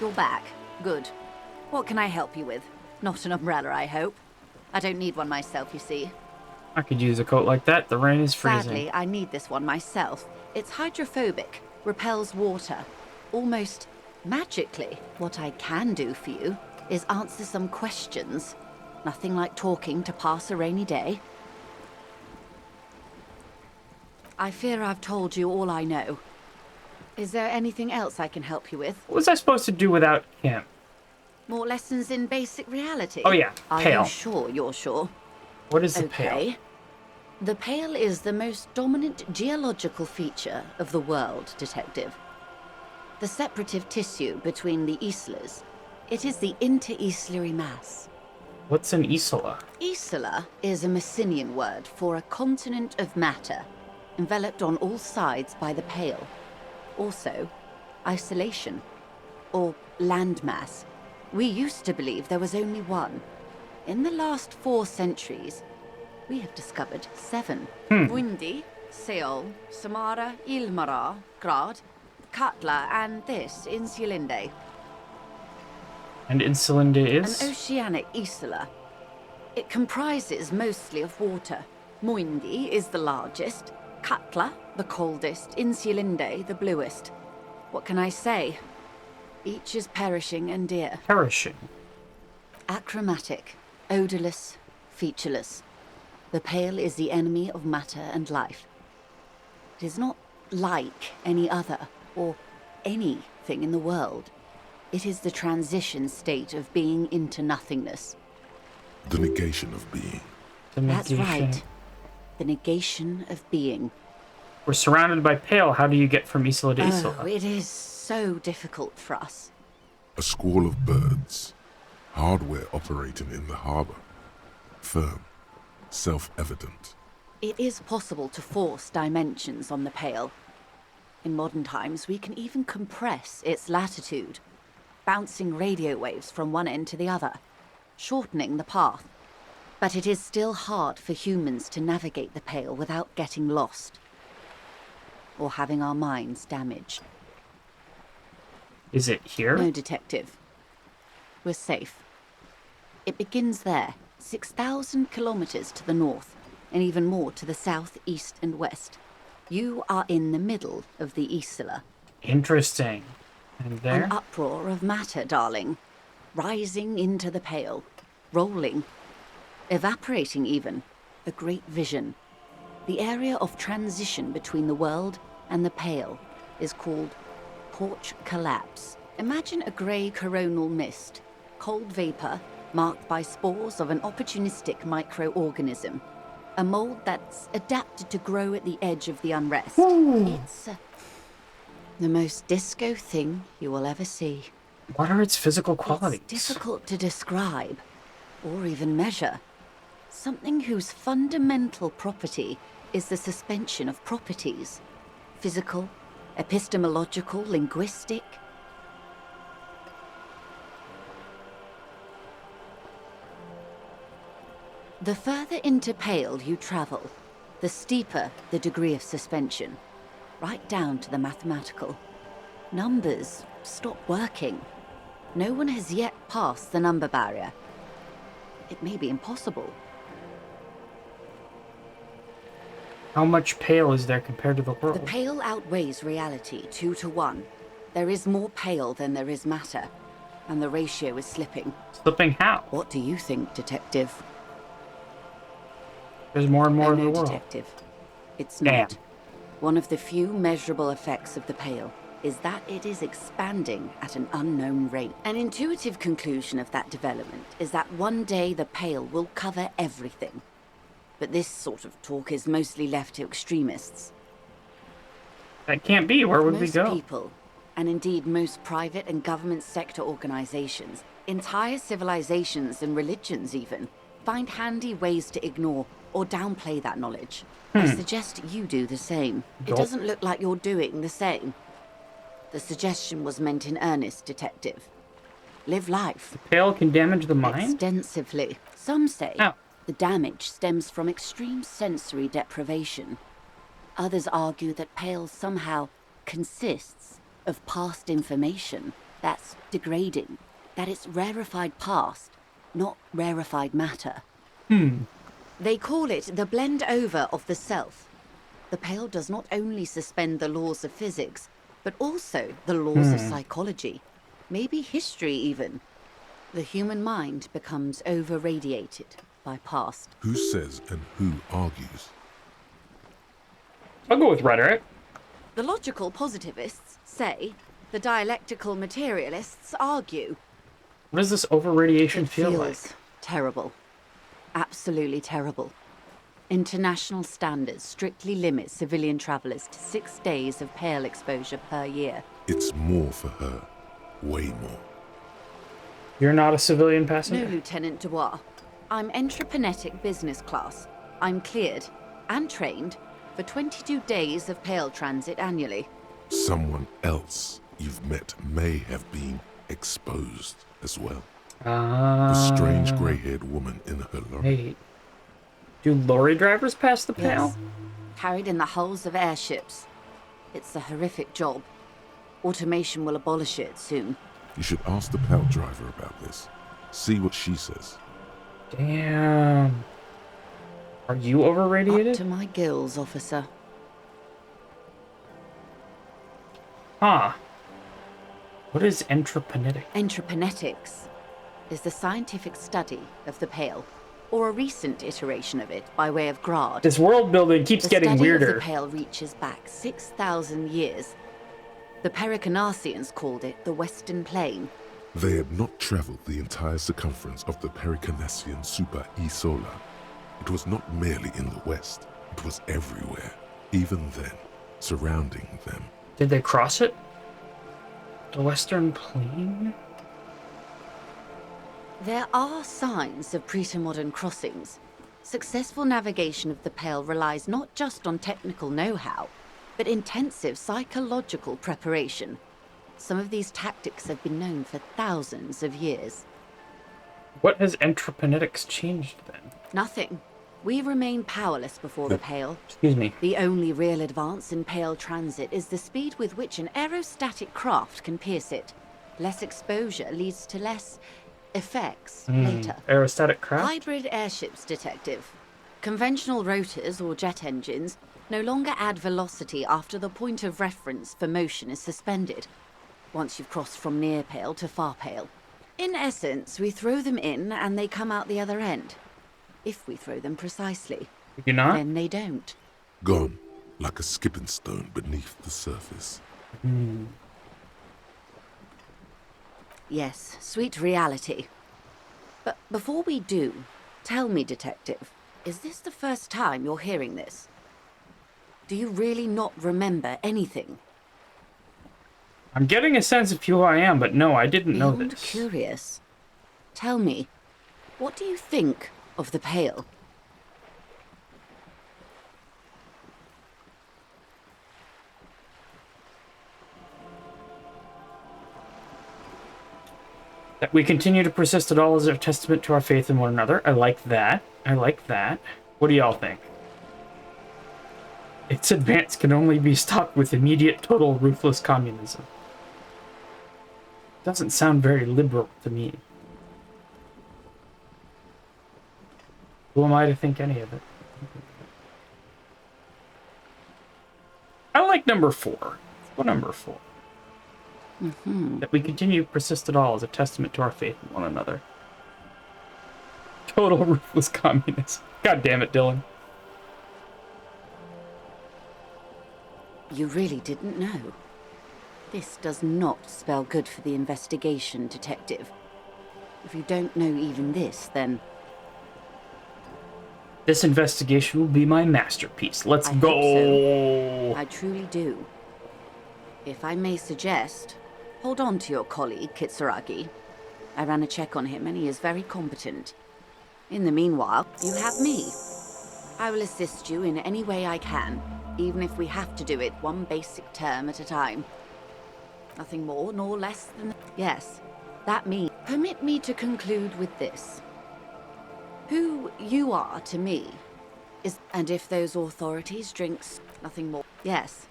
You're back. Good. What can I help you with? Not an umbrella, I hope. I don't need one myself, you see. I could use a coat like that. The rain is freezing. Sadly, I need this one myself. It's hydrophobic, repels water, almost magically. What I can do for you is answer some questions. Nothing like talking to pass a rainy day. I fear I've told you all I know. Is there anything else I can help you with? What was I supposed to do without him? More lessons in basic reality? Oh yeah, Pale. Are you sure you're sure? What is the Pale? The Pale is the most dominant geological feature of the world, Detective. The separative tissue between the islas. It is the inter-islary mass. What's an isla? Isla is a Messinian word for a continent of matter, enveloped on all sides by the Pale. Also, isolation, or landmass. We used to believe there was only one. In the last 4 centuries, we have discovered 7. Windy, Seol, Samara, Ilmara, Grad, Katla, and this, Insulinde. And Insulinde is? An oceanic isla. It comprises mostly of water. Muindi is the largest, Katla, the coldest, Insulinde, the bluest. What can I say? Each is perishing and dear. Perishing? Achromatic, odorless, featureless. The Pale is the enemy of matter and life. It is not like any other, or anything in the world. It is the transition state of being into nothingness. The negation of being. That's right. The negation of being. We're surrounded by Pale. How do you get from Isla to Isla? Oh, it is so difficult for us. A squall of birds. Hardware operating in the harbor. Firm. Self-evident. It is possible to force dimensions on the Pale. In modern times, we can even compress its latitude. bouncing radio waves from one end to the other, shortening the path. But it is still hard for humans to navigate the Pale without getting lost or having our minds damaged. Is it here? No, Detective. We're safe. It begins there, 6,000 kilometers to the north, and even more to the south, east, and west. You are in the middle of the Isla. Interesting. And there? An uproar of matter, darling. Rising into the Pale. Rolling. Evaporating even. A great vision. The area of transition between the world and the Pale is called Porch Collapse. Imagine a grey coronal mist. Cold vapor marked by spores of an opportunistic microorganism. A mold that's adapted to grow at the edge of the unrest. It's the most disco thing you will ever see. What are its physical qualities? It's difficult to describe, or even measure. Something whose fundamental property is the suspension of properties. Physical, epistemological, linguistic. The further into Pale you travel, the steeper the degree of suspension, right down to the mathematical. Numbers stop working. No one has yet passed the number barrier. It may be impossible. How much Pale is there compared to the world? The Pale outweighs reality 2 to 1. There is more Pale than there is matter, and the ratio is slipping. Slipping how? What do you think, Detective? There's more and more of the No, world. Detective. It's not. One of the few measurable effects of the Pale is that it is expanding at an unknown rate. An intuitive conclusion of that development is that one day the Pale will cover everything. But this sort of talk is mostly left to extremists. That can't be. Where would we go? Most people, and indeed most private and government sector organizations, entire civilizations and religions even, find handy ways to ignore or downplay that knowledge. I suggest you do the same. It doesn't look like you're doing the same. The suggestion was meant in earnest, Detective. Live life. Pale can damage the mind? Extensively. Some say the damage stems from extreme sensory deprivation. Others argue that Pale somehow consists of past information that's degrading, that it's rarefied past, not rarefied matter. They call it the blend over of the self. The Pale does not only suspend the laws of physics, but also the laws of psychology, maybe history even. The human mind becomes over-radiated by past. Who says and who argues? I'll go with rhetoric. The logical positivists say, the dialectical materialists argue. What does this over-radiation feel like? Terrible. Absolutely terrible. International standards strictly limit civilian travelers to 6 days of Pale exposure per year. It's more for her. Way more. You're not a civilian No, passenger? Lieutenant Dubois. I'm entreprenetic business class. I'm cleared and trained for 22 days of Pale transit annually. Someone else you've met may have been exposed as well. The strange grey-haired woman in her lorry. Hey, do lorry drivers pass the Pale? Yes. Carried in the hulls of airships. It's a horrific job. Automation will abolish it soon. You should ask the Pale driver about this. See what she says. Damn. Are you over-radiated? Up to my gills, officer. Huh. What is entreprenetic? Entreprenetics is the scientific study of the Pale, or a recent iteration of it by way of grad. This world building keeps getting The weirder. study of the Pale reaches back 6,000 years. The Pericarnassians called it the Western Plain. They had not traveled the entire circumference of the Pericarnassian Super E-Solar. It was not merely in the west, it was everywhere, even then, surrounding them. Did they cross it? The Western Plain? There are signs of pre-modern crossings. Successful navigation of the Pale relies not just on technical know-how, but intensive psychological preparation. Some of these tactics have been known for thousands of years. What has entroponetics changed then? Nothing. We remain powerless before the Pale. Excuse me. The only real advance in Pale transit is the speed with which an aerostatic craft can pierce it. Less exposure leads to less effects later. Aerostatic craft? Hybrid airships, Detective. Conventional rotors or jet engines no longer add velocity after the point of reference for motion is suspended, once you've crossed from near Pale to far Pale. In essence, we throw them in and they come out the other end. If we throw them precisely. You not? Then they don't. Gone, like a skipping stone beneath the surface. Yes, sweet reality. But before we do, tell me, Detective, is this the first time you're hearing this? Do you really not remember anything? I'm getting a sense of who I am, but no, I didn't know Beyond this. Curious. Tell me, what do you think of the Pale? That we continue to persist at all is a testament to our faith in one another. I like that. I like that. What do y'all think? Its advance can only be stopped with immediate, total, ruthless communism. Doesn't sound very liberal to me. Who am I to think any of it? I like number 4. Let's go number 4. That we continue to persist at all is a testament to our faith in one another. Total ruthless communism. God damn it, Dylan. You really didn't know. This does not spell good for the investigation, Detective. If you don't know even this, then... This investigation will be my masterpiece. Let's I go! hope so. I truly do. If I may suggest, hold on to your colleague, Kitsuragi. I ran a check on him and he is very competent. In the meanwhile, you have me. I will assist you in any way I can, even if we have to do it one basic term at a time. Nothing more nor less than... Yes, that means... Permit me to conclude with this. Who you are to me is... And if those authorities drinks... Nothing more... Yes.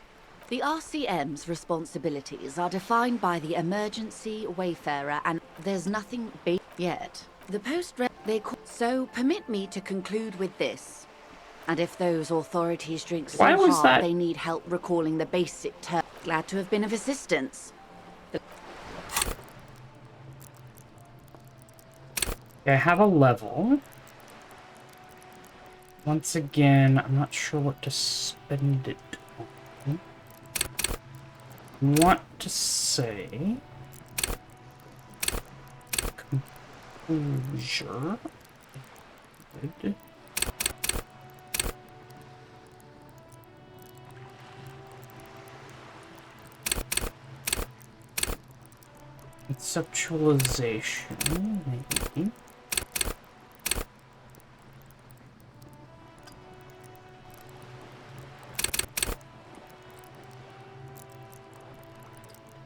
The RCM's responsibilities are defined by the emergency wayfarer and there's nothing big yet. The post-red... They call... So permit me to conclude with this. And if those authorities drink so hard they need help recalling the basic term, glad to have been of assistance. I have a level. Once again, I'm not sure what to spend it on. I want to say... Composure. Good. Conceptualization, maybe.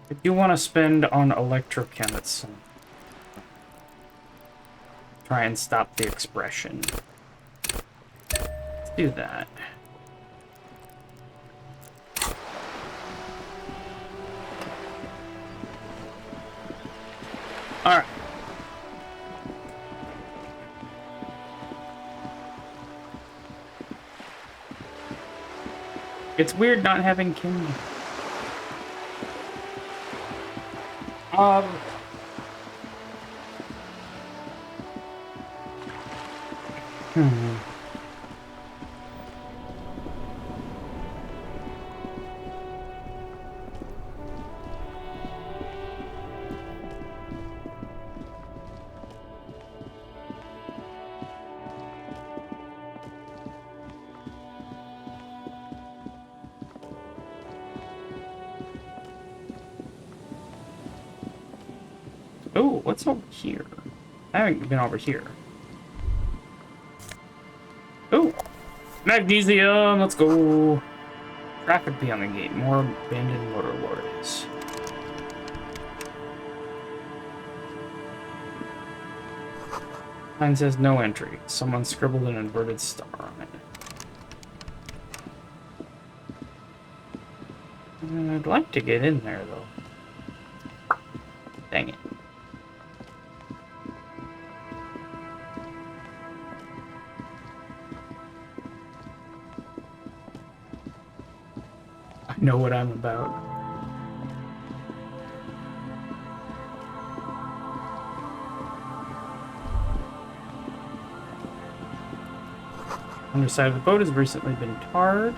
I do want to spend on electrochem at some. Try and stop the expression. Let's do that. Alright. It's weird not having Kim. Oh, what's over here? I haven't been over here. Oh, magnesium, let's go. Traffic beyond the gate, more abandoned motor lorries. Sign says no entry. Someone scribbled an inverted star on it. I'd like to get in there, though. Dang it. I know what I'm about. Underside of the boat has recently been tarred.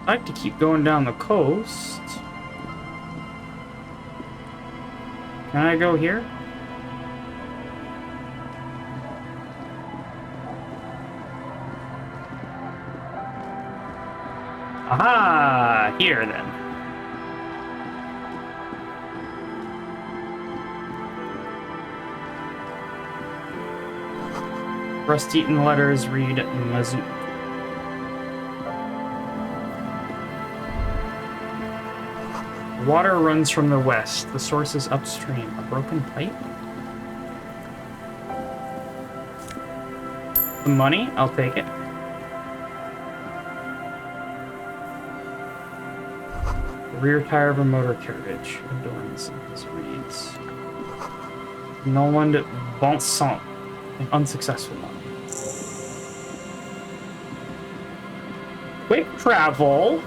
I like to keep going down the coast. Can I go here? Aha! Here then. Rust-eaten letters read Mazook. Water runs from the west. The source is upstream. A broken pipe? The money? I'll take it. The rear tire of a motor carriage. Adorns this reads. Noland Bon Sang. An unsuccessful one. Quick travel.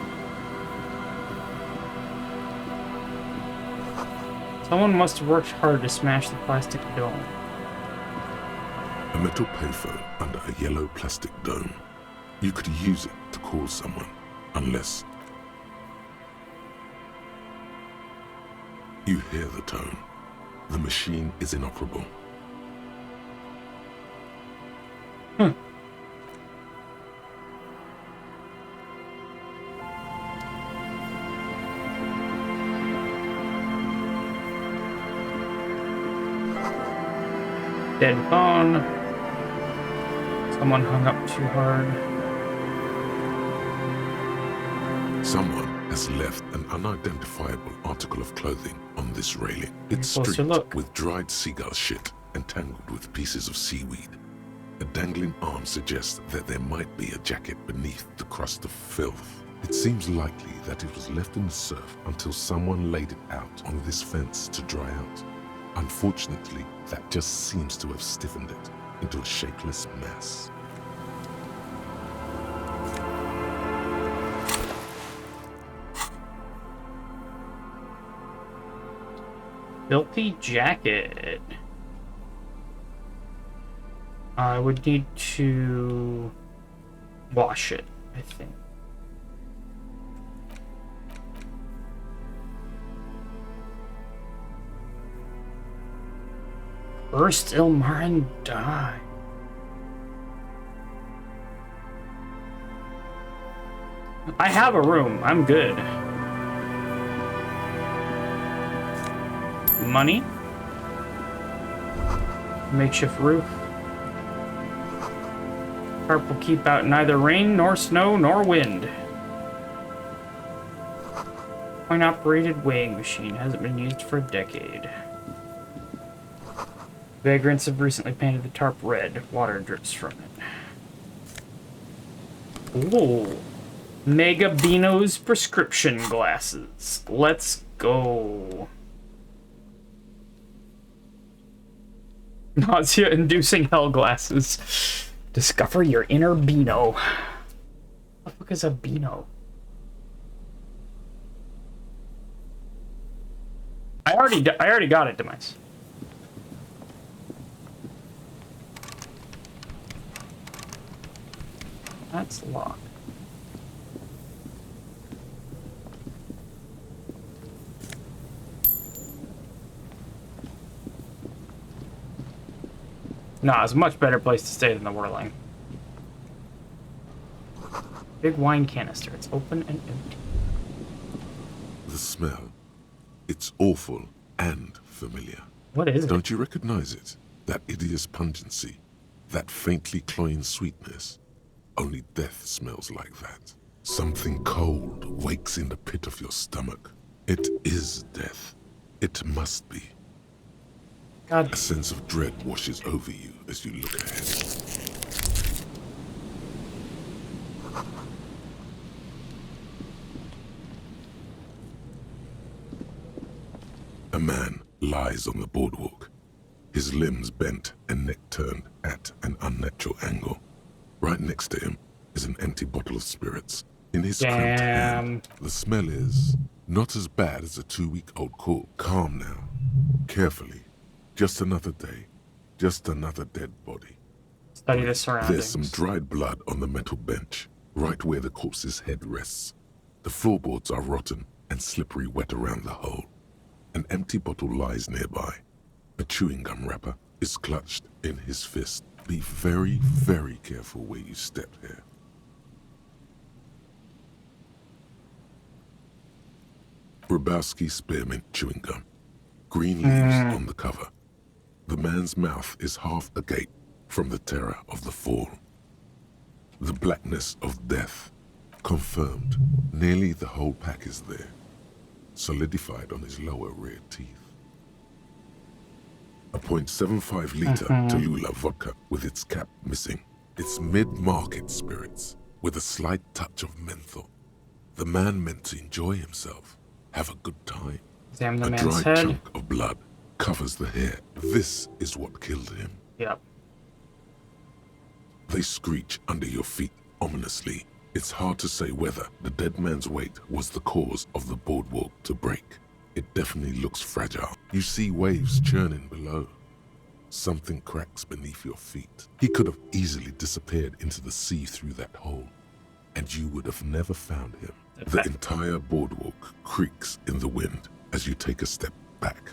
Someone must have worked hard to smash the plastic dome. A metal payphone under a yellow plastic dome. You could use it to call someone, unless you hear the tone. The machine is inoperable. Dead phone. Someone hung up too hard. Someone has left an unidentifiable article of clothing on this railing. It's streaked with dried seagull shit and tangled with pieces of seaweed. A dangling arm suggests that there might be a jacket beneath the crust of filth. It seems likely that it was left in the surf until someone laid it out on this fence to dry out. Unfortunately, that just seems to have stiffened it into a shapeless mass. Filthy jacket. I would need to wash it, I think. First Ilmarin die. I have a room. I'm good. Money. Makeshift roof. Tarp will keep out neither rain, nor snow, nor wind. Coin-operated weighing machine hasn't been used for a decade. Vagrants have recently painted the tarp red. Water drips from it. Ooh. Mega Beano's prescription glasses. Let's go. Nausea-inducing hell glasses. Discover your inner Beano. What the fuck is a Beano? I already got it, Demise. That's locked. No, it's a much better place to stay than the Whirling. Big wine canister. It's open and empty. The smell. It's awful and familiar. What is it? Don't you recognize it? That hideous pungency. That faintly cloying sweetness. Only death smells like that. Something cold wakes in the pit of your stomach. It is death. It must be. God. A sense of dread washes over you as you look ahead. A man lies on the boardwalk, his limbs bent and neck turned at an unnatural angle. Right next to him is an empty bottle of spirits. In his cramped hand, the smell is not as bad as a 2-week-old corpse. Calm now. Carefully. Just another day. Just another dead body. Study the surroundings. There's some dried blood on the metal bench, right where the corpse's head rests. The floorboards are rotten and slippery wet around the hole. An empty bottle lies nearby. A chewing gum wrapper is clutched in his fist. Be very, very careful where you step here. Grabowski spearmint chewing gum. Green leaves on the cover. The man's mouth is half agape from the terror of the fall. The blackness of death. Confirmed. Nearly the whole pack is there. Solidified on his lower rear teeth. A .75 liter Tallulah vodka with its cap missing. It's mid-market spirits with a slight touch of menthol. The man meant to enjoy himself, have a good time. Examine the a man's dry head. chunk of blood covers the hair. This is what killed him. Yep. They screech under your feet ominously. It's hard to say whether the dead man's weight was the cause of the boardwalk to break. It definitely looks fragile. You see waves churning below. Something cracks beneath your feet. He could have easily disappeared into the sea through that hole, and you would have never found him. The entire boardwalk creaks in the wind as you take a step back.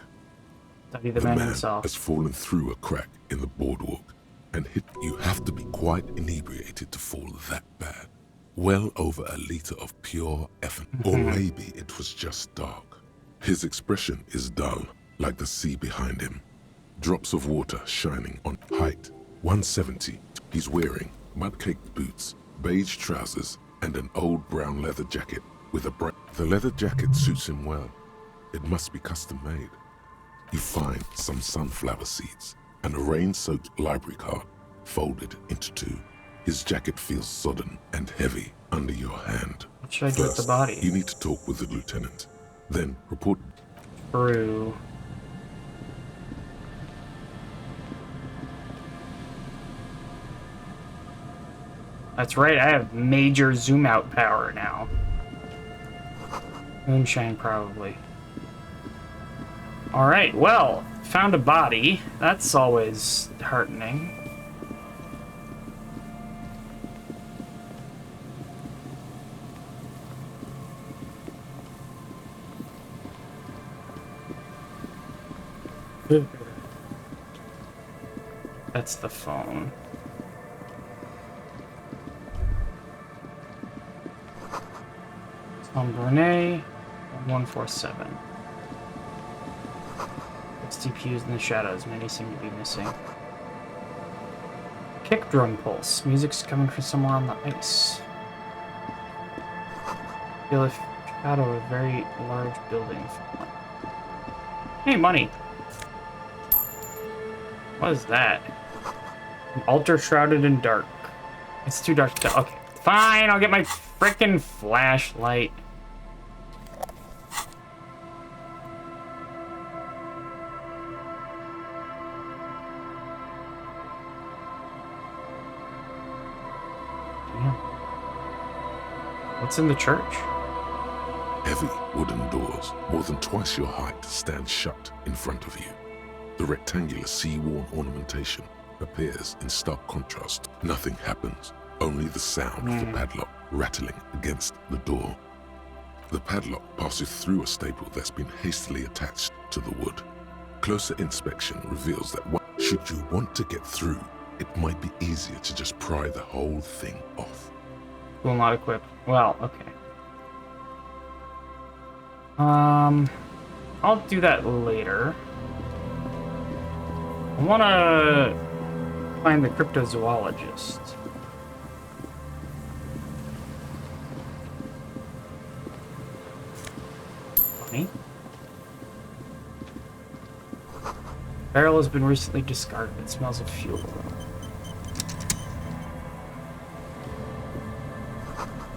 Study the man himself. Has fallen through a crack in the boardwalk and hit. You have to be quite inebriated to fall that bad. Well over a liter of pure effort. Or maybe it was just dark. His expression is dull, like the sea behind him. Drops of water shining on height. 170. He's wearing mud-caked boots, beige trousers, and an old brown leather jacket with a bright... The leather jacket suits him well. It must be custom-made. You find some sunflower seeds and a rain-soaked library card folded into two. His jacket feels sodden and heavy under your hand. What should I do with the body? You need to talk with the lieutenant. Then report. True. That's right, I have major zoom out power now. Moonshine, probably. Alright, well, found a body. That's always heartening. That's the phone. Tom Brunei, 147. STPUs in the shadows, many seem to be missing. Kick drum pulse. Music's coming from somewhere on the ice. Feel a shadow of a very large building. Hey, money! What is that? An altar shrouded in dark. It's too dark to... Okay, fine, I'll get my frickin' flashlight. Damn. What's in the church? Heavy wooden doors, more than twice your height, stand shut in front of you. The rectangular sea-worn ornamentation appears in stark contrast. Nothing happens, only the sound of the padlock rattling against the door. The padlock passes through a staple that's been hastily attached to the wood. Closer inspection reveals that Should you want to get through, it might be easier to just pry the whole thing off. Will not equip. Well, okay. I'll do that later. I wanna find the cryptozoologist. Funny. Barrel has been recently discarded. It smells of fuel.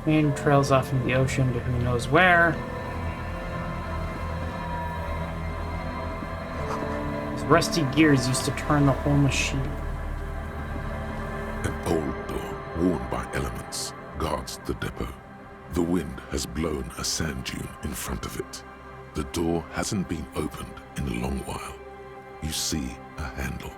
Plane trails off into the ocean to who knows where. His rusty gears used to turn the whole machine. An old door, worn by elements, guards the depot. The wind has blown a sand dune in front of it. The door hasn't been opened in a long while. You see a handle.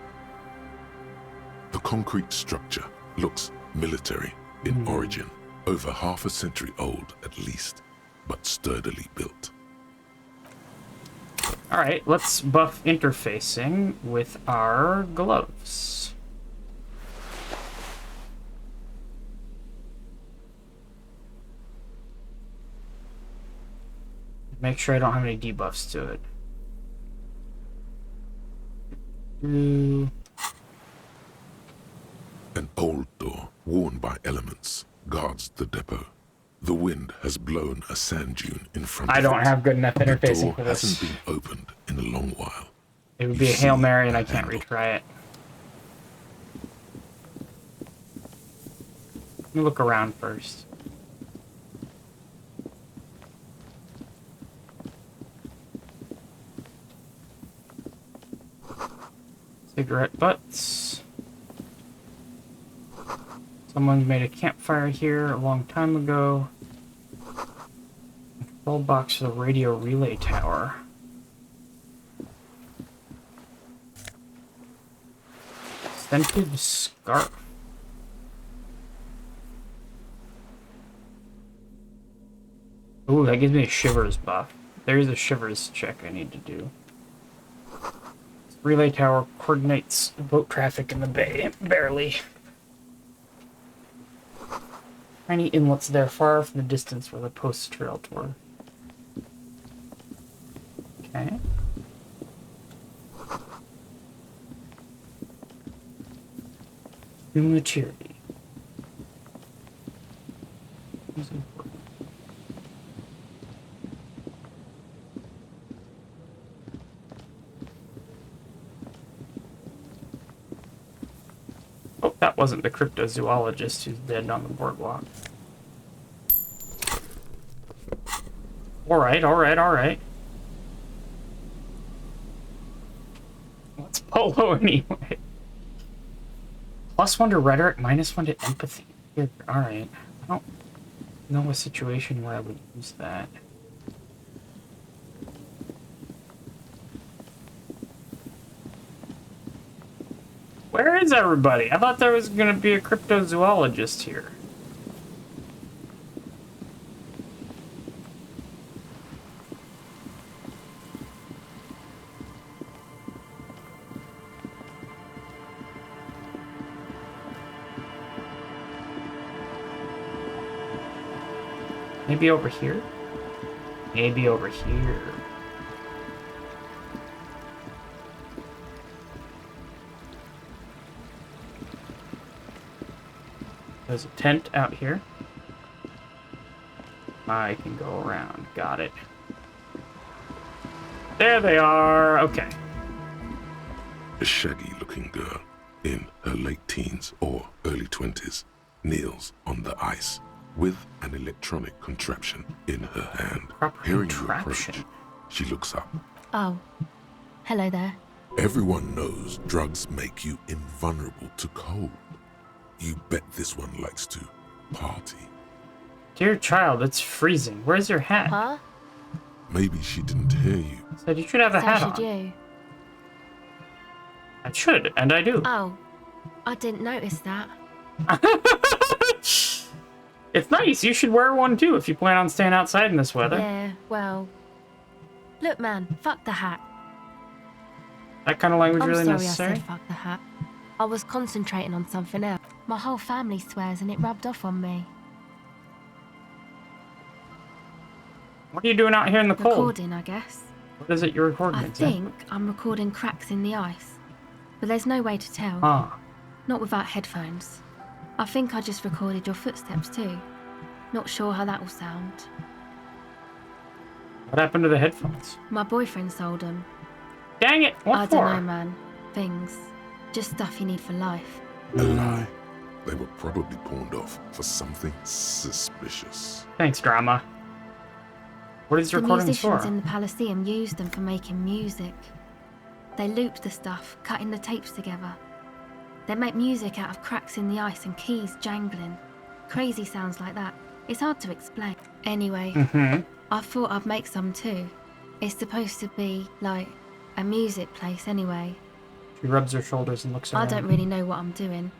The concrete structure looks military in origin, over half a century old at least, but sturdily built. All right, let's buff interfacing with our gloves. Make sure I don't have any debuffs to it. An old door, worn by elements, guards the depot. The wind has blown a sand dune in front of it. I don't have good enough interfacing the door for this. hasn't been opened in a long while. It would be a Hail Mary and I can't retry it. Let me look around first. Cigarette butts. Someone made a campfire here a long time ago. Control box for the radio relay tower. Scented scarf. Ooh, that gives me a shivers buff. There's a shivers check I need to do. Relay tower coordinates boat traffic in the bay. Barely. Tiny inlets there, far from the distance where the posts trail toward. Okay. New maturity. Oh, that wasn't the cryptozoologist who's dead on the boardwalk. Alright. Let's polo anyway. +1 to rhetoric, -1 to empathy. Alright. I don't know a situation where I would use that. Where is everybody? I thought there was gonna be a cryptozoologist here. Maybe over here? Maybe over here. There's a tent out here. I can go around. Got it. There they are. Okay. A shaggy-looking girl in her late teens or early 20s kneels on the ice with an electronic contraption in her hand. Hearing you approach, she looks up. Oh, hello there. Everyone knows drugs make you invulnerable to cold. You bet this one likes to party. Dear child, it's freezing. Where's your hat? Huh? Maybe she didn't hear you. Said you should have a hat on. So should you. I should, and I do. Oh, I didn't notice that. It's nice. You should wear one too if you plan on staying outside in this weather. Yeah, well, look man, fuck the hat. that kind of language I'm really sorry necessary? I said fuck the hat. I was concentrating on something else. My whole family swears and it rubbed off on me. What are you doing out here in the cold? Recording, I guess. What is it you're recording? I think I'm recording cracks in the ice. But there's no way to tell. Ah. Not without headphones. I think I just recorded your footsteps too. Not sure how that will sound. What happened to the headphones? My boyfriend sold them. Dang it! What I for? don't know, man. Things. Just stuff you need for life. A lie. They were probably pawned off for something suspicious. Thanks, drama. What is The recording musicians for? in the Palaceum used them for making music. They looped the stuff, cutting the tapes together. They make music out of cracks in the ice and keys jangling. Crazy sounds like that. It's hard to explain. Anyway, I thought I'd make some too. It's supposed to be like a music place anyway. She rubs her shoulders and looks I around. don't really know what I'm doing.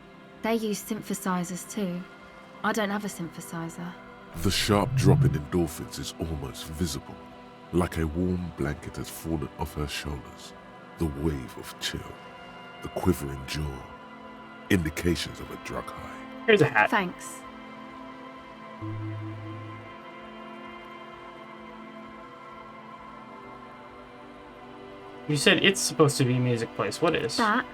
They use synthesizers too. I don't have a synthesizer. The sharp drop in endorphins is almost visible, like a warm blanket has fallen off her shoulders. The wave of chill, the quivering jaw, indications of a drug high. Here's a hat. Thanks. You said it's supposed to be a music place. What is? That?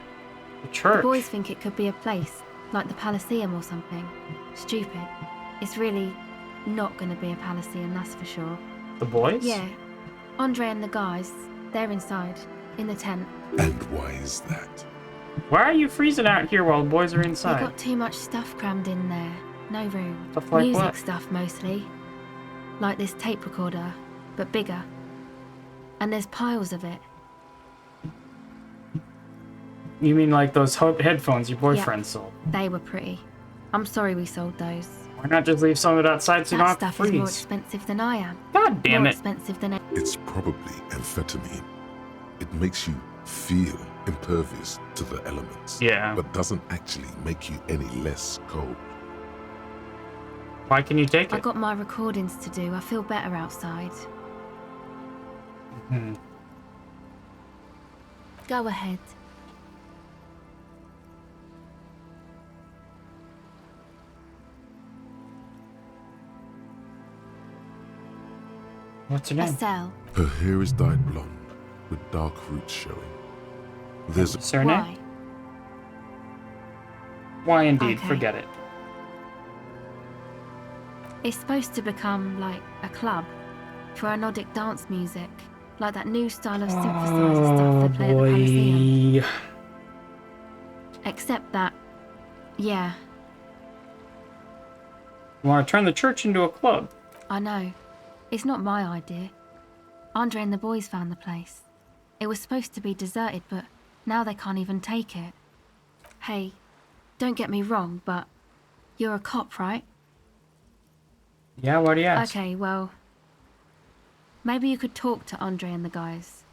A church. The boys think it could be a place, like the Palaceum or something. Stupid. It's really not going to be a Palaceum, that's for sure. The boys? Yeah. Andre and the guys, they're inside, in the tent. And why is that? Why are you freezing out here while the boys are They've inside? got too much stuff crammed in there. No room. Stuff like Music what? stuff mostly. Like this tape recorder, but bigger. And there's piles of it. You mean like those headphones your boyfriend Yep. sold? They were pretty. I'm sorry we sold those. Why not just leave some of it outside so you That don't have stuff to is more freeze? expensive than I am. God damn more it. expensive than It's probably amphetamine. It makes you feel impervious to the elements. Yeah. But doesn't actually make you any less cold. Why can you take I it? got my recordings to do. I feel better outside. Go ahead. What's her name? Estelle. Her hair is dyed blonde, with dark roots showing. There's a Surname? Why? Why indeed, Okay. forget it. It's supposed to become like a club for anodic dance music, like that new style of synthesizer stuff they play at the Palaceum. boy. Except that, yeah, You want to turn the church into a club? I know. It's not my idea. Andre and the boys found the place. It was supposed to be deserted, but now they can't even take it. Hey, don't get me wrong, but you're a cop, right? Yeah, why do you ask? Okay, well, maybe you could talk to Andre and the guys,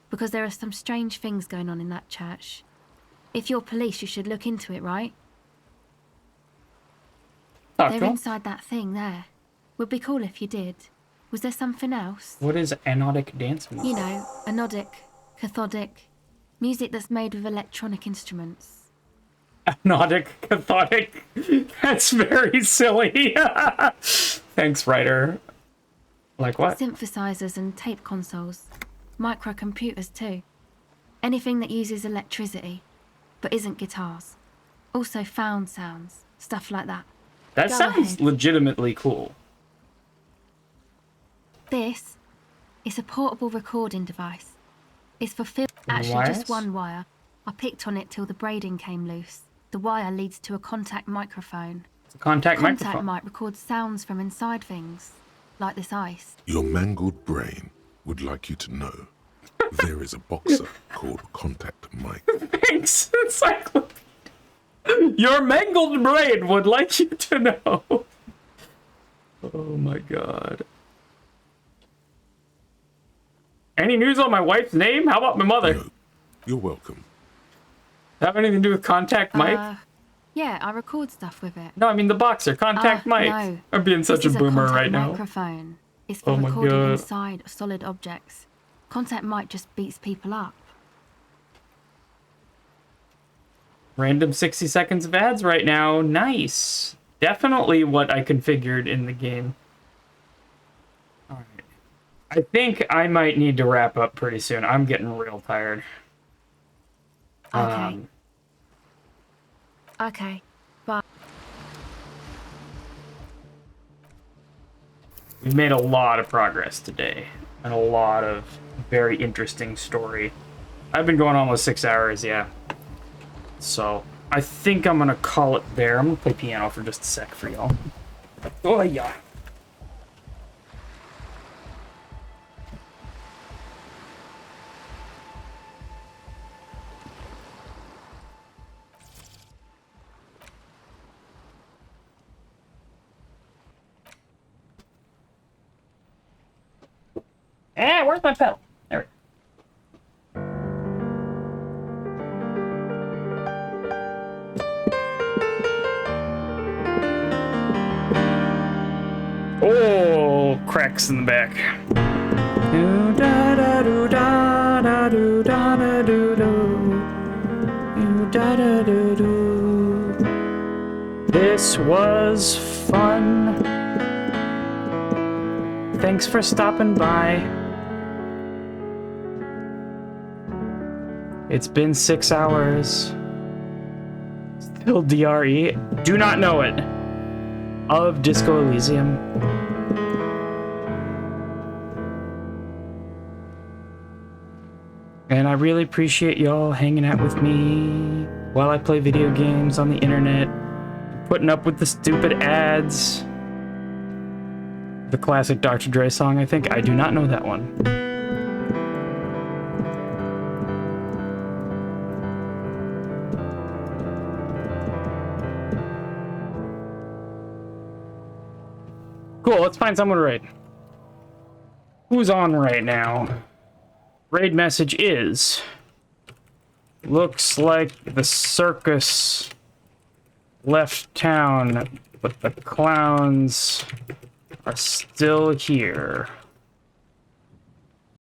because there are some strange things going on in that church. If you're police, you should look into it, right? They're inside that thing there. Would be cool if you did. Was there something else? What is anodic dance music? You know, anodic, cathodic, music that's made with electronic instruments. Anodic, cathodic. That's very silly. Thanks, writer. Like what? Synthesizers and tape consoles. Microcomputers too. Anything that uses electricity, but isn't guitars. Also found sounds, stuff like that. That Go sounds ahead. legitimately cool. This is a portable recording device. It's for film. Actually, Wires? just one wire. I picked on it till the braiding came loose. The wire leads to a contact microphone. It's a contact Contact microphone. mic records sounds from inside things, like this ice. Your mangled brain would like you to know there is a boxer called Contact Mike. Thanks, encyclopedia. Your mangled brain would like you to know. Oh my god. Any news on my wife's name? How about my mother? No, you're welcome. Have anything to do with Contact Mike? Yeah, I record stuff with it. No, I mean the boxer, Contact Mike. No. I'm being such This a is boomer contact right now. Microphone. It's for Oh my recording God. inside solid objects. Contact mic just beats people up. Random 60 seconds of ads right now. Nice. Definitely what I configured in the game. Alright. I think I might need to wrap up pretty soon. I'm getting real tired. Okay. Okay. Bye. We've made a lot of progress today. And a lot of very interesting story. I've been going almost 6 hours, yeah. So, I think I'm gonna call it there. I'm gonna play piano for just a sec for y'all. Oh, yeah. Eh, where's my pedal? There we go. Oh, cracks in the back. This was fun. Thanks for stopping by. It's been 6 hours. Still DRE. Do not know it. Of Disco Elysium. And I really appreciate y'all hanging out with me while I play video games on the internet, putting up with the stupid ads. The classic Dr. Dre song, I think. I do not know that one. Cool, let's find someone to raid. Who's on right now? Raid message is... Looks like the circus left town, but the clowns are still here.